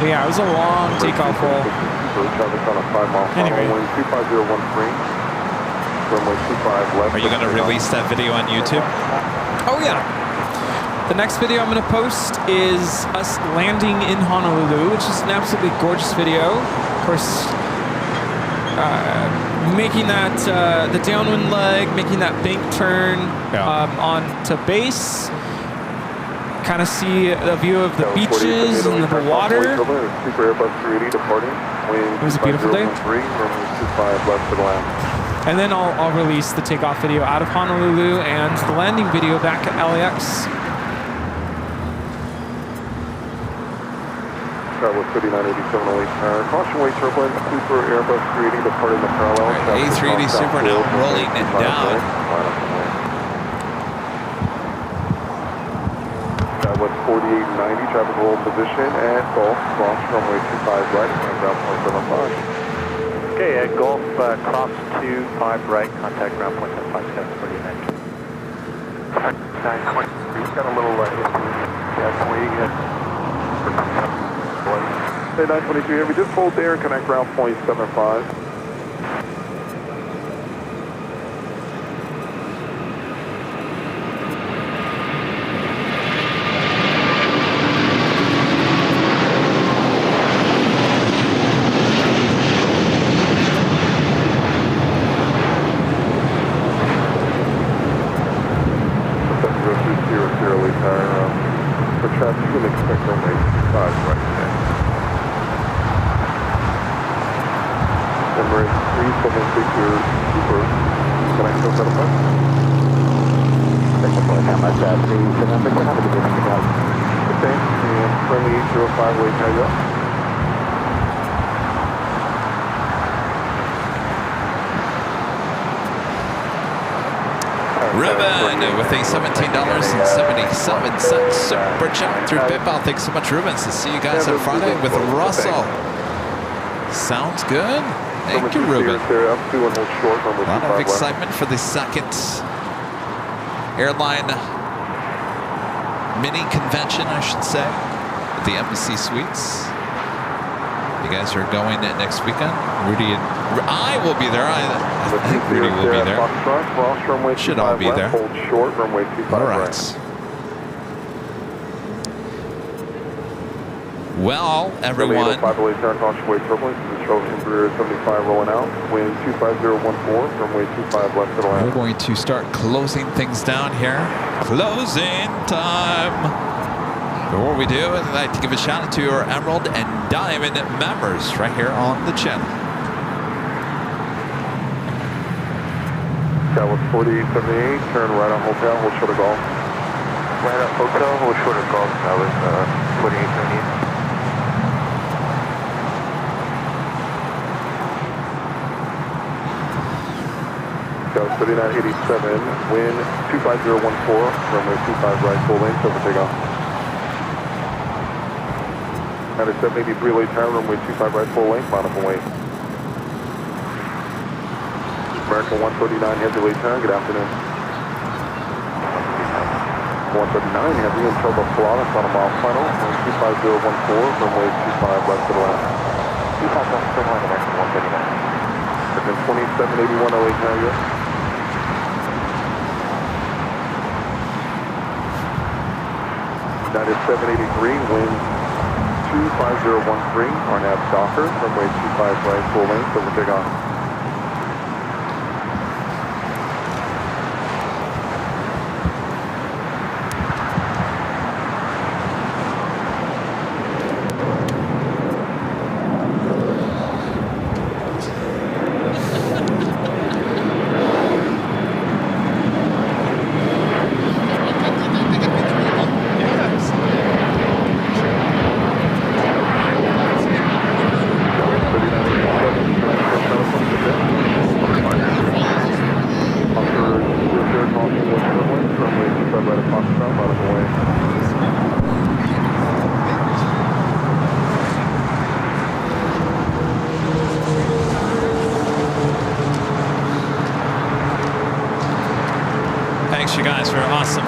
But yeah, it was a long takeoff roll. Anyway. Are you going to release that video on YouTube? Oh yeah. The next video I'm going to post is us landing in Honolulu, which is an absolutely gorgeous video. Of course, making that the downwind leg, making that bank turn on to base. Kind of see a view of the beaches and the water. It was a beautiful day. And then I'll release the takeoff video out of Honolulu and the landing video back at LAX. Travel 3987 caution weight turbulence, Super Airbus 380 departing the parallel. A380 Super now rolling it down. That was 4890, traffic roll position at Golf, cross runway 25 right, and ground point 75. Okay, at Golf, cross 25 right, contact ground point 75, 4890. 923, got a little Hey, 923 here, we just hold there and connect ground point 75. For traffic, you can expect runway 5 right there. Number 376 Super. Can I still set up that? Thank you for the time. That's 376. Have a good day. Okay, and friendly 805 way carry up. Ruben with a $17.77 super chat through PayPal. Thanks so much, Ruben. So see you guys on Friday with Russell. Sounds good. Thank you, Ruben. A lot of excitement for the second airline mini convention, I should say, at the Embassy Suites. You guys are going next weekend. Rudy and I will be there. I think Rudy will be there. Should all be there. Hold short, runway 25 all right. Well, everyone. 508 turn, caution weight turbulence. Control Embraer 75 rolling out. Wind 25014, runway 25 left to the land. We're going to start closing things down here. Closing time. Before we do, I'd like to give a shout out to our Emerald and Diamond members right here on the channel. That was 4878, turn right on hotel, hold short of golf. Right on hotel, hold short of golf. That was 4878. That was 3987, wind 25014, runway 25 right, full length, over takeoff. At a 783 late time, runway 25 right, full length, monitor weight. American 139 heavy late time, good afternoon. 139 heavy until the Flawless on a mile final, 25014, runway 25 left to the left. 25 left to the left, American 139. 2781 LA carrier. That is 783, wind 25013, RNAV Docker, runway 25 right, full length, over takeoff.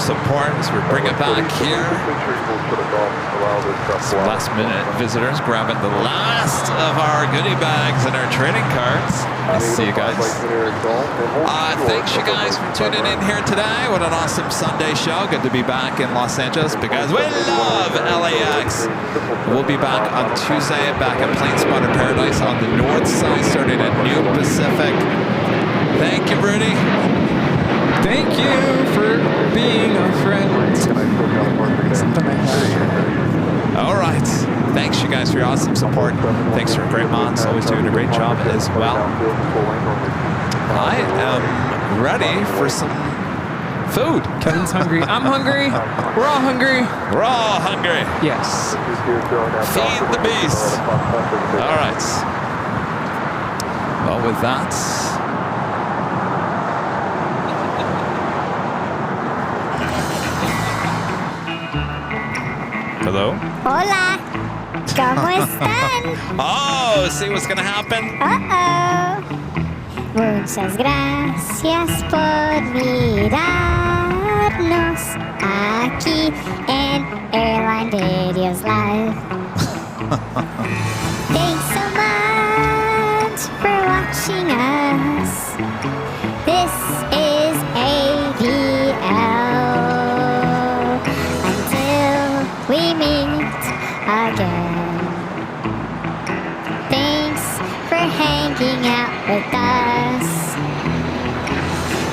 support as we bring it back here. Some last minute visitors grabbing the last of our goodie bags and our trading cards. Nice to see you guys. Thanks you guys for tuning in here today. What an awesome Sunday show. Good to be back in Los Angeles because we love LAX. We'll be back on Tuesday back at Planespotter Paradise on the north side starting at New Pacific. Thank you, Rudy. Thank you for being a friend. All right. Thanks, you guys, for your awesome support. Thanks for great mods. Always doing a great job as well. I am ready for some food. Kevin's hungry. I'm hungry. We're all hungry. We're all hungry. Yes. Feed the beast. All right. Well, with that... Hello? Hola. ¿Cómo están? Oh, see what's gonna happen? Muchas gracias por mirarnos aquí en Airline Videos Live. Thanks so much for watching us. This is AVL. We meet again. Thanks for hanging out with us.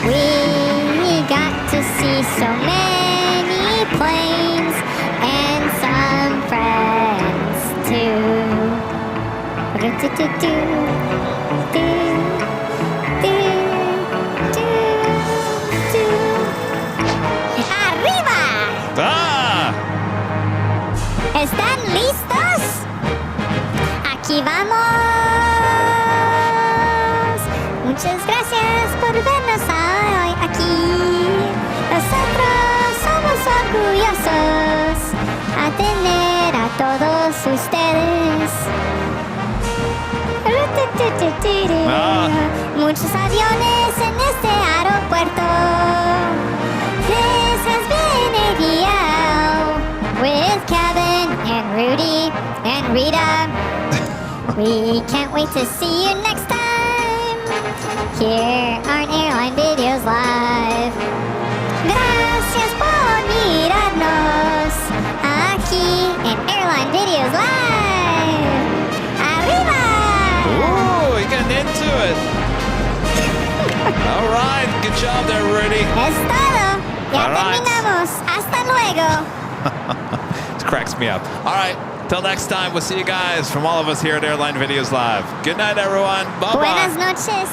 We got to see so many planes and some friends too. Arriba! ¿Están listos? Aquí vamos. Muchas gracias por vernos hoy aquí. Nosotros somos orgullosos a tener a todos ustedes. Muchos aviones en este aeropuerto. This has been AVL with Kevin and Rudy and Rita. We can't wait to see you next time here on Airline Videos Live. Gracias por mirarnos aquí en Airline Videos Live. ¡Arriba! Ooh, you're getting into it. All right, good job there, Rudy. Es todo. Ya terminamos. Hasta luego. It cracks me up. All right, till next time, we'll see you guys from all of us here at Airline Videos Live. Good night, everyone. Bye-bye. Buenas noches.